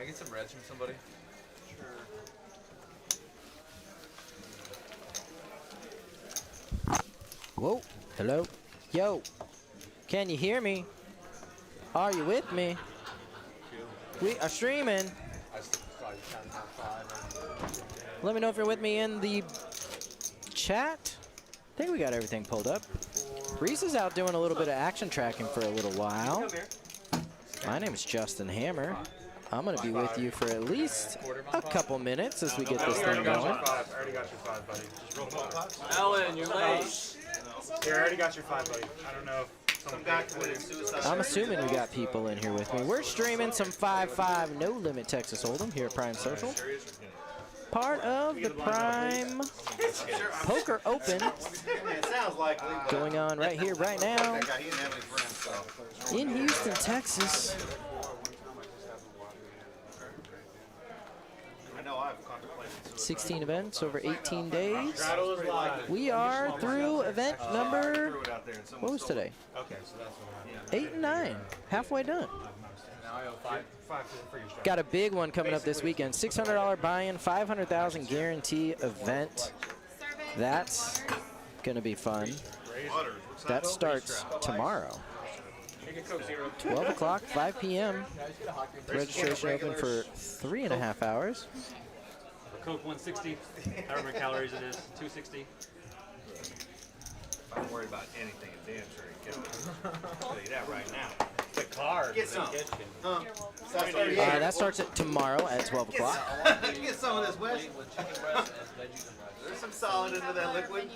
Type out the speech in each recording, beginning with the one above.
I get some reds from somebody? Sure. Whoa. Hello. Yo. Can you hear me? Are you with me? We are streaming. Let me know if you're with me in the chat. I think we got everything pulled up. Reese is out doing a little bit of action tracking for a little while. My name is Justin Hammer. I'm going to be with you for at least a couple minutes as we get this thing going. I already got your 5, buddy. Just roll 5. Alan, you're late. Here, I already got your 5, buddy. I don't know if someone got committed suicide. I'm assuming we got people in here with me. We're streaming some 5-5 No Limit Texas Hold'em here at Prime Social. Part of the Prime Poker Open going on right here, right now in Houston, Texas. 16 events over 18 days. We are through event number, what was today? 8 and 9, halfway done. Got a big one coming up this weekend. $600 buy-in, 500,000 guarantee event. That's gonna be fun. That starts tomorrow. 12 o'clock, 5 p.m. Registration open for 3.5 hours. Coke 160, however many calories it is, 260. I'm worried about anything at Dancer. I'll tell you that right now. The card. Get some. That starts at tomorrow at 12 o'clock. Get some of this, Wes. There's some solid into that liquid.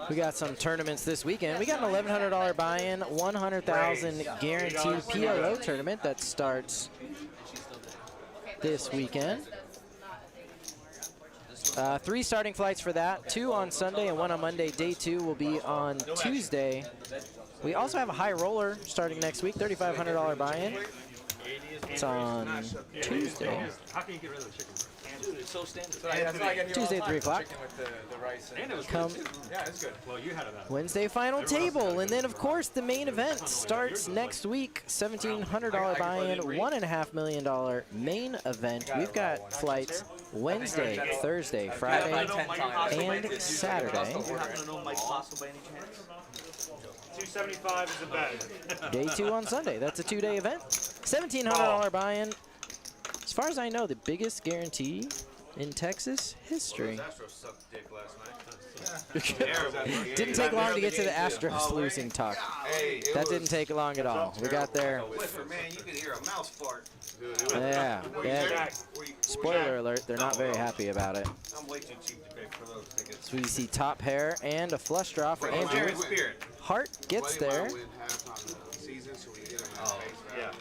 We got some tournaments this weekend. We got an $1,100 buy-in, 100,000 guaranteed PLO tournament that starts this weekend. 3 starting flights for that, 2 on Sunday and 1 on Monday. Day 2 will be on Tuesday. We also have a high roller starting next week, $3,500 buy-in. It's on Tuesday. How can you get rid of the chicken? Dude, it's so standard. Tuesday at 3 o'clock. And it was Come good too. Yeah, it's good. Well, you had it out. Wednesday final table, and then of course the main event starts next week. $1,700 buy-in, $1.5 million main event. We've got flights Wednesday, Thursday, Friday, and Saturday. 275 is a bet. Day 2 on Sunday. That's a 2-day event. $1,700 buy-in. As far as I know, the biggest guarantee in Texas history. Didn't take long to get to the Astros losing talk. That didn't take long at all. We got there. Man, you can hear a mouse fart. Yeah. Spoiler alert, they're not very happy about it. I'm way too cheap to pay for those tickets. So we see top pair and a flush draw for Andrew. Hart gets there. Oh, yeah.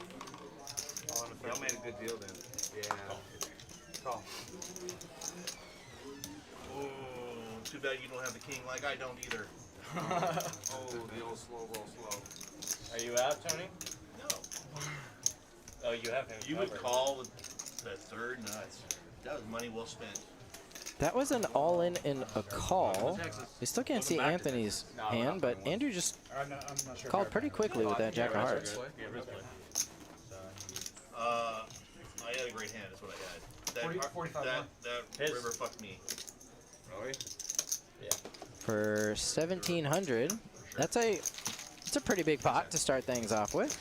Y'all made a good deal then. Yeah. Call. Oh, too bad you don't have the king like I don't either. Oh, the old slow roll slow. Are you out, Tony? No. Oh, you have him. You would call with the third nuts. That was money well spent. That was an all-in and a call. We still can't see Anthony's hand, but Andrew just called pretty quickly with that Jack of Hearts. I had a great hand, is what I had. That river fucked me. Really? Yeah. For 1,700, it's a pretty big pot to start things off with.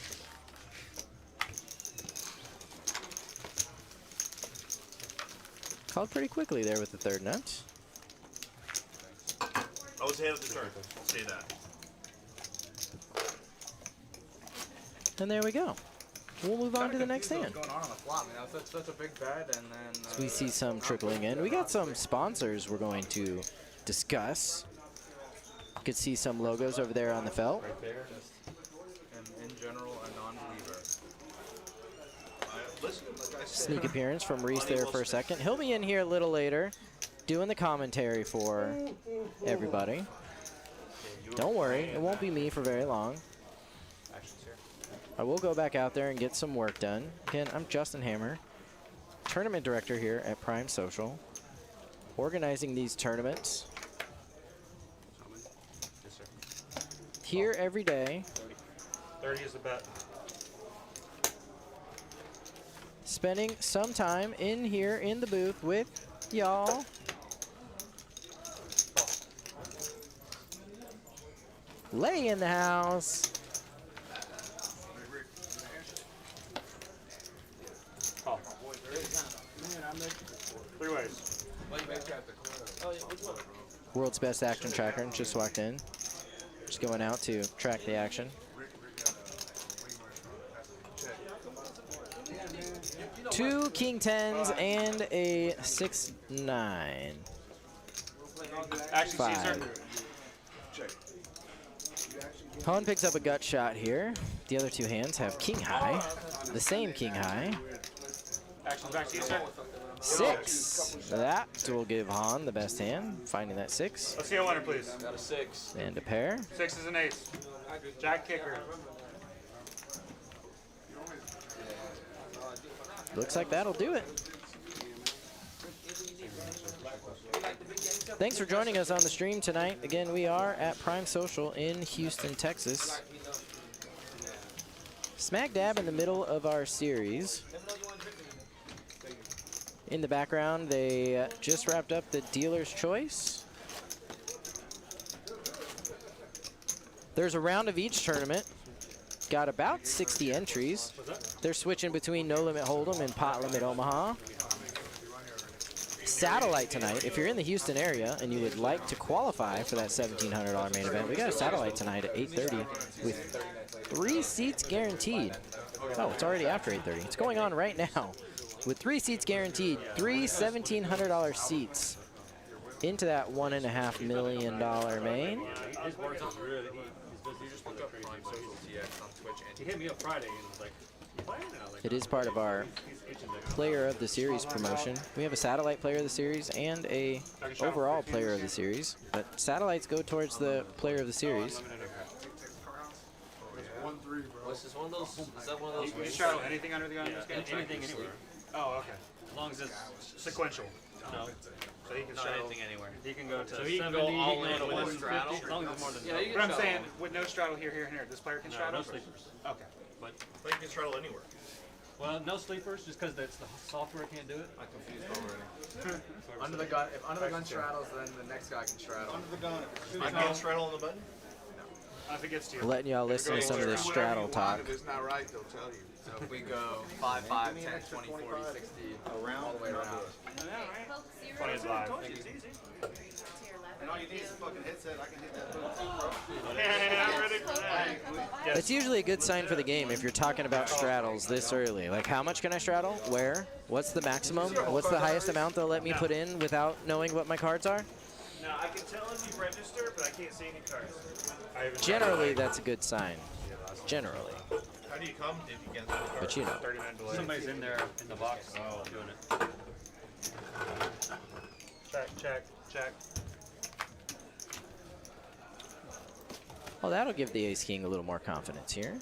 Called pretty quickly there with the third nut. I was ahead of the turn, I'll say that. And there we go. We'll move on to the next hand. What's going on the flop, man? That's a big bet, and then So we see some trickling in. We got some sponsors we're going to discuss. You could see some logos over there on the felt. right there. And in general, a non-believer. Listen, like I said, Sneak appearance from Reese there for a second. He'll be in here a little later doing the commentary for everybody. Don't worry, it won't be me for very long. I will go back out there and get some work done. Again, I'm Justin Hammer, tournament director here at Prime Social, organizing these tournaments here every day. 30 is the bet. spending some time in here in the booth with y'all. Lay in the house. Oh. 3 ways. World's best action tracker just walked in. Just going out to track the action. 2 king 10s and a 6-9. Action, 5. Caesar. Pawn picks up a gut shot here. The other 2 hands have king high. The same king high. Action back, Caesar. 6. That will give Han the best hand, finding that 6. Let's see a winner, please. Got a 6. And a pair. 6 is an ace. Jack kicker. Looks like that'll do it. Thanks for joining us on the stream tonight. Again, we are at Prime Social in Houston, Texas. Smack dab in the middle of our series. In the background, they just wrapped up the dealer's choice. There's a round of each tournament. Got about 60 entries. They're switching between No Limit Hold'em and Pot Limit Omaha. Satellite tonight. If you're in the Houston area and you would like to qualify for that $1,700 main event, we got a satellite tonight at 8:30 with 3 seats guaranteed. Oh, it's already after 8:30. It's going on right now with 3 seats guaranteed. 3 $1,700 seats into that $1.5 million main. His words are really, he's just Look up Prime Social TX on Twitch and He hit me up Friday and was like, you playing now? Like, It is part of our Player of the Series promotion. We have a Satellite Player of the Series and a overall Player of the Series, but satellites go towards the Player of the Series. What's this one of those? Is that one of those? You can straddle anything under the gun in this game? Anything anywhere. Oh, okay. As long as it's Sequential. no. So he can Not straddle. anything anywhere. He can go to So he 70, can go all he in can go with to straddle. 150, as long as it's more than Yeah, you But can I'm straddle. saying, with no straddle here, here, and here, this player can No, straddle? no sleepers. Okay. But you can straddle anywhere. Well, no sleepers, just because the software can't do it. I'm confused already. Under the gun, if under the gun straddles, then the next guy can straddle. I can't straddle on the button? If it gets to you. Letting y'all listen to some of this straddle talk. If it's not right, they'll tell you. So if we go 5, 5, 10, 20, 40, 60, all the way around. Funny is live. And all you need is a fucking headset. I can hit that button too, bro. Yeah, I'm ready for that. It's usually a good sign for the game if you're talking about straddles this early. Like, how much can I straddle? Where? What's the maximum? What's the highest amount they'll let me put in without knowing what my cards are? Now, I can tell if you register, but I can't see any cards. Generally, that's a good sign. Generally. How do you come if you can't see the card? But you know. 30-minute delay. Somebody's in there in the box doing it. Check, check. Well, that'll give the ace-king a little more confidence here.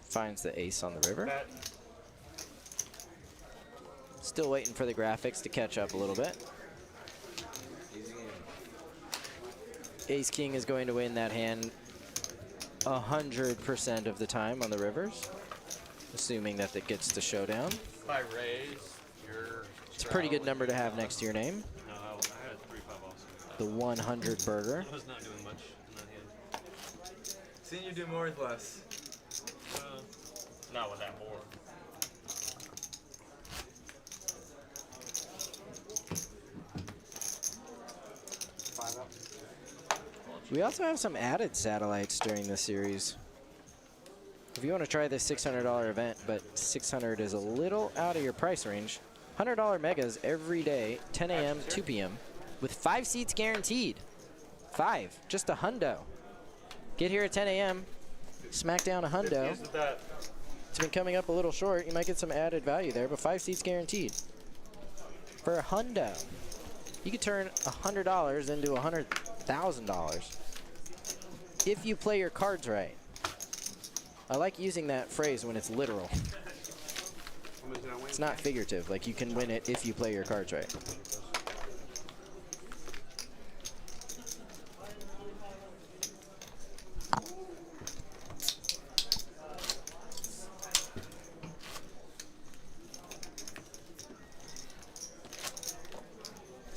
Finds the ace on the river. Bet. Still waiting for the graphics to catch up a little bit. Ace-king is going to win that hand 100% of the time on the rivers, assuming that it gets to showdown. If I raise, you're. It's a pretty good number to have next to your name. No, I had a 3-5 also. The 100 burger. I was not doing much in that hand. Seen you do more with less. Not with that board. We also have some added satellites during this series. If you want to try this $600 event, but $600 is a little out of your price range, $100 megas every day, 10 a.m., 2 p.m., with 5 seats guaranteed. 5, just a hundo. Get here at 10 a.m., smack down a hundo. It's been coming up a little short. You might get some added value there, but 5 seats guaranteed. For a hundo, you could turn $100 into $100,000 if you play your cards right. I like using that phrase when it's literal. It's not figurative. Like, you can win it if you play your cards right.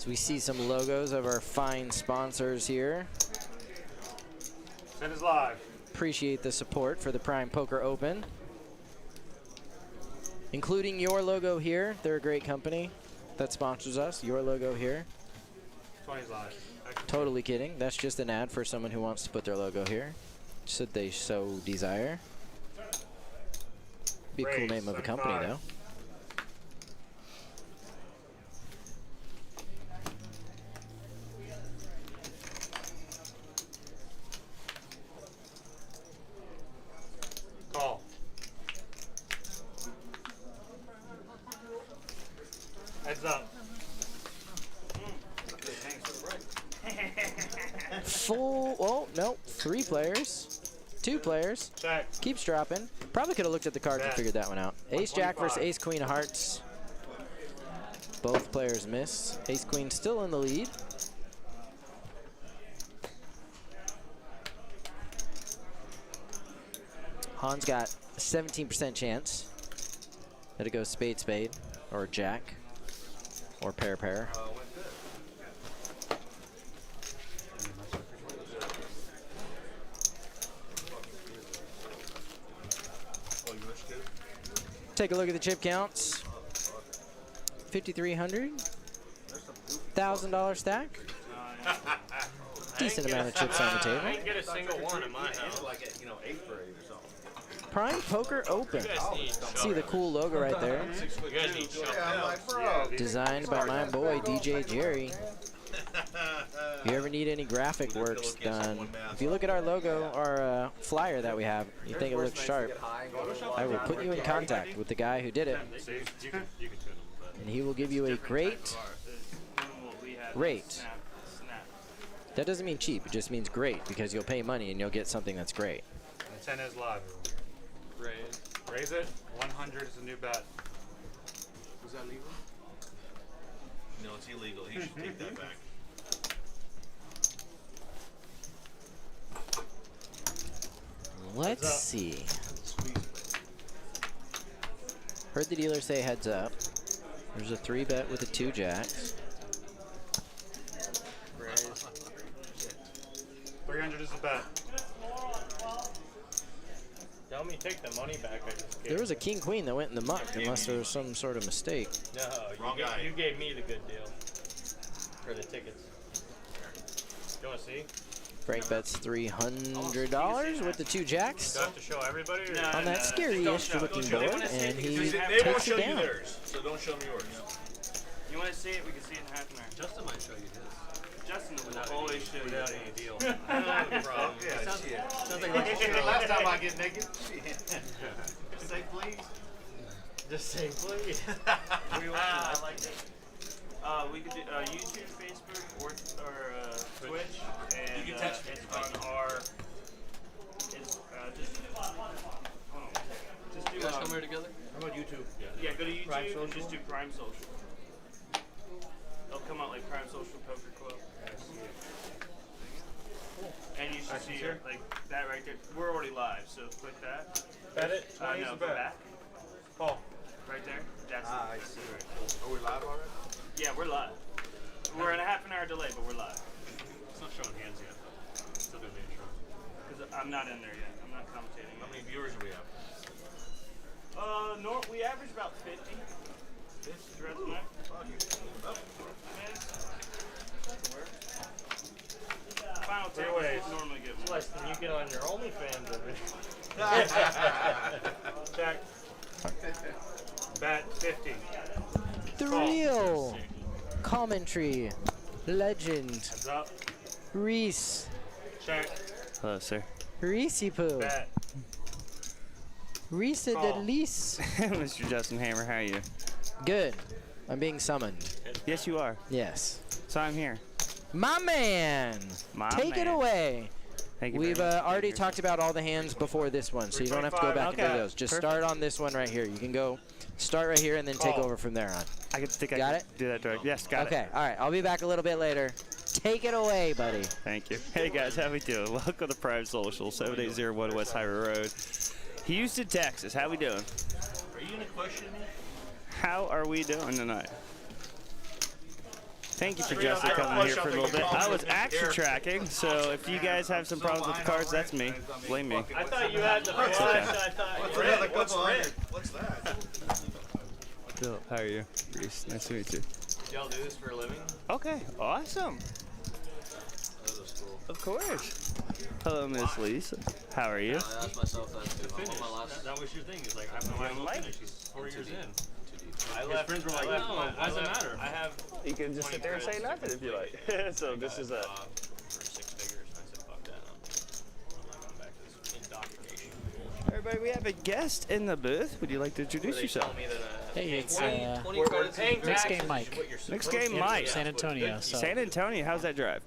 So we see some logos of our fine sponsors here. Send is live. Appreciate the support for the Prime Poker Open. Including your logo here. They're a great company that sponsors us. Your logo here. 20's live. Totally kidding. That's just an ad for someone who wants to put their logo here, should they so desire. Be a cool name of a company, though. Call. Heads up. Full, oh, no, 3 players, 2 players. Check. Keeps dropping. Probably could have looked at the cards and figured that one out. Ace Jack versus Ace Queen of Hearts. Both players missed. Ace Queen still in the lead. Han's got a 17% chance that it goes spade, spade, or jack, or pair, pair. Take a look at the chip counts. 5,300. $1,000 stack. Decent amount of chips on the table. I didn't get a single one in my house. Like a, 8th grade or something. Prime Poker Open. See the cool logo right there. You guys need shut I'm like, bro. Designed by my boy DJ Jerry. If you ever need any graphic works done, if you look at our logo, our flyer that we have, you think it looks sharp, I will put you in contact with the guy who did it, See, you can tune them, but and he will give you a great rate. That doesn't mean cheap, it just means great, because you'll pay money and you'll get something that's great. And 10 is live. Raise. Raise it. 100 is a new bet. Was that legal? No, it's illegal. He should take that back. Let's see. Heard the dealer say heads up. There's a 3-bet with the 2 jacks. Raise. 300 is a bet. Tell me take the money back I just gave. There was a king queen that went in the muck, unless there was some sort of mistake. No, Wrong guy. you gave me the good deal. For the tickets. You want to see? Frank bets $300 with the 2 jacks Do I have to show everybody? Or on that scary-ish looking board, and he They won't takes show it you down. theirs, so don't show me yours. You want to see it? We can see it in half an hour. Justin might show you his. Justin will always show you. Without any deal. Yeah, Sounds like Last time I get naked. Say please. Just say please. I like it. We could do YouTube, Facebook, or Twitch, and You can text me. it's on our. It's just do. You guys come here together? How about YouTube? Yeah, go to YouTube Prime and Social? just do Prime Social. It'll come out like Prime Social Poker Club. And you should see it, like that right there. We're already live, so click that. Bet it. 20 is No, a go bet. back. Paul. Right there. That's I see. Are we live already? Yeah, we're live. We're at a half an hour delay, but we're live. It's not showing hands yet, though. Still doing the intro. Because I'm not in there yet. I'm not commentating How yet. many viewers do we have? We average about 50 throughout the night. Final table ways. normally get more. Less than you get on your OnlyFans of it. Check. Bet 50. The real commentary legend, Heads up. Reese. Check. Hello, sir. Reese Poo. Bet. Reese de Call. Lise. Mr. Justin Hammer, how are you? Good. I'm being summoned. Yes, you are. Yes. So I'm here. My man. My Take it man. away. Thank you. We've very much. already talked about all the hands before this one, so you don't have to go back and do Okay. those. Just Perfect. start on this one right here. You can go start right here and then take Call. over from there on. I think I Got can it? do that direct. Yes, got it. Okay, all right. I'll be back a little bit later. Take it away, buddy. Thank you. Hey guys, how we doing? Welcome to Prime Social, 7801 West Highway Road, Houston, Texas. How we doing? Are you gonna question me? How are we doing tonight? Thank you for Justin coming here for a little bit. I was action tracking, so if you guys have some problems with the cards, that's me. Blame me. I thought you had the flush. I thought. What's red? What's that? Philip, how are you? Reese, nice to meet you. Y'all do this for a living? Okay, awesome. Of course. Hello, Miss Lisa. How are you? I asked myself that too. Finish. On my last That was your thing. It's like, I'm going to finish. He's 4 years in. I His left. friends were like, no, why does it matter? I have. You can just sit there and say nothing if you like. So this is a... For 6 figures. I said, fuck that. I'm not going back to this indoctrination. Everybody, we have a guest in the booth. Would you like to introduce yourself? Hey, it's 20 credits. Next Game Mike. Next game, Mike. San Antonio. So San Antonio, how's that drive?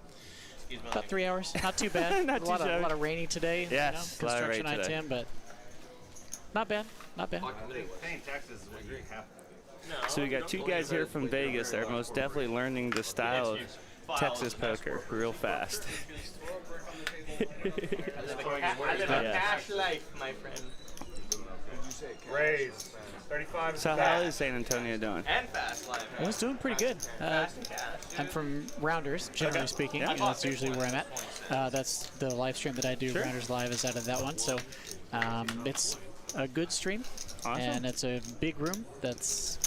about 3 hours. Not too bad. Not a lot too shabby. of rainy today. Yes, you know, a lot of rain construction today. I-10, but not bad. Not bad. Paying taxes is what you have. So we got 2 guys here from Vegas that are most definitely learning the style of Texas poker real fast. I live a cash life, my friend. Raise. 35 is So how fast. is San Antonio doing? And fast life. I was doing pretty good. I'm from Rounders, generally speaking. Yeah. You know, that's usually where I'm at. That's the live stream that I do. Sure. Rounders Live is out of that one. So it's a good stream, Awesome. and it's a big room that's,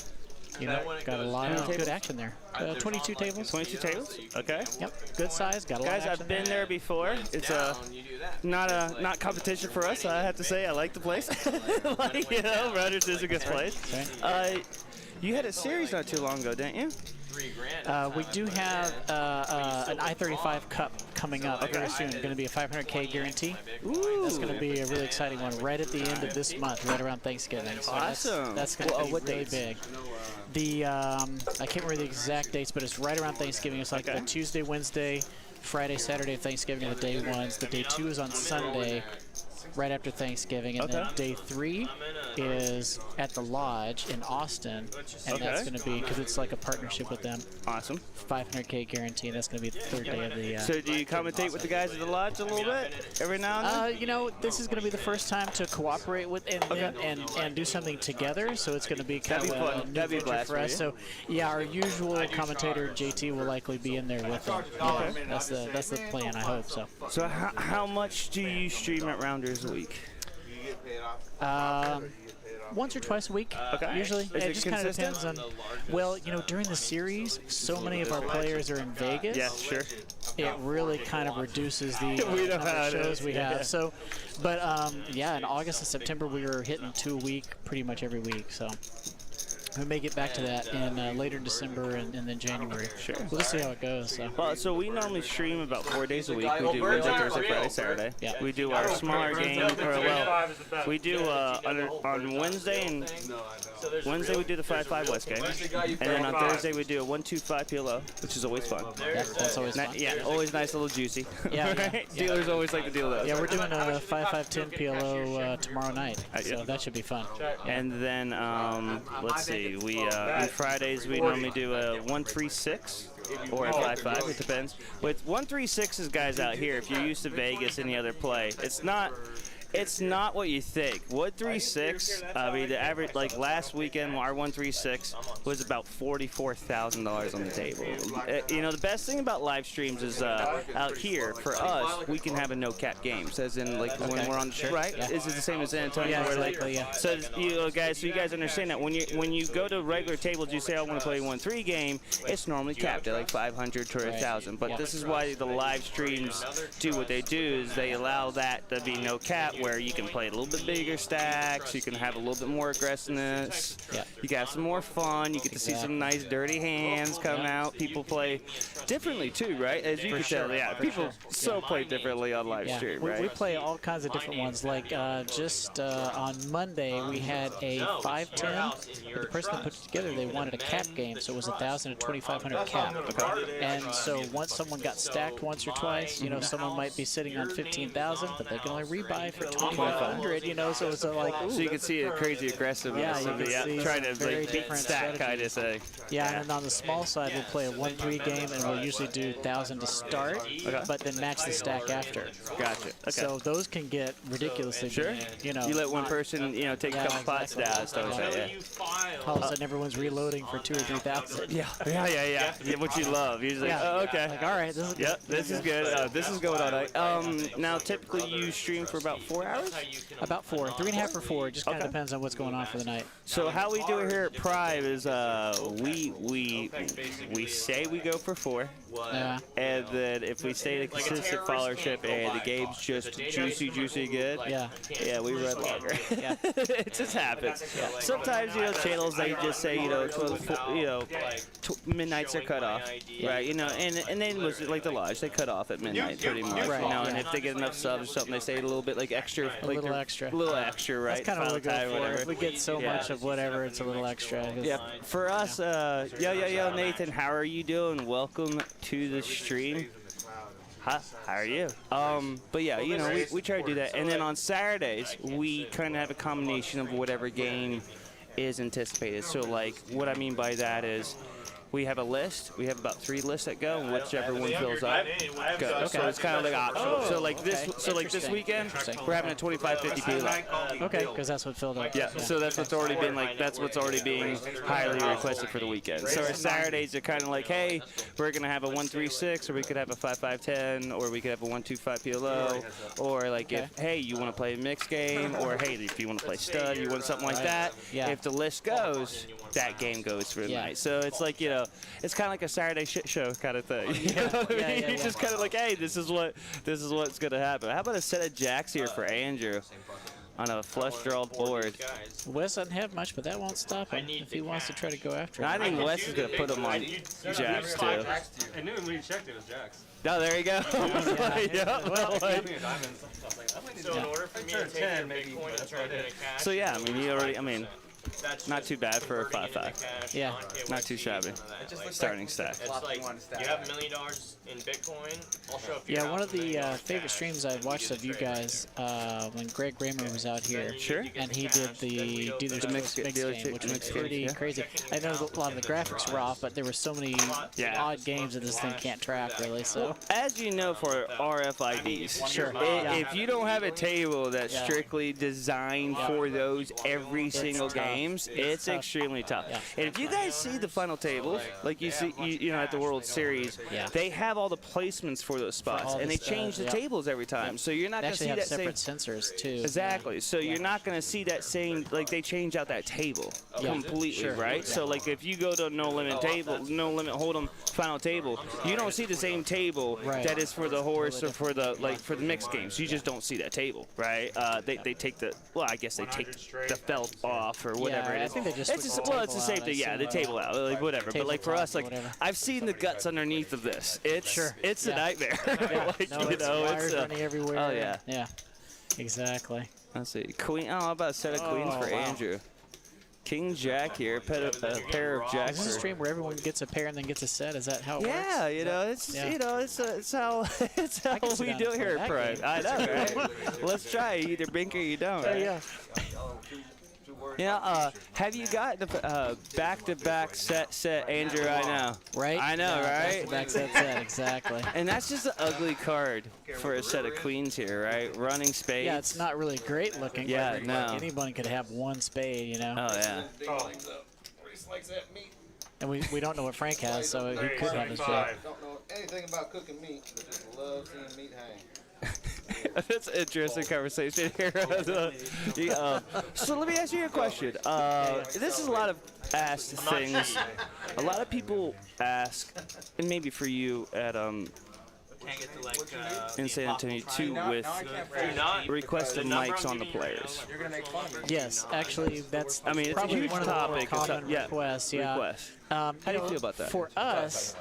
you know, got a lot of good action there. 22 tables. 22 tables? Okay. Yep, good size. Got a lot Guys, of action I've been there before. It's not competition for us. I have to say, I like the place. Like, you know, Rounders is a good place. You had a series not too long ago, didn't you? We do have an I-35 Cup coming up very soon. Going to be a 500K guarantee. Ooh. That's going to be a really exciting one right at the end of this month, right around Thanksgiving. So Awesome. That's going to be what really dates? big. The I can't remember the exact dates, but it's right around Thanksgiving. It's like the Tuesday, Wednesday, Friday, Saturday of Thanksgiving are the day ones. The day 2 is on Sunday, right after Thanksgiving, and then day 3 is at the Lodge in Austin, and that's going to be, because it's like a partnership with them, Awesome. 500K guarantee, and that's going to be the 3rd day of the. So do you commentate with the guys at the Lodge a little bit every now and then? You know, this is going to be the first time to cooperate with and do something together, so it's going to be kind That'd be of fun. a new That'd be a venture blast for for us. you. So, yeah, our usual commentator JT will likely be in there with them. Yeah, that's the plan. I hope so. So how much do you stream at Rounders a week? Once or twice a week, usually. Is It it just kind of consistent? depends on. Well, you know, during the series, so many of our players are in Vegas. Yeah, sure. It really kind of reduces the We know number how of it shows is. we Yeah. have. So, but yeah, in August and September we were hitting 2 a week, pretty much every week. So we may get back to that in later December and then January. Sure. We'll see how it goes. So. Well, so we normally stream about 4 days a week. We do Wednesday, Thursday, Friday, Saturday. Yeah. We do our smaller games, or well, we do on Wednesday and Wednesday we do the 5-5 West game, and then on Thursday we do a 1-2-5 PLO, which is always fun. Yeah, that's always fun. Yeah, always nice, a little juicy. Yeah, yeah. Right? Dealers always like to deal with those. Yeah, we're doing a 5-5-10 PLO tomorrow night, so that should be fun. And then let's see, we on Fridays we normally do a 1-3-6 or a 5-5. It depends. With 1-3-6 is guys out here. If you're used to Vegas, any other play, it's not what you think. 1-3-6. I mean, the average, like last weekend, our 1-3-6 was about $44,000 on the table. You know, the best thing about live streams is out here for us, we can have a no cap games, as in like when we're on the show, right? Is it the same as San Antonio? Yeah, where, exactly, yeah. So you guys understand that when you go to regular tables, you say I want to play a 1-3 game, it's normally capped at like 500 to 1,000. But this is why the live streams do what they do, is they allow that to be no cap, where you can play a little bit bigger stacks, you can have a little bit more aggressiveness, you got some more fun, you get to see some nice dirty hands come out. People play differently too, right? As you can tell, people play differently on live stream, right? We play all kinds of different ones. Like just on Monday, we had a 5-10. The person that put it together, they wanted a cap game, so it was 1,000 to 2,500 cap. And so once someone got stacked once or twice, you know, someone might be sitting on 15,000, but they can only rebuy for 2,500, you know, so it's like, ooh. So you can see a crazy aggressiveness Yeah, of you the can see trying to very like beat different stack kind of strategies. thing. Yeah, and then on the small side, we'll play a 1-3 game, and we'll usually do 1,000 to start, but then max the stack after. Gotcha. Okay. So those can get ridiculously big, you know. You let one person, you know, take a couple pots down and stuff like that. Yeah. All of a sudden, everyone's reloading for 2,000 or 3,000. Yeah. What you love. You're just like, oh, okay. Like, all right, this is Yep, this is good. This is going on. Now, typically you stream for about 4 hours? about 4, 3.5 or 4. Just kind of depends on what's going on for the night. So how we do it here at Prime is we say we go for 4. Yeah. And then if we stay in a consistent followership and the game's just juicy good, yeah, we run longer. Yeah. It just happens. Yeah. Sometimes, you know, channels, they just say, you know, 12, you know, midnights are cut off, right? You know, and then was like the Lodge, they cut off at midnight pretty much, Right. you know, and if they get enough subs or something, they stay a little bit like extra, A little extra. a little extra, right? That's kind of what we go Final time, for. whatever. If we get so much of whatever, it's a little extra. Yeah, for us, yo, Nathan, how are you doing? Welcome to the stream. How are you? But yeah, you know, we try to do that. And then on Saturdays, we kind of have a combination of whatever game is anticipated. So, like, what I mean by that is we have a list. We have about 3 lists that go, and whichever one fills up, go. Okay. So it's kind of like optional. So like this weekend, we're having a 25-50 lot. Okay, because that's what filled up. Yeah, so that's what's already been that's what's already being highly requested for the weekend. So our Saturdays are kind of like, hey, we're gonna have a 1-3-6, or we could have a 5-5-10, or we could have a 1-2-5 PLO, or like if hey, you want to play a mixed game, or hey, if you want to play stud, you want something like that. Yeah. If the list goes, that game goes for the night. So it's like, you know, it's kind of like a Saturday shit show kind of thing. You know what I mean? You're just kind of like, hey, this is what's gonna happen. How about a set of jacks here for Andrew on a flush draw board? Wes doesn't have much, but that won't stop him if he wants to try to go after it. I think Wes is gonna put him on jacks too. I knew when you checked it was Jax. Oh, there you go. So in order for me to take your Bitcoin and turn it into cash, So yeah, I mean, not too bad for a 5-5. Yeah. Not too shabby. Starting stack. it's like you have $1 million in Bitcoin. I'll show up. Yeah, one of the favorite streams I watched of you guys when Greg Raymer was out here. Sure. And he did the Dealer's Choice mix game, which was pretty crazy. I know a lot of the graphics were off, but there were so many odd games that this thing can't track, really. So as you know, for RFIDs, Sure. If you don't have a table that's strictly designed for those every single games, it's extremely tough. And if you guys see the final tables, like you see, you know, at the World Series, they have all the placements for those spots, and they change the tables every time. So you're not going to see that separate sensors too. Exactly. So you're not going to see that same, like they change out that table completely, right? So like if you go to no limit table, no limit hold'em final table, you don't see the same table that is for the horse or for the for the mixed games. You just don't see that table, right? They take the I guess they take the felt off or whatever it is. I think they just it's the same thing. Yeah, the table out, like whatever. But like for us, like I've seen the guts underneath of this. It's a nightmare. Like, No, you it's know, wires running everywhere. Oh yeah. Yeah. Exactly. Let's see. Queen. Oh, how about a set of queens for Andrew? King Jack here, a pair of jacks. Is this a stream where everyone gets a pair and then gets a set? Is that how it works? Yeah, you know, it's how we do it here at Prime. I know, right? Let's try. You either bink or you don't. Right? Yeah. Yeah, have you got the back-to-back set, Andrew, right now? Right? I know, right? Back-to-back set, exactly. And that's just an ugly card for a set of queens here, right? Running spades. Yeah, it's not really great looking. Yeah, but no. Like anyone could have one spade, you know? Oh, yeah. And we don't know what Frank has, so he could have his spade. don't know anything about cooking meat, but just love seeing meat hang. That's an interesting conversation here. So let me ask you a question. This is a lot of asked things. A lot of people ask, and maybe for you at in San Antonio too, with requested mics on the players. Yes, actually, that's I mean, it's a probably huge one topic. of the more common requests. Yeah. Request. How do you feel about that? For us,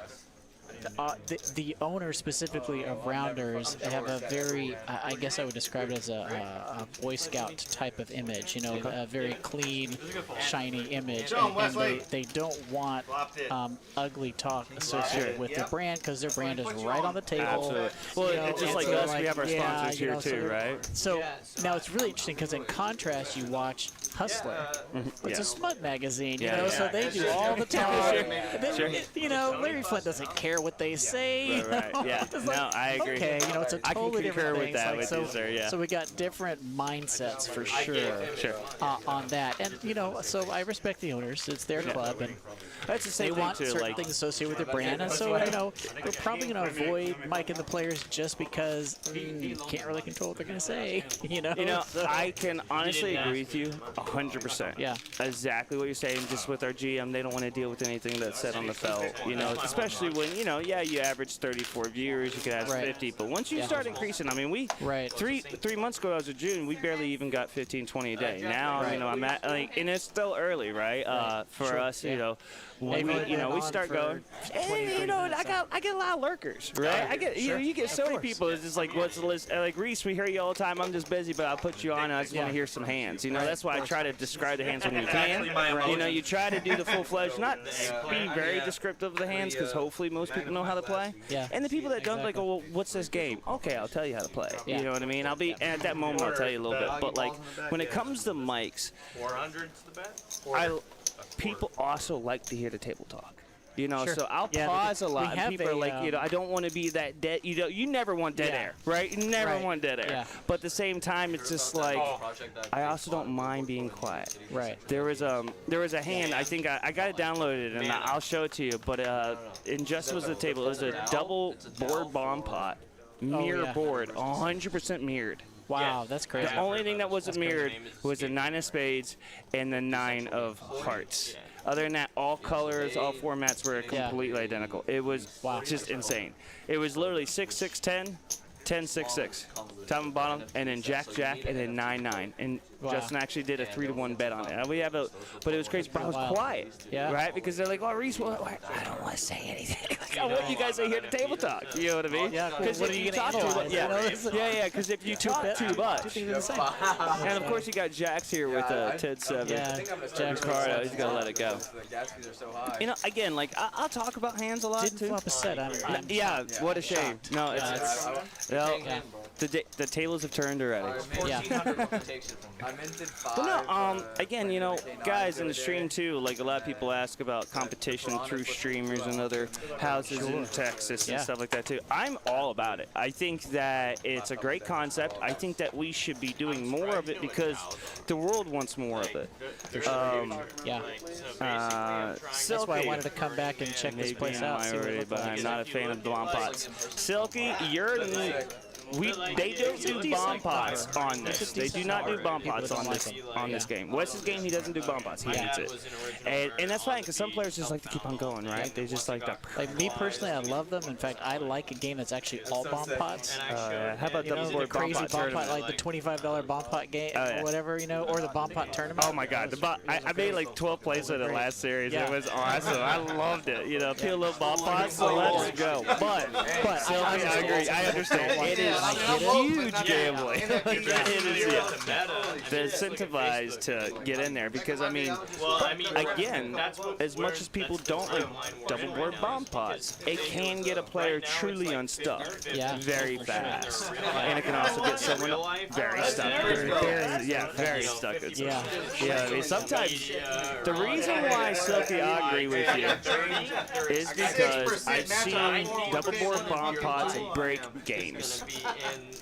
the owner specifically of Rounders have a very, I guess I would describe it as a Boy Scout type of image, you know, a very clean, shiny image, and they don't want ugly talk associated with their brand, because their brand is right on the table. Absolutely. Well, it's just like us, we have our sponsors here too, right? So now it's really interesting, because in contrast, you watch Hustler. It's a smut magazine, you know, so they do all the talk. You know, Larry Flint doesn't care what they say. Right. Yeah. Like, I agree. Okay, you know, it's a totally different thing. With that with so, you, sir, yeah. So we got different mindsets for sure. On that, and you know, so I respect the owners. It's their club, and that's the same they want thing too, certain things associated with their brand, and so you know, we're probably going to avoid Mike and the players just because can't really control what they're going to say. You know, so. I can honestly agree with you 100%. Yeah, exactly what you're saying. Just with our GM, they don't want to deal with anything that's said on the felt. You know, especially when you average 34 viewers, you could have 50, but once you start increasing, I mean, we three months ago as of June, we barely even got 15, 20 a day. Now, you know, I'm at like, and it's still early, right? For us, you know. When we start going, and, you know, I get a lot of lurkers, right? I get you get so many people. It's just like, what's the list? Like Reese, we hear you all the time. I'm just busy, but I'll put you on. And I just want to hear some hands. You know, that's why I try to describe the hands when you can. You know, you try to do the full-fledged, not be very descriptive of the hands, because hopefully most people know how to play. Yeah. And the people that don't, like, oh, well, what's this game? Okay, I'll tell you how to play. You know what I mean? I'll be at that moment. I'll tell you a little bit. But like when it comes to mics, 400 to the bet. People also like to hear the table talk. You know, so I'll pause a lot. And people are like, you know, I don't want to be that dead. You know, you never want dead air, right? You never want dead air. But at the same time, it's just like, I also don't mind being quiet. Right. There was a hand. I think I got it downloaded, and I'll show it to you. But Injustice was the table. It was a double board bomb pot, mirror board, 100% mirrored. Wow, that's crazy. The only thing that wasn't mirrored was the 9 of spades and the 9 of hearts. Other than that, all colors, all formats were completely identical. It was just insane. It was literally 6, 6, 10, 10, 6, 6. Top and bottom, and then Jack, Jack, and then 9, 9. And Justin actually did a 3-to-1 bet on it. We have but it was crazy. But I was quiet, right? Because they're like, "Oh, Reese, I don't want to say anything. Like, I want you guys to hear the table talk." You know what I mean? Yeah. Because if you talk too much, because if you talk too much, and of course you got Jax here with Ted 7. Yeah, Jax Ricardo, he's gonna let it go. You know, again, like I'll talk about hands a lot too. Didn't flop a set. Yeah, what a shame. No, the tables have turned already. Yeah. Well, no, again, you know, guys in the stream too, like a lot of people ask about competition through streamers and other houses in Texas and stuff like that too. I'm all about it. I think that it's a great concept. I think that we should be doing more of it because the world wants more of it. That's why I wanted to come back and check this place out. But I'm not a fan of bomb pots. Silky, you're they don't do bomb pots on this. They do not do bomb pots on this game. Wes'S game, he doesn't do bomb pots. He hates it. And that's fine, because some players just like to keep on going, right? They just like that. Like me personally, I love them. In fact, I like a game that's actually all bomb pots. How about the crazy bomb pot, like the $25 bomb pot game or whatever, you know, or the bomb pot tournament. Oh my God, I made like 12 plays in the last series. It was awesome. I loved it. You know, peel little bomb pots, so let's go. But I agree. I understand. It is huge gambling. They're incentivized to get in there because, I mean, again, as much as people don't like double board bomb pots, it can get a player truly unstuck very fast. And it can also get someone very stuck. Very stuck. I mean, sometimes the reason why, Silky, I agree with you, is because I've seen double board bomb pots break games.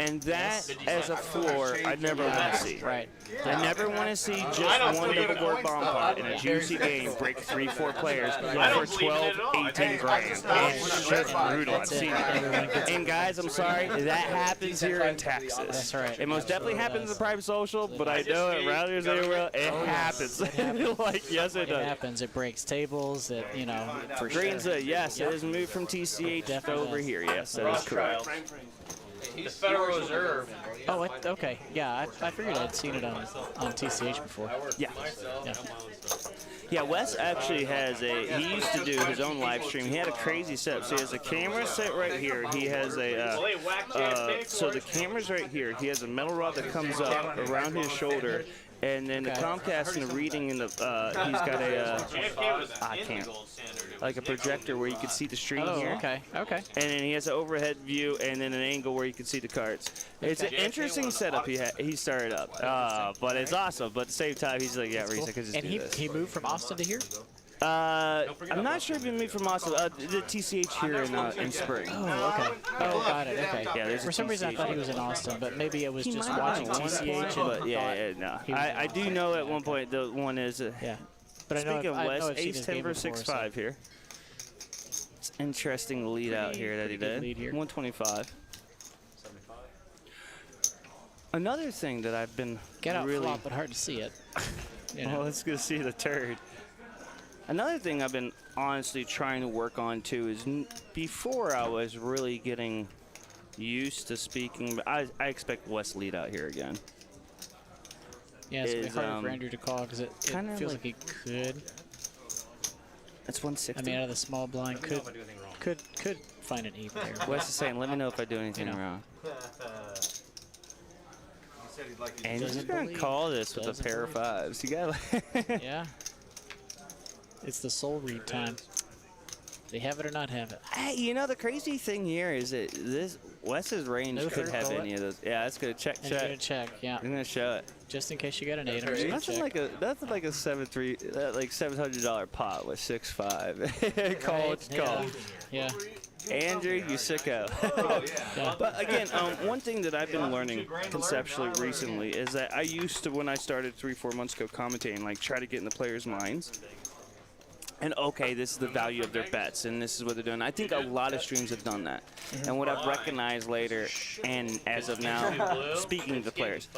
And that, as a floor, I never want to see. Right. I never want to see just one double board bomb pot in a juicy game break 3-4 players for 12, 18 grand. It's just brutal. I've seen it. And guys, I'm sorry, that happens here in Texas. That's right. It most definitely happens in the private social, but I know at Rounders anywhere, it happens. Like, yes, it does. It happens. It breaks tables. It, you know, for Green's sure. Yes, it has moved from TCH over here. Yes, that is correct. The Federal Reserve. Oh, okay. Yeah, I figured I'd seen it on TCH before. Yeah. Yeah. Yeah, Wes actually has he used to do his own live stream. He had a crazy setup. So he has a camera set right here. He has so the camera's right here. He has a metal rod that comes up around his shoulder. And then the Comcast and the reading in the, he's got I can't, like a projector where you can see the stream here. Okay. And then he has an overhead view and then an angle where you can see the cards. It's an interesting setup he started up, but it's awesome. But at the same time, he's like, yeah, Reese, I could just do this. And he moved from Austin to here? I'm not sure if he moved from Austin. The TCH here in spring. Oh, okay. Oh, got it. Okay. Yeah, for some reason I thought he was in Austin, but maybe it was just watching TCH. But no. I do know at one point the one is. Yeah. But speaking of Wes, I've seen ace his 10 game versus before, 6-5 here. It's interesting lead out here that he did. Lead here. 125. Another thing that I've been Get out really flop, but hard to see it. Well, let's go see the turd. Another thing I've been honestly trying to work on too is before I was really getting used to speaking, but I expect Wes lead out here again. Yeah, it's going to be harder for Andrew to call because it feels like he could. It's 160. I mean, out of the small blind, could find an even there. Wes is saying, let me know if I do anything wrong. And he's just going to call this with a pair of fives. You got Yeah. It's the soul read time. They have it or not have it. Hey, you know, the crazy thing here is that this Wes's range could have any of those. Yeah, that's good. Check. You're gonna check, yeah. I'm gonna show it. Just in case you got an 8. That's like a $700 pot with 6-5. Call. Yeah. Andrew, you sicko. But again, one thing that I've been learning conceptually recently is that I used to, when I started 3-4 months ago commentating, like try to get in the players' minds. And okay, this is the value of their bets, and this is what they're doing. I think a lot of streams have done that. And what I've recognized later, and as of now, speaking to the players,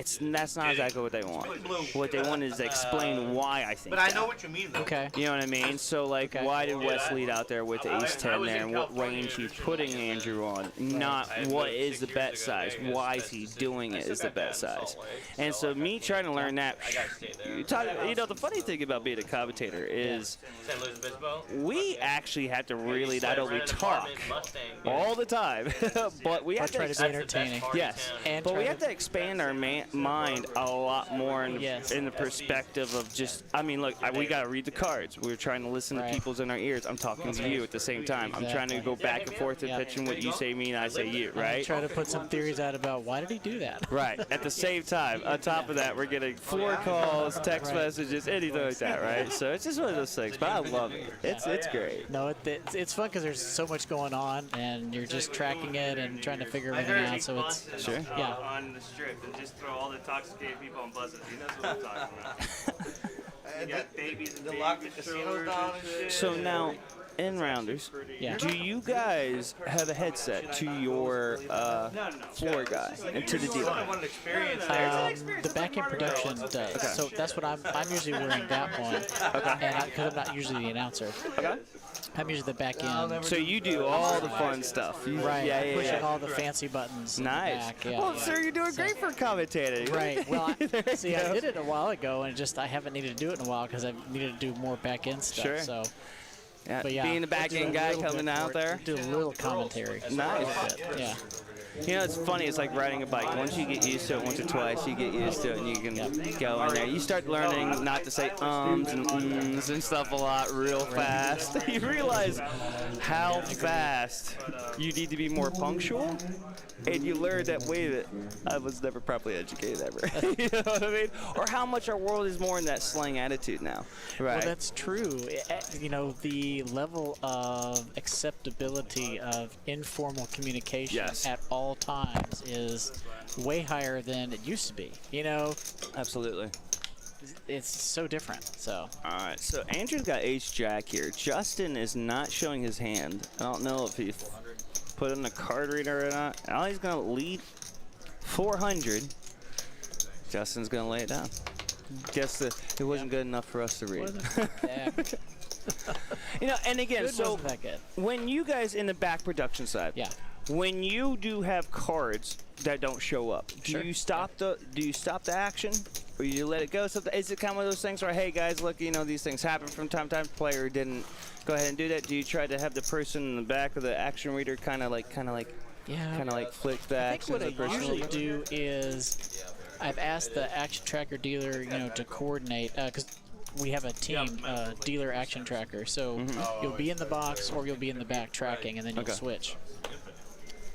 that's not exactly what they want. What they want is to explain why I think. But I know what you mean, though. Okay. You know what I mean? So, like, why did Wes lead out there with the ace-10 there, and what range he's putting Andrew on? Not what is the bet size. Why is he doing it is the bet size. And so me trying to learn that, you know, the funny thing about being a commentator is we actually have to really not only talk all the time, but we have to try to be entertaining. Yes, but we have to expand our mind a lot more in the perspective of just, I mean, look, we got to read the cards. We're trying to listen to people's in our ears. I'm talking to you at the same time. I'm trying to go back and forth and pitching what you say me and I say you, right? Try to put some theories out about why did he do that. Right, at the same time, on top of that, we're getting 4 calls, text messages, anything like that, right? So it's just one of those things, but I love it. It's great. No, it's fun because there's so much going on, and you're just tracking it and trying to figure everything out. So it's on the strip and just throw all the intoxicated people on buses. He knows what I'm talking about. You got babies and babies. So now, in Rounders, do you guys have a headset to your floor guy and to the dealer? The back-end production does. So that's what I'm usually wearing that one. And because I'm not usually the announcer. I'm usually the back end. So you do all the fun stuff. Right. Pushing all the fancy buttons. Nice. Back. Well, sir, you're doing great for commentating. Right. Well, I did it a while ago, and I haven't needed to do it in a while because I've needed to do more back end stuff. Sure. So. Yeah, But being the back end guy coming out there. Do a little commentary. Nice. Yeah. You know, it's funny. It's like riding a bike. Once you get used to it once or twice, you get used to it, and you can go in there. You start learning not to say and ums and stuff a lot real fast. You realize how fast you need to be more punctual, and you learn that, wait a minute, I was never properly educated ever. You know what I mean? Or how much our world is more in that slang attitude now. Right. Well, that's true. You know, the level of acceptability of informal communication at all times is way higher than it used to be. You know? Absolutely. It's so different. So. All right. So Andrew's got ace-jack here. Justin is not showing his hand. I don't know if he put in a card reader or not. Now he's going to lead 400. Justin's going to lay it down. Guess it wasn't good enough for us to read. You know, and again, so when you guys in the back production side, when you do have cards that don't show up, do you stop the action, or you let it go? So is it kind of one of those things where, hey guys, look, you know, these things happen from time to time. Player didn't go ahead and do that. Do you try to have the person in the back of the action reader kind of like flick the action? I think what I usually do is I've asked the action tracker dealer, you know, to coordinate because we have a team dealer action tracker. So you'll be in the box or you'll be in the back tracking, and then you'll switch.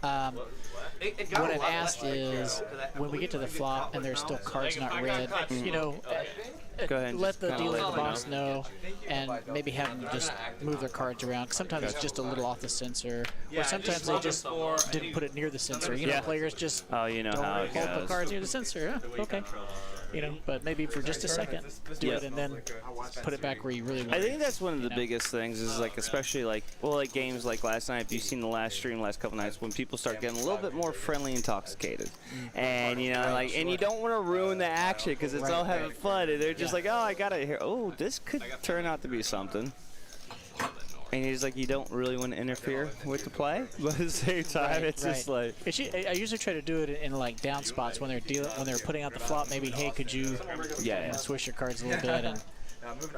What I've asked is when we get to the flop and there's still cards not read, you know, let the dealer in the box know and maybe have them just move their cards around. Sometimes it's just a little off the sensor, or sometimes they just didn't put it near the sensor. You know, players just don't hold the cards near the sensor. Okay. You know, but maybe for just a second, do it and then put it back where you really want it. I think that's one of the biggest things is, like, especially like games like last night. If you've seen the last stream, last couple nights, when people start getting a little bit more friendly intoxicated, and you know, like, and you don't want to ruin the action because it's all having fun, and they're just like, oh, I gotta hear, oh, this could turn out to be something. And he's like, you don't really want to interfere with the play, but at the same time, it's just like. I usually try to do it in like down spots when they're putting out the flop. Maybe, hey, could you swish your cards a little bit? And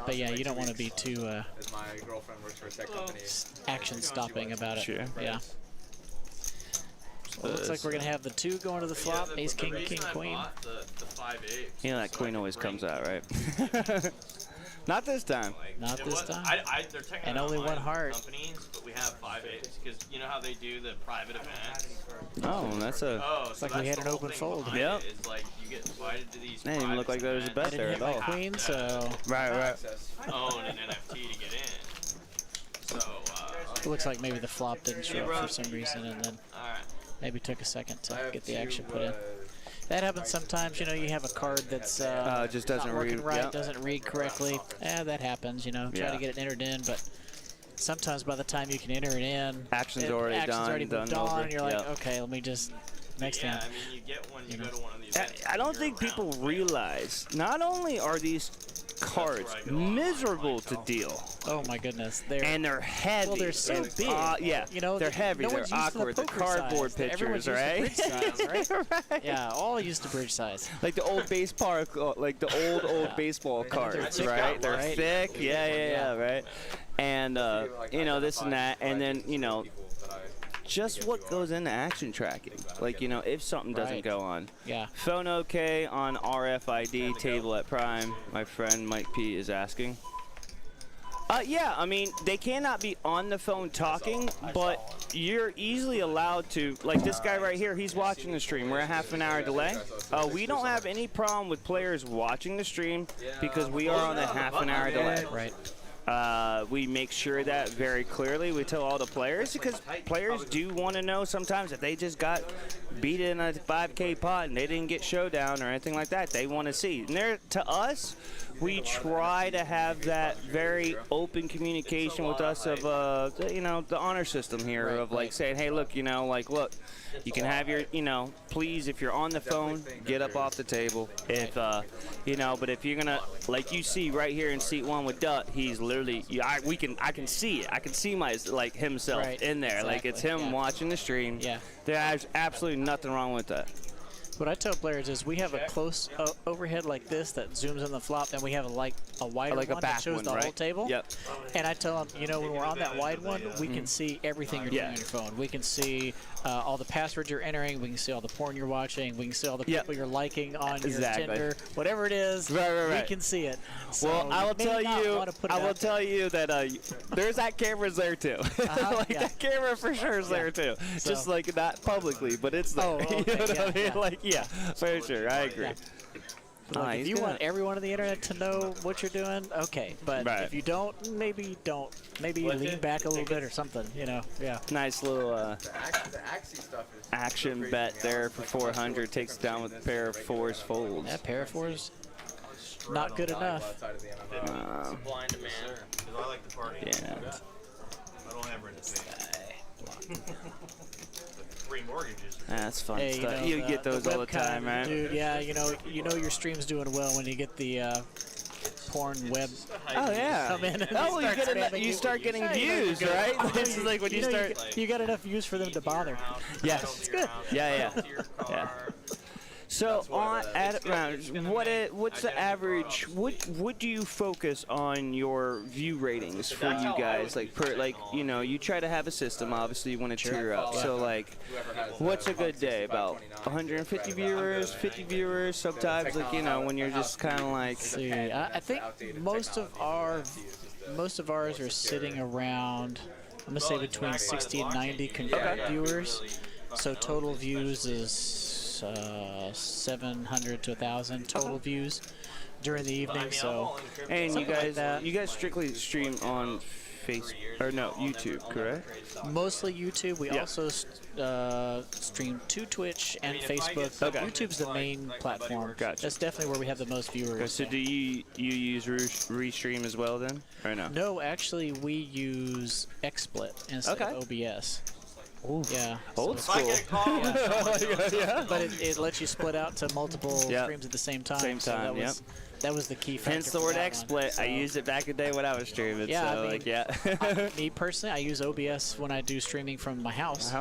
but yeah, you don't want to be too action stopping about it. Sure. Yeah. Well, looks like we're gonna have the 2 going to the flop. Ace, king, king, queen. You know that queen always comes out, right? Not this time. Not this time. They're technically and only one heart. Companies, but we have 5/8 because you know how they do the private events. Oh, that's a. It's like we had an open fold. Yep. It's like you get invited to these. It didn't even look like there was a bet there at all. Queen, so. Right. Own an NFT to get in. So. It looks like maybe the flop didn't show up for some reason, and then maybe took a second to get the action put in. That happens sometimes, you know, you have a card that's just doesn't not working read right, doesn't read correctly. That happens, you know, try to get it entered in, but sometimes by the time you can enter it in, action's already done over. And you're like, okay, let me just, next time. I mean, you get one, you go to one of these. I don't think people realize, not only are these cards miserable to deal. Oh my goodness, they're heavy. Well, they're so big. Yeah, you know, they're heavy. No they're awkward. The cardboard size. pictures, right? Size, right? Yeah, all used to bridge size. Like the old baseball, like the old baseball cards, right? They're thick. Yeah, right. And you know, this and that, and then you know, just what goes into action tracking. Like, you know, if something doesn't go on. Yeah. Phone okay on RFID table at Prime. My friend Mike P is asking. Yeah, I mean, they cannot be on the phone talking, but you're easily allowed to, like this guy right here, he's watching the stream. We're a half an hour delay. We don't have any problem with players watching the stream because we are on a half an hour delay. Right. We make sure that very clearly. We tell all the players because players do want to know sometimes if they just got beat in a 5K pot and they didn't get showdown or anything like that. They want to see. And to us, we try to have that very open communication with us of, you know, the honor system here of like saying, hey, look, you know, like, look, you can have your, you know, please, if you're on the phone, get up off the table. If, you know, but if you're going to, like you see right here in seat 1 with Dutt, he's literally, I can see it. I can see himself in there. Exactly. Like it's him watching the stream. Yeah. There's absolutely nothing wrong with that. What I tell players is we have a close overhead like this that zooms in the flop, and we have a wider like one that shows the whole table. Yep. And I tell them, you know, when we're on that wide one, we can see everything you're doing on your phone. We can see all the passwords you're entering. We can see all the porn you're watching. We can see all the people you're liking on your Tinder. Whatever it is, we can see it. So well, I will tell you that there's that camera's there too. That camera for sure is there too. So, just like not publicly, but it's there. Oh, okay. You know what I mean? Like, yeah, for sure. I agree. Like if you want everyone on the internet to know what you're doing, okay. But if you don't, maybe don't. Maybe lean back a little bit or something, you know. Yeah. Nice little action bet there for 400. Takes it down with a pair of 4s folds. Yeah, pair of 4s. Not good enough. Blind man. I like the party. Yeah. I don't have rented. 3 mortgages. That's fun hey, stuff. You, know, you get those all the time, man. Dude, yeah, you know your stream's doing well when you get the porn web. Oh yeah. Come in and Oh, start spamming you start getting views, right? This is like when you start. You got enough views for them to bother. Yes. It's good. Yeah. So on at rounds, what's the average? What do you focus on your view ratings for you guys? Like you try to have a system. Obviously, you want to cheer up. So like, what's a good day? About 150 viewers, 50 viewers. Sometimes when you're just kind of like. See, I think most of ours are sitting around. I'm gonna say between 60 and 90 concurrent viewers. So total views is 700 to 1,000 total views during the evening. So, and you guys strictly stream on YouTube, correct? Mostly YouTube. We also stream to Twitch and Facebook. But YouTube's the main platform. Gotcha. That's definitely where we have the most viewers. Okay, so do you use Restream as well then, or no? No, actually we use XSplit instead of OBS. Ooh. Yeah. Old so school. yeah. But it lets you split out to multiple streams at the same time. Same time, so that was the key factor. Hence the word XSplit. So. I used it back in the day when I was streaming. Yeah, so me personally, I use OBS when I do streaming from my house.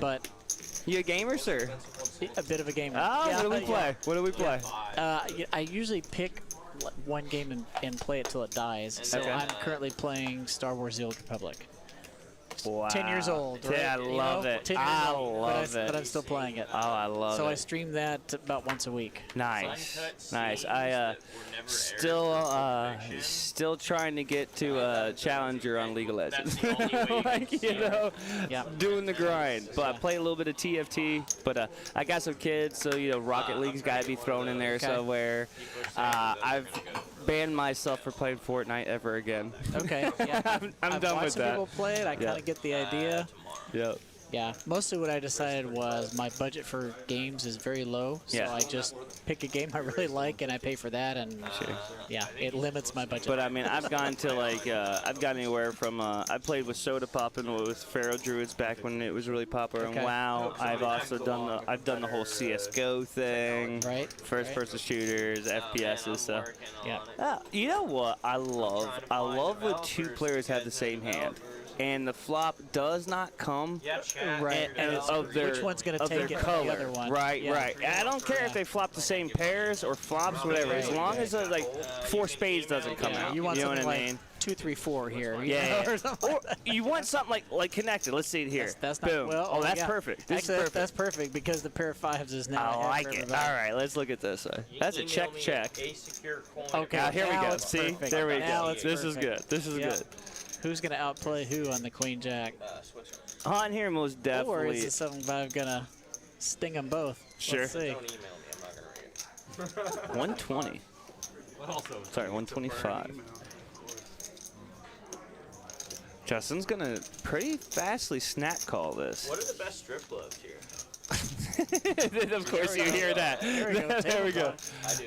But. You a gamer, sir? A bit of a gamer. Oh, what do we play? What do we play? I usually pick one game and play it till it dies. So I'm currently playing Star Wars: The Old Republic. Wow. 10 years old, right? Yeah, I love it. 10 years I old, love it. But I'm still playing it. Oh, I love it. So I stream that about once a week. Nice. I still trying to get to Challenger on League of Legends. Doing the grind. But I play a little bit of TFT. But I got some kids, so Rocket League's got to be thrown in there somewhere. I've banned myself for playing Fortnite ever again. Okay. Yeah. I'm done with that. I've watched some people play it. I kind of get the idea. Yep. Yeah, mostly what I decided was my budget for games is very low, so I just pick a game I really like and I pay for that, and it limits my budget. But I mean, I've gone to I've gone anywhere from I played with Soda Pop and with Pharaoh Druids back when it was really popular, and WoW. I've also done the whole CS:GO thing, first-person shooters, FPSs, so. Yeah. You know what I love? I love when two players have the same hand. And the flop does not come of their which one's going to take it color. from the other one. Right. And I don't care if they flop the same pairs or flops, whatever. As long as like 4 spades doesn't come out. You want know something what I like mean? 2, 3, 4 here. Or you want something like connected. Let's see it here. That's not, boom. Well, that's perfect. This is perfect. That's perfect because the pair of 5s is now. I like it. All right, let's look at this. That's a check. Okay. Now, here we go. See, perfect. there we now go. This is good. This is good. Who's going to outplay who on the Queen Jack? On here, most definitely. Or is the 7-5 going to sting them both? Sure. Let's see. Don't email me. I'm not going to read it. 120. Sorry, 125. Justin's going to pretty fastly snap call this. What are the best strip clubs here? Of course you hear that. There we go.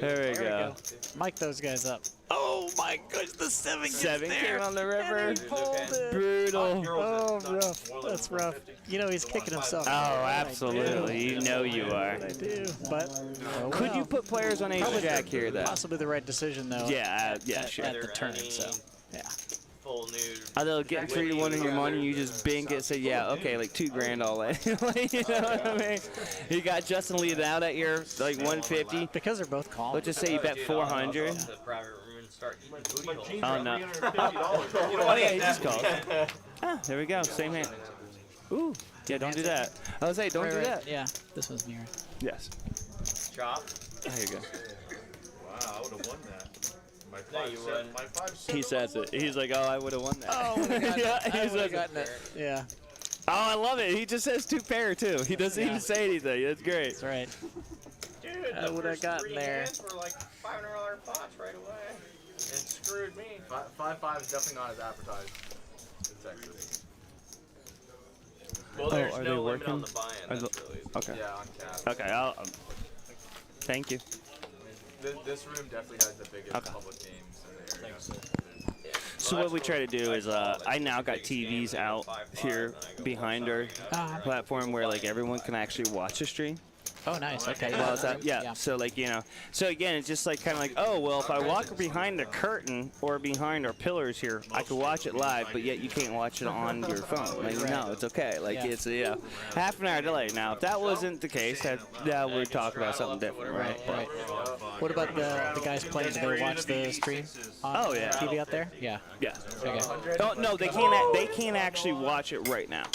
There we go. Mic those guys up. Oh my gosh, the 7 came on the river. And he pulled it. Brutal. Oh, rough. That's rough. He's kicking himself. Oh, absolutely. You know you are. I do. But could you put players on Ace Jack here, though? Possibly the right decision, though. Yeah, sure. At the turn, so yeah. Full nude. Although getting 3-1 in your money, you just bink it, say, yeah, okay, like $2 grand all in. You know what I mean? You got Justin leading out at your like 150. Because they're both calm. Let's just say you bet 400. Oh no. Oh yeah, he just called. There we go. Same hand. Ooh. Yeah, don't do that. I was saying, don't do that. Yeah, this one's near. Yes. Chop. There you go. Wow, I would have won that. My 5 He says it. He's like, oh, I would have won that. Oh, he would have gotten it. Yeah. Oh, I love it. He just says 2 pair too. He doesn't even say anything. That's great. That's right. Dude, I would have gotten there. Were like $500 pots right away. It screwed me. 5-5 is definitely not as advertised. It's actually. Well, there's are no they limit on working? the buy-in. That's really Okay. Yeah, on cap. Okay. I'll. Thank you. This room definitely has the biggest public games in the area. So what we try to do is, I now got TVs out here behind our platform where like everyone can actually watch the stream. Oh, nice. Okay. Well, yeah. So like, you know, so again, it's just like kind of like, oh, well, if I walk behind the curtain or behind our pillars here, I could watch it live, but yet you can't watch it on your phone. Like, no, it's okay. Like, it's, you know, half an hour delay. Now, if that wasn't the case, that we'd talk about something different, right? Right. What about the guys playing? Do they watch the stream on TV out there? Yeah. Yeah. Okay. Oh, no, they can't actually watch it right now.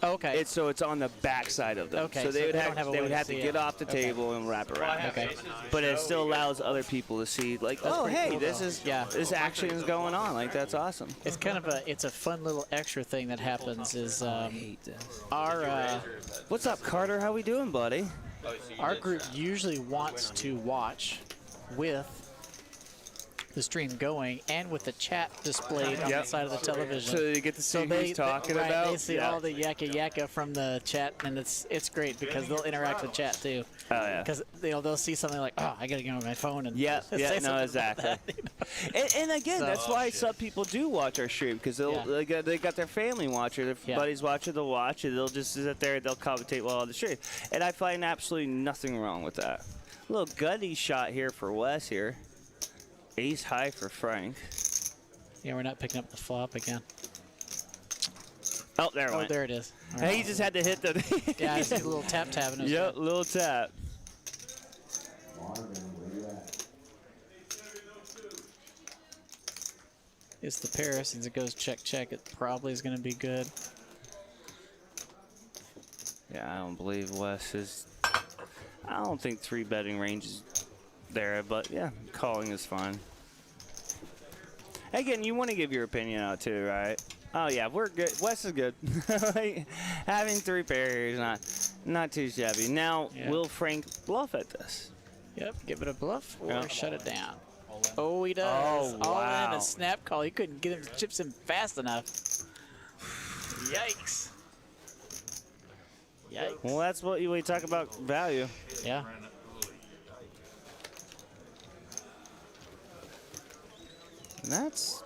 Okay. So it's on the back side of them. Okay, So they would don't have, a they way would have to see get it. off the table and wrap around. Okay. But it still allows other people to see, like, oh, hey, this action is going on. Like, that's awesome. It's kind of it's a fun little extra thing that happens is our What's up, Carter? How we doing, buddy? our group usually wants to watch with the stream going and with the chat displayed on the side of the television. So you get to see who's talking about. They see all the yakka from the chat, and it's great because they'll interact with chat too. Oh yeah. Because they'll see something like, oh, I gotta get on my phone and say no, exactly. That, you know? and again, that's why some people do watch our stream because they got their family watching, their buddies watching, they'll watch it. They'll just sit there and they'll commentate while on the stream, and I find absolutely nothing wrong with that. A little gutty shot here for Wes here. Ace high for Frank. Yeah, we're not picking up the flop again. Oh, there it went. There it is. He just had to hit the. Yeah, it's a little tap. Yep, little tap. It's the pair. Since it goes check, it probably is going to be good. Yeah, I don't believe Wes is. I don't think 3-betting range is there, but yeah, calling is fine. Again, you want to give your opinion out too, right? Oh yeah, we're good. Wes is good. Like, having 3 pair here is not too shabby. Now, will Frank bluff at this? Yep, give it a bluff or shut it down. Oh, he does. Oh, All wow. in a snap call. He couldn't get him chips in fast enough. Yikes. Yikes. Well, that's what we talk about value. Yeah. And that's.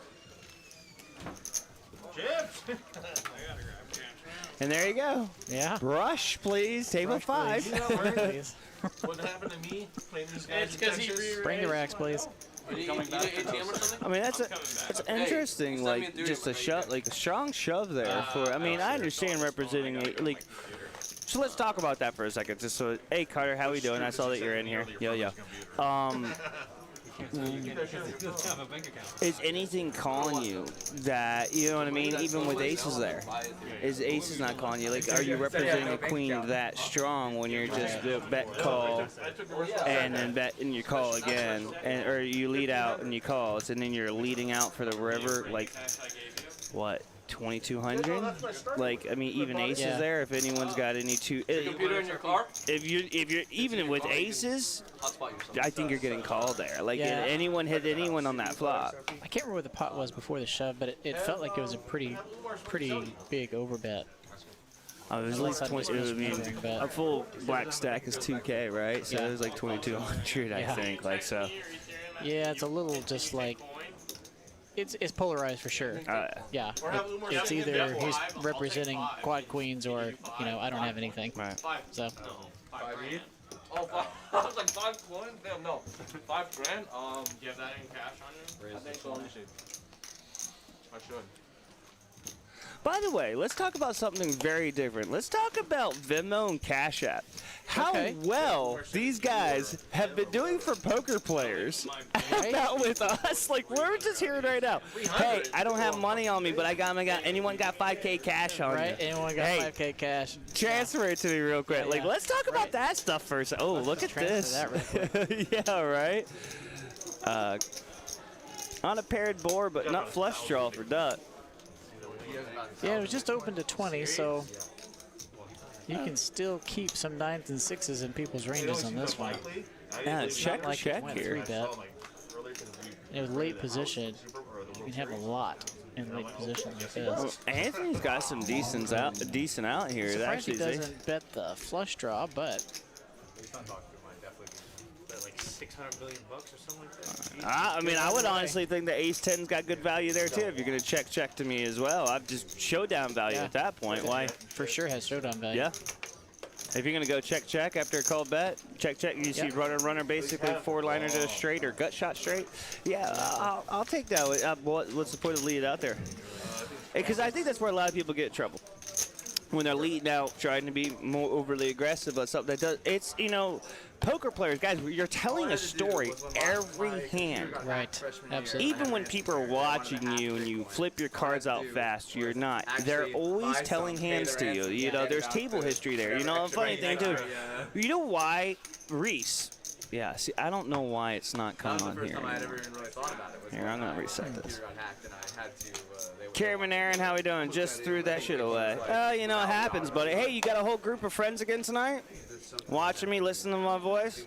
And there you go. Yeah. Brush, please. Table 5. Please. What happened to me playing these guys? Bring the racks, please. I mean, that's interesting. Like just a shove, like a strong shove there. For I mean, I understand representing like. So let's talk about that for a second. Just so, hey Carter, how we doing? I saw that you're in here. Yo. Is anything calling you that, you know what I mean, even with aces there? Is aces not calling you? Like, are you representing a queen that strong when you're just bet call and then bet and you call again? Or you lead out and you call, and then you're leading out for the river, like, what? 2,200? Like, I mean, even aces there. If anyone's got any Computer in your car? if you're even with aces, I think you're getting called there. Like, anyone hit anyone on that flop. I can't remember what the pot was before the shove, but it felt like it was a pretty big overbet. It was at least 20. I mean, a full black stack is 2K, right? So it was like 2,200, I think. Like so. Yeah, it's a little just like. It's polarized for sure. Yeah, it's either he's representing quad queens or, you know, I don't have anything. Right. So. Oh, I was like 5 coins? Damn, no. 5 grand? Do you have that in cash on you? I think so. I should. By the way, let's talk about something very different. Let's talk about Venmo and Cash App. How well these guys have been doing for poker players. About with us. Like, we're just hearing right now. Hey, I don't have money on me, but anyone got 5K cash on Right? you? Anyone got 5K cash? Transfer it to me real quick. Like, let's talk about that stuff first. Oh, look at this. That real quick. Yeah, right? On a paired board, but not flush draw for Duck. Yeah, it was just open to 20, so you can still keep some 9s and 6s in people's ranges on this one. Yeah, check It went here. 3-bet. It was late position. You can have a lot in late position like this. Anthony's got some decent out here. Surprised he doesn't bet the flush draw, but Like $600 million or something like that. I mean, I would honestly think the ace-10's got good value there too. If you're gonna check to me as well, I've just showdown value at that point. Why? for sure has showdown value. Yeah. If you're going to go check after a called bet, check, you see runner, basically 4-liner to a straight or gut shot straight. Yeah, I'll take that. What's the point of leading out there? Because I think that's where a lot of people get in trouble. When they're leading out, trying to be more overly aggressive about something that does. It's, you know, poker players, guys, you're telling a story every hand. Right. Absolutely. Even when people are watching you and you flip your cards out fast, you're not. They're always telling hands to you. You know, there's table history there. You know, a funny thing, too. You know why Reese? Yeah, see, I don't know why it's not coming on here. Here, I'm going to reset this. Cameron Aaron, how we doing? Just threw that shit away. You know, it happens, buddy. Hey, you got a whole group of friends again tonight? Watching me, listening to my voice?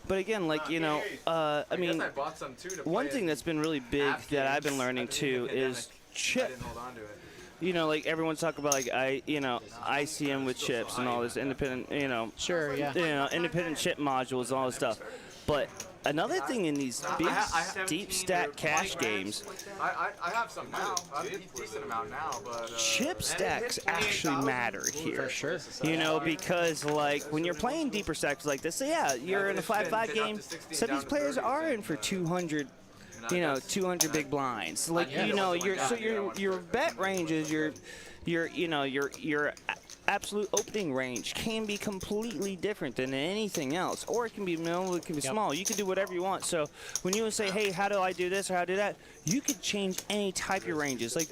But again, like, you know, I mean, one thing that's been really big that I've been learning, too, is chip. You know, like everyone's talking about, like, ICM with chips and all this independent, you know. Sure, yeah. You know, independent chip modules and all this stuff. But another thing in these big deep stack cash games, I have some now. I have a decent amount now, but chip stacks actually matter here. For sure. You know, because like when you're playing deeper stacks like this, so yeah, you're in a 5-5 game. So these players are in for 200. You know, 200 big blinds. Like, you know, your bet ranges, your absolute opening range can be completely different than anything else, or it can be middle, it can be small. You can do whatever you want. So when you say, hey, how do I do this or how do I do that, you could change any type of ranges. Like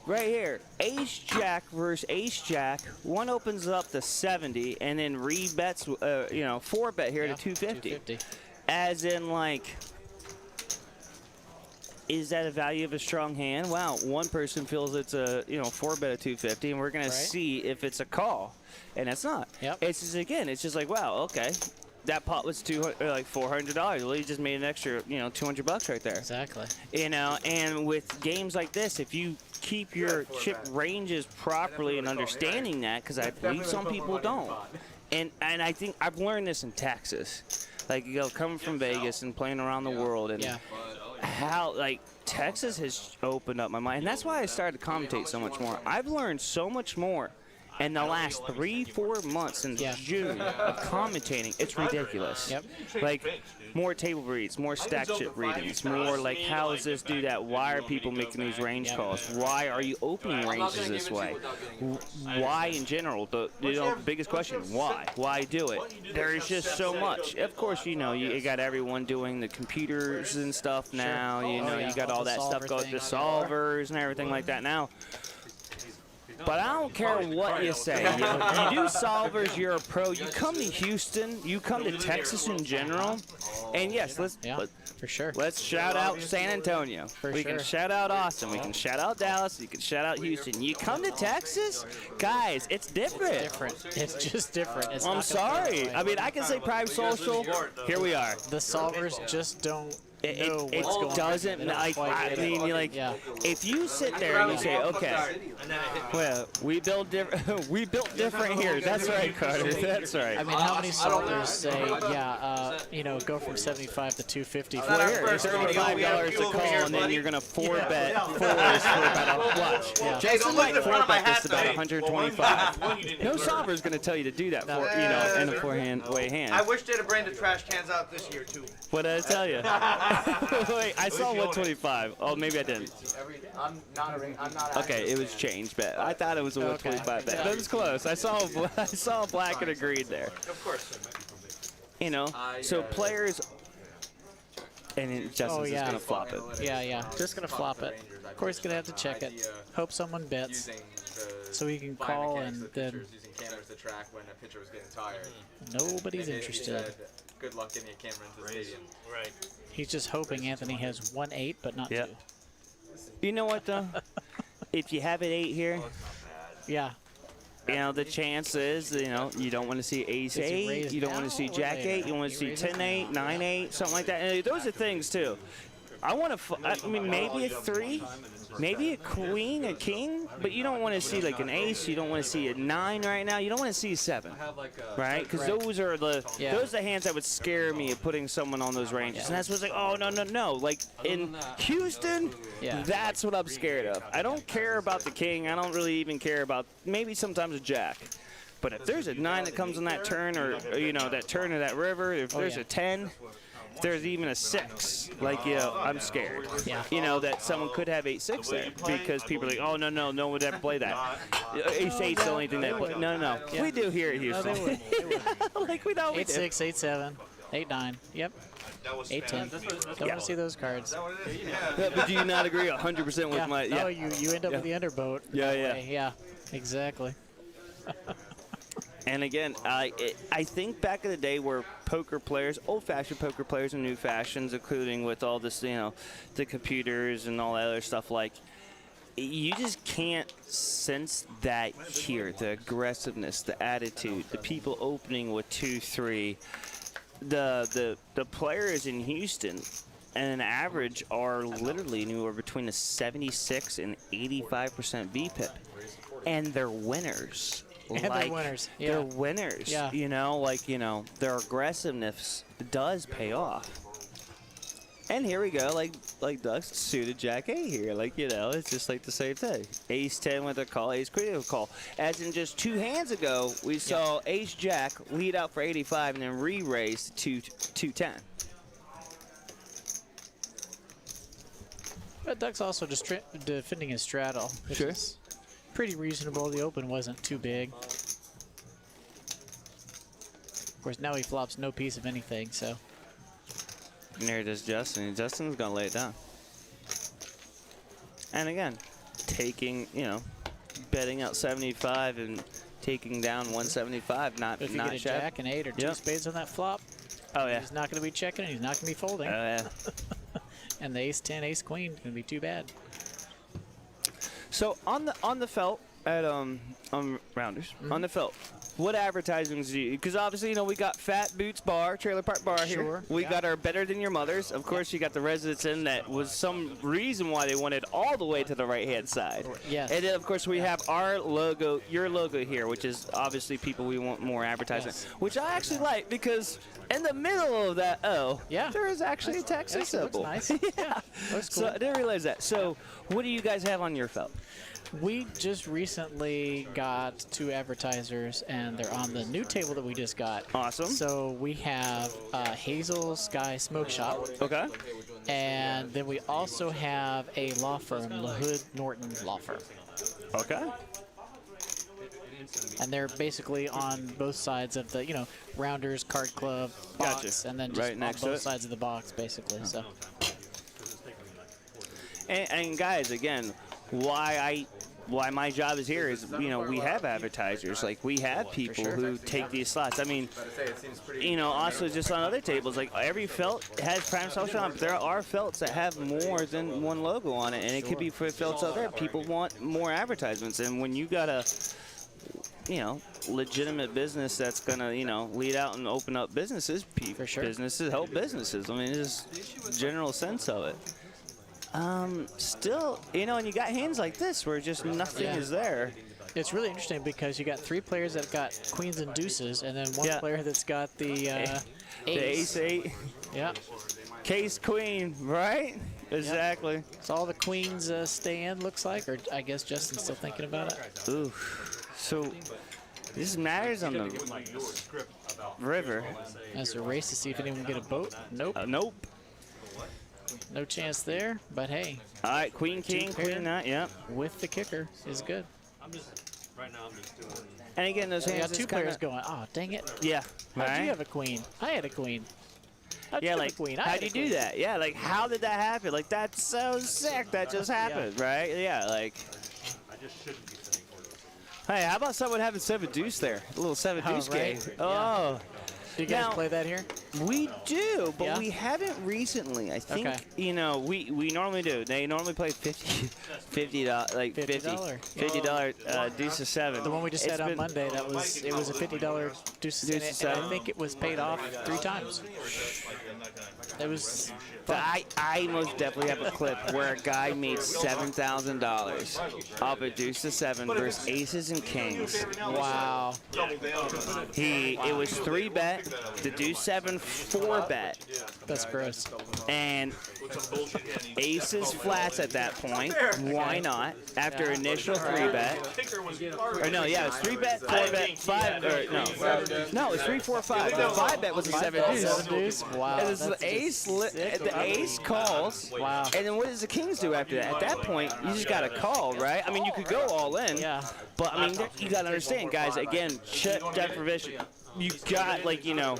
right here, Ace Jack versus Ace Jack. One opens up to 70, and then rebets, 4-bet here to 250. As in, like. Is that a value of a strong hand? Wow, one person feels it's a 4-bet at 250, and we're gonna see if it's a call, and it's not. Yep. It's just again, it's just like wow, okay, that pot was $400. Well, you just made an extra $200 right there. Exactly. You know, and with games like this, if you keep your chip ranges properly and understanding that, because I believe some people don't, and I think I've learned this in Texas, like coming from Vegas and playing around the world and. Yeah. How like Texas has opened up my mind, and that's why I started to commentate so much more. I've learned so much more in the last 3-4 months since June of commentating. It's ridiculous. Yep. Like more table reads, more stack chip readings, more like how does this do that? Why are people making these range calls? Why are you opening ranges this way? Why in general? The biggest question, why? Why do it? There is just so much. Of course, you got everyone doing the computers and stuff now. You got all that stuff going, the solvers and everything like that now. But I don't care what you say. You do solvers, you're a pro. You come to Houston, you come to Texas in general, and yes, for sure. Let's shout out San Antonio. We can shout out Austin. We can shout out Dallas. You can shout out Houston. You come to Texas, guys, it's different. It's different. It's just different. It's I'm sorry. I mean, I can say Prime Social. Here we are. The solvers just don't. It doesn't like. I mean, if you sit there and you say, okay, well, we built different. We built different here. That's right, Carter. That's right. I mean, how many solvers say, go from 75 to 250? Well, here, it's $35 to call, and then you're gonna 4-bet fours for about a watch. Yeah. Jason might 4-bet this about 125. No solver is gonna tell you to do that for in a four-way hand. I wish they'd have bring the trash cans out this year too. What did I tell you? Wait, I saw 125. Oh, maybe I didn't. I'm not. Okay, it was changed bet. I thought it was a 125 bet. That was close. I saw black and agreed there. Of course. So players. And Justin's just gonna flop it. Yeah. Just gonna flop it. Of course, gonna have to check it. Hope someone bets, so we can call and then. Nobody's interested. Good luck getting a camera into the stadium. Right. He's just hoping Anthony has 1-8, but not 2. You know what though? If you have an 8 here, the chance is, you don't want to see Ace 8, you don't want to see Jack 8, you want to see 10-8, 9-8, something like that. And those are things too. I want to. I mean, maybe a 3, maybe a queen, a king, but you don't want to see like an ace. You don't want to see a 9 right now. You don't want to see a 7, right? Because those are the hands that would scare me of putting someone on those ranges. And that's what's like, oh no. Like in Houston, that's what I'm scared of. I don't care about the king. I don't really even care about maybe sometimes a jack. But if there's a 9 that comes on that turn, or you know, that turn of that river, if there's a 10. If there's even a 6, like, you know, I'm scared. You know, that someone could have 8-6 there because people are like, oh, no one would ever play that. Ace-8's the only thing they play. No. Yeah. We do here at Houston. No, they would. Like, we know we 8-6, 8-7, 8-9. Yep. 8-10. Don't want to see those cards. But do you not agree 100% with my? Yeah. Oh, you end up with the underboat. Yeah, exactly. And again, I think back in the day where poker players, old-fashioned poker players and new fashions, including with all this, you know, the computers and all that other stuff, like, you just can't sense that here, the aggressiveness, the attitude, the people opening with 2-3. The players in Houston, and an average, are literally anywhere between a 76 and 85% VPIP, and they're winners. And they're winners. They're winners. Yeah. You know, like, you know, their aggressiveness does pay off. And here we go, like Duck's suited Jack 8 here. Like, you know, it's just like the same thing. Ace 10 with a call, Ace Queen with a call. As in just 2 hands ago, we saw Ace Jack lead out for 85 and then re-raise to 210. But Duck's also just defending his straddle. Which is pretty reasonable. The open wasn't too big. Of course, now he flops no piece of anything, so. And there it is, Justin. Justin's going to lay it down. And again, taking, you know, betting out 75 and taking down 175, not if you get a jack and 8 or 2 spades on that flop, he's not going to be checking and he's not going to be folding. Oh, yeah. And the ace 10, ace queen is going to be too bad. So on the felt at Rounders, on the felt, what advertisements do you? Because obviously, you know, we got Fat Boots Bar, Trailer Park Bar here. We got our Better Than Your Mothers. Of course, you got the Residence Inn. That was some reason why they wanted all the way to the right-hand side. Yes. And then, of course, we have our logo, your logo here, which is obviously people we want more advertising, which I actually like because in the middle of that there is actually a Texas symbol. Nice. Yeah. That's cool. So I didn't realize that. So what do you guys have on your felt? We just recently got 2 advertisers, and they're on the new table that we just got. Awesome. So we have Hazel Sky Smoke Shop. Okay. And then we also have a law firm, LaHood Norton Law Firm. Okay. And they're basically on both sides of the, you know, Rounders, Card Club, box, and then just right next on to both sides of the box, basically. So. And guys, again, why my job is here is, you know, we have advertisers. Like, we have people who take these slots. I mean, you know, also just on other tables, like, every felt has prime social on, but there are felts that have more than one logo on it, and it could be for felts out there. People want more advertisements, and when you got a, you know, legitimate business that's going to, you know, lead out and open up businesses, businesses help businesses. I mean, it's just general sense of it. Still, you know, and you got hands like this where just nothing is there. It's really interesting because you got 3 players that got queens and deuces, and then 1 player that's got the ace 8. Yeah. Case queen, right? Exactly. So all the queens stay in, looks like, or I guess Justin's still thinking about it. Ooh. So this matters on the river. That's a race to see if anyone can get a boat. Nope. Nope. No chance there, but hey. All right, queen, king, queen, nut, yep. With the kicker is good. Right now I'm just doing. And again, those hands. You got 2 players going. Oh, dang it. Yeah. How'd you have a queen? I had a queen. How'd you have a queen? How'd you do that? Yeah, like, how did that happen? Like, that's so sick. That just happened, right? Yeah, like. I just shouldn't be sitting for this. Hey, how about someone having 7 deuce there? A little 7 deuce game. Oh. Do you guys play that here? We do, but we haven't recently. I think, you know, we normally do. They normally play $50 like $50 deuce of 7. The one we just had on Monday, it was a $50 deuce of 7, and I think it was paid off 3 times. It was. I most definitely have a clip where a guy made $7,000 off a deuce to 7 versus aces and kings. Wow. It was 3-bet, the deuce 7 4-bet, That's gross. and aces flats at that point. Why not? After initial 3-bet. Or no, yeah, it was 3-bet, 4-bet, 5. Or no, it was 3, 4, 5. The 5-bet was a 7 deuce. Wow. And this is the ace calls. Wow. And then what does the kings do after that? At that point, you just got to call, right? I mean, you could go all in. Yeah. But, I mean, you got to understand, guys, again, chip deprivation. You got, like, you know,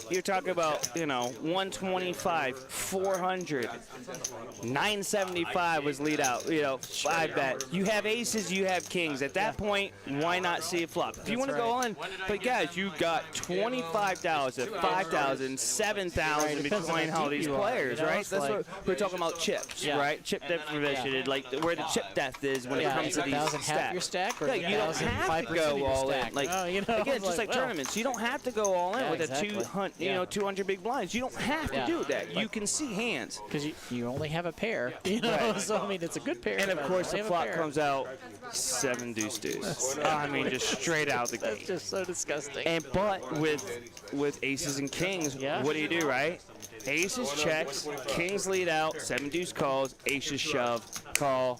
you're talking about, you know, 125, 400, 975 was lead out, you know, 5-bet. You have aces, you have kings. At that point, why not see a flop? If you want to go on, but guys, you got 25,000, 5,000, 7,000 between all these players, right? That's what we're talking about, chips, right? Chip deprivation, like where the chip death is when it comes to these half your stack, or you don't have to go all in. Like, again, just like tournaments, you don't have to go all in with a 200 big blinds. You don't have to do that. You can see hands because you only have a pair. You know, so I mean, it's a good pair. And of course, the flop comes out 7 deuce deuce. I mean, just straight out the gate. That's just so disgusting. And but with aces and kings, what do, right? Aces checks, kings lead out, 7 deuce calls, aces shove, call,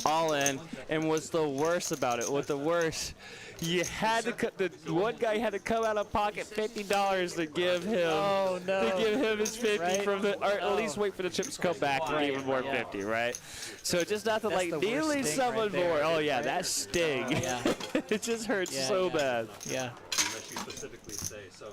all in. And what's the worst about it? What the worst? You had to cut. The one guy had to come out of pocket $50 to give him. Oh no! To give him his 50 from the, or at least wait for the chips to come back and give him more 50, right? So just not to like nearly someone more. Oh yeah, that sting. It just hurts so bad. Yeah. Unless you specifically say so.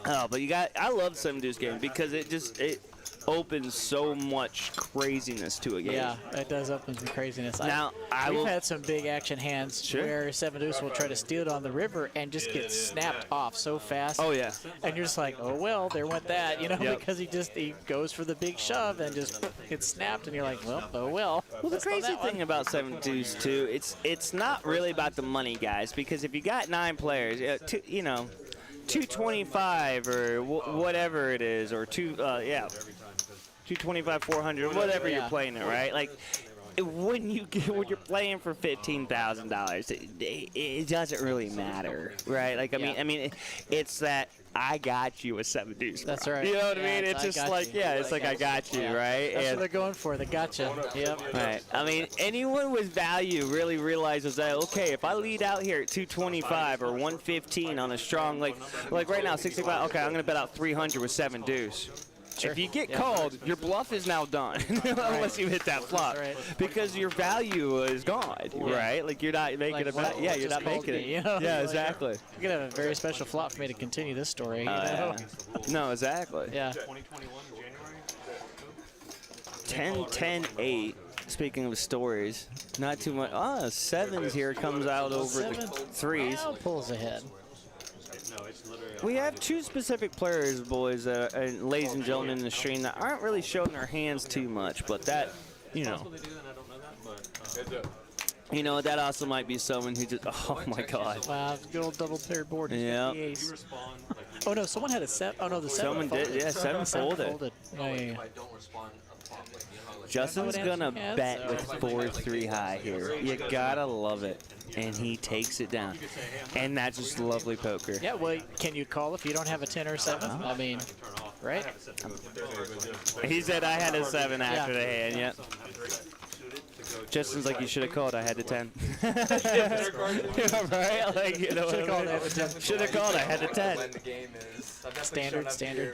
Oh, but I love 7 deuce game because it opens so much craziness to a game. Yeah, it does open some craziness. Now, we've had some big action hands where 7 deuce will try to steal it on the river and just get snapped off so fast. Oh yeah. And you're just like, oh well, there went that, you know, because he goes for the big shove and just gets snapped, and you're like, well, oh well. Well, the crazy thing about 7 deuce too, it's not really about the money, guys, because if you got 9 players, you know, 225 or whatever it is, or 225, 400, whatever you're playing it, right? Like, when you're playing for $15,000, it doesn't really matter, right? Like, I mean, it's that I got you with 7 deuce. That's right. You know what I mean? It's just like, it's like I got you, right? That's what they're going for. They got you. Yep. Right. I mean, anyone with value really realizes that, okay, if I lead out here at 225 or 115 on a strong, like right now, 65, okay, I'm going to bet out 300 with 7 deuce. If you get called, your bluff is now done, unless you hit that flop, because your value is gone, right? Like you're not making a bet. Yeah, you're not making it. You know? Yeah, exactly. You're gonna have a very special flop for me to continue this story. You know? No, exactly. Yeah. 2021 January. 10, 10, 8. Speaking of stories, not too much. Ah, 7s here comes out over the 3s. Well, pulls ahead. No, it's literally. We have 2 specific players, boys, and ladies and gentlemen in the stream that aren't really showing their hands too much, but that, you know. They do, and I don't know that, but. You know, that also might be someone who just, oh my God. Wow, good old double pair board. Yeah. Oh no, someone had a 7. Oh no, the 7 Someone folded. did, yeah, 7 folded. Yeah. Justin's gonna bet with 4-3 high here. You gotta love it. And he takes it down. And that's just lovely poker. Yeah, well, can you call if you don't have a 10 or a 7? I mean, right? He said I had a 7 after the hand, yep. Justin's like, you should have called. I had the 10. Right? Like, you know, should have called. I had the 10. Should have called. I had the 10. Standard.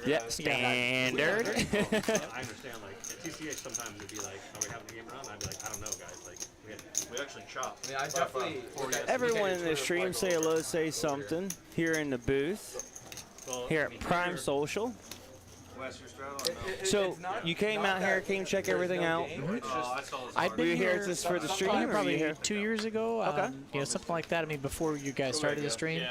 Yeah, standard. I understand. Like at TCH, sometimes it'd be like, "Are we having a game around?" I'd be like, "I don't know, guys. Like, we actually chop." I mean, I definitely. Everyone in the stream, say hello, say something. Here in the booth. Here at Prime Social. Wes, you're straddling. So you came out here, came check everything out. I've Were been you here just for the stream, or were you probably here? 2 years ago. Okay. You know, something like that. I mean, before you guys started the stream,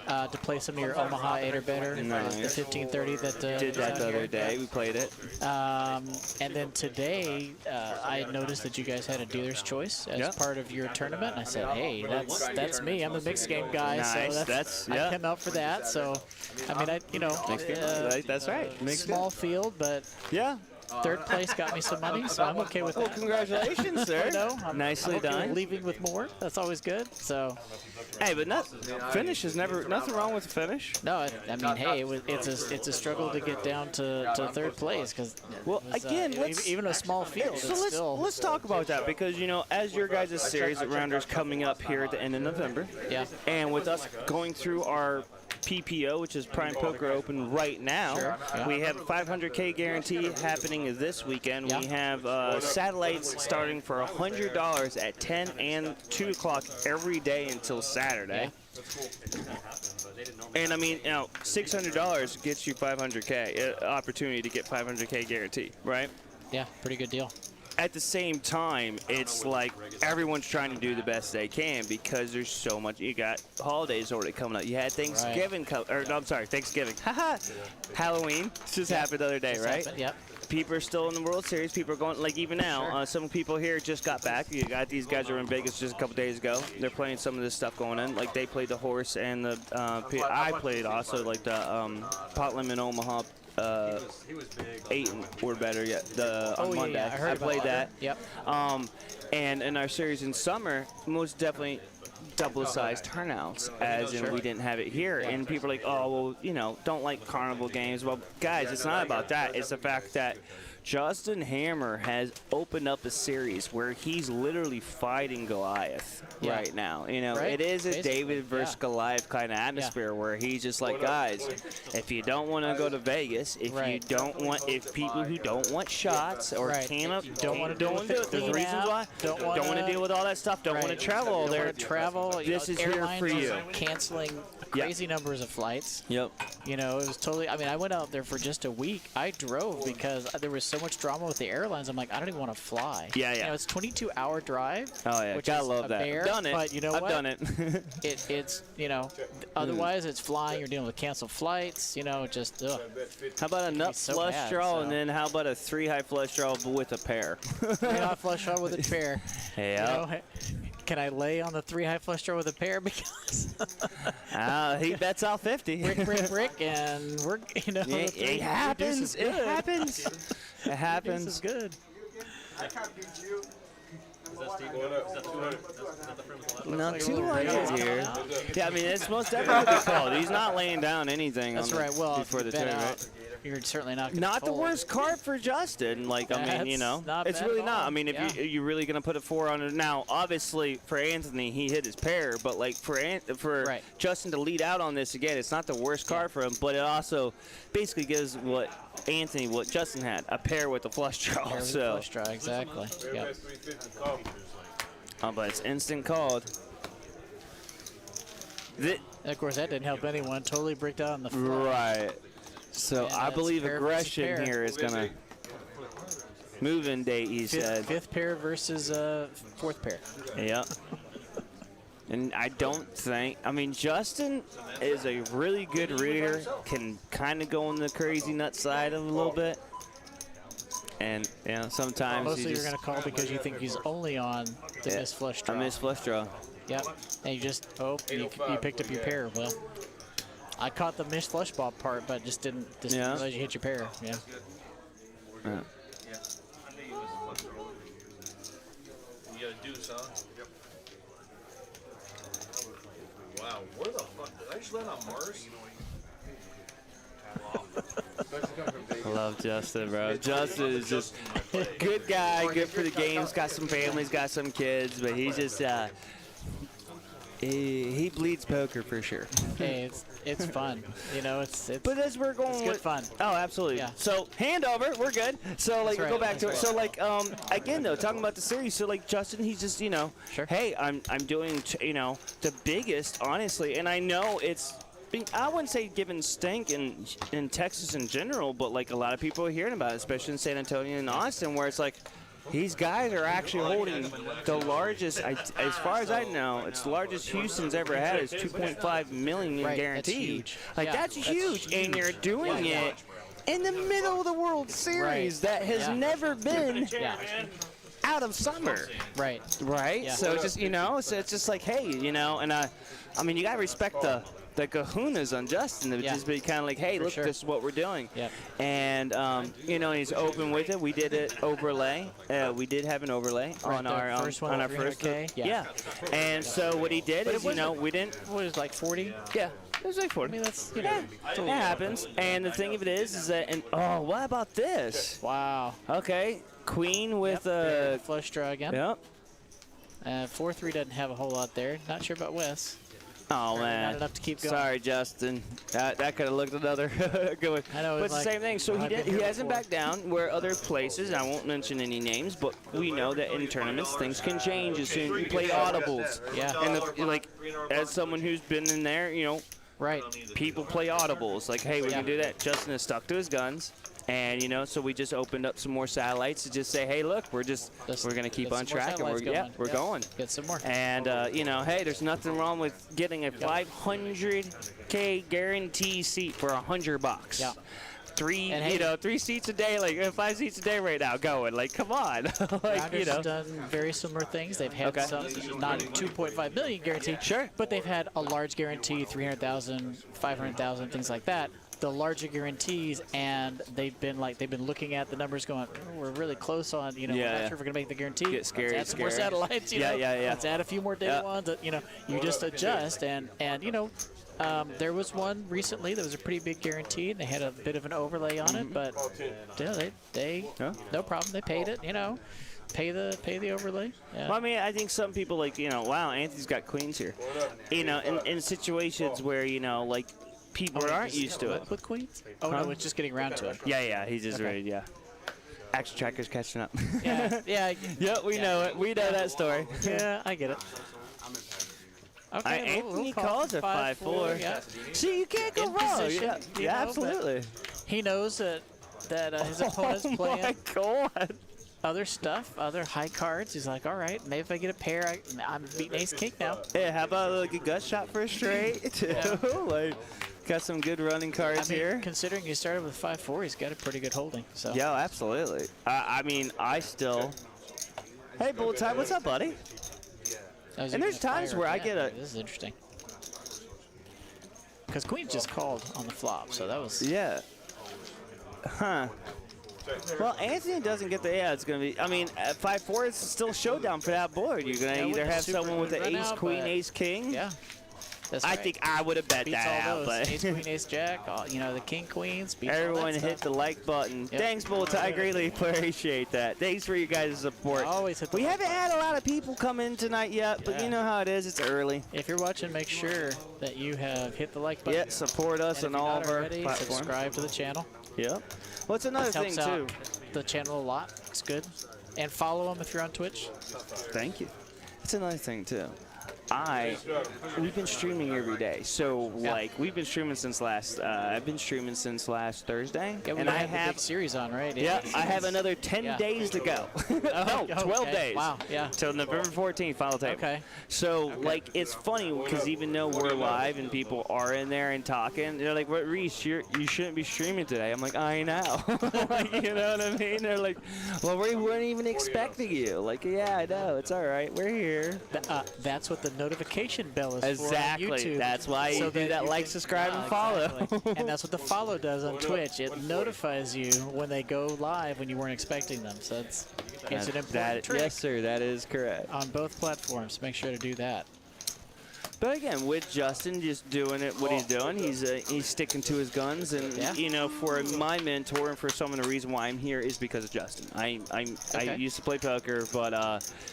to play some of your Omaha 8 or better, the 1530 that Did that the other day. We played it. And then today, I had noticed that you guys had a dealer's choice as part of your tournament. And I said, hey, that's me. I'm a mixed game guy, Nice. so That's I came out for that. So, I mean, That's right. small field, but Yeah. third place got me some money, so I'm okay with Well, that. congratulations, sir. You know, Nicely I'm okay with done. leaving with more. That's always good. So, Hey, but finish is never nothing wrong with the finish. no, I mean, hey, it's a struggle to get down to third place because again, even a small field. So it's still, let's talk about that because as your guys' series of rounders coming up here at the end of November, yeah. and with us going through our PPO, which is Prime Poker Open right now, we have a 500K guarantee happening this weekend. Yeah. We have satellites starting for $100 at 10 and 2 o'clock every day until Saturday. And I mean, $600 gets you 500K, opportunity to get 500K guarantee, right? Yeah, pretty good deal. At the same time, it's like everyone's trying to do the best they can because there's so much. You got holidays already coming up. You had Thanksgiving, Thanksgiving. Haha, Halloween just happened the other day, right? Yep. People are still in the World Series. People are going, like even now, some people here just got back. You got these guys who were in Vegas just a couple days ago. They're playing some of this stuff going on. Like they played the horse and the, I played also like the pot lemon Omaha 8 or better yet on Monday. Yeah, I played that. Yep. And in our series in summer, most definitely double the size turnouts, as in we didn't have it here. And people are like, oh, well, don't like carnival games. Well, guys, it's not about that. It's the fact that Justin Hammer has opened up a series where he's literally fighting Goliath right now. Right? It is a Basically, David versus Goliath kind of atmosphere where he's just like, guys, if you don't want to go to Vegas, if people who don't want shots or don't want to deal with there's reasons why, don't want to deal with all that stuff, don't want to travel all there. This is here for you. Canceling crazy numbers of flights. Yep. It was totally. I mean, I went out there for just a week. I drove because there was so much drama with the airlines. I'm like, I don't even want to fly. Yeah. It's 22-hour drive. Oh yeah, which gotta is love a that. bear, Done it. But you know I've what? done it. It's otherwise it's flying. You're dealing with canceled flights. Just. Ugh. How about a nut so flush bad, draw, so. and then how about a 3 high flush draw with a pair? 3 high flush draw with a pair. Yeah. Can I lay on the 3 high flush draw with a pair? Because he bets out 50. brick, and we're It happens. It happens. It happens. This is good. Not 200 here. Yeah, I mean, it's most definitely what they call it. He's not laying down anything. That's right. Well, before the tournament. You're certainly not. Not the worst card for Justin. Like, I mean, it's really not. I mean, if you're really gonna put a 4 on it now, obviously for Anthony he hit his pair, but like for Justin to lead out on this again, it's not the worst card for him, but it also basically gives what Justin had, a pair with a flush draw. Flush draw, exactly. Yep. But it's instant called. And of course, that didn't help anyone. Totally bricked out on the fly. Right. So I believe aggression here is going to move in date, he said. Fifth pair versus fourth pair. Yep. And I don't think, I mean, Justin is a really good reader, can kind of go on the crazy nut side of a little bit. And, sometimes mostly you're going to call because you think he's only on the missed flush draw. A missed flush draw. Yep. And you just, you picked up your pair. Well, I caught the missed flush ball part, but just didn't realize you hit your pair. Yeah. You got a deuce, huh? Yep. Wow, where the fuck did I just land on Mars? I love Justin, bro. Justin is just a good guy, good for the games, got some families, got some kids, but he's just, he bleeds poker for sure. Hey, it's fun. It's but as we're going it's good fun. Oh, absolutely. Yeah. So hand over, we're good. So like go back to it. So like again though, talking about the series. So like Justin, he's just sure. Hey, I'm doing the biggest honestly, and I know it's I wouldn't say giving stink in Texas in general, but like a lot of people are hearing about it, especially in San Antonio and Austin, where it's like these guys are actually holding the largest, as far as I know, it's the largest Houston's ever had is 2.5 million in guaranteed. That's huge. Like Yeah, that's huge, and you're doing Yeah. it in the middle of the World Series that has never been out of summer. Right. Yeah. So it's just, you know, so it's just like, hey, you know, and I mean, you gotta respect the kahunas on Justin to just be kind of like, hey, look, this is what we're doing. Yep. And you know, he's open with it. We did it overlay. We did have an overlay on our first one, on our first. 300K? Yeah. And so what he did is, you know, we didn't. What was it, like 40? Yeah. It was like 40. I mean, that's, you know. It happens. And the thing of it is that, and oh, what about this? Wow. Okay, Queen with flush draw again. Yep. 4-3 doesn't have a whole lot there. Not sure about Wes. Oh man. Not enough to keep going. Sorry, Justin. That could have looked another good one. I know. But it's the same thing. So he hasn't backed down. Where other places, and I won't mention any names, but we know that in tournaments things can change as soon as you play audibles. Yeah. And like, as someone who's been in there, you know, right. People play audibles. Like, hey, we can do that. Justin is stuck to his guns. And, you know, so we just opened up some more satellites to just say, hey, look, we're going to keep on track, and we're going. Get some more. And, you know, hey, there's nothing wrong with getting a 500K guarantee seat for $100. Yeah. Three seats a day, like 5 seats a day right now going. Like, come on. Like, you know. Done very similar things. They've had some, not 2.5 million guarantee, but they've had a large guarantee, 300,000, 500,000, things like that. The larger guarantees, and they've been looking at the numbers, going, oh, we're really close on, you know, we're not sure if we're gonna make the guarantee. Get scary. Let's add some more satellites, you know. Let's add a few more day ones. You know, you just adjust, and you know. There was one recently that was a pretty big guarantee, and they had a bit of an overlay on it, but they no problem, they paid it, you know, pay the overlay. Yeah. Well, I mean, I think some people, like, you know, wow, Anthony's got queens here, you know, in situations where, you know, like, people aren't used to it. With queens? Oh no, it's just getting around to it. Yeah, he's just ready. Yeah. Action Tracker's catching up. Yeah. We know it. We know that story. Yeah, I get it. Okay, Anthony calls it 5-4. Yeah. See, you can't go wrong. Yeah, absolutely. He knows that his opponent's playing other stuff, other high cards. He's like, all right, maybe if I get a pair, I'm beating ace king now. Yeah, how about like a gut shot for a straight too? Like, got some good running cards here. Considering he started with 5-4, he's got a pretty good holding. So. Yeah, absolutely. I mean, I still. Hey, Bull Tide, what's up, buddy? And there's times where I get a. This is interesting. Because Queen just called on the flop, so that was. Yeah. Huh. Well, Anthony doesn't get the. Yeah, it's going to be. I mean, at 5-4, it's still showdown for that board. You're going to either have someone with the ace, queen, ace, king. Yeah. That's I think I would have bet that out, but ace, queen, ace, jack, you know, the king, queens. Everyone hit the like button. Yep. Thanks, Bull. I greatly appreciate that. Thanks for you guys' support. Always hit the we haven't had a lot of people come in tonight yet, but you know how it is. It's early. If you're watching, make sure that you have hit the like button. Yeah, support us on all of our platforms. Subscribe to the channel. Yep. Well, it's another thing, too. The channel a lot. It's good. And follow them if you're on Twitch. Thank you. It's another thing, too. We've been streaming every day, so like we've been streaming since last. I've been streaming since last Thursday, and I have the big series on, right? Yeah, I have another 10 days to go. No, 12 days. Wow, yeah. Till November 14th, final table. Okay. So like it's funny because even though we're live and people are in there and talking, they're like, "What, Reese? You shouldn't be streaming today." I'm like, "I know." Like, you know what I mean? They're like, "Well, we weren't even expecting you." Like, yeah, I know. It's all right. We're here. That's what the notification bell is for on YouTube. That's why you do that like, subscribe, and follow. Exactly. And that's what the follow does on Twitch. It notifies you when they go live when you weren't expecting them. So it's an important trick. Yes, sir. That is correct. On both platforms, make sure to do that. But again, with Justin just doing it, what he's doing, he's sticking to his guns, and you know, for my mentor and for some of the reason why I'm here is because of Justin. I used to play poker, but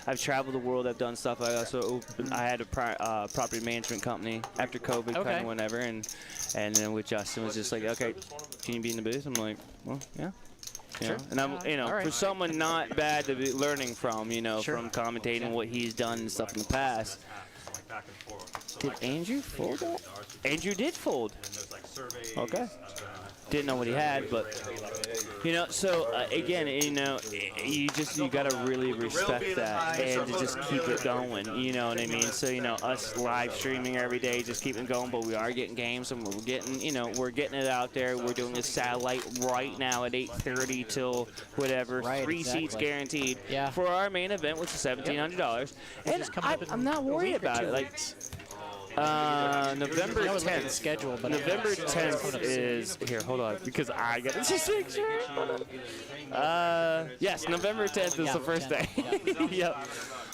I've traveled the world. I've done stuff. I also I had a property management company after COVID, kind of whenever, and then with Justin it was just like, okay, can you be in the booth? I'm like, well, yeah. Sure. And I'm, you know, for someone not bad to be learning from, you know, from commentating what he's done and stuff in the past. Back and forth. Did Andrew fold that? Andrew did fold. And there's like surveys. Okay. Didn't know what he had, but you know. So again, you know, you gotta really respect that and to just keep it going. You know what I mean? So you know, us live streaming every day, just keep it going. But we are getting games, and we're getting, you know, we're getting it out there. We're doing a satellite right now at 8:30 till whatever. Right, 3 seats exactly. guaranteed Yeah. for our main event, which is $1,700. And I'm not worried about it. Like. November I was looking at the 10th. schedule, but November 10th is here. Hold on, because I got to just make sure. Yes, November 10th is the first day. Yep.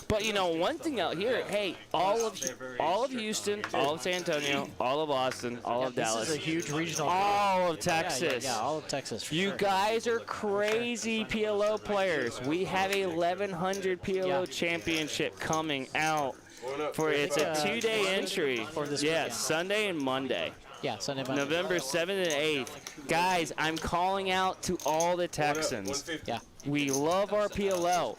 But you know, one thing out here, hey, all of Houston, all of San Antonio, all of Austin, all of Dallas, This is a huge regional. all of Texas. Yeah, all of Texas. For You sure. guys are crazy PLO players. We have a 1100 PLO Yeah. championship coming out. For it's a 2-day entry. For this Yeah, weekend. Sunday and Monday. Yeah, Sunday, Monday. November 7th and 8th. Guys, I'm calling out to all the Texans. Yeah. We love our PLO.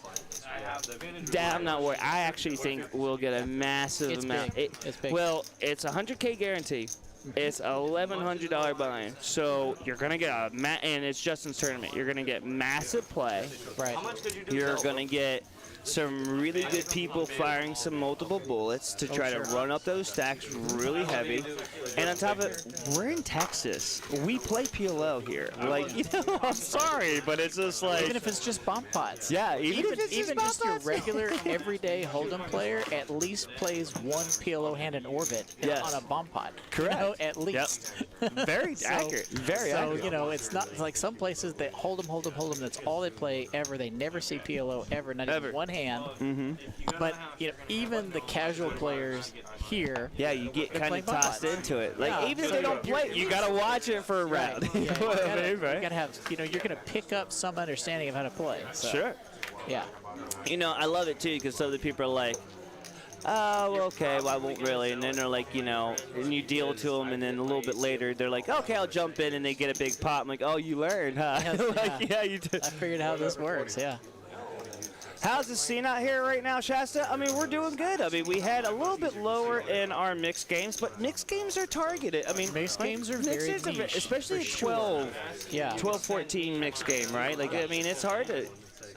I'm not worried. I actually think we'll get a massive It's amount. big. It's big. Well, it's a $100K guarantee. It's $1,100 buy-in. So you're going to get and it's Justin's tournament. You're going to get massive play. Right. You're going to get some really good people firing some multiple bullets to try to run up those stacks really heavy. And on top of it, we're in Texas. We play PLO here. Like, you know, I'm sorry, but it's just like... Even if it's just bomb pots. Yeah, even if it's even just your bomb pots. regular everyday Hold'em player at least plays one PLO hand in orbit Yes. on a bomb pot. Correct. You know, at least. Very accurate. Very accurate. So, you know, it's not like some places that Hold'em, that's all they play ever. They never see PLO ever, not Ever. even one hand. But, you know, even the casual players here. Yeah, you get They're kind playing of bomb tossed pots. into it. Like, Yeah, even if so they don't play, you got to watch it for a round. Right. You Yeah, know what I mean, you right? gotta have, you know, you're gonna pick up some understanding of how to play. So, Sure. Yeah. You know, I love it too because some of the people are like, oh, well, okay, well, I won't really. And then they're like, you know, and you deal to them, and then a little bit later, they're like, okay, I'll jump in, and they get a big pop. I'm like, oh, you learned, huh? Yes, Like, yeah, you did. I figured how this works. Yeah. How's the scene out here right now, Shasta? I mean, we're doing good. I mean, we had a little bit lower in our mixed games, but mixed games are targeted. I mean, Mixed games are mixed very games niche, especially for a sure. 12-14 mixed game, right? Like, I mean, it's hard to.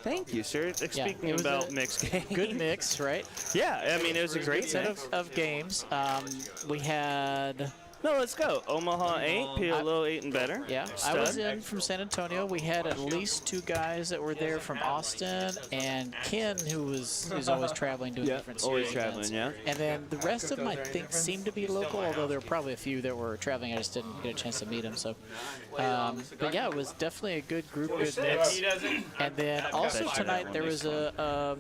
Thank you, sir. Speaking it was about a mixed game. Good mix, right? Yeah, I mean, it was a great Set mix. of games. We had. No, let's go. Omaha 8, PLO 8 and better. Yeah, Stud. I was in from San Antonio. We had at least 2 guys that were there from Austin, and Ken, who's always traveling, doing different series always traveling, events. yeah. And then the rest of them, I think, seemed to be local, although there were probably a few that were traveling. I just didn't get a chance to meet them. So, but yeah, it was definitely a good group, good mix. And then also tonight there was a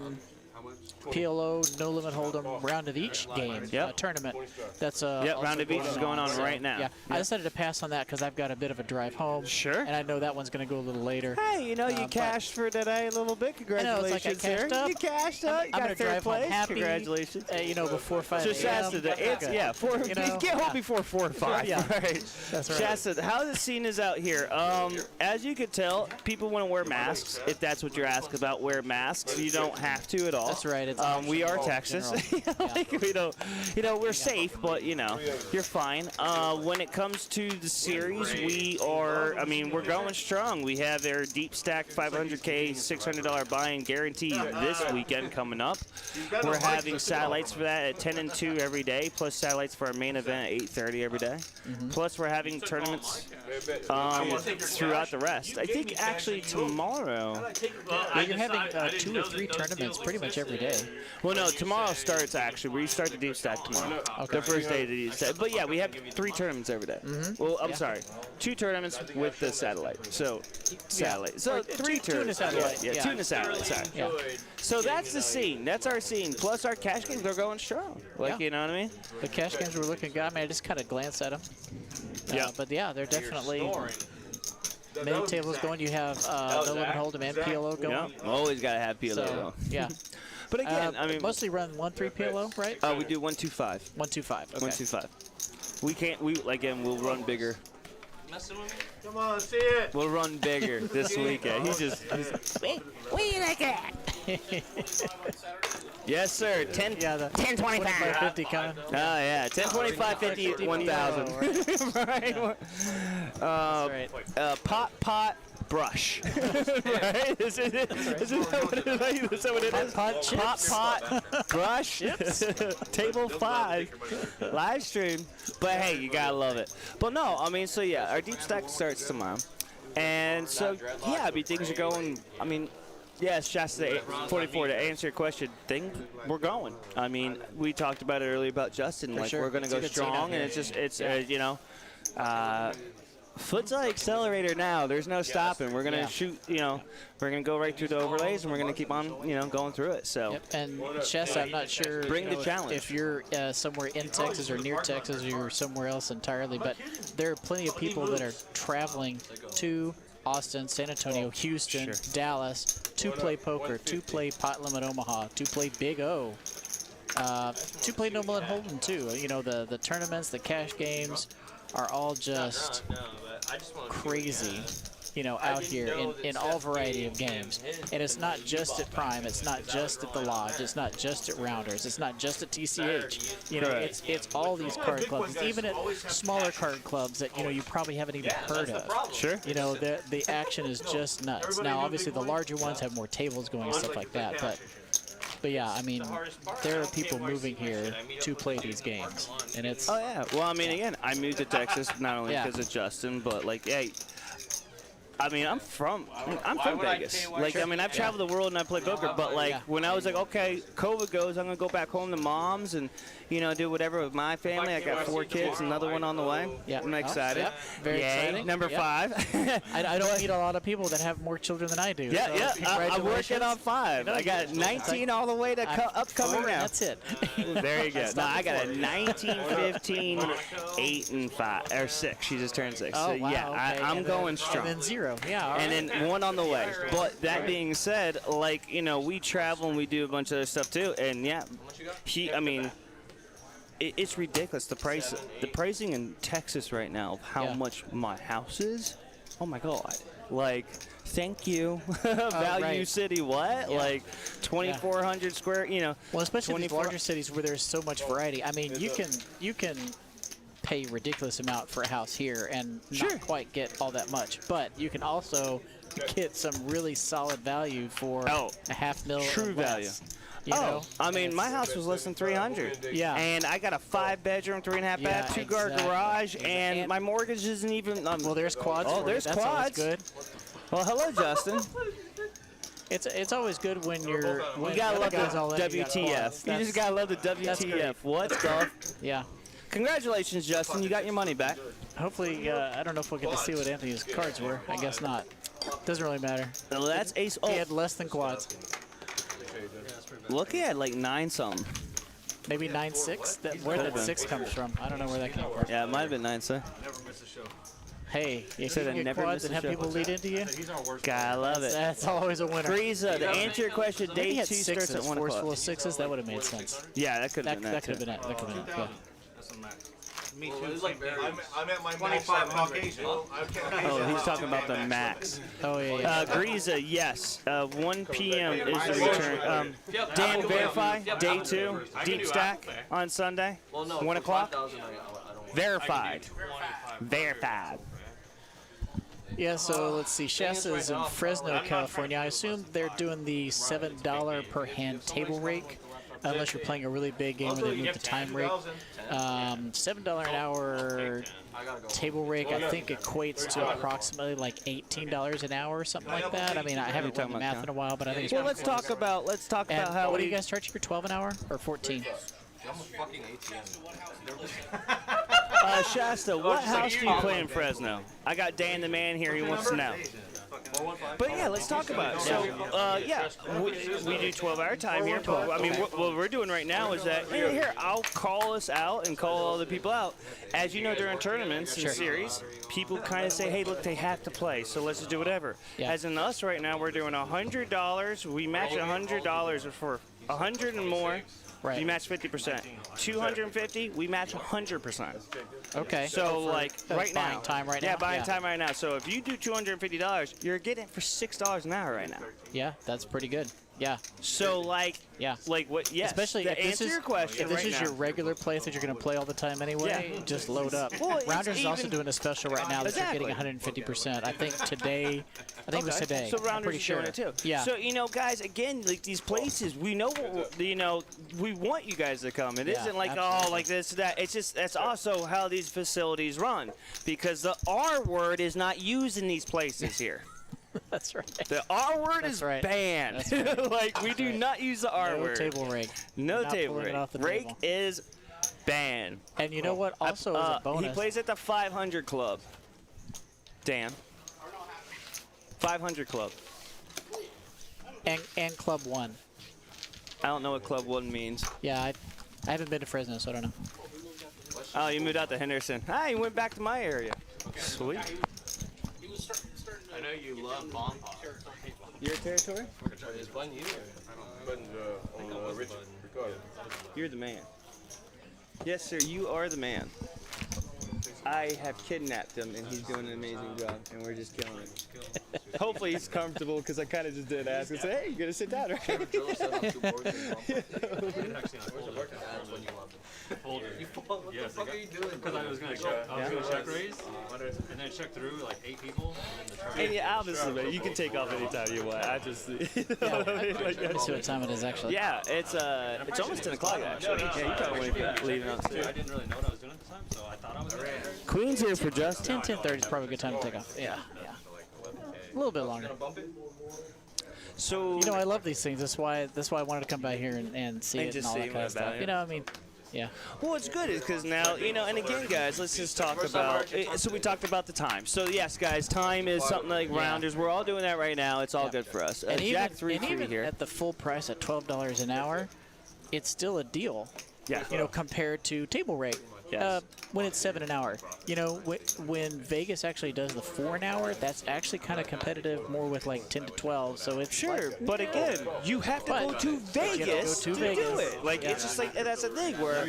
PLO No Limit Hold'em round of each game tournament. That's round of each is going on right now. Yeah, I decided to pass on that because I've got a bit of a drive home. Sure. And I know that one's going to go a little later. Hey, you know, you cashed for today a little bit. Congratulations, I cashed sir. up. You cashed up. You I'm got going to third drive home place. happy. Congratulations. You know, before 5 So a.m. Shasta, get home before 4 or 5. Yeah. Right. That's right. Shasta, how the scene is out here. As you could tell, people want to wear masks. If that's what you're asking about, wear masks. You don't have to at all. That's right. It's We are Texas. Like, we don't, you know, we're safe, but you know, you're fine. When it comes to the series, we're going strong. We have our Deepstack 500K $600 buy-in guarantee this weekend coming up. We're having satellites for that at 10 and 2 every day, plus satellites for our main event at 8:30 every day. Plus, we're having tournaments throughout the rest. I think actually tomorrow. Well, you're having 2 or 3 tournaments pretty much every day. Well, no, tomorrow starts actually. We start the Deepstack tomorrow. The first day of the Deepstack. But yeah, we have 3 tournaments every day. Well, I'm sorry, 2 tournaments with the satellite. So satellite. So 3 two and a tournaments. satellite. Yeah, 2 and a satellite. Sorry. Yeah. So that's the scene. That's our scene. Plus our cash games are going strong. Like, you know what I mean? The cash games were looking good. I mean, I just kind of glanced at them. But yeah, they're definitely many tables going. You have No Limit Hold'em and PLO going. Yeah. Always got to have PLO. So, yeah. But again, I mean, mostly run 1-3 PLO, right? we do 1-2-5. 1-2-5. Okay. 1-2-5. We can't. We'll run bigger. Come on, see it. We'll run bigger this weekend. He's wait like that. Yes, sir. 10, Yeah, the 1025. 50 coming. Oh, yeah. 10, 25, 50, 1,000. Right. Right. Pot, brush. Right? Is that what it is? Pot, brush. Table 5. Live stream. But hey, you gotta love it. But no, I mean, so yeah, our Deepstack starts tomorrow. And so, yeah, I mean, things are going, I mean, yes, Shasta 44, to answer your question, we're going. I mean, we talked about it earlier about Justin. For like, sure. we're going to go strong, and it's just, you know, foot's like accelerator now. There's no stopping. We're going to shoot, you know, we're going to go right through the overlays, and we're going to keep on, you know, going through it. So, Yep. And Shasta, I'm not sure Bring the challenge. if you're somewhere in Texas or near Texas or you're somewhere else entirely, but there are plenty of people that are traveling to Austin, San Antonio, Houston, Dallas to play poker, to play Pot Limit Omaha, to play Big O, to play No Limit Hold'em too. You know, the tournaments, the cash games are all just crazy, you know, out here in all variety of games. And it's not just at Prime, it's not just at the Lodge, it's not just at Rounders, it's not just at TCH. You know, it's all these card clubs, even at smaller card clubs that, you know, you probably haven't even heard of. Sure. You know, the action is just nuts. Now, obviously, the larger ones have more tables going and stuff like that, but yeah, I mean, there are people moving here to play these games, and it's... Oh, yeah. Well, I mean, again, I moved to Texas not only because of Justin, but, like, hey, I mean, I'm from Vegas. Like, I mean, I've traveled the world and I play poker, but, like, when I was like, okay, COVID goes, I'm going to go back home to mom's and, you know, do whatever with my family. I got 4 kids, another one on the way. Yeah. I'm excited. Yep. Very exciting. Number 5. I don't meet a lot of people that have more children than I do. Yeah, so yeah. I'm working congratulations. on 5. I got 19 all the way to upcoming now. That's it. Very good. No, I got a 19, 15, 8, and 5 or 6. She just turned 6. Oh, so wow, yeah, okay. I'm going strong. And then 0. Yeah. All And right. then 1 on the way. But that being said, like, you know, we travel and we do a bunch of other stuff too. And yeah, I mean, it's ridiculous. The pricing in Texas right now of how much my house is. Oh my God. Like, thank you. Value City, what? Yeah. Like 2,400 square, you know. Well, especially in these larger cities where there's so much variety. I mean, you can pay a ridiculous amount for a house here and not quite get all that much, but you can also get some really solid value for a $500,000 true value. You know? I mean, my house was less than 300. Yeah. And I got a 5-bedroom, 3.5 bath, 2-car garage, and my mortgage isn't even. Well, there's quads. Oh, there's That's always quads. good. Well, hello, Justin. It's always good when you're. You gotta love the WTF. You just gotta love the WTF. What's up? Yeah. Congratulations, Justin. You got your money back. Hopefully, I don't know if we'll get to see what Anthony's cards were. I guess not. Doesn't really matter. Well, that's ace. He had less than quads. Look at like 9 something. Maybe 9-6. Where that 6 comes from? I don't know where that came from. Yeah, it might have been 9, sir. Hey, if Said you I can get never quads miss and a have show. people lead into you, Gotta love it. that's always a winner. Frieza, to answer your question, Maybe he day had 2 starts at 6s, 1 forceful o'clock. 6s. That would have made sense. Yeah, that could have been That that. could have been it. That could have been it. Me too. I'm at my 25 Caucasian. Oh, he's talking about the max. Oh, yeah. Griza, yes. 1 p.m. is the return. Dan, verify. Day 2. Deepstack on Sunday. 1 o'clock. Verified. Verified. Yeah, so let's see. Shasta's in Fresno, California. I assume they're doing the $7 per hand table rake, unless you're playing a really big game where they move the time rake. $7 an hour table rake, I think, equates to approximately like $18 an hour or something like that. I mean, I haven't done the math in a while, but I think it's Well, let's talk about how. What do you guys charge for 12 an hour or 14? Shasta, what house do you play in Fresno? I got Dan the man here. He wants to know. But yeah, let's talk about it. So, yeah, we do 12-hour time here. But, I mean, what we're doing right now is that, here, I'll call us out and call all the people out. As you know, during tournaments and series, people kind of say, hey, look, they have to play, so let's just do whatever. Yeah. As in us right now, we're doing $100. We match $100 for 100 and more. Right. We match 50%. 250, we match 100%. Okay. So like right now, buying time right now? Yeah, buying Yeah. time right now. So if you do $250, you're getting it for $6 an hour right now. Yeah, that's pretty good. Yeah. So like, Yeah. like what? Yes. Especially to if this answer is your question if this right is now. your regular place that you're going to play all the time anyway, Yeah. just load up. Well, it's Rounders is also even- doing a special right now that Exactly. you're getting 150%. I think today. I think it was Okay. today. So I'm Rounders pretty is sure. doing it too. Yeah. So you know, guys, again, like these places, we know, you know, we want you guys to come. It Yeah, not like absolutely. oh, like this, that. It's just that's also how these facilities run, because the R word is not used in these places here. That's right. The R word That's is right. banned. That's right. Like we do not use the R No word. table rig. No Not table pulling it rake. off the Rake table. is banned. And you know what? Also, as a bonus. He plays at the 500 club. Dan. 500 club. and Club 1. I don't know what Club 1 means. Yeah, I haven't been to Fresno, so I don't know. Oh, you moved out to Henderson. Ah, you went back to my area. Sweet. I know you love bomb pop. Your territory? Is Bun you? You're the man. Yes, sir, you are the man. I have kidnapped him, and he's doing an amazing job, and we're just killing it. Hopefully he's comfortable, because I kind of just did ask and say, hey, you're going to sit down, right? What the fuck are you doing? Because I was gonna check raise, and then check through like 8 people, and then the turn. And yeah, obviously, man, you can take off anytime you want. I just, you know what I mean? Like, Let's see what time it is, actually. yeah, it's almost 10 o'clock, actually. Yeah, you probably want to leave it I didn't really know what I was doing at the time, so I thought I was gonna Queen's here for Justin. 10:30 is probably a good time to take off. Yeah, yeah. A little bit longer. So, You know, I love these things. That's why I wanted to come by here and see And it and just all see that what kind of about stuff. it. You know, I mean, yeah. well, it's good because now, you know, and again, guys, let's just talk about, so we talked about the time. So, yes, guys, time is something like Rounders. We're all doing that right now. It's all good for us. And Jack even 3-3 here. at the full price at $12 an hour, it's still a deal. Yeah. You know, compared to table rate. Yes. When it's $7 an hour. You know, when Vegas actually does the 4 an hour, that's actually kind of competitive, more with like 10 to 12. So it's Sure, but again, you have to go to Vegas to to Vegas. do it. Like, it's just like, that's the thing where,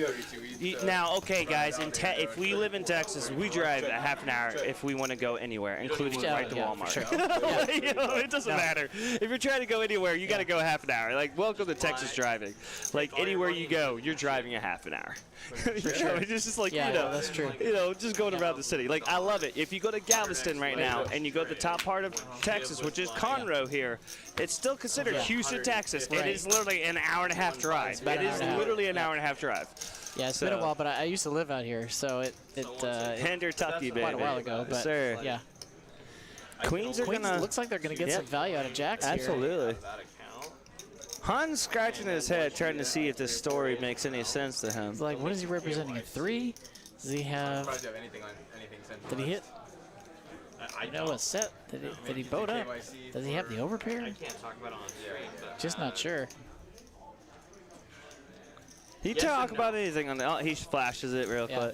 now, okay, guys, if we live in Texas, we drive a half an hour if we want to go anywhere, including Yeah, right to yeah, Walmart. for sure. You know, it doesn't matter. If you're trying to go anywhere, you got to go half an hour. Like, welcome to Texas driving. Like, anywhere you go, you're driving a half an hour. You know, it's just like, Yeah, you know, that's true. you know, just going around the city. Like, I love it. If you go to Galveston right now and you go to the top part of Texas, which is Conroe here, it's still considered Houston, Texas. It Right. is literally an hour and a half drive. about It an hour is and a half. literally an hour and a half drive. Yeah, it's been a So- while, but I used to live out here, so it Hendertucky, baby. quite a while ago. But Sir. yeah, Queens are Queens gonna. looks like they're going to get Yep. some value out of Jacks here. Absolutely. Han's scratching his head, trying to see if this story makes any sense to him. It's like, what is he representing? A 3? Does he have? Did he hit? You know, a set? Did he boat up? Does he have the overpair? Can't talk about it on stream, but Just not sure. He talk about anything on the. Oh, he flashes it real Yeah.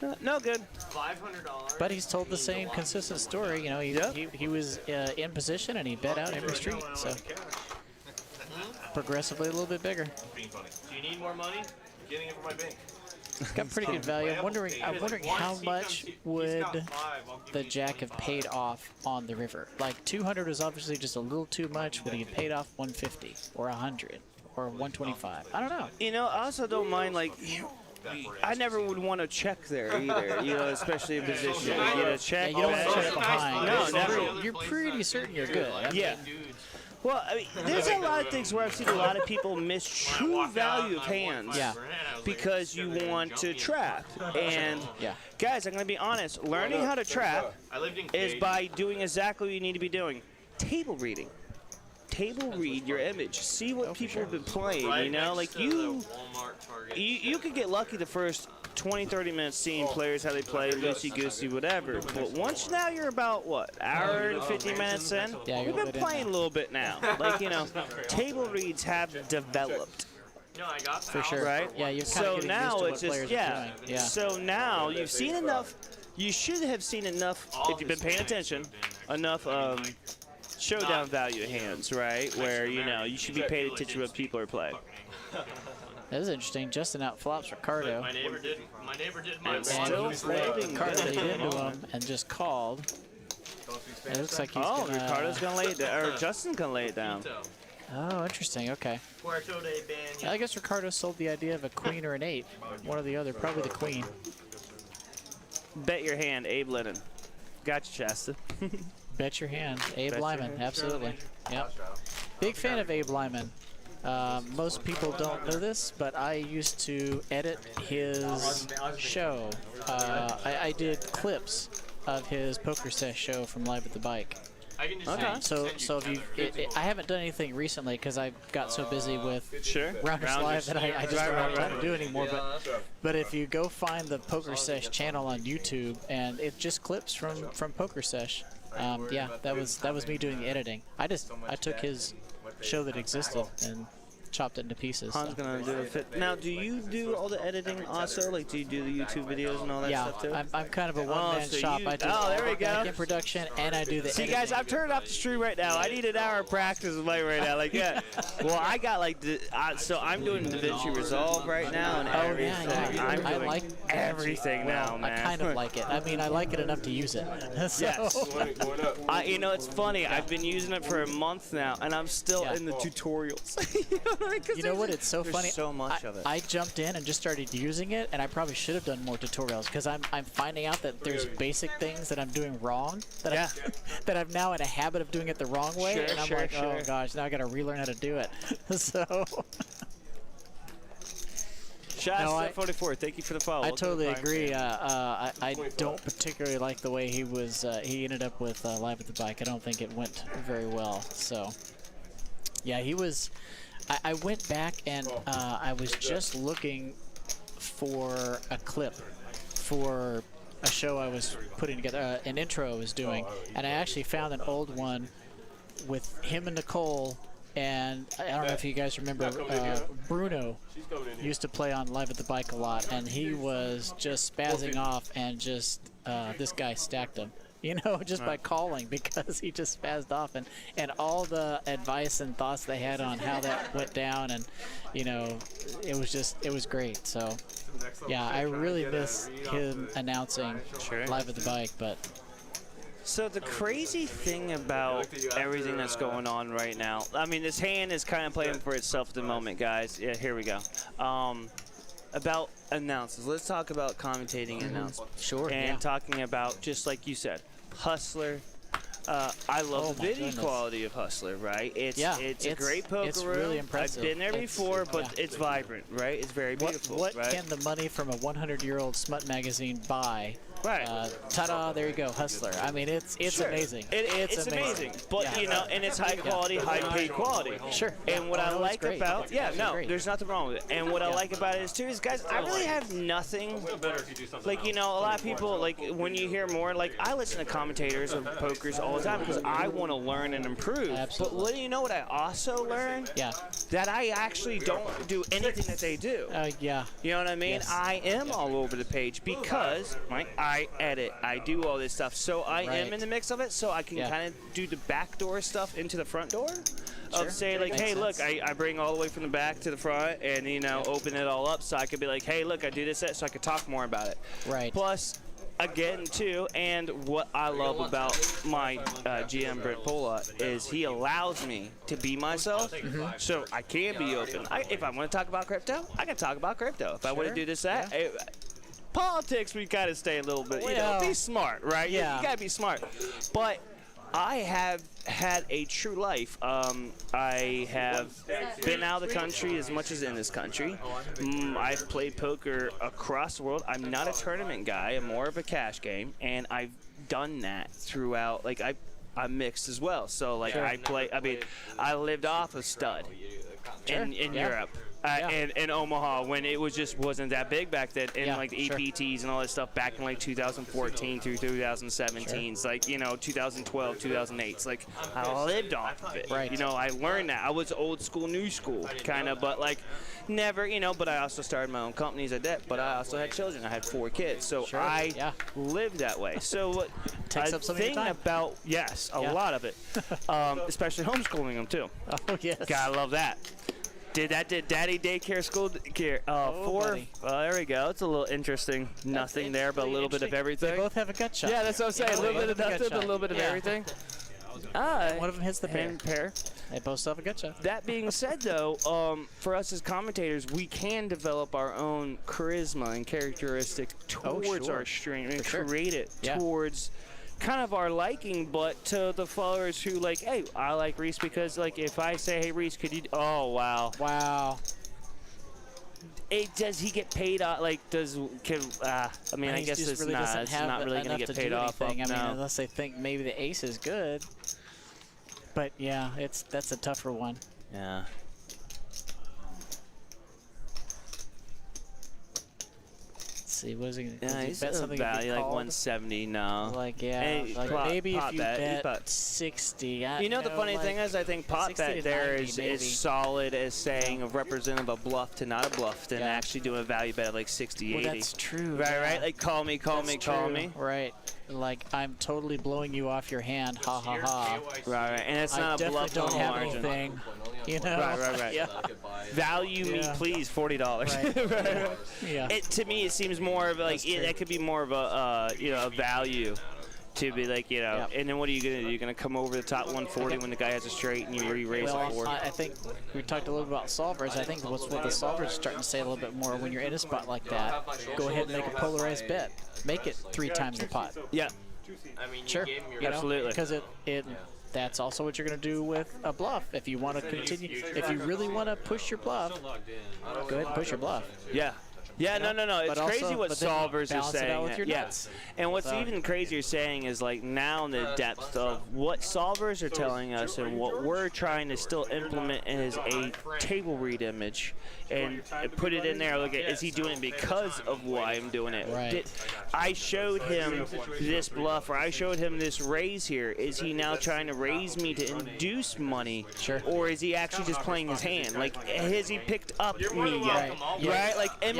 quick. No good. $500. But he's told the same consistent story. You know, he was in position and he bet out every street. So progressively a little bit bigger. Being funny. Do you need more money? Getting it from my bank. Got pretty good value. I'm wondering how much would the Jack have paid off on the river? Like 200 was obviously just a little too much. Would he have paid off 150 or 100 or 125? I don't know. You know, I also don't mind, like, I never would want to check there either, you know, especially in position. You know, check. Yeah, you don't want to bet. check behind. No, You're never. You're pretty certain you're good. I mean, Yeah. Well, I mean, there's a lot of things where I've seen a lot of people miss true value of hands Yeah. because you want to trap. And, Yeah. guys, I'm going to be honest. Learning how to trap I lived in is Cade. by doing exactly what you need to be doing. Table reading. Table read your image. See what people have been playing, Right you know? next Like, to the Walmart Target. you could get lucky the first 20, 30 minutes seeing players, how they play, loosey-goosey, whatever. But once now you're about, what, hour and 50 minutes in? Yeah, We've you're been good in playing a now. little bit now. Like, you know, table reads have developed, No, I got For sure. right? Yeah, you're kind So of getting now used to it's what just, players yeah. are doing. Yeah. So now you've seen enough, you should have seen enough, if you've been paying attention, enough showdown value hands, right? Where, you know, you should be paying attention to what people are playing. That is interesting. Justin out flops Ricardo. My neighbor did my And bad. still folding. Ricardo laid into him and just called. It looks like he's Oh, gonna, Ricardo's gonna lay it down, or Justin's gonna lay it down. Oh, interesting. Okay. Puerto de Baño. I guess Ricardo sold the idea of a queen or an 8. One or the other. Probably the queen. Bet your hand, Abe Lennon. Gotcha, Shasta. Bet your hand. Abe Bet your Lyman. hand. Absolutely. Yep. Big fan of Abe Lyman. Most people don't know this, but I used to edit his show. I did clips of his poker sesh show from Live at the Bike. I can just So if you, I haven't done anything recently because I got so busy with Sure. Rounders Live that I just don't have time to do anymore. Yeah, But if you go find the Poker Sesh channel on YouTube, and it just clips from Poker Sesh. Yeah, that was me doing the editing. I took his show that existed and chopped it into pieces. Han's gonna do a fit. Now, do you do all the editing also? Like, do you do the YouTube videos and all that Yeah, stuff too? I'm kind of a one-man so shop. you- I do oh, there we go. back-end production, and I do the See, editing. guys, I've turned off the stream right now. I need an hour of practice with Mike right now. Like, yeah. Well, I got like so I'm doing DaVinci Resolve right now and everything. I'm I doing like everything now, man. I kind of like it. I mean, I like it enough to use it. So, Yes. You know, it's funny. I've been using it for a month now, and I'm still Yeah. in the tutorials. You know what? It's so there's funny. so much of it. I jumped in and just started using it, and I probably should have done more tutorials because I'm finding out that there's basic things that I'm doing wrong that that I'm now in a habit of doing it the wrong way, Sure, and I'm sure, like, sure. oh gosh, now I got to relearn how to do it. So Shasta No, I- 44, thank you for the follow. I Welcome to totally the Prime agree. Stream. I don't particularly like the way he was. He ended up with Live at the Bike. I don't think it went very well. So yeah, he was. I went back and I was just looking for a clip for a show I was putting together, an intro I was doing, and I actually found an old one with him and Nicole. And I don't know if you guys remember, Bruno used to play on Live at the Bike a lot, and he was just spazzing off, and just this guy stacked him. You know, just by calling, because he just spazzed off, and all the advice and thoughts they had on how that went down, and you know, it was great. So yeah, I really miss him announcing Live at the Bike, but So the crazy thing about everything that's going on right now, I mean, this hand is kind of playing for itself at the moment, guys. Yeah, here we go. About announcers. Let's talk about commentating announcements. Sure. And talking about, just like you said, Hustler. I love the video quality of Hustler, right? It's a great poker it's room. really impressive. I've been there before, but it's vibrant, right? It's very beautiful, What right? can the money from a 100-year-old smut magazine buy? Right. Ta-da! There you go, Hustler. I mean, it's amazing. It's amazing. But you know, and it's high quality, high paid quality. Sure. And what I it's like great. about Great. there's nothing wrong with it. And what I like about it is too is, guys, I really have nothing. Like, you know, a lot of people, like, when you hear more, like, I listen to commentators of pokers all the time because I want to learn and improve. Absolutely. But what do you know what I also learned? Yeah. That I actually don't do anything that they do. Yeah. You know what I mean? Yes. I am all over the page because I edit, I do all this stuff. So I am in the mix of it, so I can kind of do the backdoor stuff into the front door. Of say, like, hey, look, I bring all the way from the back to the front and, you know, open it all up so I could be like, hey, look, I do this, so I could talk more about it. Right. Plus, again, too, and what I love about my GM, Brent Pola, is he allows me to be myself, so I can be open. If I want to talk about crypto, I can talk about crypto. If I want to do this, that, politics, we got to stay a little bit, you know, be smart, right? Yeah. You got to be smart. But I have had a true life. I have been out of the country as much as in this country. I've played poker across the world. I'm not a tournament guy. I'm more of a cash game, and I've done that throughout. Like, I'm mixed as well. So, like, I lived off of stud in Europe. In Omaha, when it wasn't that big back then, and like the EPTs and all that stuff back in like 2014 through 2017, it's like, you know, 2012, 2008. It's like I lived off of it. Right. You know, I learned that. I was old school, new school kind of, but like never, you know. But I also started my own companies at that. But I also had children. I had 4 kids, so I lived that way. So what takes up some of your time. About a lot of it, especially homeschooling them too. Oh yes. Gotta love that. Did Daddy Daycare School Care? Four. buddy. Well, there we go. It's a little interesting. Nothing there, but a little bit of everything. They both have a gut shot. Yeah, that's what I'm saying. Yeah, a little they bit of both have a nothing, gut but a little bit of shot. Yeah. everything. One of them hits the pair. And pair. They both still have a gut shot. That being said, though, for us as commentators, we can develop our own charisma and characteristic towards sure. our stream and For sure. create it Yeah. towards kind of our liking, but to the followers who like, hey, I like Reese because, like, if I say, hey, Reese, could you? Oh, wow. Wow. Does he get paid off? Like, I mean, I He guess just it's really not. doesn't It's have not really going enough to get do paid off. anything. I mean, No. unless they think maybe the ace is good. But yeah, that's a tougher one. Yeah. Let's see, what is he going to Yeah, bet he's something value like called? 170 now. Like, yeah, Hey, like pot- maybe pot if you bet, he's bet bet. 60. You know, the funny like, thing is, I think pot 60 bet to there 90 is maybe. solid as saying a representative of a bluff to not a bluff than Yeah. actually doing a value bet of like 60, Well, 80. that's true. Right, yeah. right? Like, call me, call me, That's call true, me. Right. Like, I'm totally blowing you off your hand. Ha ha ha. Right, right. And it's I not a definitely bluff don't on have margin. anything. You know? Right. Yeah. Value me, Yeah. please, $40. Right. Right. Yeah. To me, it seems more of like, that could be more of a, a value. To be like, Yep. and then what are you going to do? You're going to come over the top 140 when the guy has a straight and you re-raise Well, it for. I think we talked a little bit about solvers. I think what the solvers are starting to say a little bit more, when you're in a spot like that, go ahead and make a polarized bet. Make it 3 times the pot. Yeah. Sure. Absolutely. Because that's also what you're going to do with a bluff. If you want to continue, if you really want to push your bluff, go ahead and push your bluff. Yeah. Yeah, no. It's But crazy also- what but then solvers are balance it saying. out with your Yeah. nuts. And what's So- even crazier saying is like now in the depth of what solvers are telling us and what we're trying to still implement is a table read image and put it in there. Look at, is he doing it because of why I'm doing it? Right. I showed him this bluff or I showed him this raise here. Is he now trying to raise me to induce money? Sure. Or is he actually just playing his hand? Like, has he picked up me yet? Right? Like, am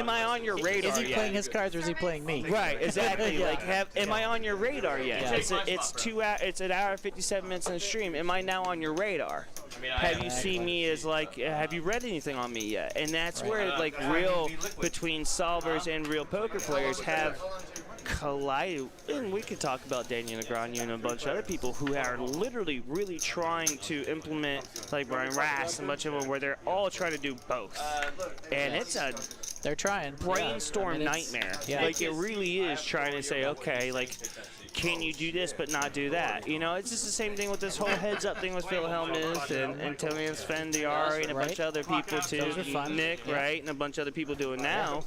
I on your radar Is he yet? playing his cards or is he playing me? Right, exactly. Yeah. Like, am I on your radar yet? Yeah. It's an hour 57 minutes in the stream. Am I now on your radar? Have you seen me as like? Have you read anything on me yet? And that's where like real between solvers and real poker players have collided. And we could talk about Daniel Negreanu and a bunch of other people who are literally really trying to implement, like Brian Rass and a bunch of them, where they're all trying to do both. And it's a They're trying. brainstorm Yeah. I mean, it's- nightmare. Yeah. Like, it really is trying to say, okay, like, can you do this but not do that? You know, it's just the same thing with this whole heads up thing with Phil Helmuth and Tony and Sven Diari and a bunch of other people too. Those are fun. Nick, right? And a bunch of other people doing now.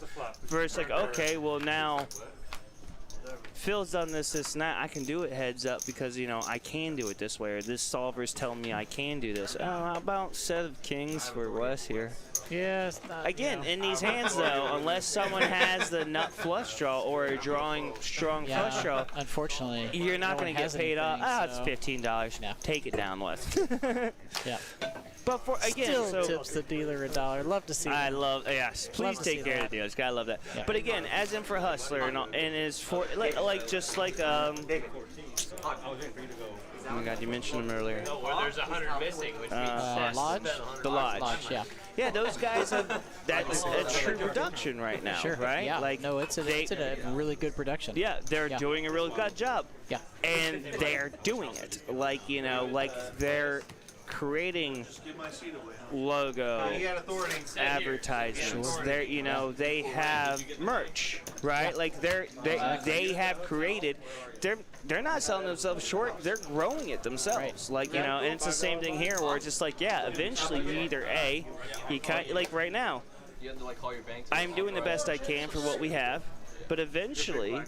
Versus like, okay, well now Phil's done this, and that. I can do it heads up because, you know, I can do it this way, or this solver's telling me I can do this. Oh, how about set of kings for Wes here? Yeah, it's not, Again, you know. in these hands, though, unless someone has the nut flush draw or a drawing strong flush draw, unfortunately, you're not no going one to get has paid off. anything, It's so- $15. Yeah. Take it down, Wes. Yeah. But for again, Still so tips the dealer $1. Love to see I that. love, yes, please Love to take see care that. of the dealers. Gotta love that. Yeah. But again, as in for Hustler and is for like just like I was waiting for you to go. oh my God, you mentioned them earlier. Where there's 100 missing, which means Lodge? The Lodge. Lodge, yeah. Yeah, those guys have that's a true production right now, Sure. right? Yeah. Like no, it's a really good production. yeah, they're Yeah. doing a real good job. Yeah. And they're doing it. Like, you know, like they're creating Give my seat away. logo, You got authority. advertisements. They're, you know, they have merch, right? Like they have created. They're not selling themselves short. They're growing it themselves. Like, you know, and it's the same thing here where it's just like, yeah, eventually you either you kind like right now, You have to like call your bank. I'm doing the best I can for what we have, but eventually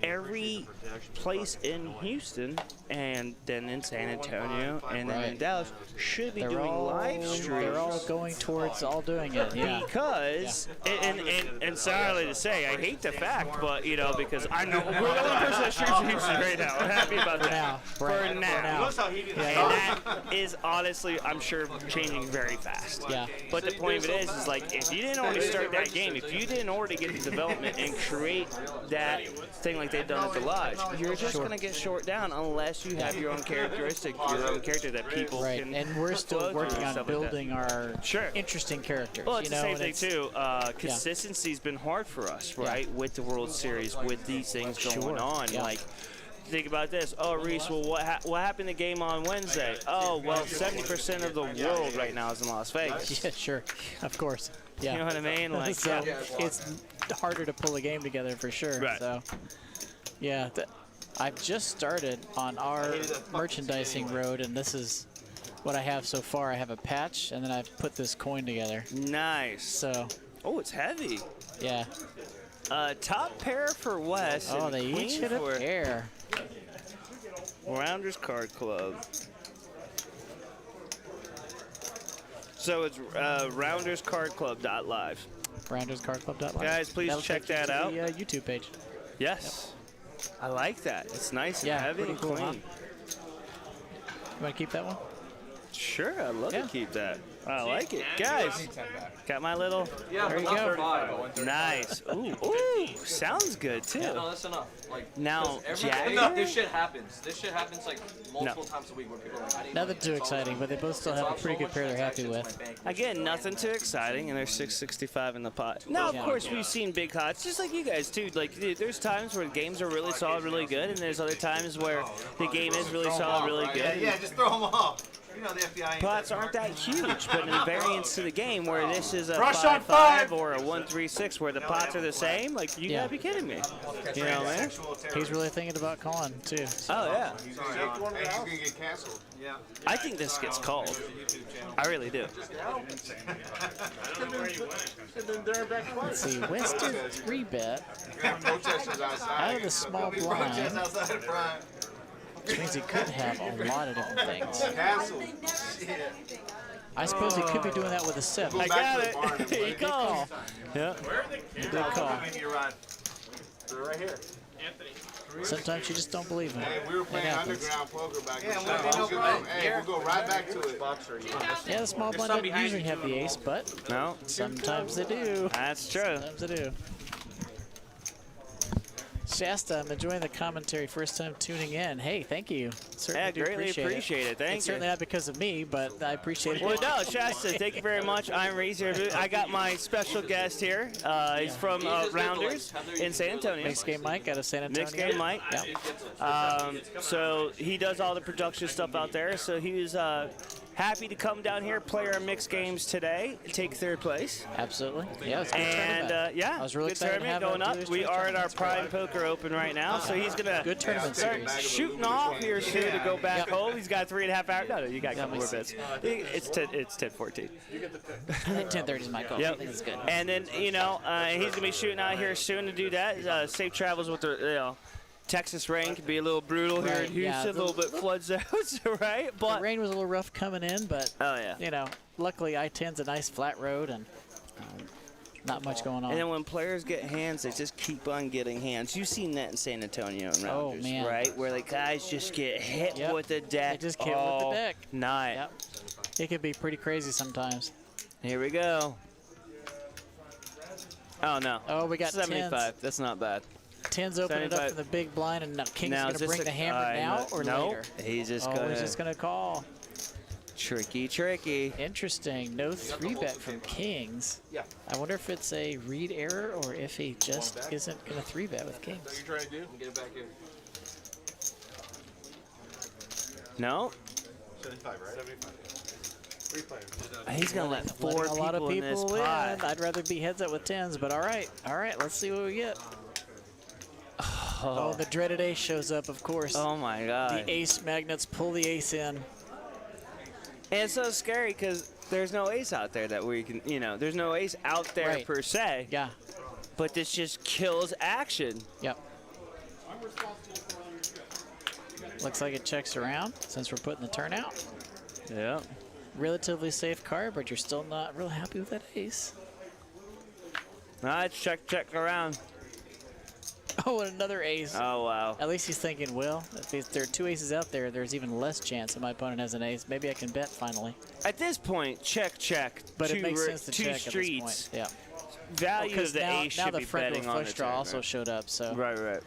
every place in Houston and then in San Antonio and then in Dallas should be doing live streams. They're all going towards all doing it. Yeah. Because, and sorry to say, I hate the fact, but, you know, because I know we're the only person that streams in Houston right now. I'm happy about that. now. For Right. now. Notice how he didn't And that is honestly, I'm sure, changing very fast. Yeah. But the point of it is like, if you didn't already start that game, if you didn't already get the development and create that thing like like they've done at the lodge. You're just going to get short down unless you have your own characteristic, your own character that people Right, can. and we're still flow through working and on stuff like that. building our interesting characters. Well, it's you the know, same and thing it's- too. Consistency's been hard for us, right? With the World Series, with these things going on. Yeah. Like, think about this. Oh, Reese, well, what happened to the game on Wednesday? Oh, well, 70% of the world right now is in Las Vegas. Yeah, sure, of course. Yeah. You know what I mean? Like, so it's harder to pull a game together for sure. Right. So, yeah, I've just started on our merchandising road, and this is what I have so far. I have a patch, and then I've put this coin together. Nice. So. Oh, it's heavy. Yeah. Top pair for Wes. Oh, and they queen each hit a for pair. Rounders Card Club. So it's rounderscardclub.live. Rounderscardclub.live. Guys, please That'll check take you that to out. The YouTube page. Yes. I like that. It's nice Yeah, and heavy pretty and cool, clean. huh? You want to keep that one? Sure, I'd love to keep that. I like it. Guys, got my little... Yeah, There you not go. 35. Nice. Ooh, sounds good, too. Yeah, no, that's enough. Like, Now, Jack... this shit happens. This shit happens like multiple times a week where people are like, I need Nothing too exciting, but they both still have a pretty good pair they're happy with. Again, nothing too exciting, and there's 665 in the pot. Now, of course, we've seen big hots, just like you guys, too. Like, there's times where games are really solid, really good, and there's other times where the game is really solid, really good. Yeah, just throw them off. You know the FBI ain't Pots aren't that huge, but in variance to the game where this is a Rush on 5-5 or a 1-3-6 where the pots are the same, like, you gotta be kidding me. You know, man? He's really thinking about calling, too. Oh, yeah. Hey, he's gonna get canceled. Yeah. I think this gets called. I really do. Let's see, West did 3-bet Protesters outside. out of the small blind, Protest outside of Prime. which means he could have a lot of different things. Canceled. I suppose he could be doing that with a 7. I got it. Good call. Yeah. Good call. They're right here. Sometimes you just don't believe him. Hey, we were It playing happens. underground poker back in the day. Hey, we'll go right back to it. Yeah, the small blind doesn't usually have the ace, but No, sometimes they do. that's true. Sometimes they do. Shasta, I'm enjoying the commentary. First time tuning in. Hey, thank you. Certainly Yeah, do greatly appreciate it. Thank It's you. certainly not because of me, but I appreciate it. Well, no, Shasta, thank you very much. I'm Razor. I got my special guest here. He's from Rounders in San Antonio. Mixed Game Mike out of San Antonio. Mixed Game Mike. Yeah. So he does all the production stuff out there. So he was happy to come down here, play our mixed games today, take third place. Absolutely. Yeah, it's a good And tournament. yeah, I was really good excited to tournament have going him up. do his We first are at our tournament. Prime Poker Open right now, so he's gonna Good tournament start series. shooting off here soon to go back Yep. home. He's got 3.5 hours. No, you got a Yeah, couple more bits. It's 10:14. I think 10:30 is my call. I Yep. think it's good. And then he's gonna be shooting out here soon to do that. Safe travels with the Texas rain can be a little brutal here Right, in Houston, yeah, a little bit flood zones, right? The But rain was a little rough coming in, but oh yeah. you know, luckily I-10's a nice flat road and not much going on. And then when players get hands, they just keep on getting hands. You've seen that in San Antonio and Oh, Rounders, man. right? Where the guys just get hit Yep. with the deck. They just get with the all deck. night. Yep. It can be pretty crazy sometimes. Here we go. Oh no. Oh, we got 75. 10s. That's not bad. 10's opening it up 75. in the big blind, and now King's Now going is to this bring the hammer no, now or no, later? He's just Oh, gonna he's just going to call. tricky. Interesting. No 3-bet from Kings. Yeah. I wonder if it's a read error or if he just isn't going to 3-bet with Kings. What are you trying to do? Get it back in. No. 75, right? 75. He's gonna let four Letting a lot of people in this people in. pot. I'd rather be heads up with 10s, but all right. All right, let's see what we get. Oh, the dreaded ace shows up, of course. Oh my God. The ace magnets pull the ace in. And it's so scary because there's no ace out there that we can, there's no ace out there Right. per se. Yeah. But this just kills action. Yep. Looks like it checks around since we're putting the turn out. Yeah. Relatively safe card, but you're still not real happy with that ace. Let's check around. Oh, and another ace. Oh, wow. At least he's thinking, well, if there are two aces out there, there's even less chance that my opponent has an ace. Maybe I can bet finally. At this point, check. But two, it makes sense to two check at streets. this point. Yeah. Value of the now, ace now should the be front betting row on flush the draw turn, also right? showed up, so. Right.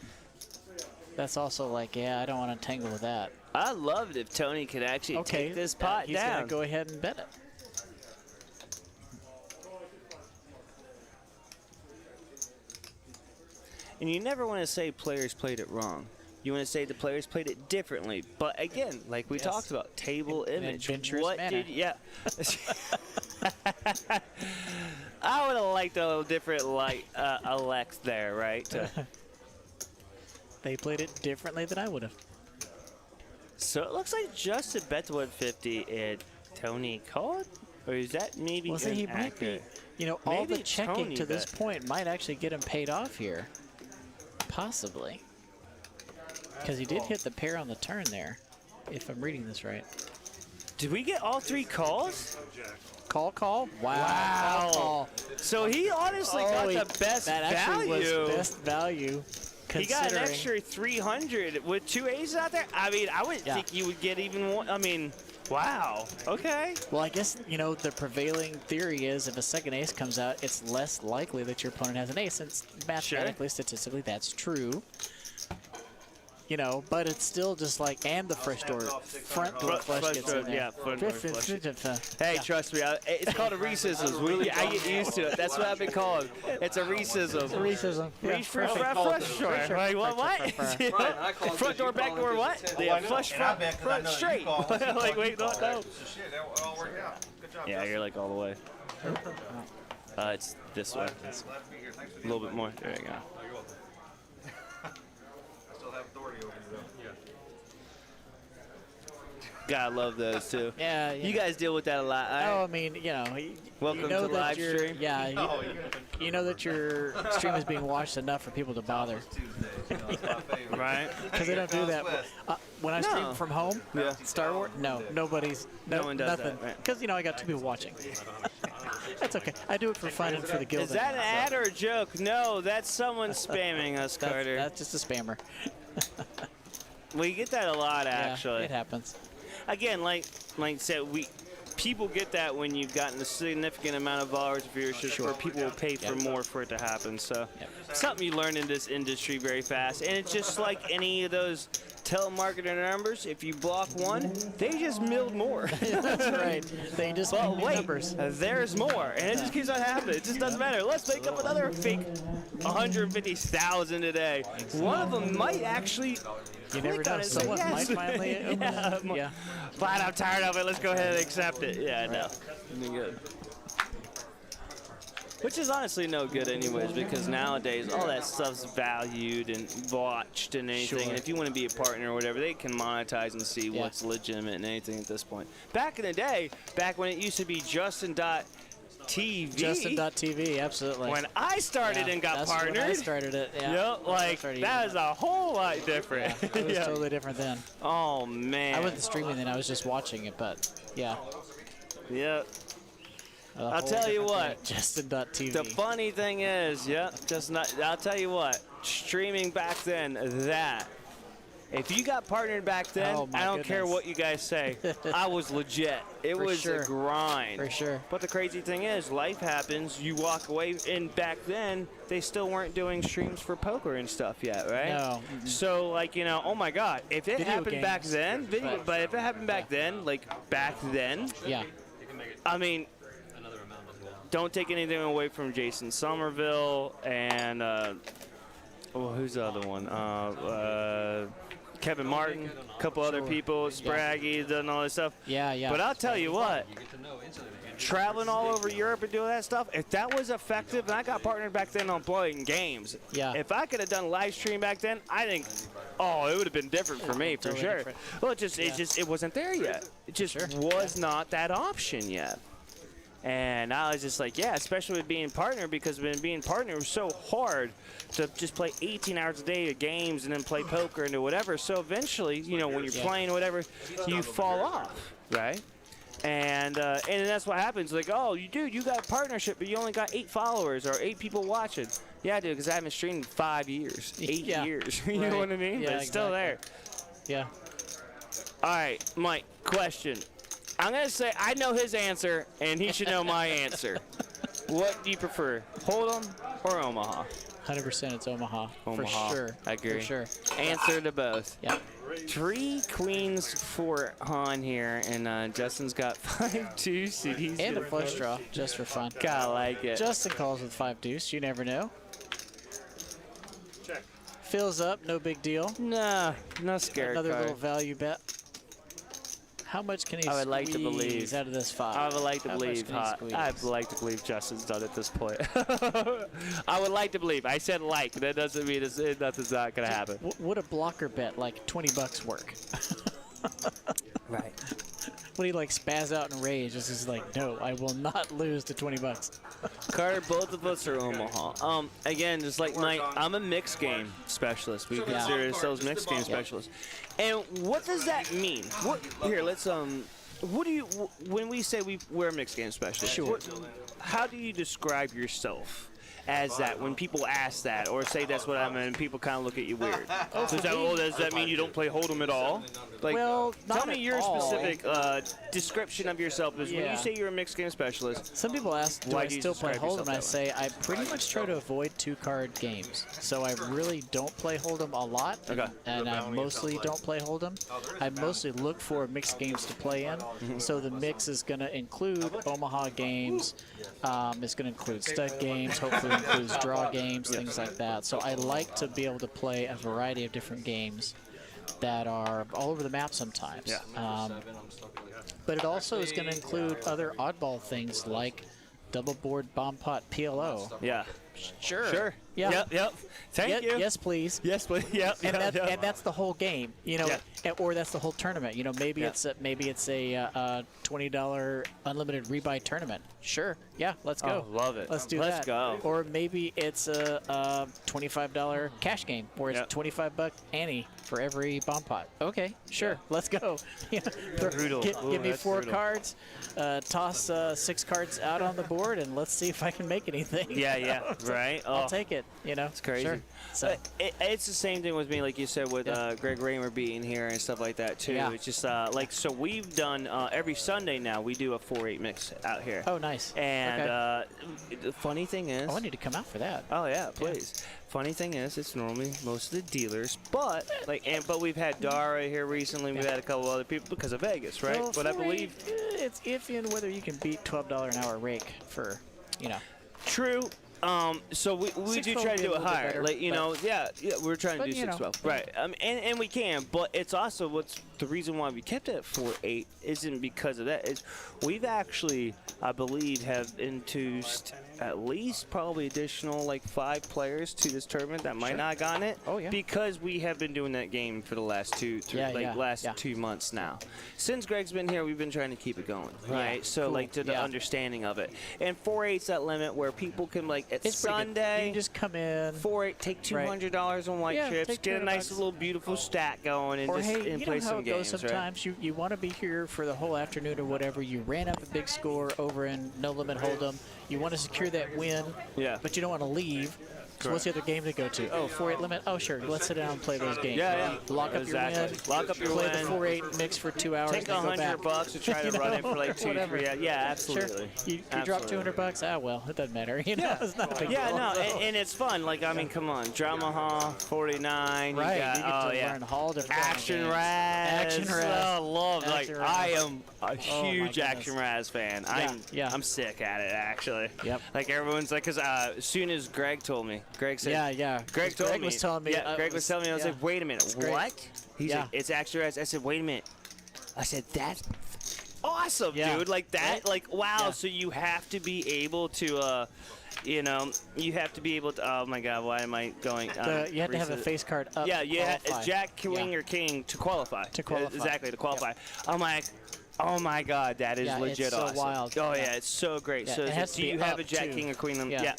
That's also like, yeah, I don't want to tangle with that. I loved if Tony could actually take this pot he's down. going to go ahead and bet it. And you never want to say players played it wrong. You want to say the players played it differently. But again, like we talked about, table image. What did yeah? I would have liked a little different Alex there, right? They played it differently than I would have. So it looks like Justin bet to 150 and Tony called, or is that maybe Well, see, he might be. You know, all Maybe the checking Tony to this bet. point might actually get him paid off here. Possibly. Because he did hit the pair on the turn there, if I'm reading this right. Did we get all 3 calls? Call? Wow. Wow. Call. So he honestly got the best that actually value. was best value. He got an considering- extra 300 with 2 aces out there. I mean, I wouldn't think you would get even one. I mean, wow. Okay. Well, I guess, you know, the prevailing theory is if a second ace comes out, it's less likely that your opponent has an ace. Since mathematically, statistically, that's true. You know, but it's still just like, and the front door flush gets in there. Yeah, front door flush. Hey, Yeah. trust me, it's called a rescism. I get used to it. That's what I've been called. It's a rescism. Racism. Yeah, Flush door. Like, what? Front door, back door, what? Yeah, flush front straight. Like, wait, no. Shit, that all worked out. Good job. Yeah, you're like all the way. It's this way. Glad to be here. Thanks for A the little bit invite. more. There you go. I still have authority over you, though. God, I love those too. Yeah. You guys deal with that a lot. Oh, I mean, you know, Welcome you know to that live your- stream. Yeah, you know that your stream is being watched enough for people to bother. Right? Because they don't do that. When I stream No. from home, Yeah. Star Wars, no one does nothing. that. Right. Because, you know, I got 2 people watching. That's okay. I do it for fun and for the guild. Is that an ad or a joke? No, that's someone spamming us, Carter. That's just a spammer. We get that a lot, actually. Yeah, it happens. Again, like I said, people get that when you've gotten a significant amount of followers of viewership, where people will pay for more for it to happen. So, something you learn in this industry very fast, and it's just like any of those telemarketer numbers. If you block one, they just milled more. That's right. They just But make wait, numbers. there's more, and it just keeps on happening. It just doesn't matter. Let's make up another fake 150,000 today. One of them might actually. You never click on know. it and say Someone yes. might finally. Yeah. Flat, I'm tired of it. Let's go ahead and accept it. Yeah, no. Good. Which is honestly no good anyways, because nowadays all that stuff's valued and watched and anything. Sure. And if you want to be a partner or whatever, they can monetize and see what's legitimate and anything at this point. Back in the day, back when it used to be Justin.TV. Justin.TV, absolutely. When I started and got partnered. When I started it, yeah. Yep, like that is a whole lot different. Yeah, it was totally different then. Oh man. I wasn't streaming then, I was just watching it, but yeah. Yep. A I'll whole tell you different what. thing. Justin.TV. The funny thing is, I'll tell you what. Streaming back then, if you got partnered back then, Oh, my I don't care goodness. what you guys say. I was legit. It For was sure. a grind. For sure. But the crazy thing is, life happens. You walk away, and back then, they still weren't doing streams for poker and stuff yet, right? No. So, like, you know, oh my God, if it Video happened back games. then, but if it happened back then, Yeah. I mean, don't take anything away from Jason Somerville and who's the other one? Kevin Martin, a couple other people, Spraggy, done all this stuff. Yeah. But I'll tell you what, traveling all over Europe and doing that stuff, if that was effective, and I got partnered back then on playing games, if I could have done live stream back then, I think, it would have been different for me, for Totally sure. different. Well, it wasn't there yet. It just was not that option yet. And I was just like, yeah, especially with being partner, because when being partner was so hard to just play 18 hours a day of games and then play poker and do whatever. So eventually, you know, when you're playing whatever, you fall off, right? And that's what happens. Like, oh, you got a partnership, but you only got 8 followers or 8 people watching. Yeah, dude, because I haven't streamed in 5 years, 8 years. You know what I mean? Yeah, but it's still there. Yeah. All right, Mike, question. I'm going to say I know his answer, and he should know my answer. What do you prefer, Hold'em or Omaha? 100% it's Omaha. Omaha. For sure. I agree. For sure. Answer to both. Yeah. 3 queens for Han here, and Justin's got 5 deuce. And a flush draw, just for fun. Gotta like it. Justin calls with 5 deuce. You never know. Check. Fills up, no big deal. Nah, no scare Another card. little value bet. How much can he I would like to squeeze believe. out of this 5? I would like to How much believe. can he squeeze? I'd like to believe Justin's done at this point. I would like to believe. I said like. That doesn't mean nothing's not gonna happen. Would a blocker bet like 20 bucks work? Right. Would he like spaz out in rage? This is like, no, I will not lose to 20 bucks. Carter, both of us are Omaha. Again, just like I'm a mixed game specialist. We consider ourselves mixed game specialists. And what does that mean? Here, let's what do you when we say we're a mixed game specialist? Sure. How do you describe yourself as that when people ask that or say that's what I'm in? People kind of look at you weird. Does that mean you don't play Hold'em at all? Like, Well, tell not me at your all. specific description of yourself. Is when Yeah. you say you're a mixed game specialist. Some people ask, do Why I do you still play describe yourself Hold'em? I that say, I pretty much try to avoid 2-card games. So I really don't play Hold'em a lot. Okay. And I mostly don't play Hold'em. I mostly look for mixed games to play in. So the mix is going to include Omaha games. It's going to include stud games. Hopefully it includes draw games, things like that. So I like to be able to play a variety of different games that are all over the map sometimes. Yeah. But it also is going to include other oddball things like double board bomb pot PLO. Yeah. Sure. Yeah. Yep. Thank you. Yes, please. Yes, please. Yep. And that's the whole game, you know, or that's the whole tournament. You know, maybe it's a $20 unlimited rebuy tournament. Sure. Yeah, let's go. Oh, love it. Let's do Let's that. go. Or maybe it's a $25 cash game where it's 25 buck ante for every bomb pot. Okay, sure. Let's go. Brutal. Give me that's 4 brutal. cards, toss 6 cards out on the board, and let's see if I can make anything. Yeah. Right. I'll take it. You know, It's crazy. Sure. So, It's the same thing with me, like you said, with Greg Raymer being here and stuff like that too. Yeah. It's just so we've done every Sunday now. We do a 4-8 mix out here. oh, nice. And Okay. the funny thing is, I need to come out for that. oh yeah, please. Funny thing is, it's normally most of the dealers, but but we've had Dara here recently. We've had a couple other people because of Vegas, right? Well, but I 4-8, believe it's iffy on whether you can beat $12 an hour rake for, you know. true. So we do 6-12 try to be a do it little bit higher, better, like we're trying to but, do you know. 6-12, right? And we can, but it's also what's the reason why we kept it at 4-8 isn't because of that. Is we've actually, I believe, have induced at least probably additional like 5 players to this tournament that might not have gotten it. Oh, yeah. Because we have been doing that game for the last 2 months now. Since Greg's been here, we've been trying to keep it going, right? So cool. like to the understanding of it, and 4-8's that limit where people can like at It's pretty good. Sunday. You can just come in. 4-8, take $200 on white Yeah, chips, take get a nice $200. little beautiful stack going, and Or just hey, and you play know how some it games, goes sometimes. You want to be here for the whole afternoon or whatever. You ran up a big score over in No Limit Hold'em. You want to secure that win, Yeah. but you don't want to leave. So what's the other game to go to? Oh, 4-8 limit? Oh, sure. Let's sit down and play those games. Yeah. Lock up Exactly. your win. Lock up your play win. the 4-8 mix for 2 hours. Take then go back. $100 to try to You run know, it for like 2 whatever. 3. Yeah, absolutely. Sure. You drop $200. Ah, well, it doesn't matter. You know, Yeah. it's not a big Yeah, deal. no, and it's fun. Like, I mean, come on. Drama Hall, 49. Right. You got, you get to learn all different Action games. Raz. Action Raz. Oh, love. Like, Action Raz. I am a my huge Action goodness. Raz fan. I'm sick at it, actually. Yep. Like, everyone's like, because as soon as Greg told me, Greg said, Yeah. Greg told me. was telling me. Yeah, Greg was telling me. I was like, wait a minute, great. what? He's Yeah. like, it's Action Raz. I said, wait a minute. I said, that's awesome, Yeah. dude. Like that, Right? like wow. Yeah. So you have to be able to, you have to be able to. Oh my God, why am I going? You had to have a face card up. Yeah, you had qualify. Jack, Queen, or King to qualify. To qualify. Exactly, to qualify. I'm like, oh my God, that is Yeah, legit it's so awesome. wild. Oh Yeah. yeah, it's so great. Yeah, So it it's has like, to do be you have up, a Jack, too. King, or Queen? Yeah.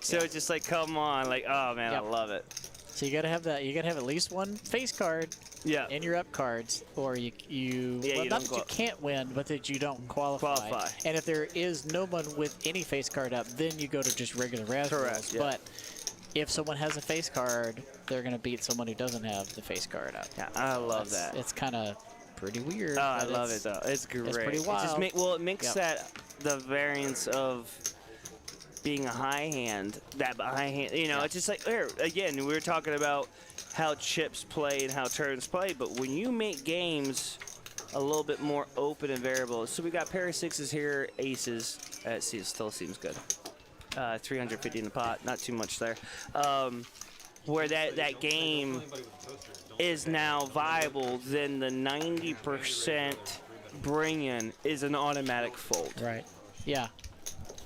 So it's just like, come on, like, oh man, Yep. I love it. So you gotta have that. You gotta have at least one face card Yeah. in your up cards, or you Yeah, well, you not don't that you can't win, but that you don't qualify. Qualify. And if there is no one with any face card up, then you go to just regular Raz Correct, rules. yeah. But if someone has a face card, they're gonna beat someone who doesn't have the face card up. Yeah, I love that. It's kind of pretty weird. Oh, I but love it though. It's great. pretty It just wild. it makes Yep. that the variance of being a high hand, you know, it's just like, here, again, we were talking about how chips play and how turns play, but when you make games a little bit more open and variable, so we got pair of sixes here, aces, it still seems good. 350 in the pot, not too much there. Where that game is now viable, then the 90% bring-in is an automatic fold. Right. Yeah.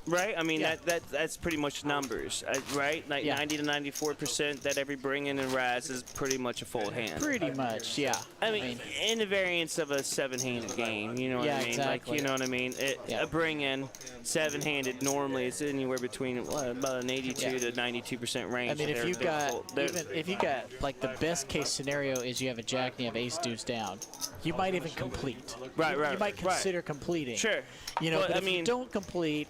Right? I mean, that's pretty much numbers, right? Like 90 to 94% that every bring-in and Raz is pretty much a fold hand. Pretty much, yeah. I mean, in the variance of a seven-handed game, you know what I mean? Exactly. Like, you know what I mean? A bring-in, seven-handed, normally it's anywhere between about an 82 to 92% range. I mean, if you got like the best case scenario is you have a jack and you have ace deuce down, you might even complete. Right. You might consider completing. Sure. You know, but but I if mean, you don't complete,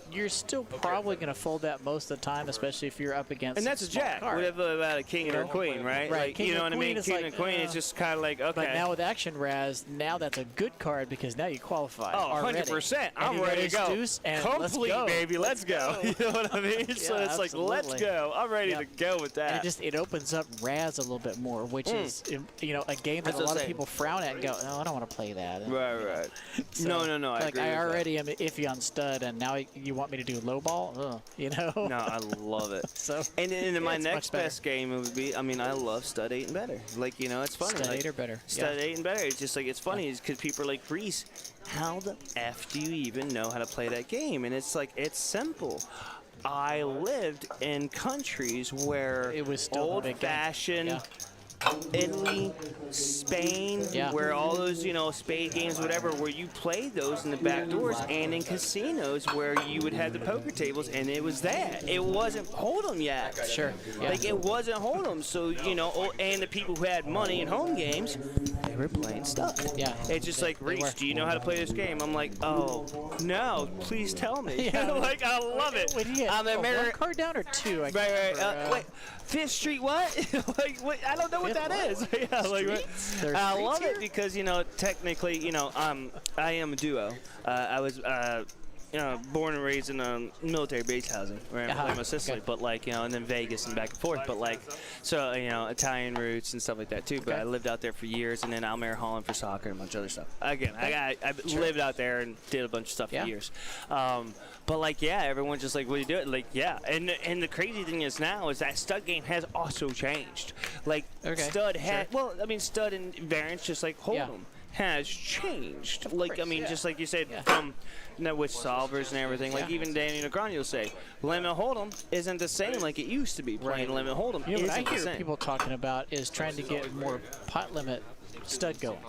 you're still probably going to fold that most of the time, especially if you're up against. And that's a jack. Whatever about a king or a queen, right? Right. Like, King you know and what I mean? queen is King like, and queen is just kind of like, okay. But now with action Raz, now that's a good card because now you qualify. Oh, 100%. I'm ready to go. Deuce and complete, baby. Let's go. You know what I mean? So it's like, let's go. I'm ready to go with that. And it opens up Raz a little bit more, which is, you know, a game that a lot of people frown at and go, oh, I don't want to play that. Right. So, no. I agree I with already am iffy on stud, and now you want me to do low ball? Ugh, you know? No, I love it. So, and in my next best game, it would be, I mean, I love stud 8 and better. Like, you know, it's funny. Stud like, 8 or better. Stud 8 and better. It's just like, it's funny because people are like, Reese, how the F do you even know how to play that game? And it's like, it's simple. I lived in countries where it was still old-fashioned Italy, Spain, where all those, you know, spade games, whatever, where you played those in the back doors, and in casinos where you would have the poker tables, and it was that. It wasn't Hold'em yet. Sure. Like, it wasn't Hold'em, so, you know, and the people who had money in home games, they were playing stuff. Yeah. It's just like, Reese, do you know how to play this game? I'm like, oh, no, please tell me. Like, I love it. One card down or two? Right. Wait, Fifth Street what? Like, what? I don't know what that is. I love it because, you know, technically, you know, I am a duo. I was, you know, born and raised in a military base housing where I'm playing with Sicily, but like, you know, and then Vegas and back and forth. But like, so, you know, Italian roots and stuff like that too. But I lived out there for years, and then Almere Holland for soccer and a bunch of other stuff. Again, I lived out there and did a bunch of stuff for years. But like, everyone's just like, what do you do? Like, and the crazy thing is now is that stud game has also changed. Like, stud had, well, I mean, stud and variants just like Hold'em has changed. Like, I mean, just like you said, from with solvers and everything. Like, even Danny Negreanu will say, Limit Hold'em isn't the same like it used to be. Playing Limit Hold'em isn't what I hear the same. people talking about is trying to get more pot limit stud going.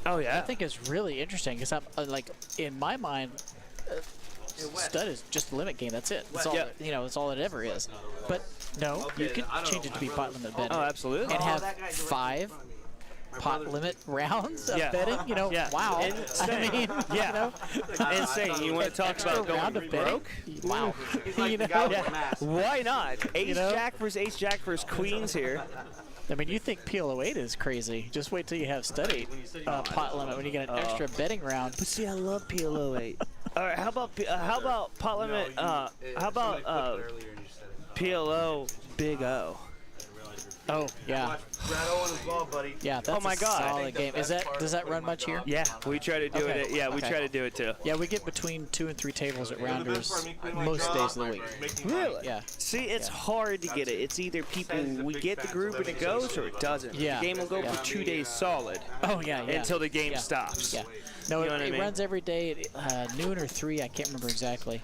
Oh, yeah? I think it's really interesting because, like, in my mind, stud is just a limit game. That's it. That's all. You know, that's all it ever is. But no, you could change it to be pot limit betting. Oh, absolutely. And have 5 pot limit rounds of betting. You know, wow. Insane. I mean, you know, insane. You want to talk about going broke? Wow. You know, why not? Ace Jack versus Queens here. I mean, you think PLO8 is crazy. Just wait till you have stud 8 pot limit when you get an extra betting round. But see, I love PLO8. All right, how about pot limit? How about PLO Big O? Oh, yeah. Red Owen as well, buddy. Yeah, that's a solid game. Does that run much here? Yeah, we try to do it. Yeah, we try to do it too. Yeah, we get between 2 and 3 tables at Rounders most days of the week. Really? Yeah. See, it's hard to get it. It's either people, we get the group and it goes, or it doesn't. Yeah. The game will go for 2 days solid. Oh, yeah. Until the game stops. Yeah. No, you know it runs every day at noon or 3. I can't remember exactly.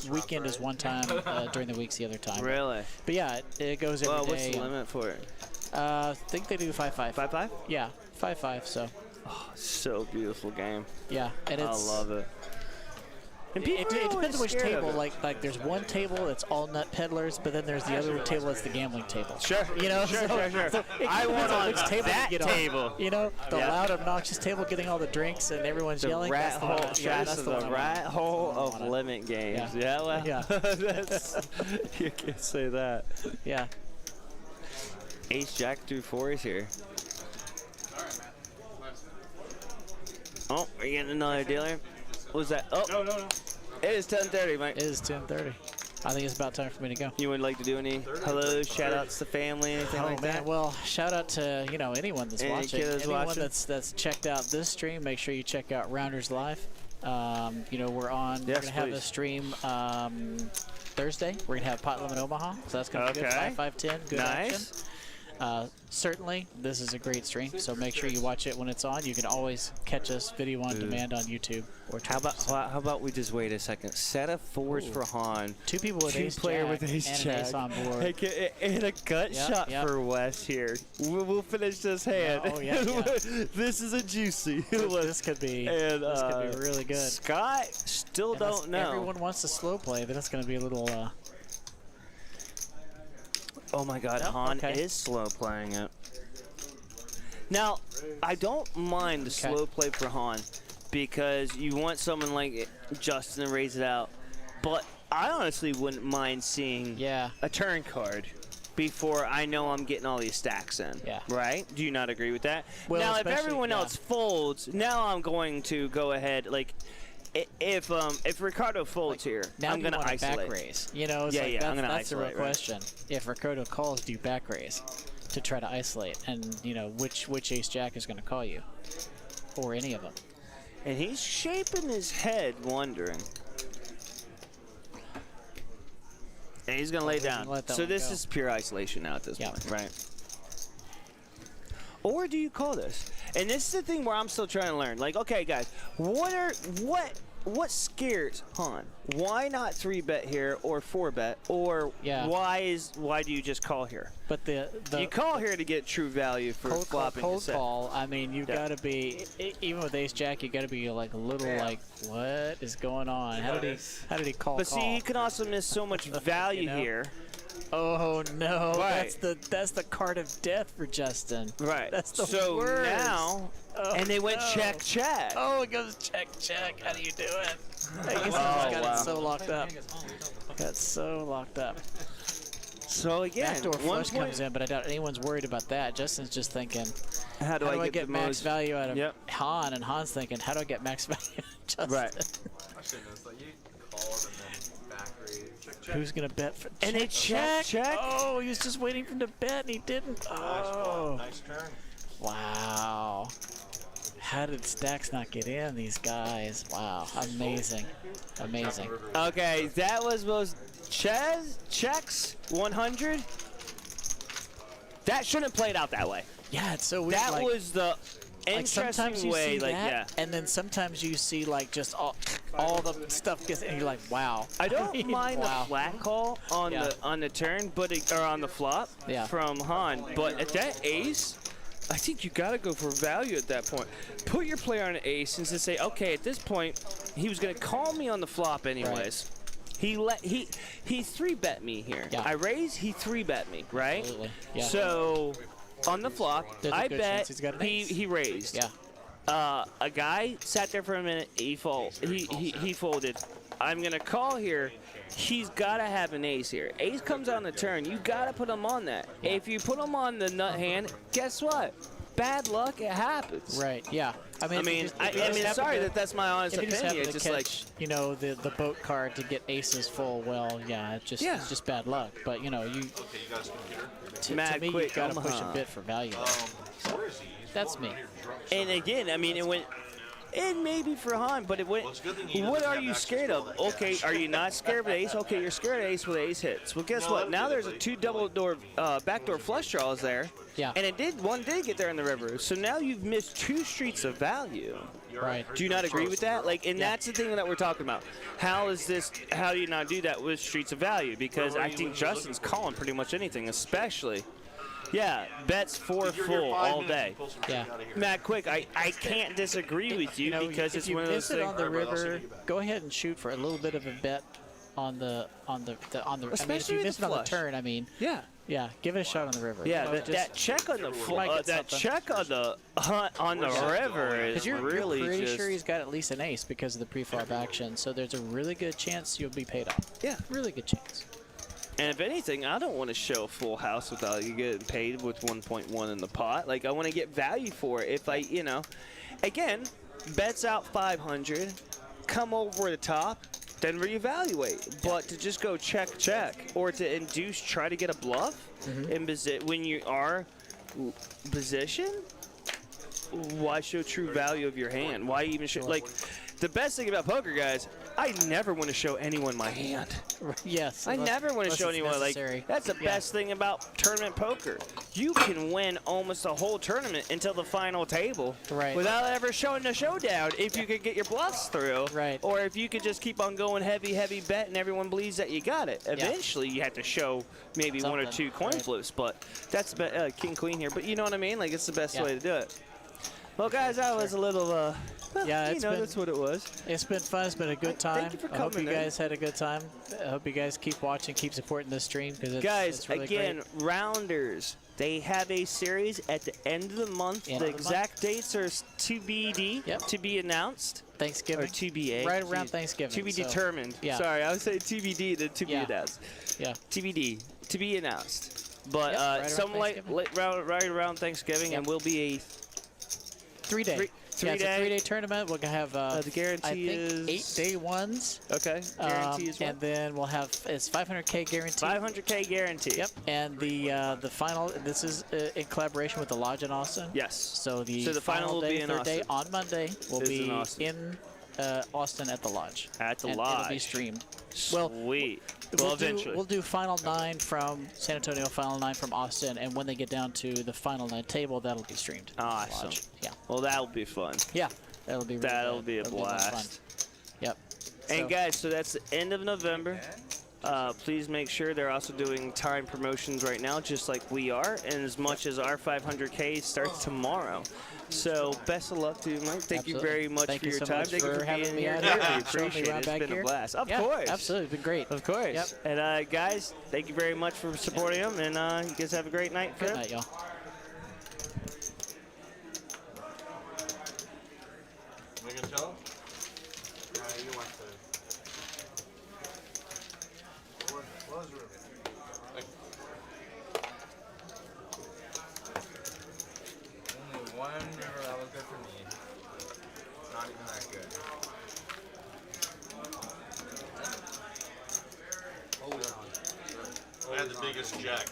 Weekend is one time. During the week's the other time. Really? But yeah, it goes every day. What's the limit for it? I think they do 5-5. 5-5? Yeah, 5-5. So. Oh, so beautiful game. Yeah, and it's. I love it. And it depends on which table. Like there's one table that's all nut peddlers, but then there's the other table that's the gambling table. Sure. You know. Sure. So I want on which table that you get table. On. You know, the loud, obnoxious table getting all the drinks and everyone's yelling. Rat hole. That's the rat hole of limit games. Yeah. Well, that's, you can't say that. Yeah. Ace Jack through 4 is here. Oh, we're getting another dealer. What was that? Oh, No. It is 10:30, Mike. It is 10:30. I think it's about time for me to go. You would like to do any hello, shout outs to family, anything like that? Well, shout out to anyone that's Any watching. kiddos Anyone watching? that's checked out this stream, make sure you check out Rounders Live. We're on. Yes, we're gonna have a please. stream Thursday. We're gonna have Pot Limit Omaha, so that's gonna be good. Okay. 5-5-10, good action. Nice. Certainly, this is a great stream, so make sure you watch it when it's on. You can always catch us video on demand on YouTube or Twitch. How about we just wait a second? Set of fours for Han. 2 people with Two ace player jack with ace and jack. an ace on board. Hey, and a gut shot Yep. for Wes here. We'll finish this hand. Oh, yeah. This is a juicy. This could be And, this could be really good. Scott still Unless don't know. Everyone wants to slow play, then it's going to be a little. Oh my God, Yep, Han okay. is slow playing it. Now, I don't mind the slow play for Han because you want someone like Justin to raise it out, but I honestly wouldn't mind seeing a turn card before I know I'm getting all these stacks in. Yeah. Right? Do you not agree with that? Well, now, if especially- everyone else folds, now I'm going to go ahead like. If Ricardo folds here, Now I'm you going to want a isolate. back raise. You know, it's Yeah, like yeah, I'm gonna that's the real isolate, right? question. If Ricardo calls, do you back raise to try to isolate? And which ace jack is going to call you, or any of them? And he's shaping his head, wondering. And he's going to lay down. let that So one this go. is pure isolation now at this point, right? Or do you call this? And this is the thing where I'm still trying to learn. Like, okay, guys, what scares Han? Why not 3-bet here or 4-bet? Or why do you just call here? But you call here to get true value for flopping cold the set. call. I mean, you've got to be even with ace jack. You got to be like a little like, what is going on? How did he call? But see, you can also miss so much value here. Oh no! Right. That's the card of death for Justin. Right. That's the so worst. now, and they went check. Oh, it goes check. How do you do it? I guess Oh, got it so locked up. Got so locked up. So again, Backdoor flush comes in, but I doubt anyone's worried about that. Justin's just thinking, how do I get the max most value out of Han? And Han's thinking, how do I get max value out of Justin? Right. I should know. Like you call it and then back raise. Who's gonna bet for? And they check. Oh, he was just waiting for him to bet, and he didn't. Oh, Nice turn. wow. How did stacks not get in? These guys. Wow, amazing, amazing. Okay, that was most checks 100. That shouldn't have played out that way. Yeah, it's so weird. That like, was the like sometimes interesting you way. see Like that, and then sometimes you see like just all the stuff gets, and you're like, wow. I don't mind wow. the flat call on the turn, but or on the flop from Han. But at that ace, I think you got to go for value at that point. Put your player on an ace and just say, okay, at this point, he was going to call me on the flop anyways. Right. He 3-bet me here. Yeah. I raise, he 3-bet me, right? Absolutely. Yeah. So on the flop, I bet he raised. Yeah. A guy sat there for a minute. He folded. I'm gonna call here. He's gotta have an ace here. Ace comes on the turn. You gotta put him on that. If you put him on the nut hand, guess what? Bad luck. It happens. Right. Yeah. I mean, sorry that's my honest opinion. It's just like the boat card to get aces full. Well, yeah, it's just bad luck. But you Okay, you got his computer. to me, you gotta push a bit for value. Where is he? That's me. And again, I mean, it went. And maybe for Han, but it went. What are you scared of? Okay, are you not scared of ace? Okay, you're scared of ace with ace hits. Well, guess what? Now there's a 2 backdoor flush draws there. Yeah. And one did get there in the river. So now you've missed 2 streets of value. Right. Do you not agree with that? Like, and that's the thing that we're talking about. How do you not do that with streets of value? Because I think Justin's calling pretty much anything, especially. Yeah, bets 4 full all day. Yeah. Matt, quick, I can't disagree with you because it's one of those things. If you miss it things. on the river, go ahead and shoot for a little bit of a bet on the. Especially I mean, if you miss it on the flush. turn, I mean. Yeah. Yeah, give it a shot on the river. Yeah, that check on the river is you're really pretty just. sure he's got at least an ace because of the pre-flop action. So there's a really good chance you'll be paid off. Yeah. Really good chance. And if anything, I don't want to show a full house without you getting paid with 1.1 in the pot. Like, I want to get value for it. If I, again, bets out 500, come over the top, then reevaluate. But to just go check, or to induce, try to get a bluff in when you are position, why show true value of your hand? Why even show, like, the best thing about poker, guys, I never want to show anyone my hand. Yes. I never want to show anyone, necessary. like, that's the best thing about tournament poker. You can win almost a whole tournament until the final table without ever showing a showdown if you could get your bluffs through. Right. Or if you could just keep on going heavy bet and everyone believes that you got it. Eventually, you have to show maybe one or two coin flips, but that's king, queen here. But you know what I mean? Like, it's the best way to do it. Well, guys, that was a little, well, you know, that's what it was. It's been fun. It's been a good time. Thank you for I hope you coming, guys had a good time. I hope you guys keep watching, keep supporting this stream, because it's really again, great. Rounders, they have a series at the end of the month. The exact dates are TBD, to be announced. Thanksgiving. Or TBA. Right around Thanksgiving. To be determined. Yeah. Sorry, I was saying TBD, then to be announced. Yeah. TBD, to be announced. But right around Thanksgiving, and will be a 3-day. It's a 3-day tournament. We're gonna have the guarantee I think is 8 day ones. Okay. Guarantee is what? And then we'll have it's $500K guarantee. 500K guarantee. Yep. And the final. This is in collaboration with the Lodge in Austin. Yes. So the final will day, be in third day Austin. on Monday will be in Austin. in Austin at the Lodge. At the and Lodge. It'll be streamed. Sweet. Well, eventually. We'll do final 9 from San Antonio, final 9 from Austin, and when they get down to the final 9 table, that'll be streamed. Awesome. Yeah. Well, that'll be fun. Yeah. That'll be. That'll be a blast. Yep. And guys, so that's the end of November. Please make sure they're also doing time promotions right now, just like we are, and as much as our 500K starts tomorrow. So best of luck to you, Mike. Thank you very much for your time. Thank you for having me being out here. here. We appreciate it. It's been a blast. Of course. Absolutely. It's been great. Of course. Yep. And guys, thank you very much for supporting them, and you guys have a great night. Good night, y'all. We can tell? You want to. What was it? Only one river that was good for me. Not even that good. I had the biggest jack.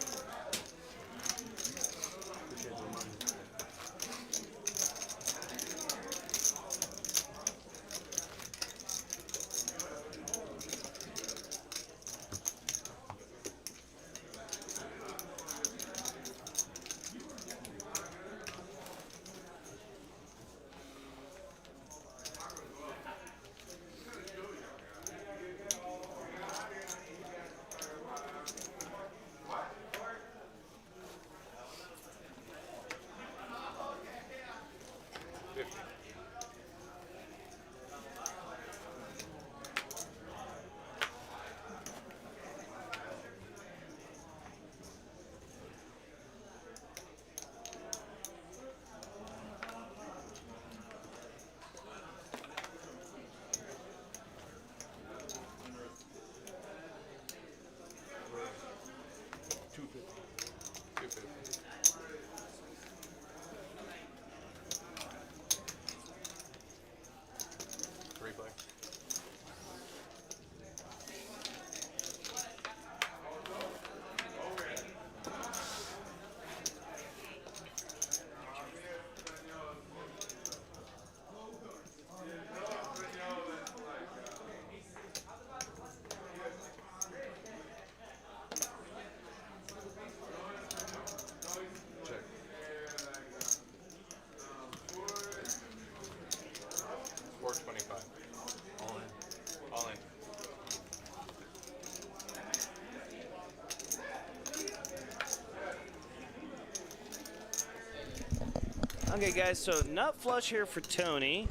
Okay, guys, so nut flush here for Tony,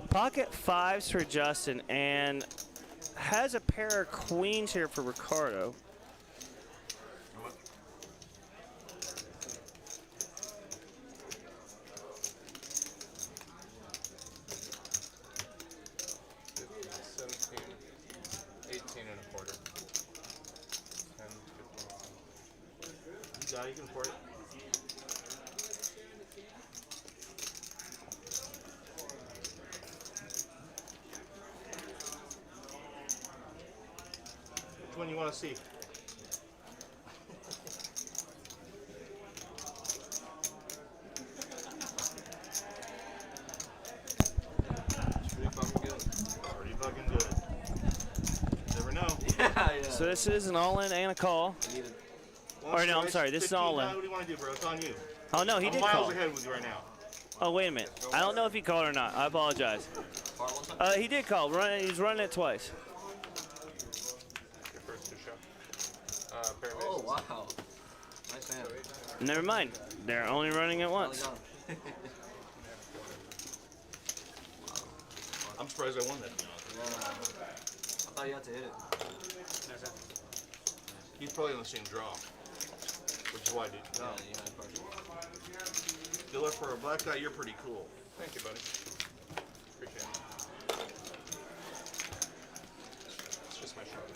pocket fives for Justin, and has a pair of queens here for Ricardo. You can afford it. one you want to see? Pretty fucking good. Pretty fucking good. Never know. Yeah. So this is an all-in and a call. Or no, I'm sorry, this is all in. What do you want to do, bro? It's on you. Oh no, he I'm did miles call. ahead with you right now. Oh wait a minute. I don't know if he called or not. I apologize. He did call. He's running it twice. Your first 2 show. Pair of Oh, aces. wow. Nice hand. Never mind. They're only running it once. I'm surprised I won that, to be honest. Yeah. I thought you had to hit it. He's probably on the same draw. Which is why, dude. Yeah, you had pressure. Diller, for a black guy, you're pretty cool. Thank you, buddy. Appreciate it. It's just my shot.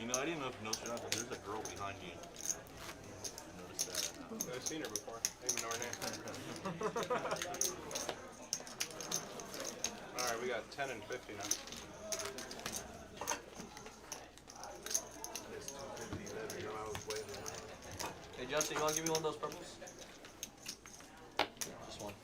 You know, I didn't know if you noticed or not, but there's a girl behind you. Notice that. I've seen her before. I even know her name. Alright, we got 10 and 50 now. Hey, Justin, you want to give me one of those purples? Just one.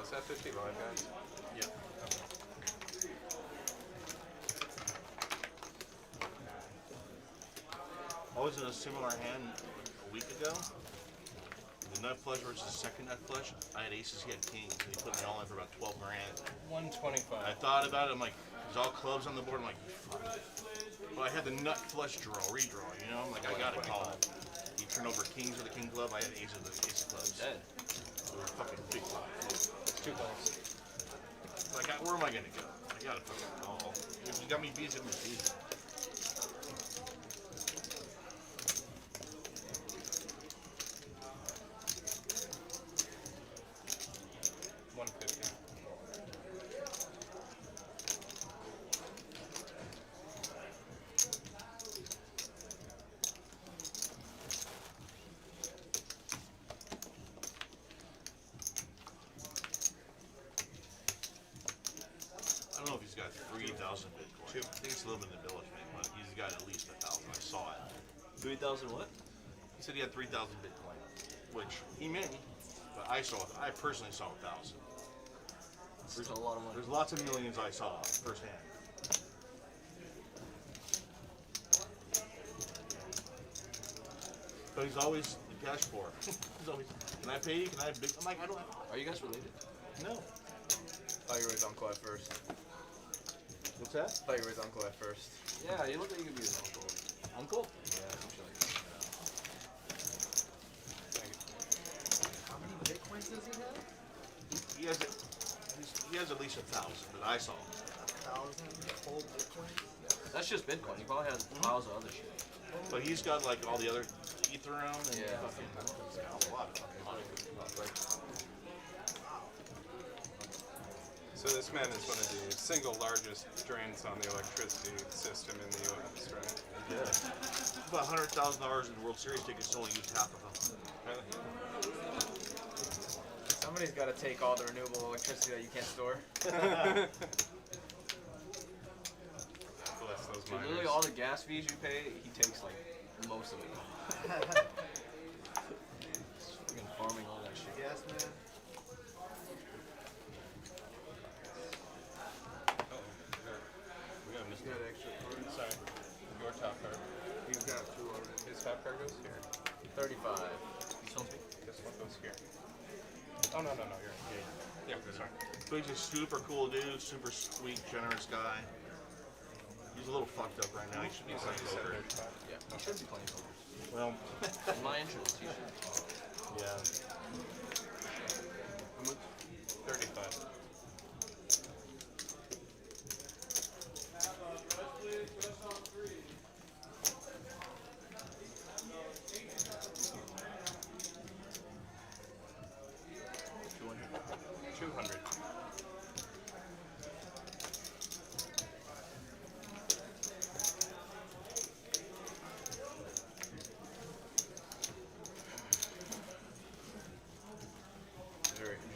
Is that 50 live, guys? Yeah. I was in a similar hand a week ago. The nut flush versus the second nut flush. I had aces, he had kings, and he put me all in for about 12 grand. 125. I thought about it, I'm like, there's all clubs on the board, I'm like, fuck. But I had the nut flush redraw, you know? I'm like, I gotta call. He turned over kings with a king club, I had aces with ace of clubs. Dead. They were fucking big clubs. 2 points. Like, where am I gonna go? I gotta fucking call. If you got me beat, it was beat. I don't know if he's got 3,000 Bitcoin. I think it's a little bit in the village, man, but he's got at least 1,000. I saw it. 3,000 what? He said he had 3,000 Bitcoin, which he may, but I personally saw 1,000. There's a lot of money. There's lots of millions I saw firsthand. But he's always the cash for. He's always, can I pay you? Can I have big? I'm like, I don't have. Are you guys related? No. Thought you were his uncle at first. What's that? Thought you were his uncle at first. Yeah, you look like you could be his uncle. Uncle? Yeah, I'm sure. How many Bitcoins does he have? He has at least 1,000 that I saw. 1,000 whole Bitcoins? That's just Bitcoin. He probably has piles of other shit. But he's got like all the other Ethereum and Yeah. fucking he's got a lot of fucking money. So this man is one of the single largest drains on the electricity system in the U.S., right? Yeah. About $100,000 in World Series tickets to only use half of them. Really? Somebody's got to take all the renewable electricity that you can't store. Bless those Dude, literally miners. all the gas fees you pay, he takes like most of it. He's freaking farming all that shit. Yes, man. We got He's got extra cards. Sorry. Your top card. He's got 2 already. His top card goes here. 35. This one's big. This one goes here. Oh, no, you're here. Yeah, sorry. So he's a super cool dude, super sweet, generous guy. He's a little fucked up right now. He should be He's playing like poker. 75. Yeah, he should be playing poker. Well, In my interest, he should. yeah. 35. $200.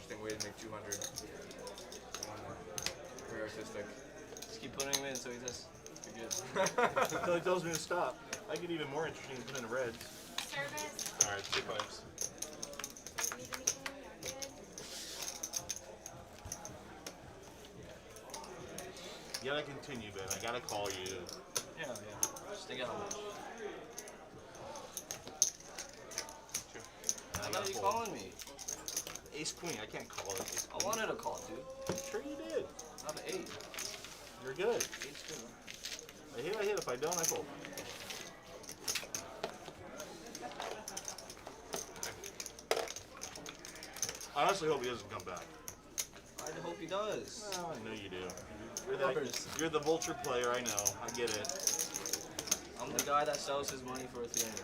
interesting way to make 200. Very artistic. Just keep putting him in so he just you're good. Until he tells me to stop. I get even more interesting than put in the reds. Service. All right, 2 points. You gotta continue, Ben. I gotta call you. Yeah. Just think of how much. I know you calling me. Ace Queen. I can't call it. Ace I wanted a call, dude. Sure you did. I have an 8. You're good. 8's good. I hit. If I don't, I fold. I honestly hope he doesn't come back. I hope he does. Well, I know you do. You're the vulture player, I know. I get it. I'm the guy that sells his money for Ethereum.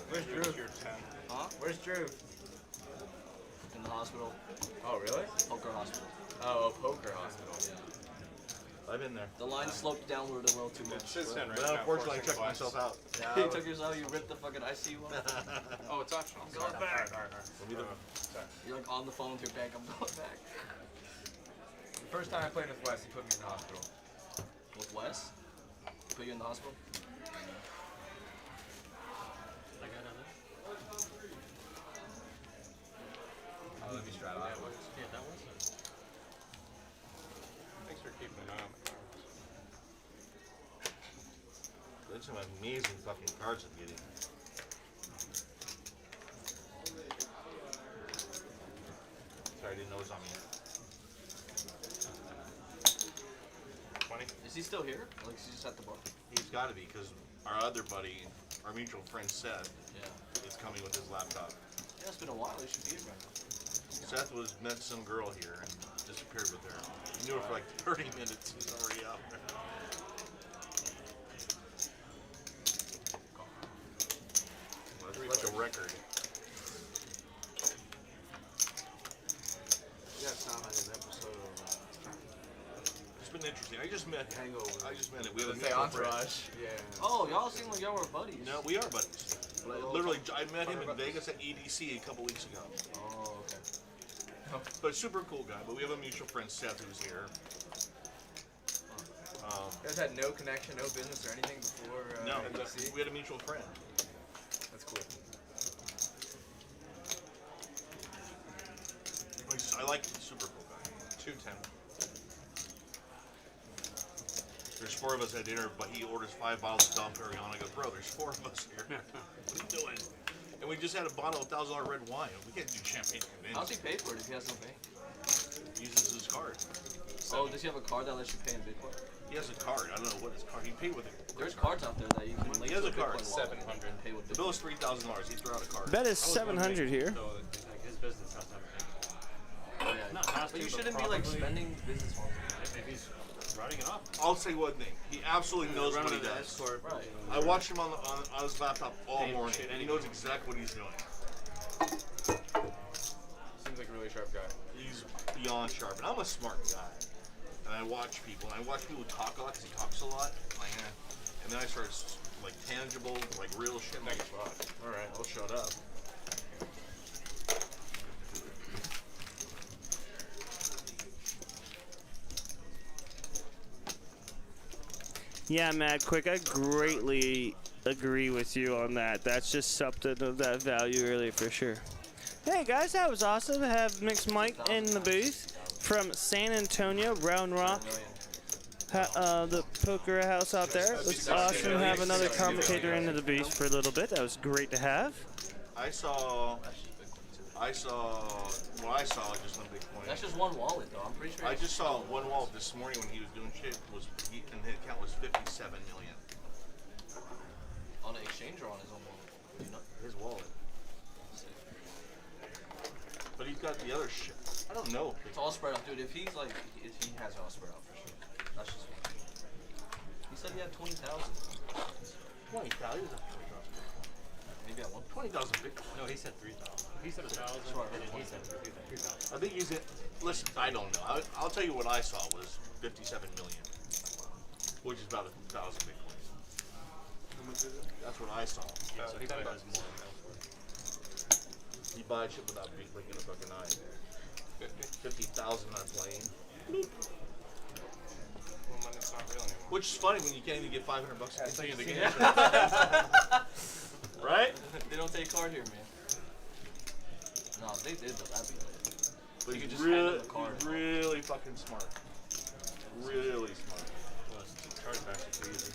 Where's Drew? Your 10. Huh? Where's Drew? In the hospital. Oh, really? Poker hospital. Oh, poker hospital. Yeah. I've been there. The line sloped downward a little too much. It's 10 right But now. unfortunately, I forcing checked twice. myself out. You took yourself, you ripped the fucking ICU off. Oh, it's optional. I'm going back. All right. Sorry. You're like on the phone with your bank, I'm going back. The first time I played with Wes, he put me in the hospital. With Wes? Put you in the hospital? That guy down there? Oh, let me try that one. Yeah, that was it. Thanks for keeping an eye on the cards. There's some amazing fucking cards I'm getting. Sorry, I didn't know it was on me. 20. Is he still here? Or like, is he just at the bar? He's got to be, because our other buddy, our mutual friend Seth, Yeah. is coming with his laptop. Yeah, it's been a while. He should be here right now. Seth met some girl here and disappeared with her. He knew her for like 30 minutes. He's already out there. Well, it's like a record. Yeah, it sounds like an episode of It's been interesting. I just met him. Hangover. I just met him. We have a Let's say mutual friend. Entourage. Yeah. Oh, y'all seem like y'all were buddies. No, we are buddies. Literally, I met him in Vegas at EDC a couple weeks ago. Oh, okay. But super cool guy. But we have a mutual friend, Seth, who's here. You guys had no connection, no business or anything before No, NBC? we had a mutual friend. That's cool. I like him. Super cool guy. 210. There's 4 of us at dinner, but he orders 5 bottles of Dom Perignon. I go, bro, there's 4 of us here. What are you doing? And we just had a bottle of $1,000 red wine. We can't do champagne How's convince. he pay for it if he has no bank? He uses his card. Oh, does he have a card that lets you pay in Bitcoin? He has a card. I don't know what his card. He paid with it. There's cards out there that you can link He has to a card. Bitcoin wallet 700. and pay with The Bitcoin. bill is $3,000. He threw out a card. Bet is 700 here. So, like, his business has to have a bank. Oh, yeah. Not has But to, you but shouldn't be like probably- spending business funds. If he's running it off. I'll say one thing. He absolutely knows what he does. Right. I watched him on his laptop all morning, and he knows exactly what he's doing. Seems like a really sharp guy. He's beyond sharp, and I'm a smart guy. And I watch people, talk a lot because he talks a lot. Like, and then I start like tangible, like real shit. I'm like, all right, I'll shut up. Yeah, Mad Quick, I greatly agree with you on that. That's just something of that value early for sure. Hey guys, that was awesome to have Mixed Mike in the booth from San Antonio, Round Rock, the poker house out there. It was awesome to have another commentator into the booth for a little bit. That was great to have. I saw just on Bitcoin. That's just one wallet, though. I'm pretty sure. I just saw one wallet this morning when he was doing shit. And his account was 57 million. On an exchange or on his own wallet? Do you know? His wallet. But he's got the other shit. I don't know. It's all spread out, dude. If he has it all spread out for sure. That's just one. He said he had 20,000. 20,000. Maybe at one. 20,000 Bitcoin. No, he said 3,000. He said 1,000, and then he said 3,000. I think he's in. Listen, I don't know. I'll tell you what I saw was 57 million, which is about 1,000 Bitcoins. That's what I saw. Yeah, so he probably has more elsewhere. you buy shit without blinking a fucking eye. 50,000 on a plane. Well, money's not real anymore. Which is funny when you can't even get $500 to continue the game. Right? They don't take card here, man. No, they did though. That'd be lit. But You he's could just hand really, him the card. he's really fucking smart. Really smart. Chargebacks are too easy.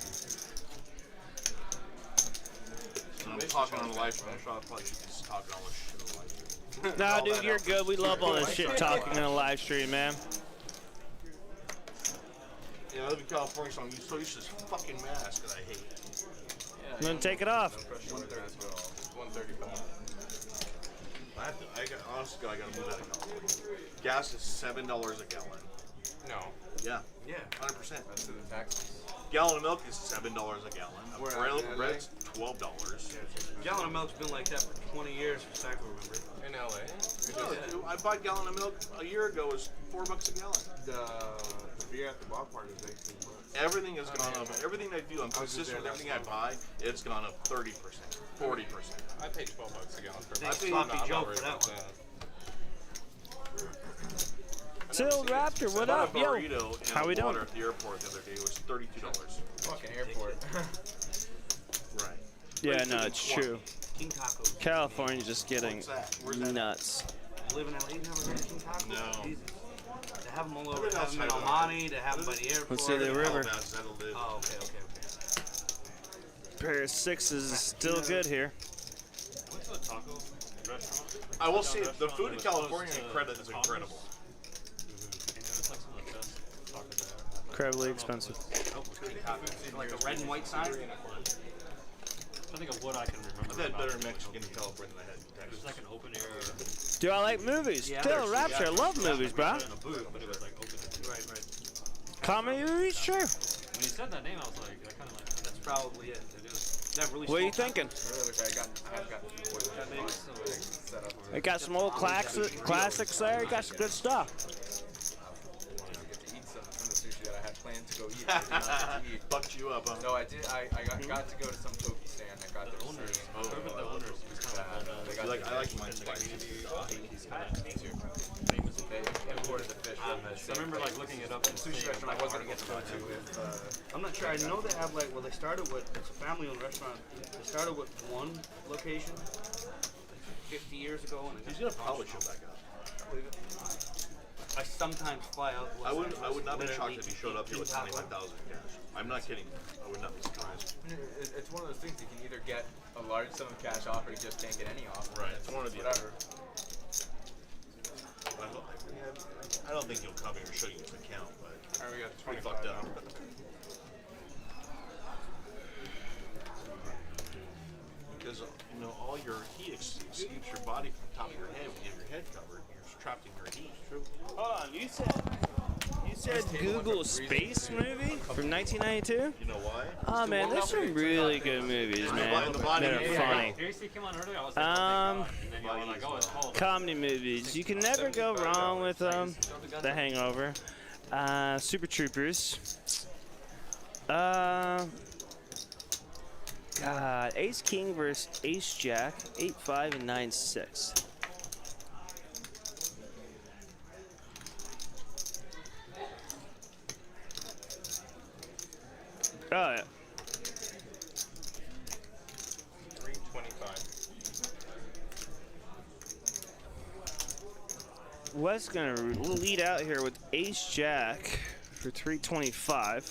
And I'm talking on the live stream. I'm sure I'll probably just talking all this shit on the live stream. Nah, dude, you're good. We love all this shit talking in a live stream, man. Yeah, I live in California, so I'm so used to this fucking mask that I hate. Then take it off. 135. Honestly, I gotta move out of California. Gas is $7 a gallon. No. Yeah, Yeah. 100%. That's the taxes. Gallon of milk is $7 a gallon. Where Bread's $12. Gallon of milk's been like that for 20 years, for Stack, remember? In LA? No, I bought a gallon of milk a year ago. It was $4 a gallon. The beer at the ballpark is $18. Everything has gone up. Everything I do, I'm consistent with everything I buy. It's gone up 30%, 40%. I paid $12 a gallon for Big milk. sloppy I'm joke worried for that about one. Till Raptor, what up, I yo? bought a burrito and How we doing? water at the airport the other day. It was $32. Fucking airport. Right. Yeah, no, it's true. King Tacos. California just getting What's that? Where's that? nuts. You live in LA, you never heard of King Tacos? No. Jesus. They have them all over. Everything They have them in else I know. Almani, they have them by the airport. Let's see the river. Oh, okay. Pair of sixes is still good here. Went to a taco restaurant. I will say, the Restaurant food in that was close California to credit is Thomas. incredible. And it was like some of the best tacos I ever had. Incredibly expensive. Like the red and white sign? I think of what I can remember. I've had about better it, Mexican in like, California than I had in It Texas. was like an open air. Do I like movies? Yeah. Till Raptor, I love movies, bro. In a booth, but it was like open. Right. Comedy movies, sure. When you said that name, I was like, I kind of like. That's probably it. It is. That really What are you small thinking? I really wish I had gotten the board that makes set up. They got some old classics there. You got some good stuff. Get to eat some from the sushi that I had planned to go eat. but did not get to eat. Fucked you up, huh? No, I did. I got to go to some Toki stand. I got to see. The owners was kind of They got I like mine spicy. They imported the fish. I remember like looking it up in Sushi restaurant I wasn't able to go to with. I'm not sure. I know they have like, well, they started with, it's a family-owned restaurant. They started with one location 50 years ago. And He's gonna probably show back up. I sometimes fly out. I would not be shocked literally if he showed up here with 25,000 cash. I'm not kidding. I would not be surprised. It's one of those things you can either get a large sum of cash off or you just can't get any off. Right. It's one or the Whatever. I don't think he'll come here and show you his account, but Alright, we got pretty 25 fucked up. now. Because all your heat escapes your body from the top of your head. When you have your head covered, you're trapped in your heat. True. Hold on, you said Google Space movie from 1992? You know why? Oh man, there's some really good movies, man. The body- That are funny. Casey came on earlier. I was like, oh my God. And then you were like, oh, it's called. Comedy movies. You can never go wrong with The Hangover. Super Troopers. God, Ace King versus Ace Jack, 8-5 and 9-6. Oh yeah. 325. Wes gonna lead out here with Ace Jack for 325.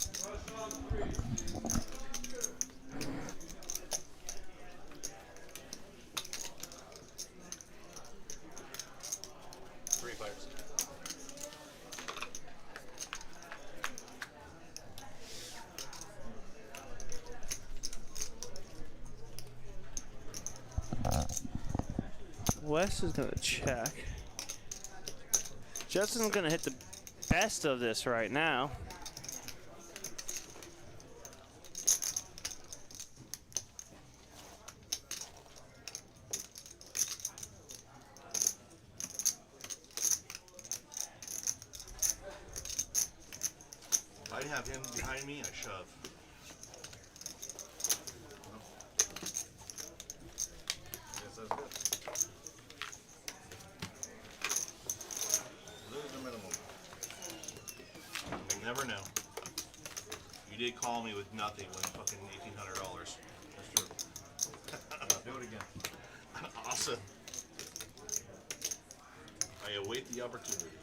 Three players. Wes is gonna check. Justin's gonna hit the best of this right now. If I have him behind me, I shove. Yes, that's good. call me with nothing when fucking $1,800. That's true. Do it again. Awesome. I await the opportunity.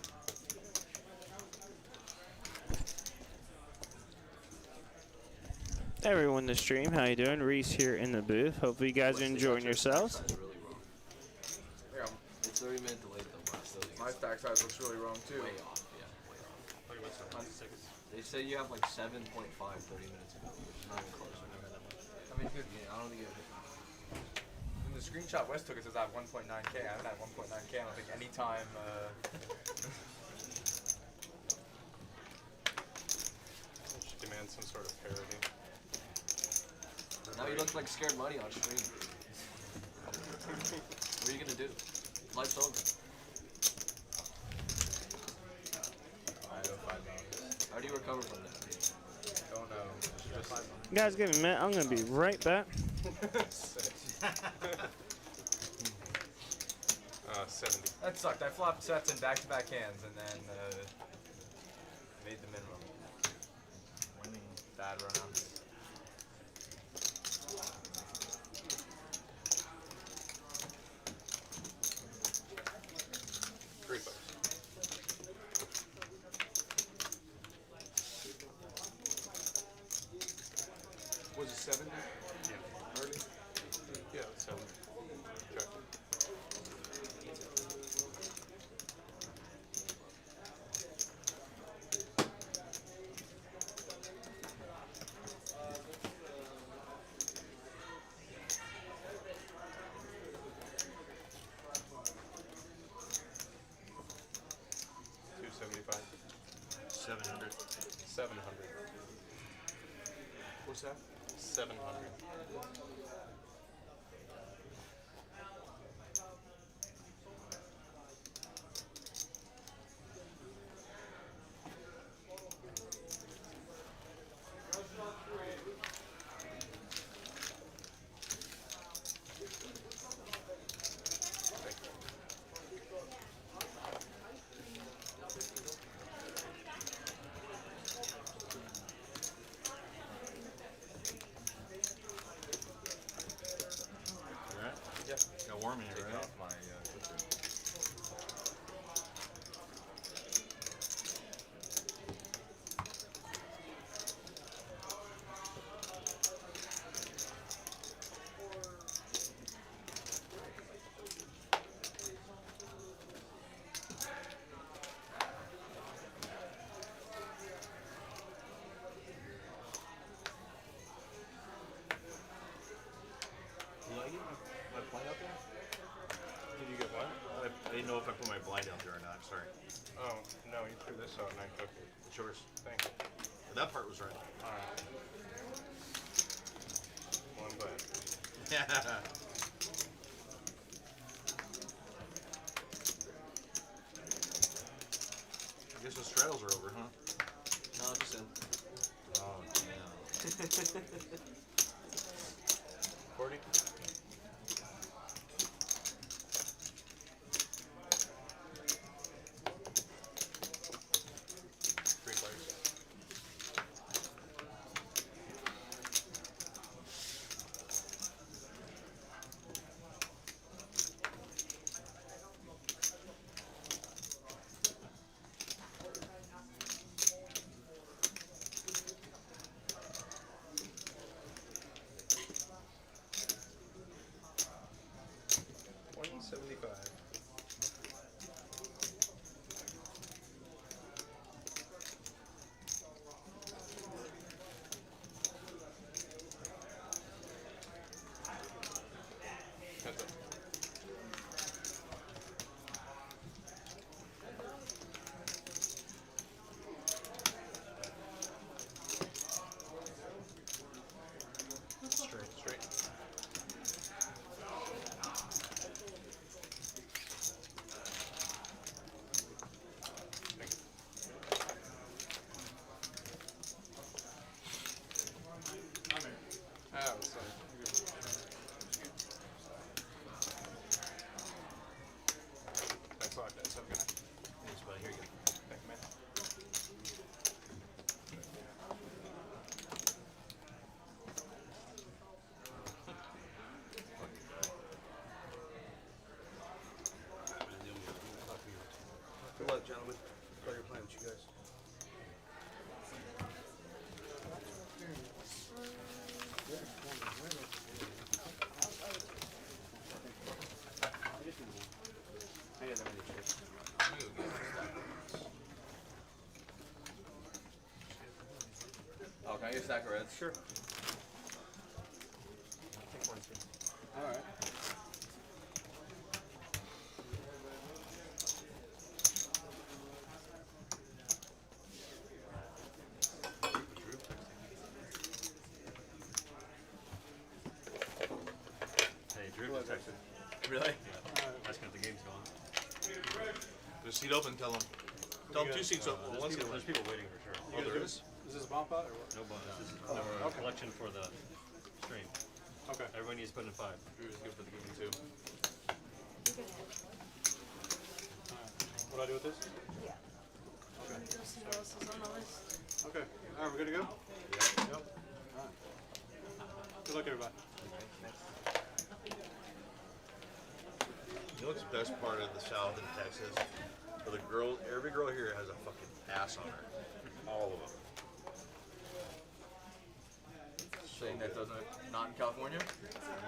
Everyone in the stream, how you doing? Reese here in the booth. Hopefully you guys are enjoying yourselves. Yeah, it's 30 minutes delayed though. My stack size looks really wrong too. Way off, yeah, way off. They say you have like 7.5 30 minutes ago, which is not even close. I mean, good. I don't think it. In the screenshot Wes took, it says I have 1.9K. I haven't had 1.9K. I don't think any time. Should demand some sort of parody. Now he looks like Scared Money on stream. What are you gonna do? Life's over. I owe $5. How do you recover from that? Don't know. Just You guys give me a minute. I'm going to be right back. 70. That sucked. I flopped sets in back-to-back hands and then made the minimum. Winning bad run-outs. Was it 70? Yeah. Early? Yeah, 70. Okay. $275. 700. 700. What's that? 700. Got warm in here, right? Off my Did I get my blind out there? Did you get what? I didn't know if I put my blind out there or not. Sorry. Oh, no, you threw this out and I took it. It's yours. Thank you. That part was right. Alright. Well, I'm glad. Yeah. I guess the straddles are over, huh? No, just in. Oh, damn. 40? Three players. $175. That's it. Straight. get a stack of reds? Sure. All right. Hey, Drew just texted. Really? Yeah. Asking if the game's going. There's a seat open. Tell them. Tell them 2 seats open. One seat There's open. people waiting for sure. Oh, there is. Is this a bomb pot or what? No bonus. This is Oh, okay. collection for the stream. Okay. Everybody needs to put in 5. Drew's good for the game too. What do I do with this? Yeah. Okay. Go see what else is on the list. Okay. All right, we're good to go? Yep. All right. Good luck, everybody. You know what's the best part of the South in Texas? For the girl, every girl here has a fucking ass on her. All of them. Saying that doesn't, not in California?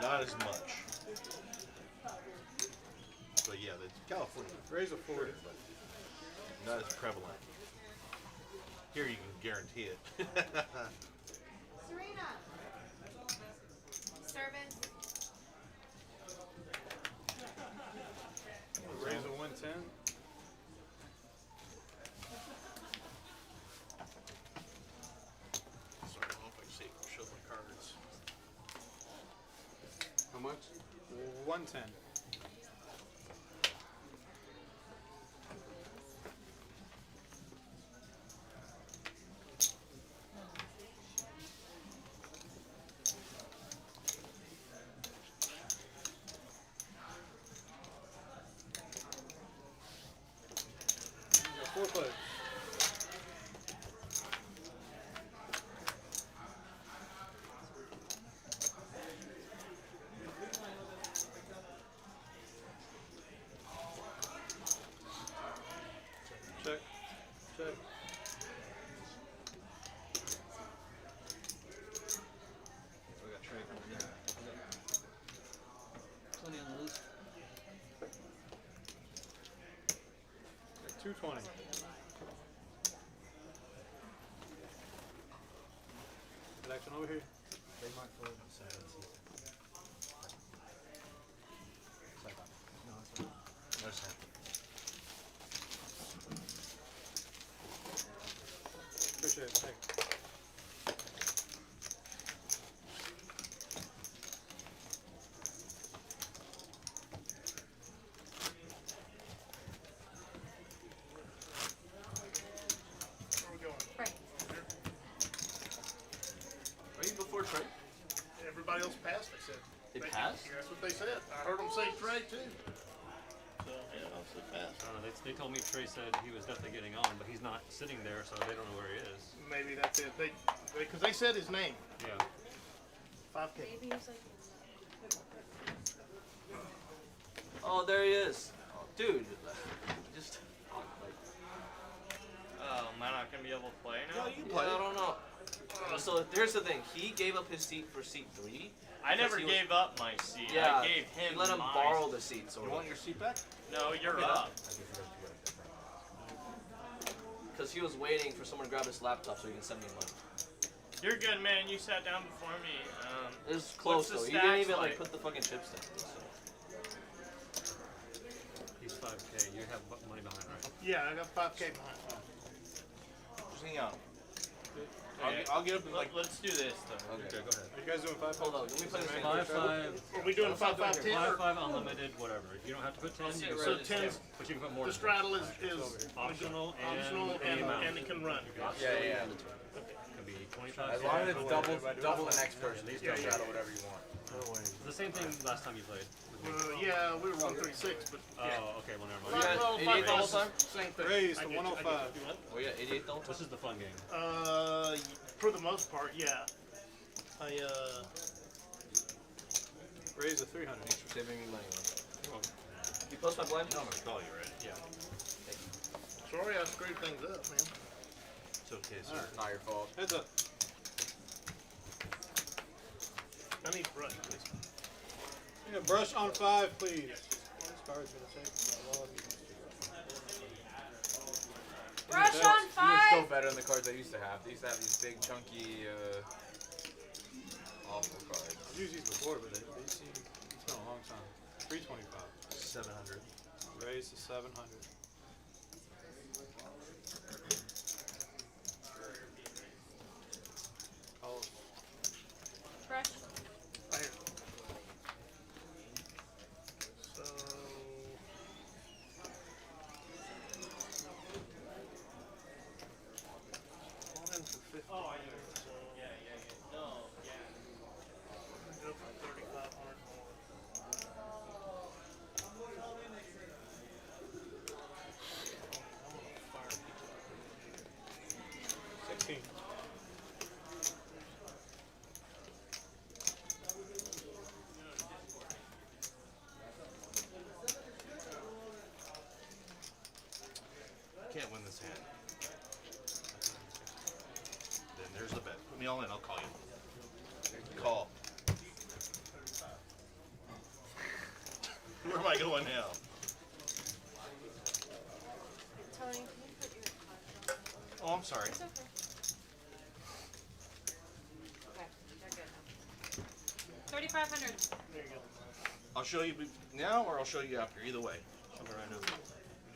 Not as much. But yeah, the California. Raise a 40. But not as prevalent. Here you can guarantee it. Serena. Service. Raise a 110. Sorry, I don't know if I can see show my cards. How much? 110. Four players. Check. Check. We got trade coming in. Plenty on the list. 220. Good action over here. No sense. Appreciate it. Thank you. Right. Are you before trade? Everybody else passed, they said. It passed? That's what they said. I heard them say trade too. So, yeah, obviously passed. I don't know. They told me Trey said he was definitely getting on, but he's not sitting there, so they don't know where he is. Maybe that's it. Because they said his name. Yeah. 5K. Maybe he's like. Oh, there he is. Oh, dude. Just. Oh, am I not gonna be able to play now? No, you play. I don't know. So here's the thing. He gave up his seat for seat 3. I never he was- gave up my seat. Yeah, I gave him he let him my borrow the seat. So You want your seat back? No, you're up. because he was waiting for someone to grab his laptop so he can send me money. You're good, man. You sat down before me. It was close though. the He didn't stacks even like? put the fucking chips down. So. He's 5K. You have money behind, right? Yeah, I got 5K behind. Just hang out. Okay. I'll get up and Let's do this though. Okay, go ahead. Are you guys doing 5? Hold on, let me play this game. 5-5. Are we doing 5-5-10? 5-5 unlimited, whatever. You don't have to put 10. You can So put 10's but you can put more. the than straddle is optional optional and and it can run. Yeah. Could be 25. As long as it's double the next person, you Yeah, can yeah. shadow whatever you want. It's the same thing last time you played. Yeah, we were 136, but yeah. Oh, okay. Well, never You mind. got 88 the whole time? Same thing. Raised I to get you, I get you. 105. Oh yeah, 88 the whole time? This is the fun game. For the most part, yeah. Raised to 300. Thanks for saving me money, man. You post my blind? I'm gonna call you, right? Yeah. Sorry I screwed things up, man. It's okay, sir. It's not your fault. Heads up. I need brush, please. Yeah, brush on 5, please. This card's gonna take a lot. Brush on 5! so better than the cards I used to have. They used to have these big, chunky, awful cards. I've used these before, but they seem, it's been a long time. 325. 700. Raise to 700. Oh. Fresh. Right here. So. All in for 50. Oh, I know. So, yeah. No, yeah. Go for 3,500 more. 16. Can't win this hand. Then there's the bet. Put me all in, I'll call you. Call. Where am I going now? Tony, can you put your cards on? Oh, I'm sorry. It's okay. Okay, they're good now. 3,500. There you go. I'll show you now or I'll show you after. Either way. Show me right now.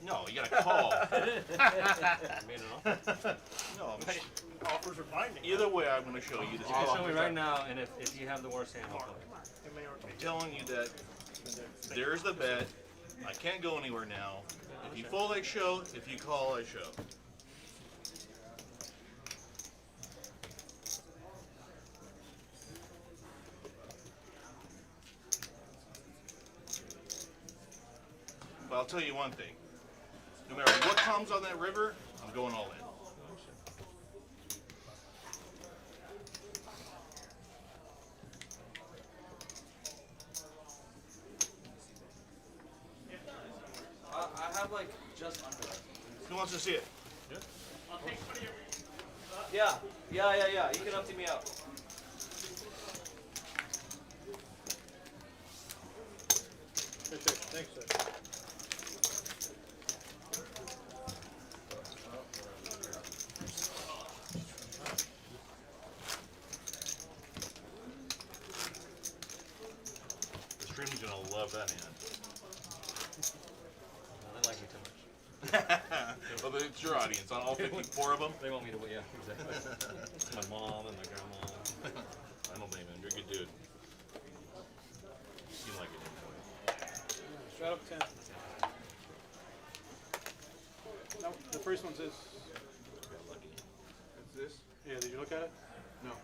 No, you gotta call. Made an offer. No, Offers are binding. either way, I'm gonna show you this. You can show me right now, and if you have the worst hand, I'll play. I'm telling you that there's the bet. I can't go anywhere now. If you fold, I show. If you call, I show. But I'll tell you one thing. No matter what comes on that river, I'm going all in. I have like just under it. Who wants to see it? Yeah. You can empty me out. Thanks, sir. The stream's gonna love that hand. No, they like me too much. Well, it's your audience. On all 54 of them. They want me to win, yeah, exactly. My mom and my grandma. I don't blame him. You're a good dude. You seem like it anyway. Straight up 10. Nope, the first one's this. Got lucky. It's this? Yeah, did you look at it? No.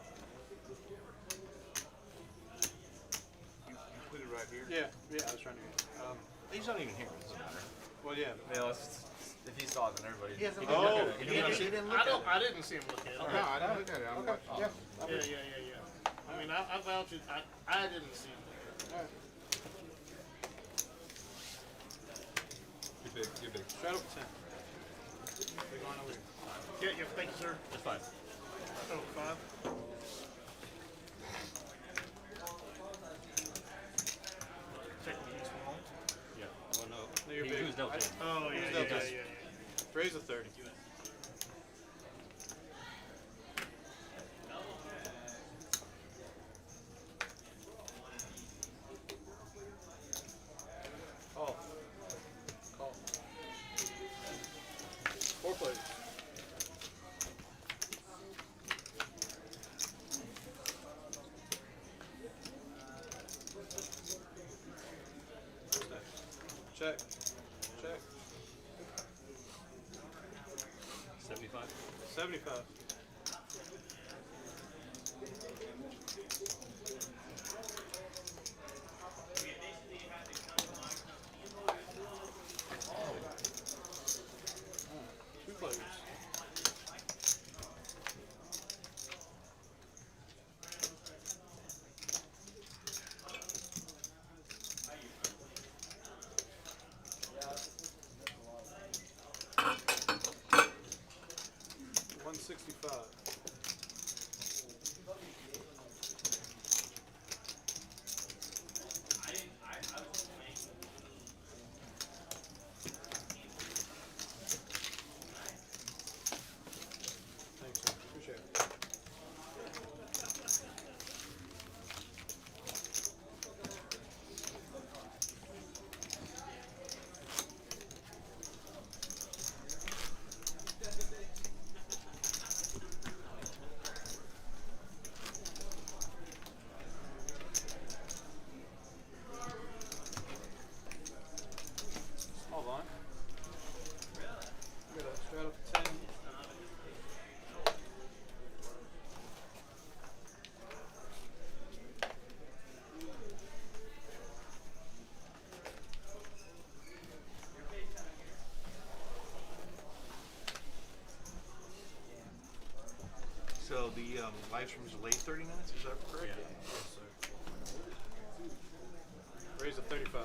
You put it right here? Yeah, I was trying to get He's not even here. It doesn't matter. well, yeah. Yeah, if he saw it, then everybody. He hasn't looked at it. He didn't see it. I didn't see him look at it. No, I didn't look at it. I'm watching. Yeah. I mean, I vouch it. I didn't see him look at it. You're big. Straight up 10. We're going over here. Yeah, thank you, sir. That's fine. Oh, 5. Second piece small. Yeah. Well, no. No, you're big. Who's dealt 10? Oh, yeah. Raise a 30. Call. Call. 4 players. Check. Check. 75. 75. Two players. $165. the live stream is delayed 30 minutes. Is that correct? Yeah. Yes, sir. Raise a 35.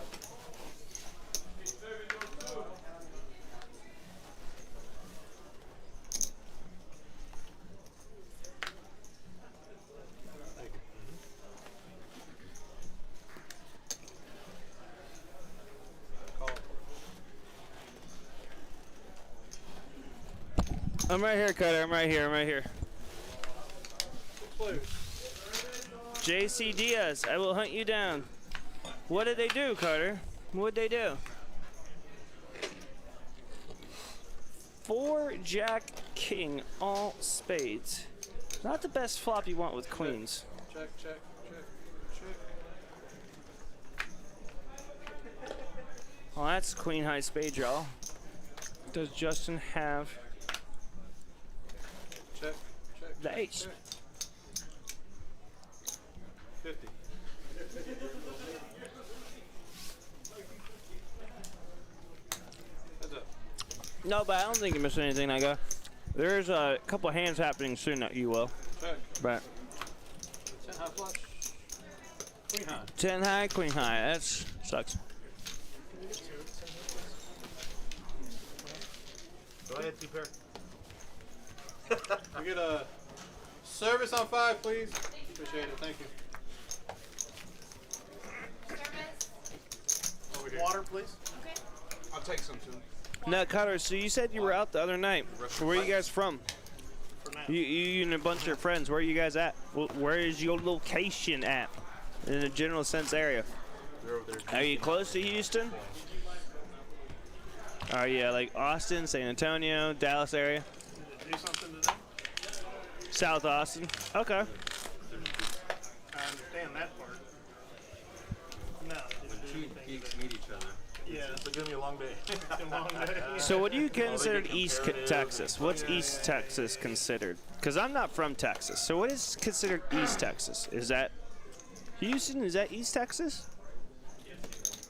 I'm right here, Cutter. I'm right here. I'm right here. JC Diaz, I will hunt you down. What did they do, Carter? What did they do? 4 Jack King, all spades. Not the best flop you want with queens. Check, check, check, check. Well, that's queen high spade draw. Does Justin have Check, check. the ace? Check. 50. Heads up. No, but I don't think you missed anything, that guy. There's a couple of hands happening soon that you will. Check. But 10 high flush. Queen high. 10 high, queen high. That sucks. Go ahead, 2 pair. We get a service on 5, please. Appreciate it. Thank you. Over here. Water, please. Okay. I'll take some too. Now, Cutter, so you said you were out the other night. Where are you guys from? You and a bunch of your friends. Where are you guys at? Where is your location at? In a general sense area. Are you close to Houston? Are you like Austin, San Antonio, Dallas area? Do something today? South Austin. Okay. I understand that part. No. When two geeks meet each other. Yeah. It's gonna be a long day. It's a long day. So what do you consider East Texas? What's East Texas considered? Because I'm not from Texas. So what is considered East Texas? Is that Houston? Is that East Texas?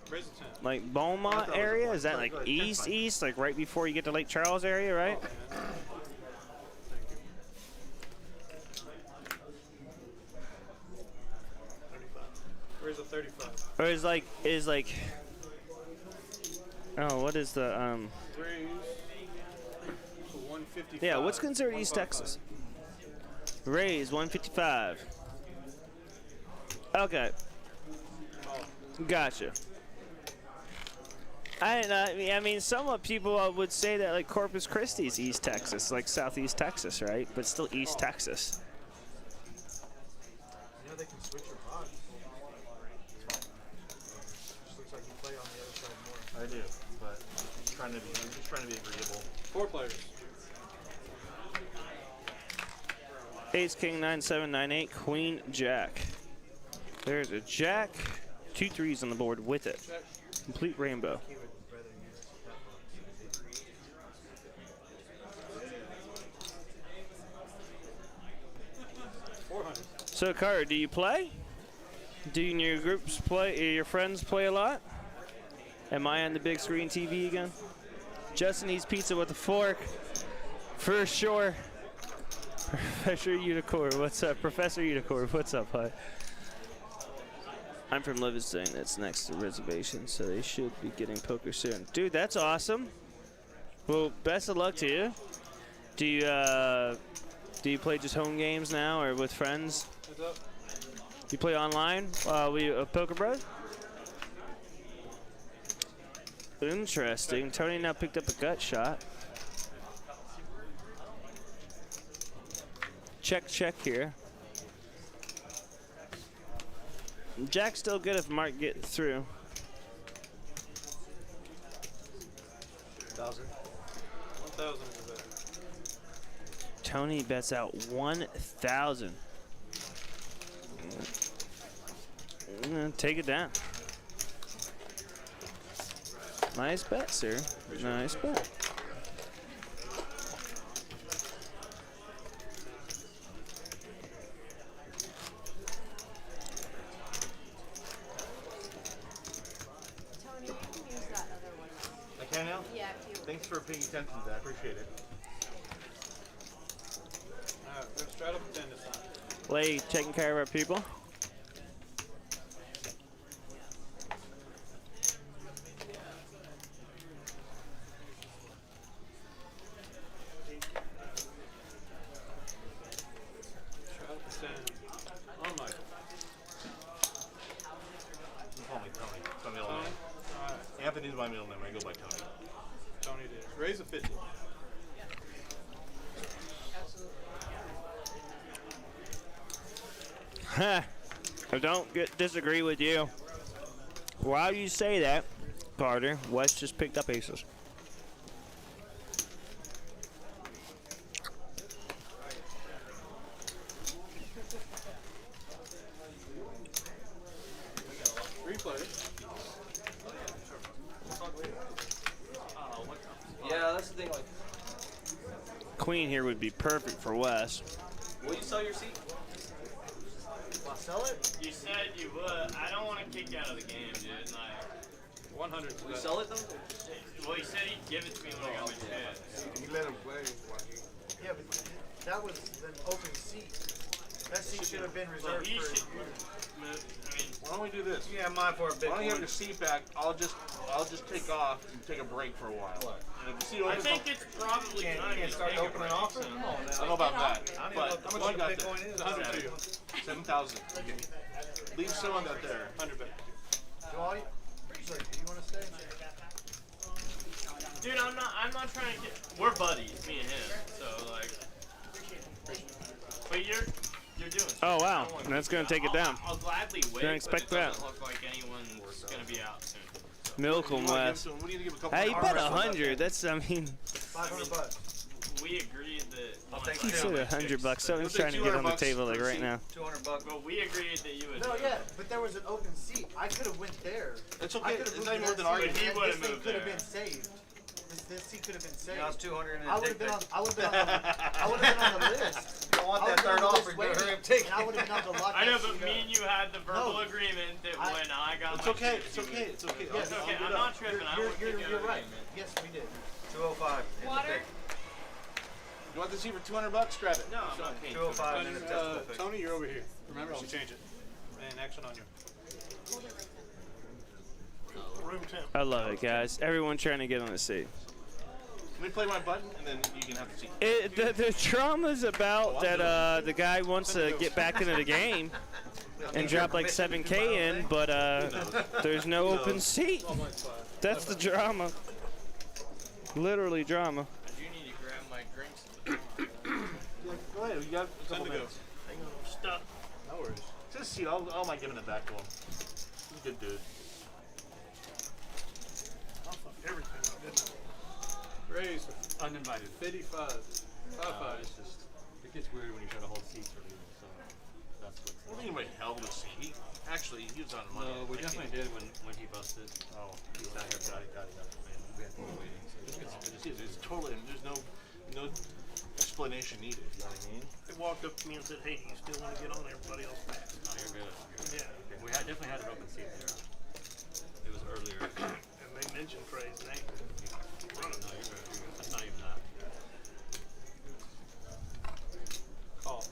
Raise a 10. Like Beaumont area? Is that like east, like right before you get to Lake Charles area, right? Raise a 35. Or is like oh, what is the Raise to 155. yeah, what's considered East Texas? Raise 155. Okay. Gotcha. I mean, some people would say that like Corpus Christi is East Texas, like Southeast Texas, right? But still East Texas. You know they can switch your pot. Just looks like you play on the other side more. I do, but I'm just trying to be agreeable. 4 players. Ace, King, 9, 7, 9, 8, Queen, Jack. There's a Jack, 2 3s on the board with it. Check. Complete rainbow. So, Carter, do you play? Do you and your groups play? Your friends play a lot? Am I on the big screen TV again? Justin eats pizza with a fork, for sure. Professor Unicorn, what's up? Professor Unicorn, what's up, hi? I'm from Livingston. That's next to reservation, so they should be getting poker soon. Dude, that's awesome. Well, best of luck to you. Do you play just home games now, or with friends? Heads up. You play online? Poker Bro? Interesting. Tony now picked up a gut shot. Check here. Jack's still good if Mark gets through. 1,000. 1,000 is better. Tony bets out 1,000. Take it down. Nice bet, sir. Nice bet. Tony, you can use that other one. I can now? Yeah, if you. Thanks for paying attention to that. I appreciate it. Alright, Straddle for 10 this time. Lay taking care of our people. Straddle for 10. On Michael. You call me Tony. It's my middle Tony? name. Alright. Anthony's my middle name. I go by Tony. Tony did. Raise a 50. I don't disagree with you. While you say that, Carter, Wes just picked up aces. Three players. Yeah, that's the thing. Like, Queen here would be perfect for Wes. will you sell your seat? I'll sell it? You said you would. I don't want to kick you out of the game, dude. Like, 100. Will you sell it though? well, he said he'd give it to me when I got my chance. You let him play. Yeah, but that was an open seat. That seat should have been Well, reserved he for. should move. I mean, Why don't we do this? Yeah, mine for a big Why don't you have one. your seat back? I'll just take off and take a break for a while. And if the seat I opens think up, it's probably Can't- time can't to start take a opening break, offers? so- I don't know about that, but How much I the got Bitcoin that. is? It's 100 to you. 7,000. Leave some of that there. 100 back. Well, sorry, do you want to stay? Dude, I'm not trying to get. We're buddies, me and him. So like. But you're doing. Oh, something. wow. I don't wanna That's keep gonna you take out. it down. I'll gladly wait. Didn't expect but it that. doesn't look like anyone's gonna be out soon. Milk You and wanna give Wes. some- What do you give a couple Hey, you arm bet wrestling? 100. That's, I mean, $500. We agreed that. I'll once take I you got said my $100 fix, Someone's Let's trying say to get on the $200 table like for a right seat. now. $200. But we agreed that you would. No, do yeah, it. but there was an open seat. I could have went there. It's I okay. could have It's moved not even to worth an that argument. seat, He and would've this thing moved could have there. been saved. This seat could have been saved. Now it's 200 and I a would have dick been on. pic. I would have been on. I would have been on the list. You don't want I that would've been third on the offer. list You better hurry waiting, up, take and I would have been able to lock I know, that but seat me up. and you had the verbal No. agreement that when I got It's my okay. fix, It's you okay. would- It's okay. It's okay. I'm not tripping. I won't kick you out You're of the right. game, man. Yes, we did. 205. in the Water? pic. You want the seat for $200? Grab it. No, I'm not paying. 205 Tony, and then a testicle pic. Tony, you're over here. Remember, I'll change it. And action on you. Room temp. I love it, guys. Everyone trying to get on the seat. Let me play my button, and then you can have the seat. The drama's about that the guy wants to get back into the game and drop like 7K in, but there's no open seat. That's the drama. Literally drama. I do need to grab my drinks. Go ahead. You got a couple to go. minutes. Stop. No worries. Just a seat. I'll mind giving it back to him. He's a good dude. I'll fuck everything up, didn't Raise uninvited. 55. It's just, it gets weird when you try to hold seats for people, so that's what's. What do you mean by hell with a seat? Actually, he was on money. No, we definitely did when he busted. Oh, he was down here, got it. And we had people waiting, so It's totally, there's no explanation needed. You know what I mean? They walked up to me and said, "Hey, do you still want to get on everybody else fast?" no, you're good. Yeah. We definitely had an open seat there. It was earlier. And they mentioned Trey's name. No, you're good. That's not even that. Call.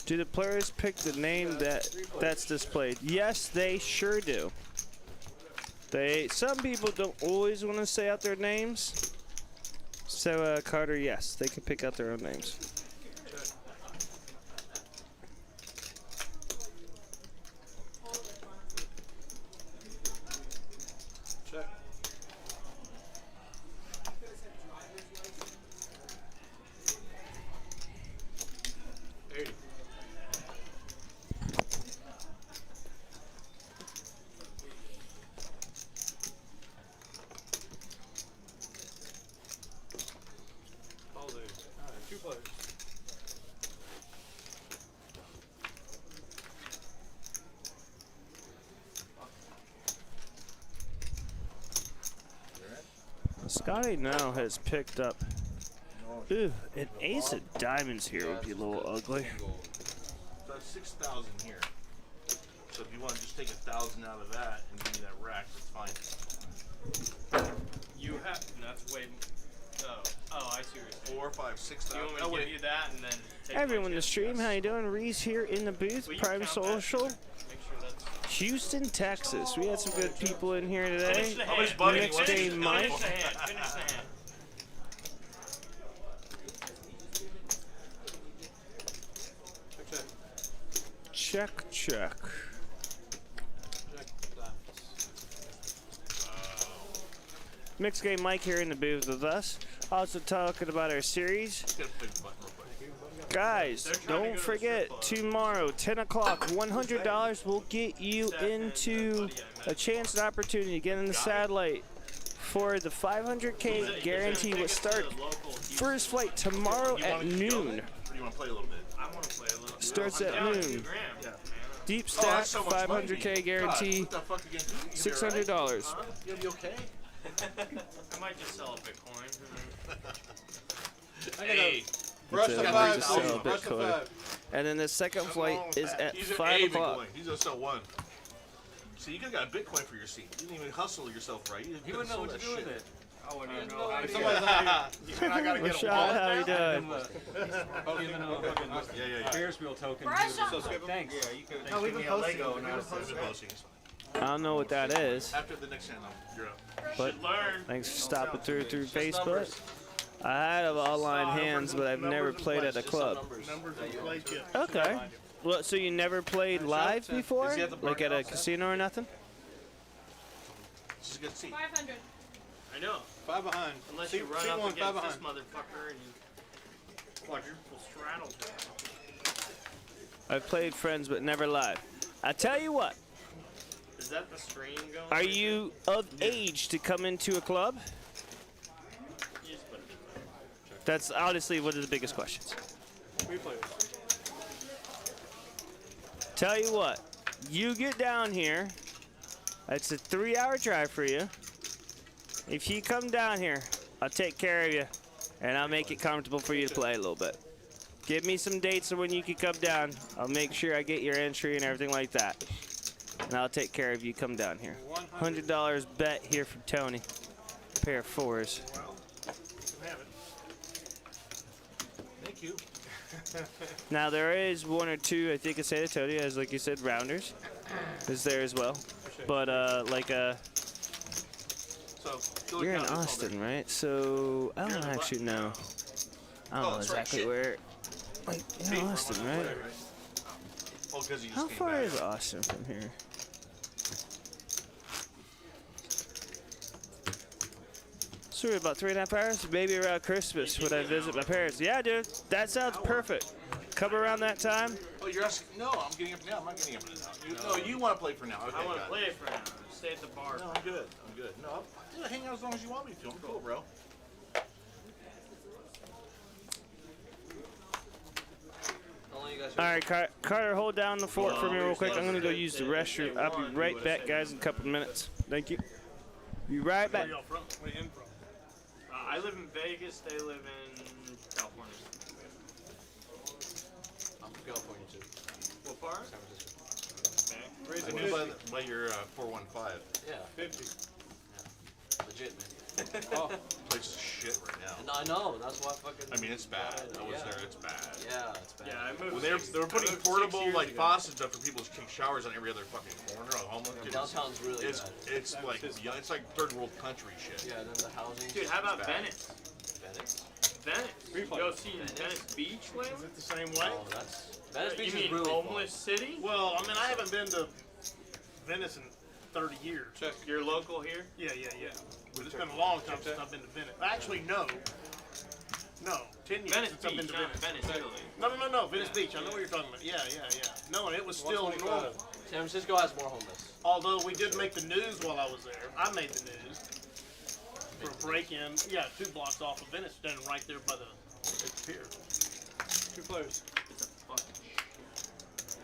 Do the players pick the name that's displayed? Yes, they sure do. Some people don't always want to say out their names. So Carter, yes, they can pick out their own names. Check. All day. Alright, 2 players. Scotty now has picked up. Ooh, an ace of diamonds here would be a little ugly. So that's 6,000 here. So if you want to just take 1,000 out of that and give me that rack, that's fine. You have. That's way. Oh, I see what you're 4, 5, 6 saying. thousand. You want me to give you that and then take Everyone in the stream, how you doing? Reese here in the booth, Prime Social. Houston, Texas. We had some good people in here today. Next day, Mike. Finish the hand. Check. Mixed Game Mike here in the booth with us. Also talking about our series. Guys, don't forget, tomorrow, 10 o'clock, $100 will get you into a chance and opportunity to get in the satellite for the 500K guarantee will start first flight tomorrow at noon. You want to play a little bit? I want to play a little bit. Starts at noon. Deepstack, 500K guarantee, $600. You'll be okay. I might just sell a Bitcoin. Hey. Brush the Bitcoin. And then the second flight is at 5 o'clock. He's gonna sell one. See, you could have got a Bitcoin for your seat. You didn't even hustle yourself right. You wouldn't know what to do with it. I wouldn't even know how to do it. I gotta get a wallet. How you doing? Yeah. Ferris wheel token. Thanks. Yeah, you could. No, we've been posting. I don't know what that is. After the next channel, you're up. But thanks for stopping through Facebook. I had online hands, but I've never played at a club. Okay. Well, so you never played live before? Like at a casino or nothing? This is a good seat. 500. I know. 5 behind. Unless you run up against this motherfucker and you quadruple straddle. I've played friends, but never live. I tell you what. Is that the stream going? Are you of age to come into a club? That's honestly one of the biggest questions. Tell you what, you get down here. It's a 3-hour drive for you. If you come down here, I'll take care of you, and I'll make it comfortable for you to play a little bit. Give me some dates of when you can come down. I'll make sure I get your entry and everything like that. And I'll take care of you. Come down here. $100 bet here from Tony. Pair of 4s. Thank you. Now there is 1 or 2, I think I said to Tony, as like you said, rounders is there as well. But you're in Austin, right? So I don't actually know. I don't know exactly where. Like in Austin, right? How far is Austin from here? So we're about 3.5 hours. Maybe around Christmas when I visit my parents. Yeah, dude, that sounds perfect. Come around that time. Oh, you're asking? No, I'm getting up now. I'm not getting up now. No, you want to play for now. Okay, I want to play for now. Stay at the bar. No, I'm good. No, I'll hang out as long as you want me to. I'm cool, bro. All right, Carter, hold down the fort for me real quick. I'm going to go use the restroom. I'll be right back, guys, in a couple of minutes. Thank you. Be right back. Where y'all from? Where you in from? I live in Vegas. They live in California. I'm from California, too. What part? San Francisco. I knew by your 415. Yeah. 50. Yeah. Legit, man. Oh, place is shit right now. And I know, that's why fucking. I mean, it's bad. I was there. It's bad. Yeah, it's bad. Yeah, I moved. Well, they were putting portable like faucets up for people to take showers on every other fucking corner on homeless kids. Downtown's really bad. It's like it's like third world country shit. Yeah, then the housing. Dude, how about Venice? Venice? Venice. Go see Venice Beach lately? Is it the same way? Oh, that's. Venice Beach You mean is really homeless city? Well, I mean, I haven't been to Venice in 30 years. You're local here? Yeah. But it's been a long time since I've been to Venice. Actually, no. No, 10 years Venice since I've been Beach, to not Venice. Venice, Italy. No. Venice Beach. I know what you're talking about. Yeah. No, and it was still normal. San Francisco has more homeless. Although we did make the news while I was there. I made the news for a break-in. Yeah, 2 blocks off of Venice, standing right there by the pier. Too close. It's a fucking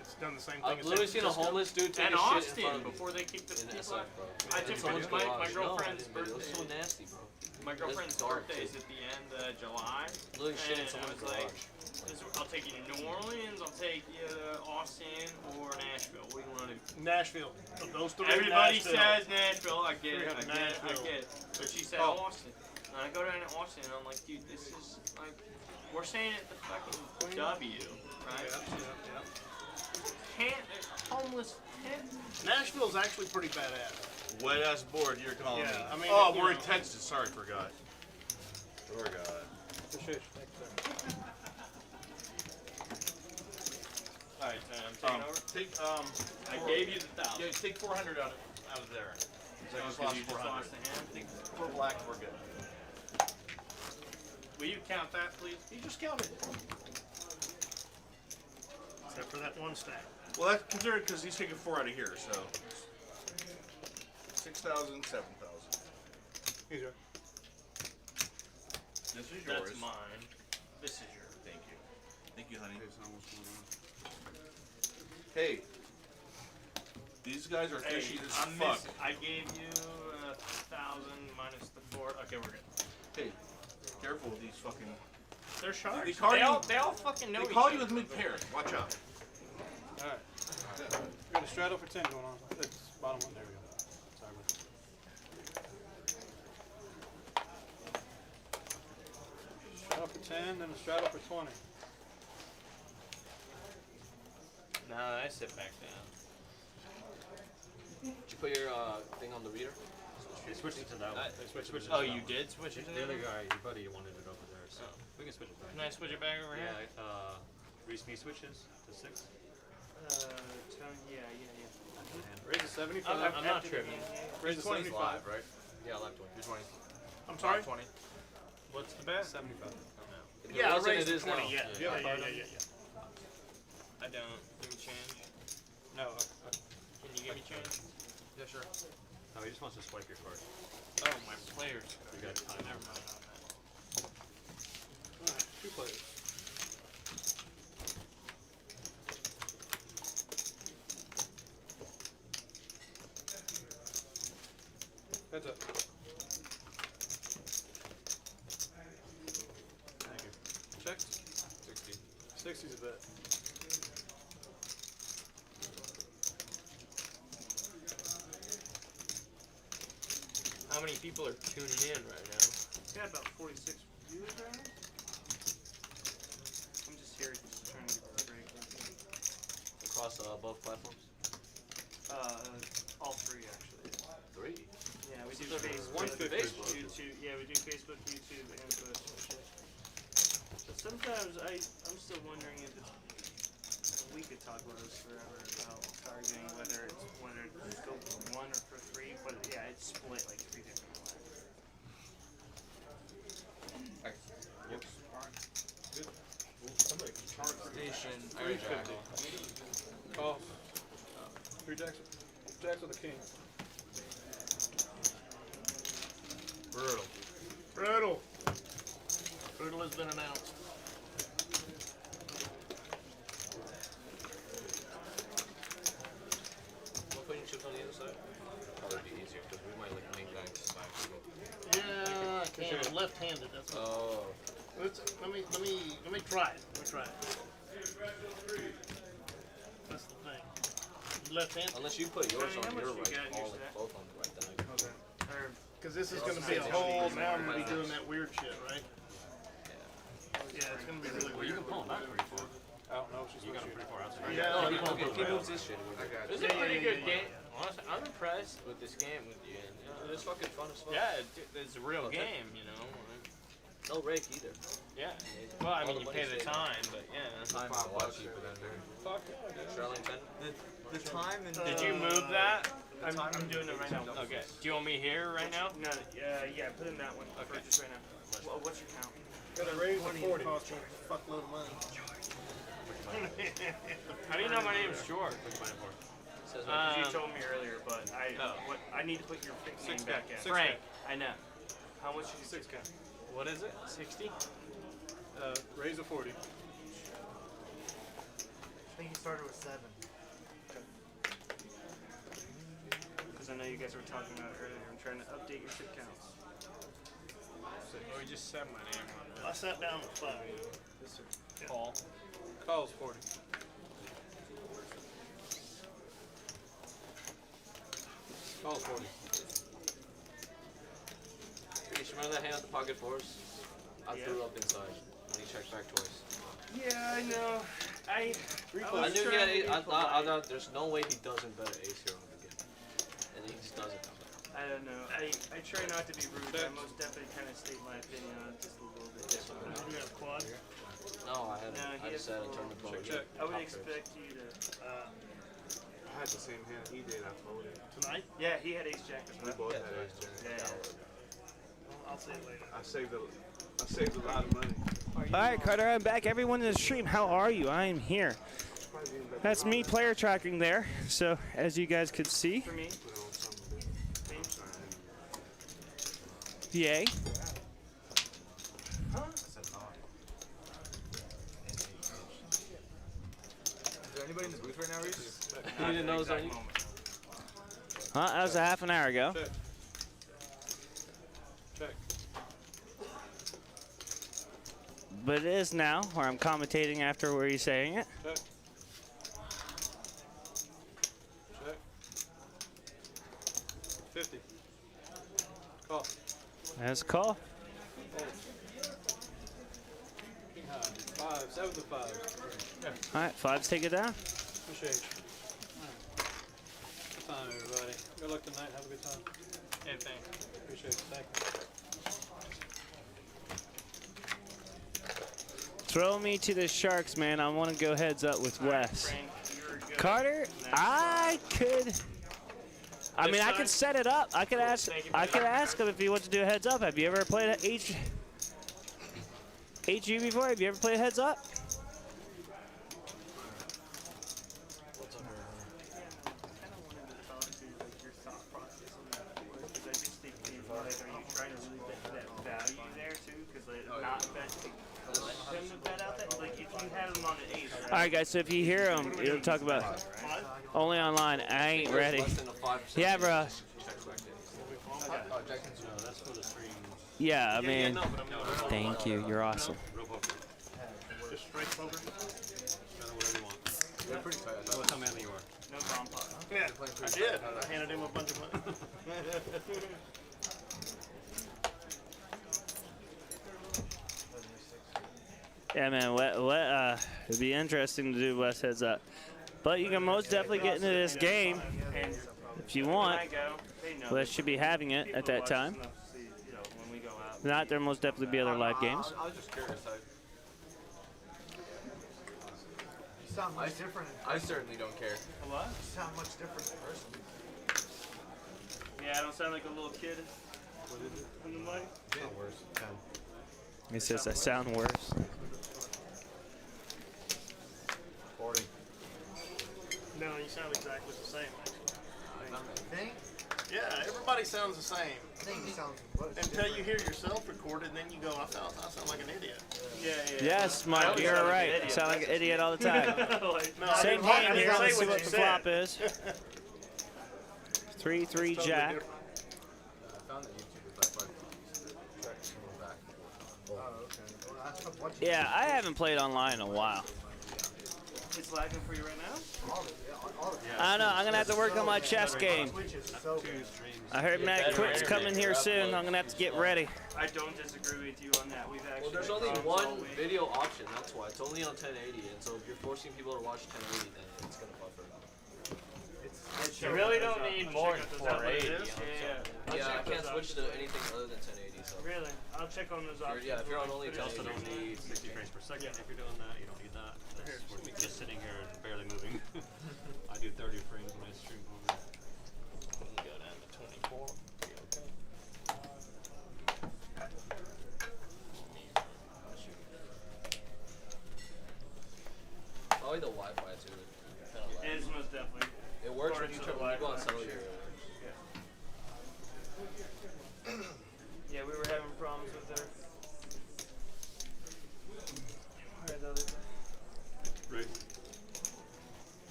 It's done the same thing. I've literally seen a homeless dude take and a shit in Austin front of me. before they kicked the In people SF, out. bro. I took my girlfriend's It birthday. was so nasty, bro. My girlfriend's birthday is at the end of July. Literally shit in And I someone's was like, garage. I'll take you to New Orleans, I'll take you to Austin or Nashville. What do you want to do? Nashville. Of those 3, Everybody Nashville. says Nashville. I get it. Nashville. But she said Oh. Austin. And I go down and watch it, and I'm like, dude, this is like, we're saying it the fucking W, right? Yeah. Can't, homeless pit. Nashville's actually pretty badass. Wet ass board, you're calling me. Yeah, I mean, oh, you we're know. in Texas. Sorry, forgot. Forgot. Alright, I'm taking over. Take I gave you the 1,000. Yeah, take 400 out of there. I just lost You just 400. lost the hand. Take 4 black, we're good. Will you count that, please? You just counted. Except for that one stack. Well, that's considered because he's taking 4 out of here, so 6,000, 7,000. Here's yours. This is yours. That's mine. This is yours. Thank you. Thank you, honey. Hey, these guys are fishy as fuck. I gave you 1,000 minus the 4. Okay, we're good. Hey, careful with these fucking. They're sharks. They call They all fucking know They each call other. you with mid-pair. Watch out. Alright. We got a straddle for 10 going on. That's bottom one. There we go. Sorry, straddle for 10, then a straddle for 20. No, I sit back down. Did you put your thing on the reader? They switched it to that one. They switched it to Oh, that you one. did switch it to The that other one? guy, your buddy, wanted it over there, so we can switch it back. Can I switch it back over here? Yeah, Reese me switches to 6. Yeah. Raise a 75. I'm not tripping. Raise a 20's 75. live, right? Yeah, live 20. You're 20. I'm sorry? 20. What's the bet? 75. Yeah, I raised it it is 20. now. Yeah. I don't. Give me change. No. Can you give me change? Yeah, sure. No, he just wants to swipe your card. Oh, my players. You got time. Never mind on that. Alright, 2 players. Heads up. Thank you. Checked. 60. 60's a bet. How many people are tuning in right now? We got about 46 viewers right now. I'm just here just trying to get the break. Across both platforms? All 3 actually. 3? Yeah, we do So there's Facebook, one for Facebook. YouTube. Yeah, we do Facebook, YouTube, and Twitch. But sometimes I'm still wondering if it's, we could talk about this forever about targeting, whether it's go for 1 or for 3, but yeah, it's split like 3 different ways. Whoops. Good. Somebody can charge station. I got jack. Call. 3 jacks. Jacks with a king. Brutal. Brutal. Brutal has been announced. We're putting chips on the other side? Probably be easier because we might like main guys by accident. Yeah, I can. I'm left-handed. That's what. Oh. Let me try it. Let me try it. That's the thing. You left-handed. Unless you put yours How on much your you right, got all used like to both on the right, then I can. Okay. Because this is going to be a whole. Now I'm going to be doing that weird shit, right? Yeah, it's going to be really Well, you weird. can pull him out pretty far. I don't know. She's You got him pretty far outside. Yeah. If he moves this shit, This is a pretty good game. Honestly, I'm impressed with this game with you. it's fucking fun as fuck. Yeah, it's a real game, you know. No rake either. Yeah. Well, I All mean, the you pay money the saved. time, but yeah. Time is a lot cheaper than Fuck yeah, dude. Charlie 10. The time and Did you move that? I'm time doing it right now. Okay. Do you want me here right now? No. Yeah. Put in that one. Okay. Just right now. Well, what's your count? Got a raise of 40. Cost you a fuckload of money. How do you know my name's George? Says You told me earlier, but I need to put your name back in. 6K. Frank. I know. How much is 6K. What is it? 60? Raise of 40. I think you started with 7. Because I know you guys were talking about it earlier. I'm trying to update your ship counts. Oh, you just said my name on I sat down at 5. Yes, sir. Paul. Call's 40. Call's 40. Ace, remember that hand at the pocket force? I threw up inside when he checked back twice. Yeah, I know. I knew he had ace. I thought there's no way he doesn't bet an ace here on the beginning. And he just doesn't. I don't know. I try not to be rude, but I most definitely kind of state my opinion on it just a little bit different. You have quad? No, I haven't. I just said a tournament call. I would expect you to. I had the same hand he did. I folded. Tonight? Yeah, he had ace jack as We well. both had ace jack. Yeah. I'll say it later. I saved a lot of money. All right, Carter, I'm back. Everyone in the stream, how are you? I am here. That's me player tracking there. So as you guys could see, For me. yay. Is there anybody in the booth right now, Reese? You didn't know it was on you? That was a half an hour ago. Check. Check. But it is now, where I'm commentating after where he's saying it. Check. Check. 50. Call. That's a call. 5, 7 to 5. All right, fives take it down. Appreciate you. Good time, everybody. Good luck tonight. Have a good time. Hey, thanks. Appreciate it. Thank you. Throw me to the Sharks, man. I want to go heads up with Wes. Frank, you're good. Carter, I could. I mean, I could set it up. I could ask. I could ask him if he wants to do a heads up. Have you ever played HU before? Have you ever played heads up? All right, guys. So if you hear him, you'll talk about only online. I ain't ready. Yeah, bro. Yeah, I mean, thank you. You're awesome. Just straight poker? Whatever you want. They're pretty tight. What time you are? No bomb pot. Yeah, I did. I handed him a bunch of money. Yeah, man. It'd be interesting to do West heads up, but you can most definitely get into this game if you want. West should be having it at that time. If not, there most definitely be other live games. I was just curious. You sound much different. I certainly don't care. What? You sound much different in person. Yeah, I don't sound like a little kid. What is it? On the mic. Not worse. 10. He says I sound worse. 40. No, you sound exactly the same, actually. Think? Yeah, everybody sounds the same. I think you sound Until you hear yourself recorded, then you go, I sound like an idiot. Yeah. Yes, Mike, you're right. I sound like an idiot all the time. No, Same I hand didn't here. say Let's see what what you the said. flop is. 3-3 jack. I found that YouTube was like 5 check someone back. Oh, okay. Well, that's a bunch of Yeah, I haven't played online in a while. It's lagging for you right now? I don't know. I'm gonna have to work on my chess game. I heard Matt Quick's coming here soon. I'm gonna have to get ready. I don't disagree with you on that. We've actually. Well, there's only one video option. That's why it's only on 1080, and so if you're forcing people to watch 1080, then it's gonna buffer. You really don't need more than 480. Yeah, I can't switch to anything other than 1080. So. Really? I'll check on those options. Yeah, if you're on only You also don't need 60 frames per second if you're doing that. You don't need that. We're just sitting here and barely moving. I do 30 frames when I stream over. You can go down to 24. Probably the Wi-Fi too. It is most definitely. It works when you go on cellular. Yeah, we were having problems with their. Where are the other? Right.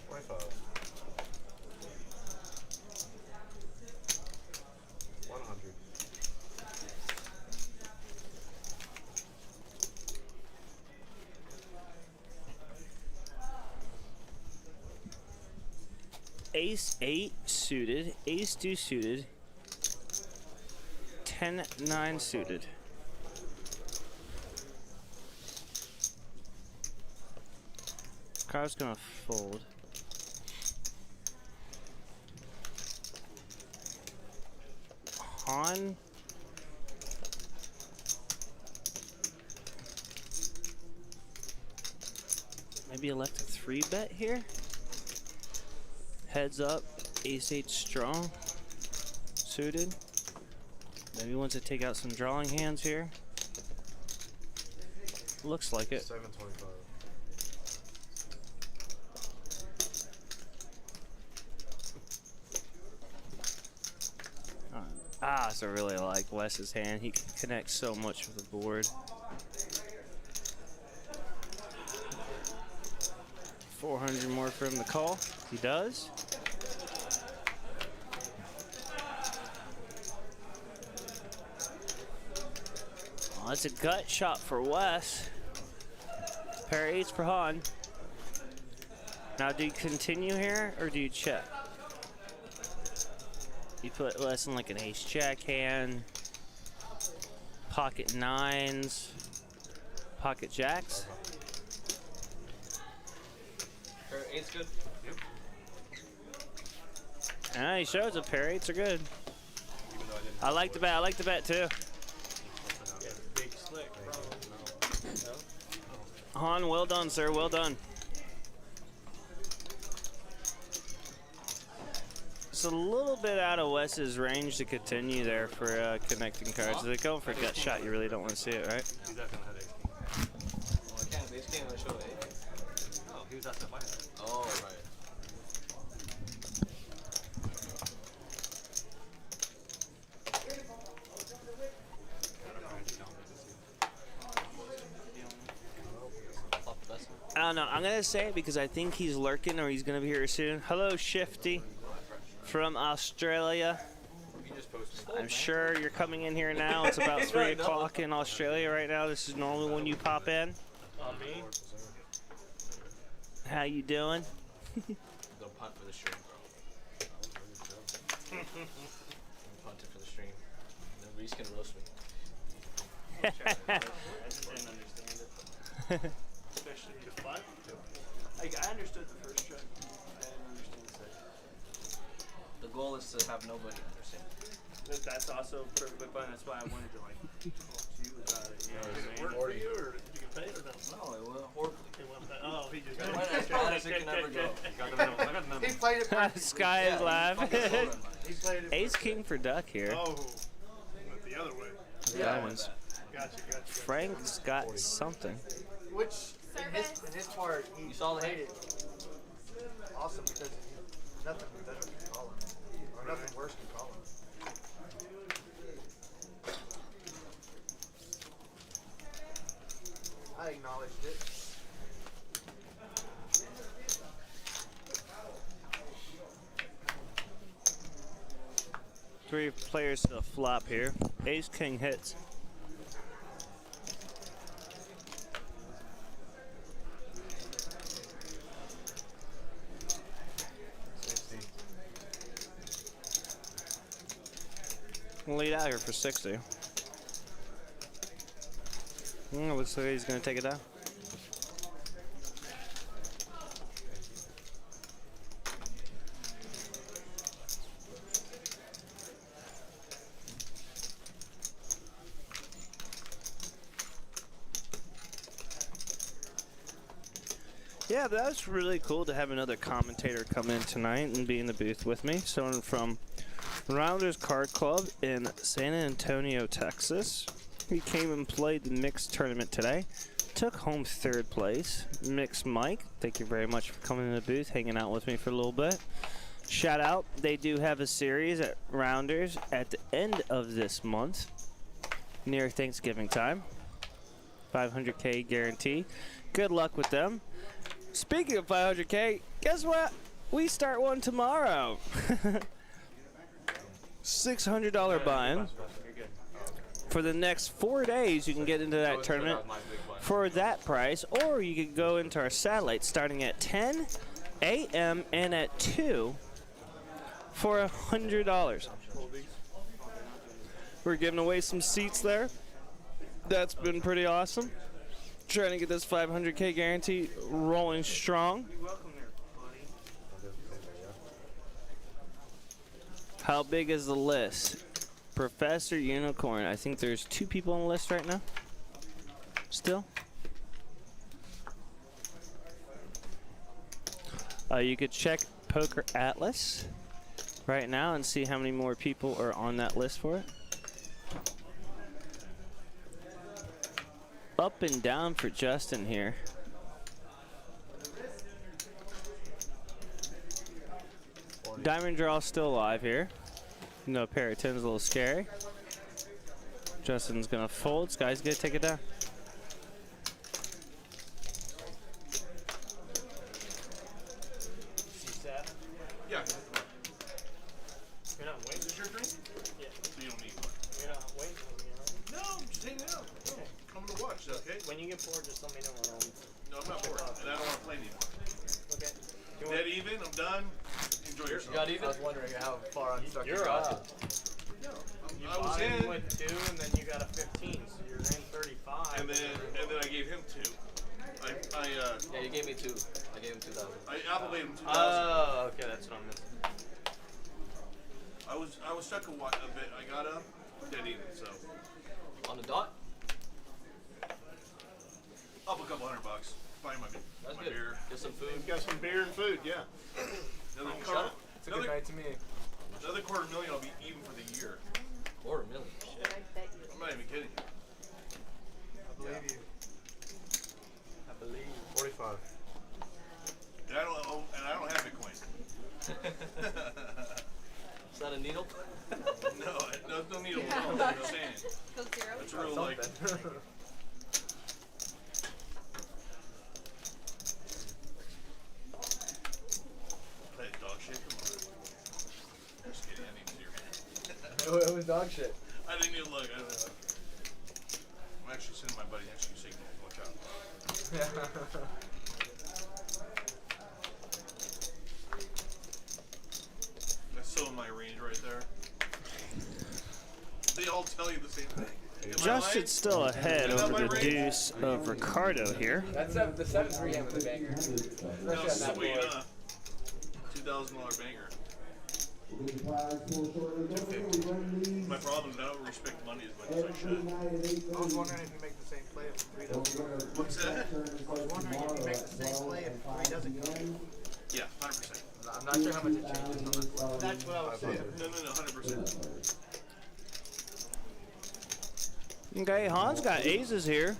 Wi-Fi. 100. Ace 8 suited, Ace 2 suited, 10-9 suited. Car's gonna fold. Han. Maybe elect a 3-bet here. Heads up, ace-8 strong, suited. Maybe wants to take out some drawing hands here. Looks like it. 725. So I really like Wes's hand. He can connect so much with the board. 400 more for him to call. He does. Well, that's a gut shot for Wes. Pair 8s for Han. Now, do you continue here or do you check? You put Wes in like an ace-jack hand, pocket 9s, pocket jacks. Pair 8's good. Yep. And he shows a pair 8s are good. I like the bet. I like the bet too. Big slick, bro. Han, well done, sir. Well done. It's a little bit out of Wes's range to continue there for connecting cards. If they're going for a gut shot, you really don't want to see it, right? He's not gonna have ace king. Well, I can't. Ace king, I show it. Oh, he was at the fight. Oh, right. I don't know. I'm going to say it because I think he's lurking or he's going to be here soon. Hello, Shifty from Australia. I'm sure you're coming in here now. It's about 3 o'clock in Australia right now. This is normally when you pop in. Me? How you doing? Don't punt for the stream, bro. Punt it for the stream. Then Reese can roast me. I just didn't understand it. Especially the fun. Like, I understood the first try. I didn't understand the second. The goal is to have nobody understand. That's also perfectly fine. That's why I wanted to, like, talk to you about it. You know what I mean? Work for you, or did you get paid or something? No, it went horribly. Oh, he just It went as bad as it can ever go. He played it perfectly. Sky is live. He played it Ace King for Duck here. Oh, went the other way. Diamonds. Gotcha. Frank's got something. Which, in his part, he saw the played it awesome because nothing better can call him. Or nothing worse can call him. I acknowledged it. Three players to the flop here. Ace King hits. Lead out here for 60. Looks like he's going to take it down. Yeah, but that was really cool to have another commentator come in tonight and be in the booth with me. Someone from Rounders Card Club in San Antonio, Texas. He came and played the mixed tournament today. Took home 3rd place. Mixed Mike, thank you very much for coming in the booth, hanging out with me for a little bit. Shout out, they do have a series at Rounders at the end of this month, near Thanksgiving time. 500K guarantee. Good luck with them. Speaking of 500K, guess what? We start one tomorrow. $600 buy-in. For the next 4 days, you can get into that tournament for that price, or you could go into our satellite starting at 10 a.m. and at 2 for $100. We're giving away some seats there. That's been pretty awesome. Trying to get this 500K guarantee rolling strong. You're welcome there, buddy. How big is the list? Professor Unicorn. I think there's 2 people on the list right now. Still. You could check Poker Atlas right now and see how many more people are on that list for it. Up and down for Justin here. Diamond draw still alive here. No pair of 10's a little scary. Justin's gonna fold. Sky's gonna take it down. Yeah. You're not waiting. Is this your drink? Yeah. So you don't need one. You're not waiting on me, right? No, I'm just hanging out. No, come to watch, okay? When you get bored, just let me know. No, I'm not bored, and I don't want to play anymore. Okay. Dead even, I'm done. Enjoy yourself. You got even? I was wondering how far I'm stuck. You're up. I was in with 2, and then you got a 15, so you're in 35. And then I gave him 2. Yeah, you gave me 2. I gave him 2,000. I Apple him 2,000. Oh, okay, that's what I'm missing. I was stuck a bit. I got up, dead even. So on the dot. Up a couple $100. Buy my That's good. beer. Get some food. You got some beer and food, yeah. It's a good night to me. Another $250,000 I'll be even for the year. $250,000. I bet you. I'm not even kidding you. I believe you. I believe. 45. And I don't have Bitcoin. Is that a needle? no needle. No, I'm just saying. It's real like. Play dog shit. Come on. Just kidding. I didn't see your hand. It was dog shit. I didn't even look. I'm actually sending my buddy next to you signal. Watch out. That's so in my range right there. They all tell you the same thing. Justin's still ahead over the deuce of Ricardo here. That's the 7-3 hand with a banger. No, sweet, huh? $2,000 banger. My problem is I don't respect money as much as I should. I was wondering if you make the same play if 3 doesn't. What's that? I was wondering if you make the same play if 3 doesn't go. Yeah, 100%. I'm not sure how much it changes. That's what I was saying. No, 100%. Okay, Hans got aces here.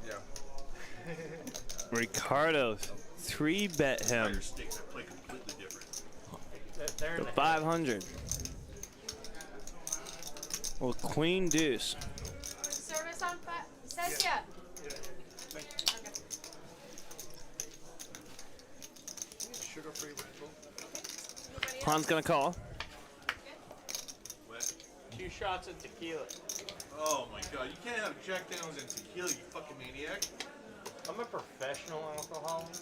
Yeah. Ricardo, 3-bet him. Sticks that play completely different. They're in The the 500. Well, Queen Deuce. Service on fire. Says yeah. Sugar-free Red Bull. Han's gonna call. What? 2 shots of tequila. Oh my god, you can't have Jack Daniels and tequila, you fucking maniac. I'm a professional alcoholic.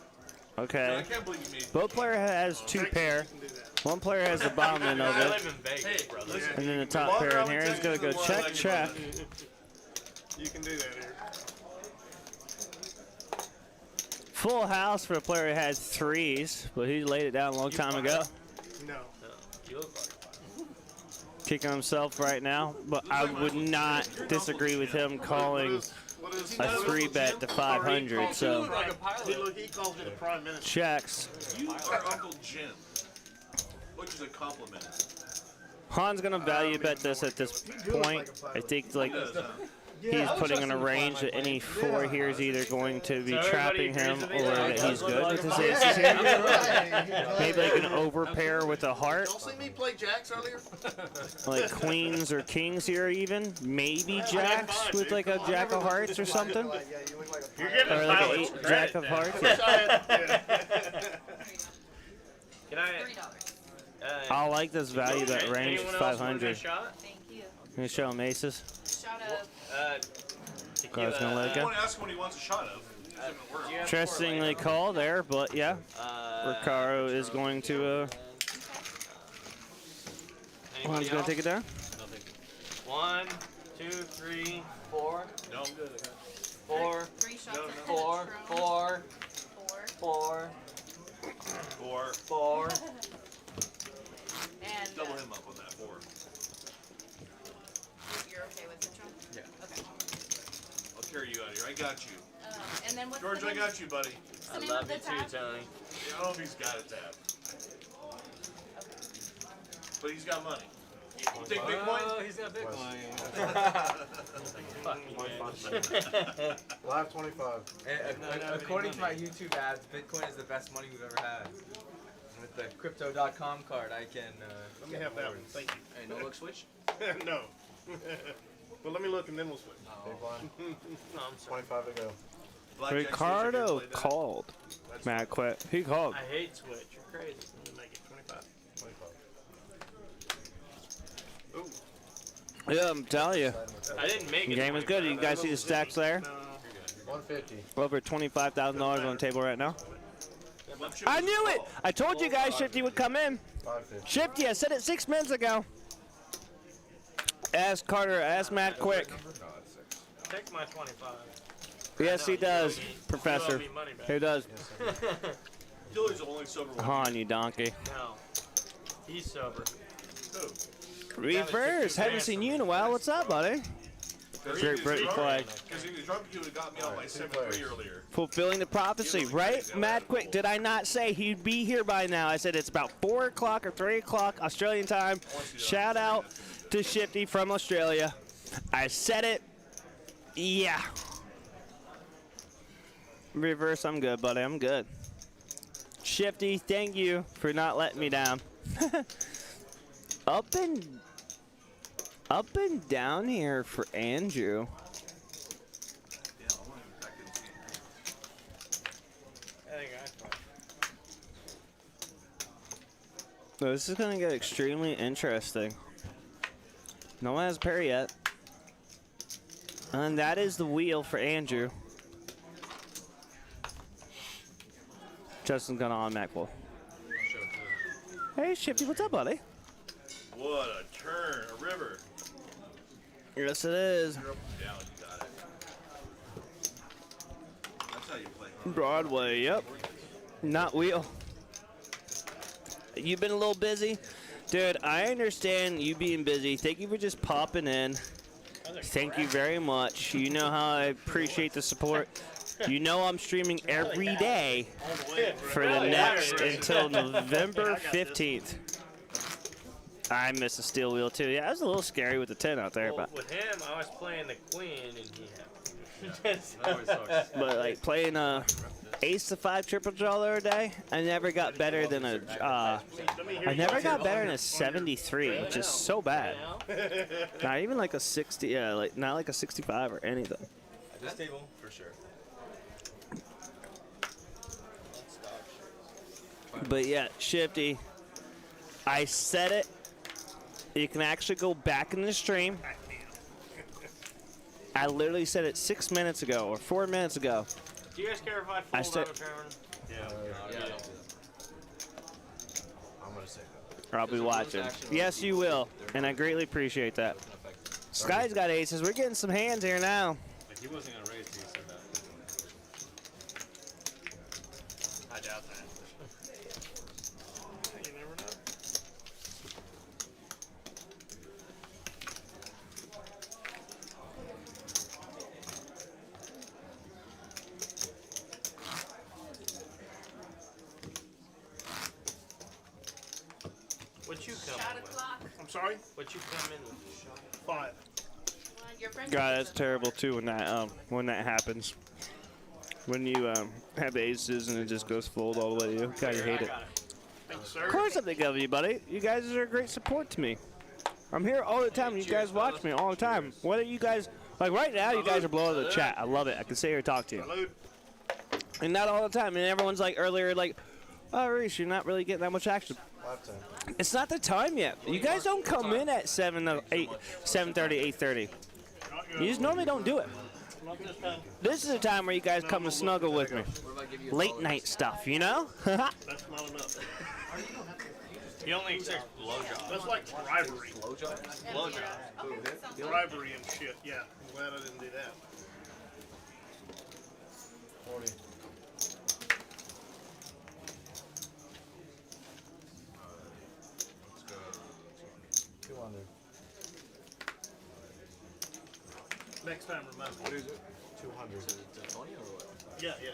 Okay. I can't believe you made Both player has 2 pair. One player has the bottom end of I it. live in Vegas, brother. And then the top pair in here is gonna go check, check. You can do that here. Full house for a player who had 3s, but he laid it down a long time ago. No. Kicking himself right now, but I would not disagree with him calling a 3-bet to 500. So He calls me the prime minister. checks. You are Uncle Jim, which is a compliment. Han's gonna value bet this at this point. I think like he's putting in a range that any 4 here is either going to be trapping him or that he's good with his aces here. Maybe like an overpair with a heart. Y'all see me play jacks earlier? Like queens or kings here even.Maybe jacks with like a jack of hearts or something. You're getting Or like an 8 jack of hearts. Can I? I like this value bet range Anyone else want a 500. shot? Thank you. Can you show him aces? Shot of Car's gonna let it I go. want to ask him what he wants a shot of. Interestingly called there, but yeah. Recaro is going to, one's going to take it down. 1, 2, 3, 4. No, I'm good. 4. 3 shots No, of no. 4. 4. 4. 4. 4. 4. And Double him up on that 4. you're okay with Central? Yeah. Okay. I'll carry you out of here. I got you. And then what's George, the I name? got you, buddy. I love you too, Tony. Yeah, I don't know if he's got a tab. But he's got money. You take Bitcoin? Oh, he's got Bitcoin. We'll have 25. According to my YouTube ads, Bitcoin is the best money we've ever had. With the crypto.com card, I can. Let me have that one. Thank you. Hey, no look switch? No. Well, let me look and then we'll switch. Big blind. No, I'm sorry. 25 to go. Ricardo called. Matt quit. He called. I hate Switch. You're crazy. I'm gonna make it 25. 25. Ooh. Yeah, I'm telling you. I didn't make The it. game is good. You guys see the stacks there? 150. Over $25,000 on the table right now. I knew it! I told you guys Shifty would come in. 550. Shifty, I said it 6 minutes ago. Ask Carter, ask Matt quick. Take my 25. Yes, he does, Professor. owe me money back. He does. Dilly's the only sober one. On you donkey. No. He's sober. Who? Reverse, haven't seen you in a while. What's up, buddy? Great Britain flag. Because he was drunk, he would have got me out by 7-3 earlier. Fulfilling the prophecy, right? Matt quick, did I not say he'd be here by now? I said it's about 4 o'clock or 3 o'clock Australian time. Shout out to Shifty from Australia. I said it. Yeah. Reverse, I'm good, buddy. I'm good. Shifty, thank you for not letting me down. Up and down here for Andrew. So this is going to get extremely interesting. No one has a pair yet. And that is the wheel for Andrew. Justin's going on Macbull. Hey, Shifty, what's up, buddy? What a turn, a river. Yes, it is. You're up and down, you got it. That's how you play. Broadway, yep. Not wheel. You've been a little busy? Dude, I understand you being busy. Thank you for just popping in. Thank you very much. You know how I appreciate the support. You know I'm streaming every day for the next until November 15th. I miss a steel wheel too. Yeah, it was a little scary with the 10 out there, Well, but with him, I was playing the queen, and he but like playing ace to 5 triple draw the other day, I never got better than a I never got better than a 73, which is so bad. Not even like a 60, yeah, like not like a 65 or anything. At this table, for sure. But yeah, Shifty, I said it. You can actually go back in the stream. I literally said it 6 minutes ago or 4 minutes ago. Do you guys care if I I fold said- out a tournament? I'm going to say Or I'll be watching. Yes, you will, and I greatly appreciate that. Sky's got aces. We're getting some hands here now. Like he wasn't gonna raise till he said that. I doubt that. You never know. What you come Shot in with? o'clock. I'm sorry? What you come in with? 5. Your friend. God, that's terrible too when that happens. When you have aces and it just goes fold all the way to you. God, you hate it. Thank you, sir. Of course I think of you, buddy. You guys are a great support to me. I'm here all the time. You guys watch me all the time. What are you guys like right now? You guys are blowing the chat. I love it. I can sit here and talk to you. Salute. And not all the time. And everyone's like earlier, like, oh, Reese, you're not really getting that much action. 510. It's not the time yet. You guys don't come in at 7:30, 8:30. You just normally don't do it. Not this time. This is a time where you guys come and snuggle with me. Late night stuff, you know? That's not enough. He only accepts blowjobs. That's like bribery. Blowjobs? Blowjobs. Bribery and shit, yeah. I'm glad I didn't do that. 40. Let's go. 200. Next time, remember. What is it? 200. Is it Tony or what? Yeah. You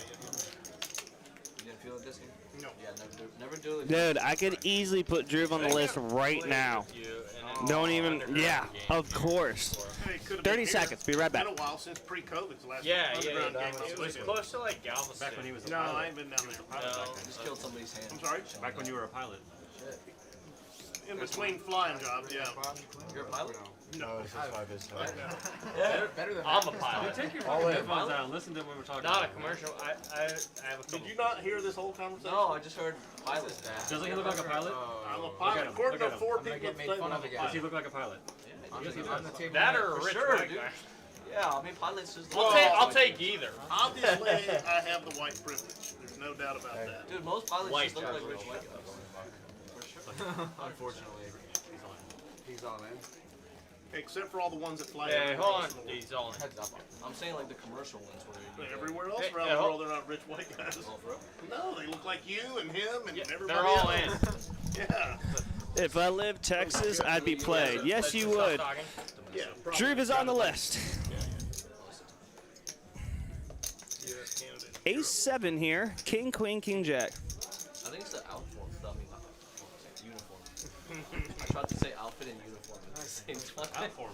didn't feel it this game? No. Yeah, never do it. Dude, I could easily put Drew on the list right now. Don't even, yeah, of course. Hey, it could've 30 been seconds, be right back. It's been a while since pre-COVID, the last Yeah. underground game. It was close to like Galveston. Back when he was a No, pilot. I ain't been down there. Just killed somebody's hand. I'm sorry? Back when you were a pilot. In between flying jobs, yeah. You're a pilot? No. Better than I'm a pilot. Take your fucking headphones out and listen to what we're talking Not a about. commercial. I have a Did you not hear this whole conversation? No, I just heard pilot. Doesn't he look like a pilot? I'm a Look at pilot. him, According look to at him. 4 I'm gonna people get made fun of again. Does he look like a pilot? On the table. That or a For rich sure, white dude. guy. Yeah, I mean, pilots just. I'll take either. Obviously, I have the white privilege. There's no doubt about that. Dude, most pilots White just look like guys. rich white guys. For sure. Unfortunately. He's on in. Except for all the ones that fly Hey, everywhere hold on. else in the world. He's on. Heads up. I'm saying like the commercial ones where you Everywhere else Hey, around hey, the hold- world, they're not rich white guys. Oh, for real? No, they look like you and him and everybody They're all else. in. Yeah. If I lived Texas, I'd be played. Yes, you Stop would. talking. Yeah. Drew is on the list. US candidate. Ace 7 here. King, queen, king, jack. I think it's the outform. I mean, uniform. I tried to say outfit and uniform at the same time. Outform.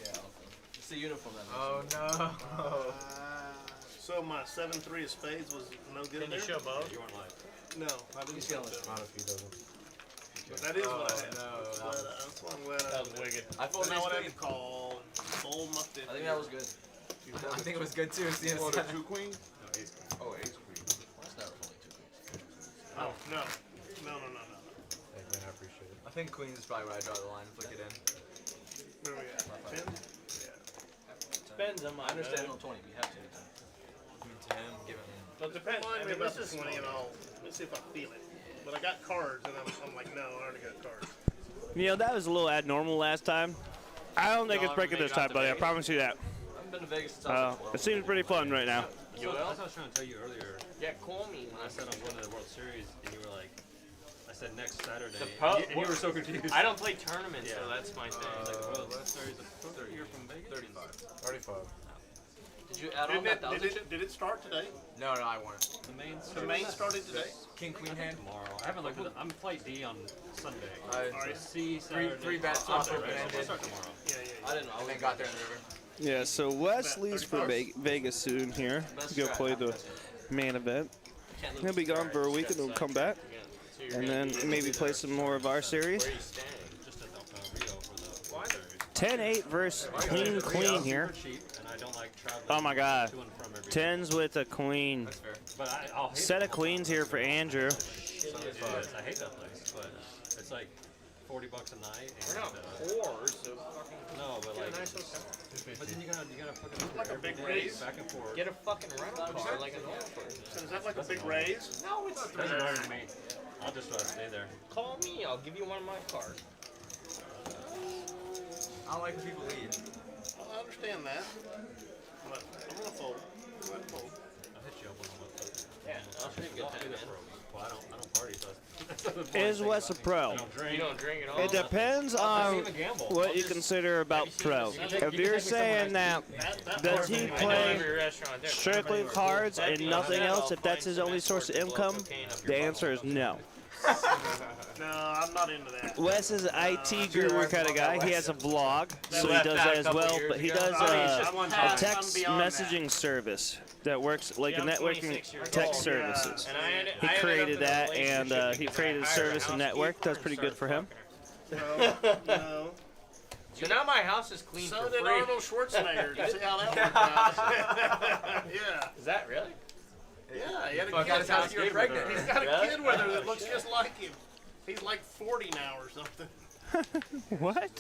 Yeah, outform. It's the uniform that makes Oh no. So my 7-3 of spades was no good Can there? you show both? You weren't live. No, I didn't see how that. Not if he doesn't. But that is what I had. no, That's why I'm glad I That was wicked. I thought Now I it have was to call fold my 50. I think that was good. I think it was good too. Seeing Oh, us- the 2 queen? No, ace queen. Oh, ace queen. Why's that only 2 queens? Oh, no. No. Thank you, man. I appreciate it. I think queens is probably where I draw the line. Flick it in. Where are we at? 10? Depends on my I understand mood. on 20, but you have to. Give it to him. Give it. Well, depends. Remind I me mean, about this the is 20 and I'll, let's see if I feel it. But I got cards and I'm like, no, I already got cards. You know, that was a little abnormal last time. I don't think Y'all it's breaking ever this made it out time, to buddy. I Vegas? promise you that. I haven't been to Vegas since I was like 12. It seems pretty fun right now. You will? That's what I was trying to tell you earlier. Yeah, call me. When I said I'm going to the World Series, and you were like, I said next Saturday. The pub- and you were so confused. I don't play tournaments, so Yeah. that's my thing. I was like, well, World Series, you're from Vegas? 35. Did you add on that Did 1,000 it, did it start today? No, I won it. The main The main started today? King queen hand. tomorrow. I haven't looked at it. I'm flight D on Sunday. Alright. C Saturday. Three bets Oh, off Sunday, open right? ended. We'll start tomorrow. Yeah. I didn't know. I And then was got there in the river. Yeah, so Wes leaves for Vegas soon here. Go play the main event. He'll be gone for a week and he'll come back. And then maybe play some more of our series. Where are you staying? Just at Rio for the World Series. 10-8 versus King Queen here. Super cheap, and I don't like traveling Oh my god. to and from every day. Tens with a queen. That's fair. But I'll hate Set it of queens here for Andrew. So it is. I hate that place, but it's like $40 a night. And, We're not poor, so fucking no, but get like, a nice hotel. but then you gotta fucking Like a every big day, raise? back and forth. Get a fucking rental car like a normal person. So is that like a big raise? No, it's Doesn't matter to me. I'll just stay there. Call me, I'll give you one of my cards. I don't like when people leave. Well, I understand that. But I'm gonna fold. Go ahead and fold. I'll hit you up when I'm up there. Yeah, I'll show you a good I'll do time, that man. for a week. Well, I don't party, so that's the important Is thing Wes a about me. pro? I don't drink. You don't drink at all? It depends on what you consider about pro. If you're saying that, does he play strictly cards and nothing else, if that's his only source of income, the answer is no. No, I'm not into that. Wes is an IT guru kind of guy. He has a vlog, so he does that as well. But he does a text messaging service that works like a networking text services. He created that, and he created a service and network. That's pretty good for him. No. So now my house is clean So for did free. Arnold Schwarzenegger. You see how that worked out? Yeah. Is that really? Yeah, he had a Fuck, kid. that's how you're pregnant. He's got a Really? kid with her that looks just like him. He's like 40 now or something. What?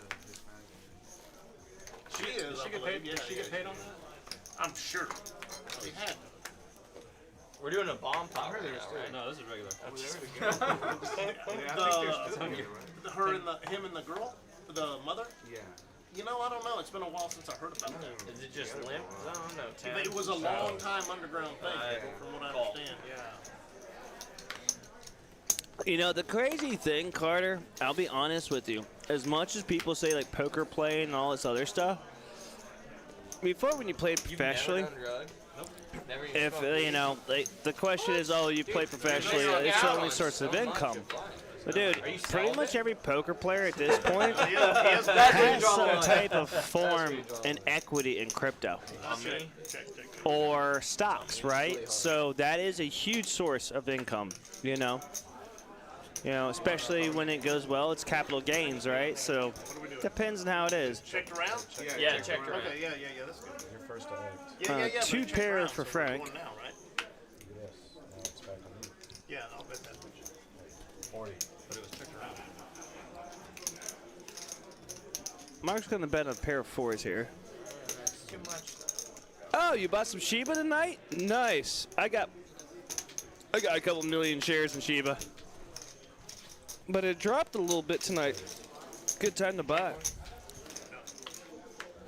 She is. Did she I get believe. paid? Did she get paid on that? I'm sure. They had. We're doing a bomb pop right now, right? No, this is regular. Him and the girl, the mother. Yeah. You know, I don't know. It's been a while since I heard about that. Is it just limp? I don't know. It was a long time underground thing, from what I understand. Yeah. You know, the crazy thing, Carter, I'll be honest with you. As much as people say, like, poker play and all this other stuff, before when you played professionally, if, you know, like, the question is, oh, you play professionally, it's the only source of income. But, dude, pretty much every poker player at this point has some type of form and equity in crypto. Or stocks, right? So that is a huge source of income, you know? You know, especially when it goes well, it's capital gains, right? So depends on how it is. Checked around? Yeah, checked around. Okay, yeah, that's good. Your first act. Yeah, two pairs for Frank. Now, right? Yes. Now it's back on you. Yeah, I'll bet that much. 40. But it was checked around. Mark's going to bet a pair of fours here. Too much. Oh, you bought some Shiba tonight? Nice. I got a couple million shares in Shiba. But it dropped a little bit tonight. Good time to buy.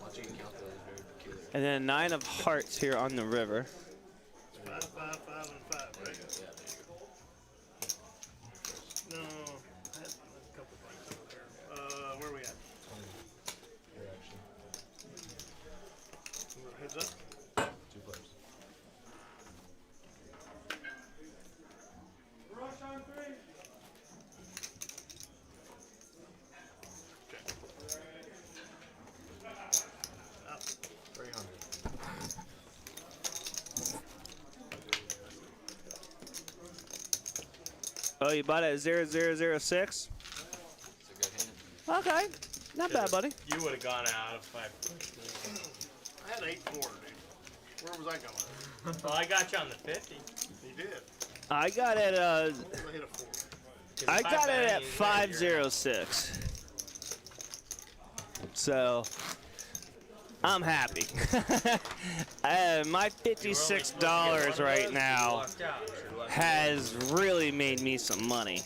Watching you count those is very peculiar. And then 9 of hearts here on the river. 5, 5, 5, and 5, right? Yeah, there you go. No, I had a couple bites over there. Where are we at? Here, actually. Heads up? 2 players. Rush on 3. 300. Oh, you bought it at 0006? It's a good hand. Okay. Not bad, buddy. You would have gone out if I. I had 8-4, dude. Where was I going? Well, I got you on the 50. You did. I got it, I hit a 4. I got it at 506. So, I'm happy. My $56 right now has really made me some money.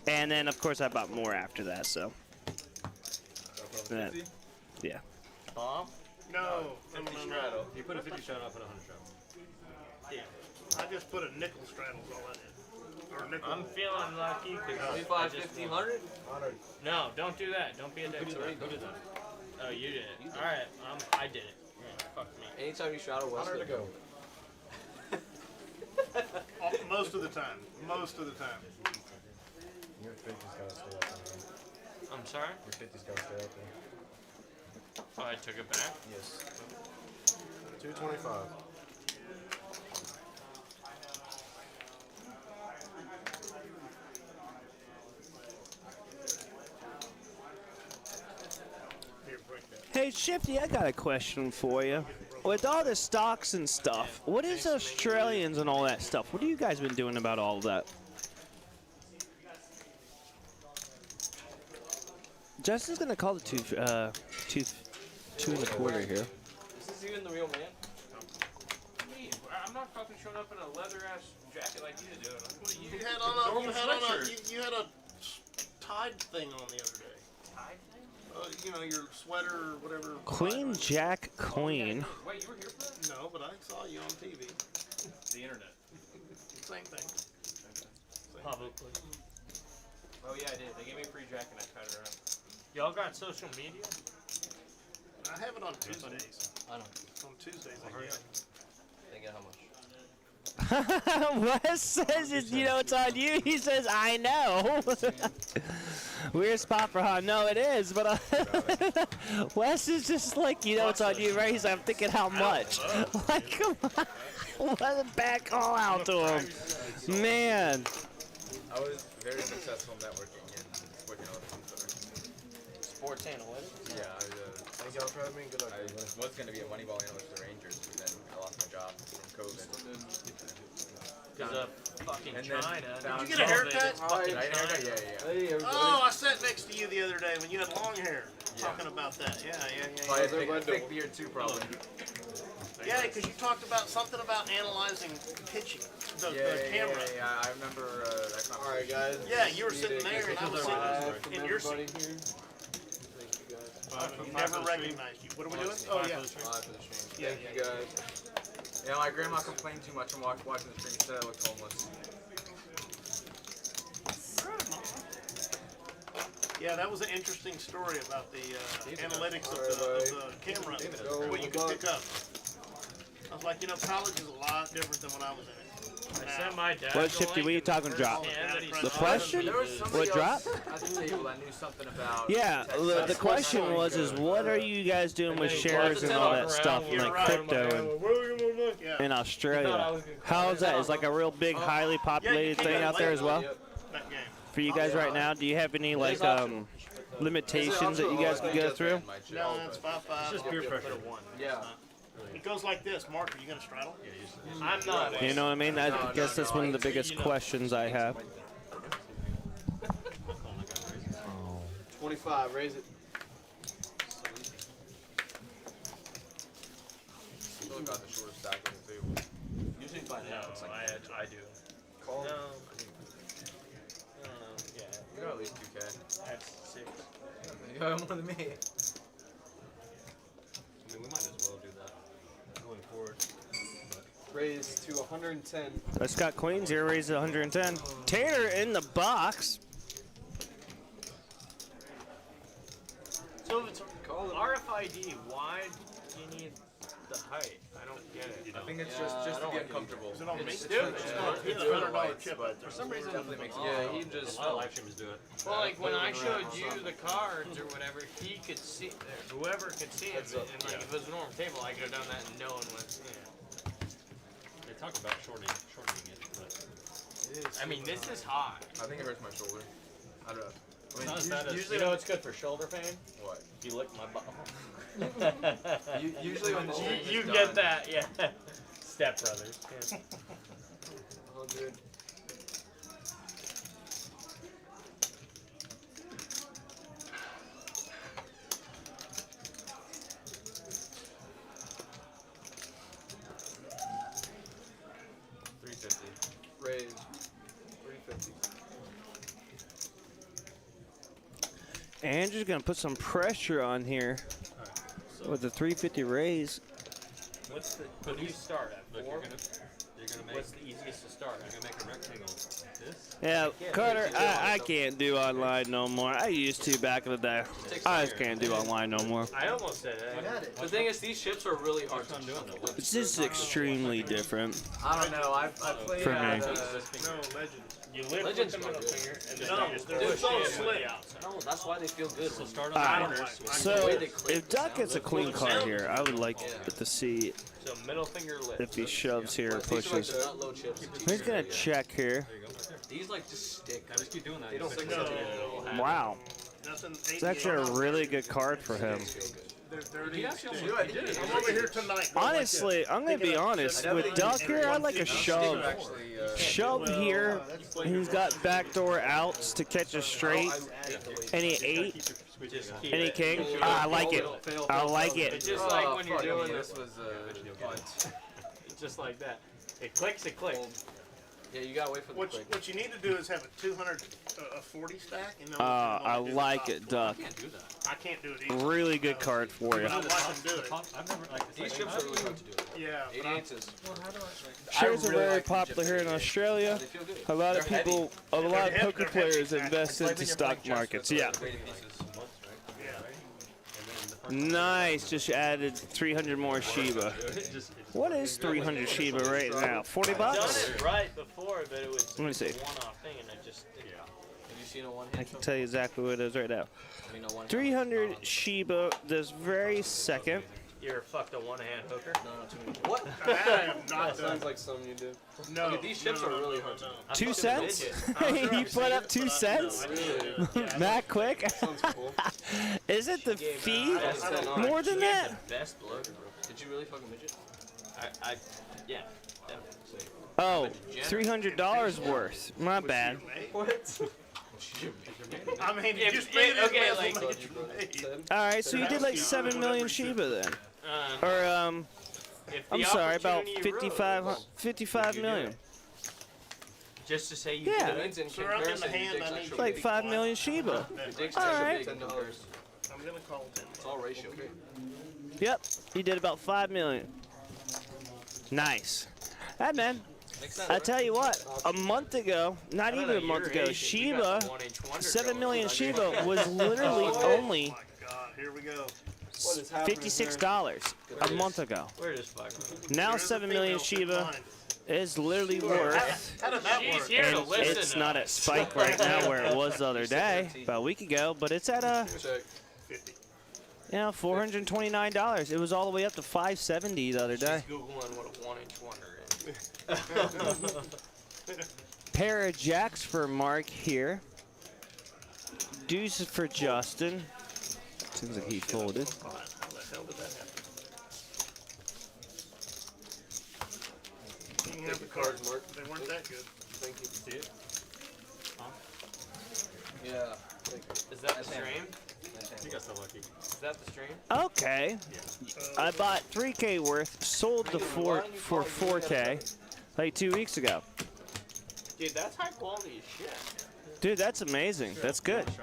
And then, of course, I bought more after that, so. Yeah. Bomb? No. You put a 50 shot off and a 100 shot. Yeah. I just put a nickel straddle all I did. Or nickel. I'm feeling lucky because 25, 1500? No, don't do that. Don't be a dick. Who did that? Oh, you did it. All right, I did it. Yeah, fuck me. Anytime you shot a Wes'S, to go. Most of the time. Most of the time. Your 50's gotta stay up there. I'm sorry? Your 50's gotta stay up there. Oh, I took it back? Yes. 225. Hey, Shifty, I got a question for you. With all the stocks and stuff, what is Australians and all that stuff? What have you guys been doing about all of that? Justin's gonna call the two and a quarter here. Is this even the real man? Me, I'm not fucking showing up in a leather ass jacket like you do. What are you? You had a tied thing on the other day. Tied thing? You know, your sweater or whatever. Queen, Jack, Queen. Wait, you were here for that? No, but I saw you on TV. The internet. Same thing. Publicly. Oh yeah, I did. They gave me a free jacket and I tied it around. Y'all got social media? I have it on Tuesdays. I don't. On Tuesdays, I get. They get how much? Wes says, you know, it's on you. He says, I know. Weird spot for Han. No, it is, but Wes is just like, you know, it's on you, right? He's like, I'm thinking how much. Like, come on. What a bad call out to him. Man. I was very successful networking in sports analytics. Sports analytics? Yeah, Thank y'all for having me. Good luck. I was going to be a Moneyball analyst for the Rangers, but then I lost my job from COVID. Because of fucking China. Did you get a haircut? Yeah. Oh, I sat next to you the other day when you had long hair. Talking about that. Yeah. I had a thick beard too, probably. Yeah, because you talked about something about analyzing pitching, the camera. Yeah, I remember that conversation. All right, guys. Yeah, you were sitting there and I was sitting in your seat. Here. You never recognized you. What are we doing? Oh, yeah. 5 for the stream. Yeah, Thank you guys. Yeah, my grandma complained too much and watching the stream. Said I looked homeless. Yeah, that was an interesting story about the analytics of the camera, what you could pick up. I was like, college is a lot different than when I was in it. I sent my dad. What Shifty? What are you talking drop? The question? What drop? At the table that knew something about. Yeah, the question was what are you guys doing with shares and all that stuff and like crypto in Australia? How is that? Is like a real big, highly populated thing out there as well? For you guys right now, do you have any like limitations that you guys can go through? No, that's 5-5. It's just peer pressure. Yeah. It goes like this. Mark, are you going to straddle? I'm not. You know what I mean? I guess that's one of the biggest questions I have. 25, raise it. Still got the shortest stack on the table. Usually by now it's like I do. call. No. I don't know. Yeah. You got at least 2K. That's 6. You got more than me. I mean, we might as well do that going forward. Raise to 110. Let's got Queens here, raise to 110. Tanner in the box. So if it's RFID, why do you need the height? I don't get it. I think it's just to get comfortable. Is it on me? It's Stupid. it's for the lights, but For some reason, definitely makes it. yeah, he just. A lot of live streamers do it. Well, like when I showed you the cards or whatever, he could see, whoever could see it, and like if it was a normal table, I could have done that and no one was. They talk about shortening it, but I mean, this is high. I think it hurts my shoulder. I don't know. I mean, not as bad as usually it's good for shoulder pain. what? You lick my butt. Usually when the stream is You done, get that, yeah. Step brothers. Yeah. 100. Raise. 350. Andrew's gonna put some pressure on here with the 350 raise. What's the? What do you start at? Look, 4? you're gonna make. What's the easiest to start at? You're gonna make a rectangle. This. Yeah, Carter, I can't do online no more. I used to back in the day. I just can't do online no more. I almost said it. The thing is, these ships are really hard to do. It's just extremely different I don't know. I played for me. No, Legends. You lift Legends with the are middle good. finger, and then No, you just they're push so in slick. with the outside. No, that's why they feel good. So When start on Alright, the corners. so if Duck gets a clean card here, I would like to see So middle finger lift. if he shoves here or These are like pushes. the nut low chips. He's gonna check here. These like just stick. I just keep doing that. They don't Fix fix it. it. Wow, Nothing. it's actually a really good card for him. They're 30. I did it. I'm over here tonight. Honestly, I'm gonna be honest. With Duck here, I'd like a shove. Shove here. He's got backdoor outs to catch a straight. Any 8. Any king. I like it. I like it. It's just like when you're fuck, doing this this. was punt. It's just like that. It clicks, it clicks. Yeah, you gotta wait for the What click. what you need to do is have a 240 stack. And then I like it, Duck. I can't do it either. Really good card for you. I watch them do it. I've never like. These ships are really hard to do. Yeah. 88 is. Shares are very popular here in Australia. They feel good. A lot of people, a lot of poker players invest into stock markets. Yeah. Nice, just added 300 more Shiba. What is 300 Shiba right now? 40 I've done bucks? it right before, but it was Let me see. a one-off thing, and I just Have you seen a one I hit? can tell you exactly what it is right now. I mean, a one hit. 300 Shiba this very second. you ever fucked a one-hand hooker. No, too many. What? I have not Sounds done. like something you do. No. Okay, these ships are really hard to do. 2 cents? You put up 2 cents? That quick? Sounds cool. Is it the fee? More than that? Best bloater. Did you really fucking midget? Yeah. Oh, $300 worth. My bad. What? I mean, If- you just made it okay, as like- much as you made. All right, so you did like 7 million Shiba then, or If the I'm sorry, about opportunity 55 million. Just to say you Yeah. did it. Sir, I'm in the hand. I need you Like to be 5 quiet. million Shiba. Dick's All extra right. $10. I'm gonna call 10. It's all ratio. Yep, he did about 5 million. Nice. Hey, man. I tell you what, a month ago, not even a month ago, Shiba, 7 million Shiba was literally only Here we go. $56 a month ago. Where is 5 million? Now 7 million Shiba is literally worth, How did that work? Here to and listen. it's not at spike right now where it was the other day, about a week ago, but it's at $429. It was all the way up to $570 the other day. She's Googling what a 1-inch wonder is. Pair of jacks for Mark here. Deuces for Justin. Seems like he folded. How the hell did that happen? You can have the cards, Mark. They weren't that good. Thank you. See it? Yeah. Is that the stream? You got so lucky. Is that the stream? Okay. I bought 3K worth, sold the for 4K like 2 weeks ago. Dude, that's high quality as shit. Dude, that's amazing. That's good. Would you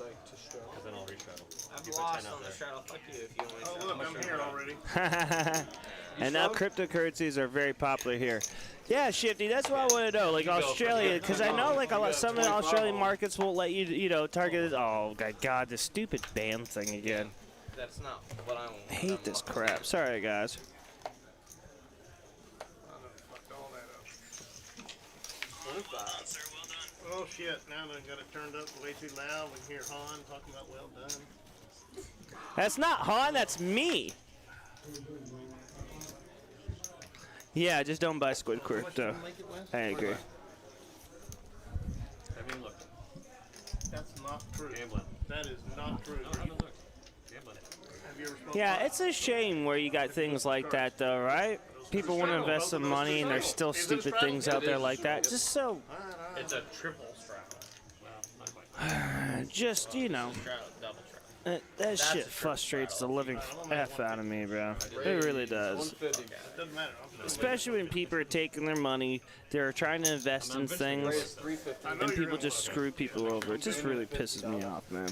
like to straddle? Because then I'll restraddle. I've Keep my lost 10 out on the there. straddle. Fuck you if you only Oh, straddle. look, I'm here already. And now cryptocurrencies are very popular here. Yeah, Shifty, that's what I want to know. Like Australia, because I know like some of the Australian markets won't let you, target it. Oh, God, this stupid ban thing again. That's not what I want. I hate this crap. Sorry, guys. Oh shit, now they got it turned up way too loud. We can hear Han talking about well done. That's not Han, that's me. Yeah, just don't buy Squid Crypto. I agree. I mean, look. That's not true. Gambling. That is not true. No, look. Gambling. Have you ever smoked Yeah, pot? it's a shame where you got things like that, though, right? People want to invest some money, and there's still stupid things out there like that. Just so, It's a triple straddle. just, Straddle, double straddle. that shit frustrates the living F out of me, bro. It really does. Doesn't matter. Especially when people are taking their money, they're trying to invest in things, and people just screw people over. It just really pisses me off, man.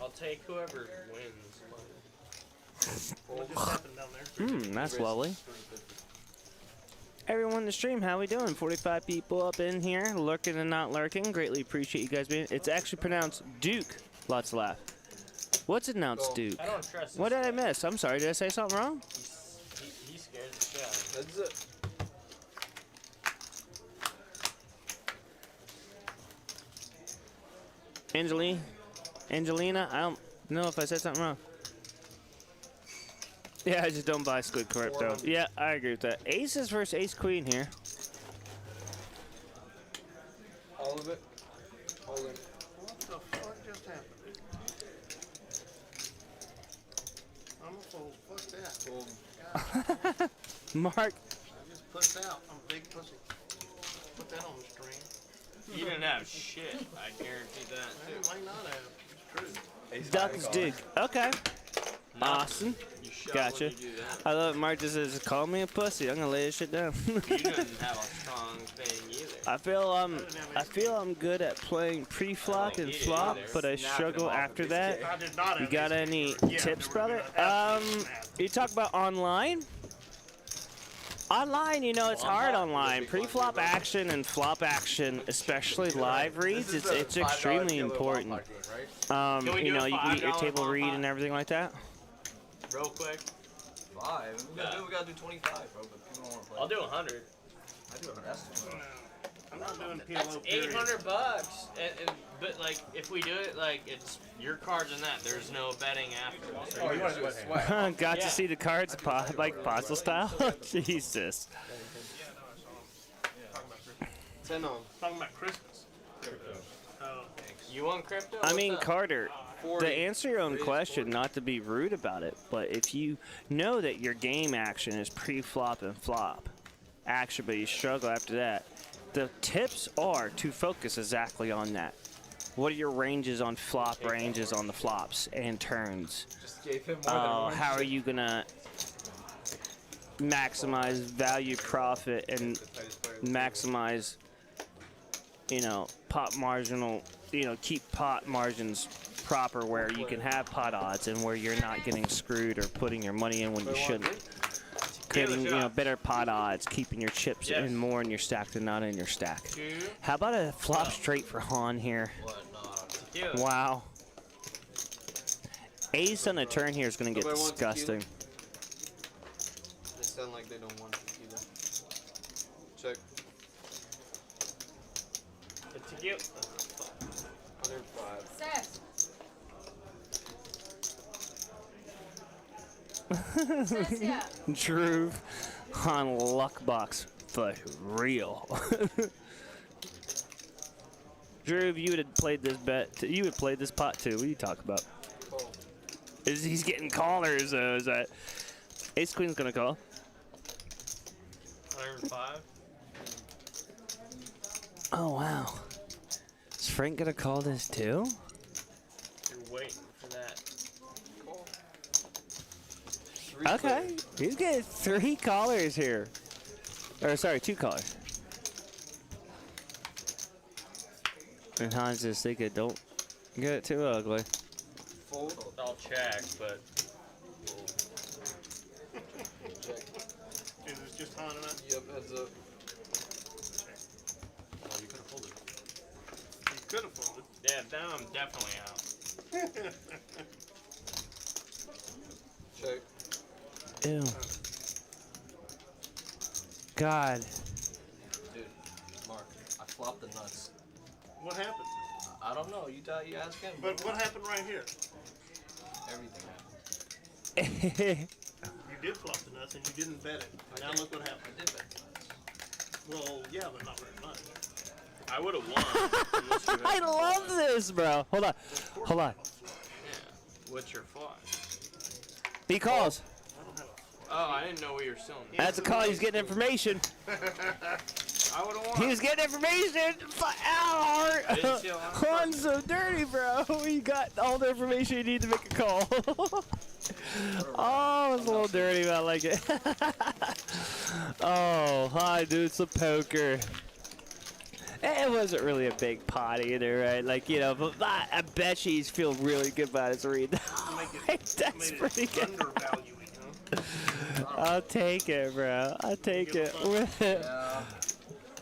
I'll take whoever wins. What just happened down there? That's lovely. Everyone in the stream, how we doing? 45 people up in here, lurking and not lurking. Greatly appreciate you guys being. It's actually pronounced Duke. Lots of laugh. What's it announced Duke? I don't trust What did I miss? I'm sorry. Did I say something wrong? He scares the shit out of me. That's it. Angelina, I don't know if I said something wrong. Yeah, I just don't buy Squid Crypto. Yeah, I agree with that. Aces versus Ace Queen here. All of it. All in. What the fuck just happened? I'm a fool. Fuck that. Mark. I just pussed out. I'm a big pussy. Put that on the stream. You didn't have shit. I guarantee that. I might not have. It's true. Ducks Duke. Okay. Awesome. You shut Gotcha. when you do that. I love it. Mark just says, call me a pussy. I'm gonna lay this shit down. You didn't have a strong thing either. I feel I'm good at playing pre-flop and flop, but I struggle after that. I did not You have got these any before. Yeah, tips, they were brother? gonna You talk about online? Online, it's hard online. Pre-flop action and flop action, especially live reads, it's extremely important. You can get your table read and everything like that. Real quick. 5. We gotta do 25, bro. But people don't want to play. I'll do 100. I do 100. That's too much. I'm not doing That's PLO period. $800. But like, if we do it, like it's your cards and that. There's no betting after. Oh, you want to do a sweat? Got to see the cards like puzzle style. Jesus. 10 on. Talking about Christmas. Oh, You want crypto? I mean, What's up? Carter, to answer your own question, not to be rude about it, but if you know that your game action is pre-flop and flop action, but you struggle after that, the tips are to focus exactly on that. What are your ranges on flop ranges on the flops and turns? Just gave him more than one How are chip. you gonna maximize value profit and maximize, you know, pot marginal, you know, keep pot margins proper where you can have pot odds and where you're not getting screwed or putting your money in when you shouldn't. Creating, you know, better pot odds, keeping your chips in more in your stack than not in your stack. How about a flop straight for Han here? Wow. Ace on a turn here is going to get disgusting. They sound like they don't want tequila. Check. It's tequila. 105. Seth. Drew on luck box for real. Drew, if you would have played this bet, you would have played this pot too. What are you talking about? Is he's getting callers? Is that Ace Queen's gonna call? 105. Oh wow. Is Frank gonna call this too? You're waiting for that. Okay, he's getting 3 callers here. Or sorry, 2 callers. And Hans just thinking, don't get it too ugly. Fold. I'll check, but. Is this just Han and us? Yep, heads up. Oh, you could have folded. You could have folded. Yeah, now I'm definitely out. Check. Ew. God. Dude, Mark, I flopped the nuts. What happened? I don't know. You ask him. But what happened right here? Everything happened. You did flop the nuts and you didn't bet it. And now look what happened. I did bet the nuts. Well, yeah, but not very much. I would have won. Unless you had I love this, bro. Hold on. Hold on. Yeah. What's your flaw? He calls. Oh, I didn't know we were still in. That's a call. He's getting information. I would have won. He was getting information. Ow, I didn't see a lot of Juan's so dirty, bro. He got all the information you need to make a call. Oh, it's a little dirty, but I like it. Oh, hi, dude. It's a poker. It wasn't really a big pot either, right? Like, you know, but I bet she's feel really good about his read. That's pretty good. I'll take it, bro. I'll take it.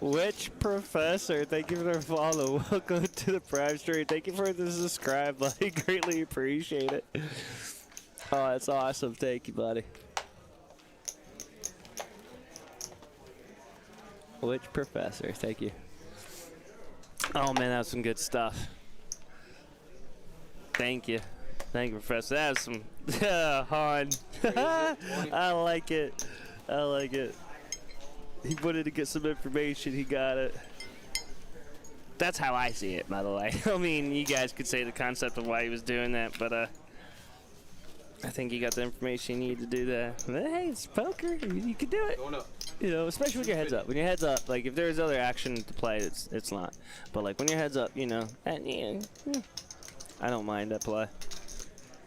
Which professor? Thank you for the follow. Welcome to the Prime Stream. Thank you for the subscribe, buddy. Greatly appreciate it. Oh, that's awesome. Thank you, buddy. Which professor? Thank you. Oh, man, that was some good stuff. Thank you. Thank you, Professor. That was some Han. I like it. I like it. He wanted to get some information. He got it. That's how I see it, by the way. I mean, you guys could say the concept of why he was doing that, but I think you got the information you need to do that. But hey, it's poker. You can do it. Going up. You know, especially when your head's up. When your head's up, like if there's other action to play, it's not. But like when your head's up, you know, and yeah, I don't mind that play.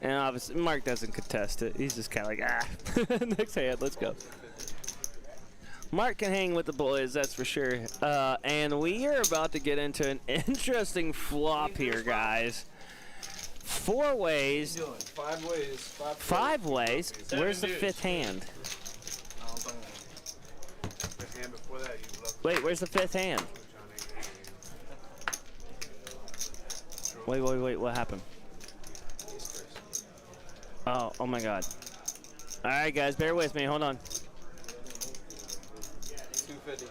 And obviously, Mark doesn't contest it. He's just kind of like, next hand, let's go. Mark can hang with the boys, that's for sure. And we are about to get into an interesting flop here, guys. 4 ways. 5 ways. 5 ways. Where's the 5th hand? Wait, where's the 5th hand? Wait, what happened? Oh my God. All right, guys, bear with me. Hold on. 250.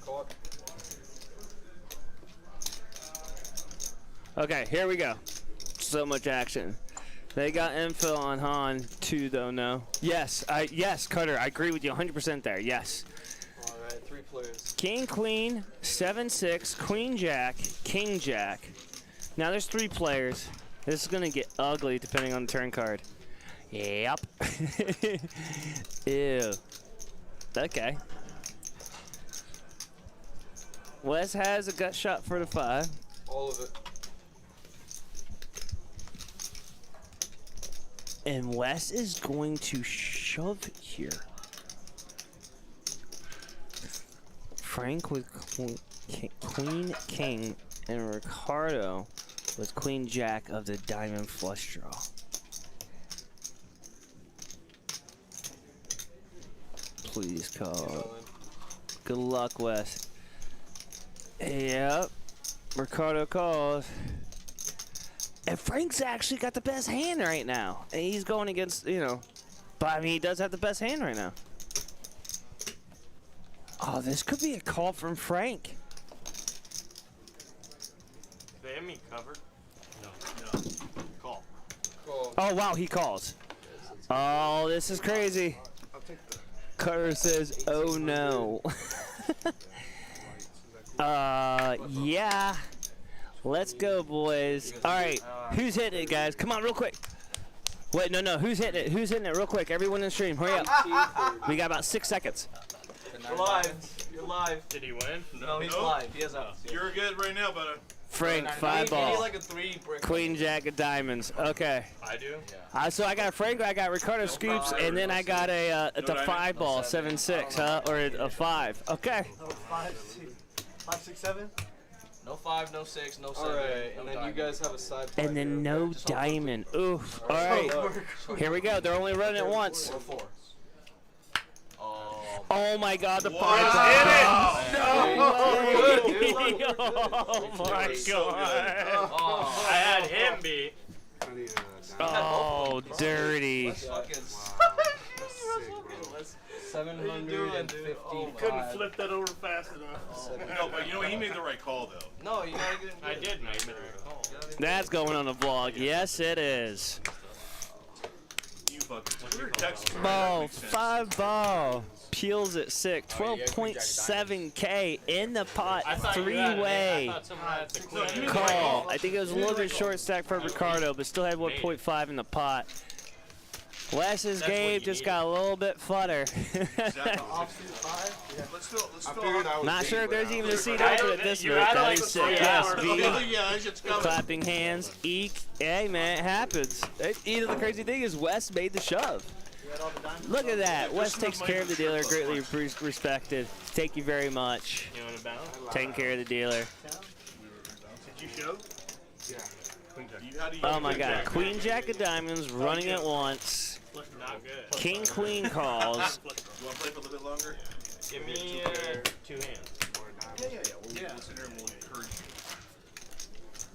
Call it. Okay, here we go. So much action. They got info on Han too, though. No. Yes, yes, Carter. I agree with you 100% there. Yes. All right, 3 players. King, Queen, 7-6, Queen, Jack, King, Jack. Now there's 3 players. This is gonna get ugly depending on the turn card. Yep. Ew. Okay. Wes has a gut shot for the 5. All of it. And Wes is going to shove here. Frank with Queen King and Ricardo with Queen Jack of the diamond flush draw. Please call. Good luck, Wes. Yep. Ricardo calls. And Frank's actually got the best hand right now. And he's going against, you know, but I mean, he does have the best hand right now. Oh, this could be a call from Frank. They have me covered. No. Call. Oh, wow, he calls. Oh, this is crazy. I'll take the. Carter says, oh no. Yeah. Let's go, boys. All right, who's hitting it, guys? Come on, real quick. Wait, no, who's hitting it? Who's hitting it real quick? Everyone in the stream, hurry up. We got about 6 seconds. You're live. You're live. Did he win? No, he's live. He has a. You're good right now, brother. Frank, You 5 need ball. like a 3 brick. Queen Jack of diamonds. Okay. I do? So I got Frank, I got Ricardo Scoops, and then I got the 5 ball, 7-6, huh? Or a 5. Okay. 5, 6, 7. No 5, no 6, no 7. Alright, and then you guys have a side. And then no diamond. Oof. All right. Here we go. They're only running it once. Or 4. Oh my God, the 5 ball. No! Oh my God. I had him beat. Oh, dirty. 750. Couldn't flip that over fast enough. No, but you know what? He made the right call, though. No, you gotta get. I did make the right call. That's going on the vlog. Yes, it is. You fucking. Ball, 5 ball. Peels at 6. 12.7K in the pot. 3-way call. I think it was a little bit short stack for Ricardo, but still had 1.5 in the pot. Wes's game just got a little bit flutter. Not sure if there's even a seat open at this minute. That is sick. Yes, B. Clapping hands. Eek. Hey, man, it happens. Either the crazy thing is Wes made the shove. Look at that. Wes takes care of the dealer. Greatly respected. Thank you very much. You want to bounce? Taking care of the dealer. Did you show? Oh, my God. Queen Jack of diamonds running at once. Not good. King Queen calls. You want to play for a little bit longer? Give me 2 hands. Yeah. We'll sit there and we'll encourage you.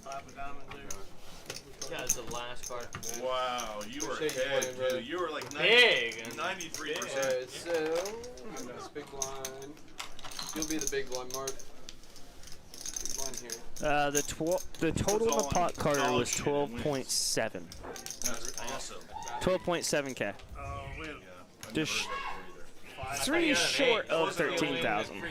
5 of diamonds there. That's the last card. Wow, you were ahead, dude. You were like 93%. Alright, so this big blind. You'll be the big blind, Mark. Big blind here. The total in the pot, Carter, was 12.7. That's awesome. 12.7K. Wait. Just 3 short of 13,000.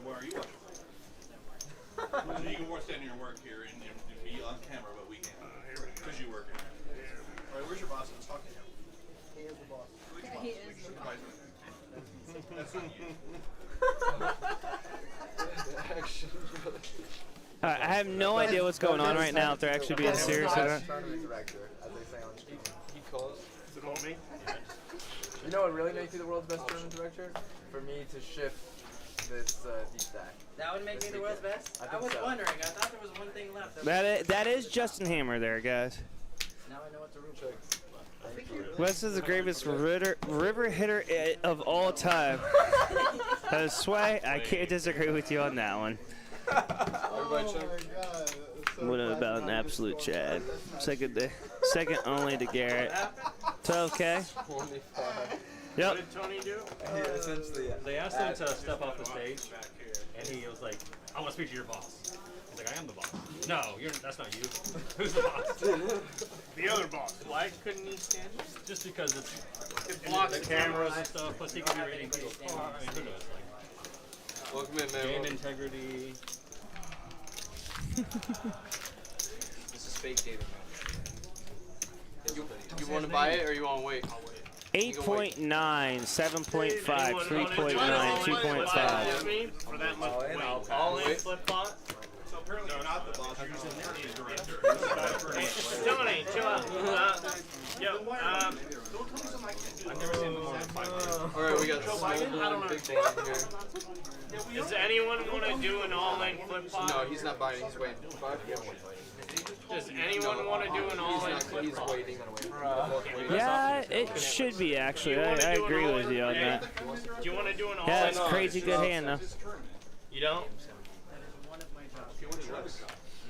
Where are you watching? So you can stand here and work here and be on camera, but we can't. Because you work here. Alright, where's your boss? Let's talk to him. He is the boss. He is the boss. That's not you. I have no idea what's going on right now, if they're actually being serious or not. Tournament director, as they say on stream. He calls. Is it on me? You know what really makes you the world's best tournament director? For me to shift this Deepstack. That would make me the world's best? I was wondering. I thought there was one thing left. That is Justin Hammer there, guys. Now I know what to root for. Wes is the greatest river hitter of all time. Sway, I can't disagree with you on that one. Oh my God. What about an absolute Chad? Second only to Garrett. 12K. 25. Yep. What did Tony do? Essentially, They asked him to step off the stage, and he was like, I want to speak to your boss. He's like, I am the boss. No, that's not you. Who's the boss? The other boss. Why couldn't he stand? Just because it's blocks the cameras and stuff, plus he could be reading people's car. I mean, who knows? Like, welcome in, man. game integrity. This is fake David. You want to buy it or you want to wait? 8.9, 7.5, 3.9, 2.5. For that much weight. All in flip pot. So apparently you're not the boss. You're just a director. Tony, chill out. I've never seen more than 500. Alright, we got small big band here. Does anyone want to do an all-in flip pot? No, he's not buying. He's waiting. Does anyone want to do an all-in flip He's pot? waiting. Yeah, it should be actually. I agree with you on that. Do you want to do an all-in? Yeah, it's crazy good hand though. You don't? You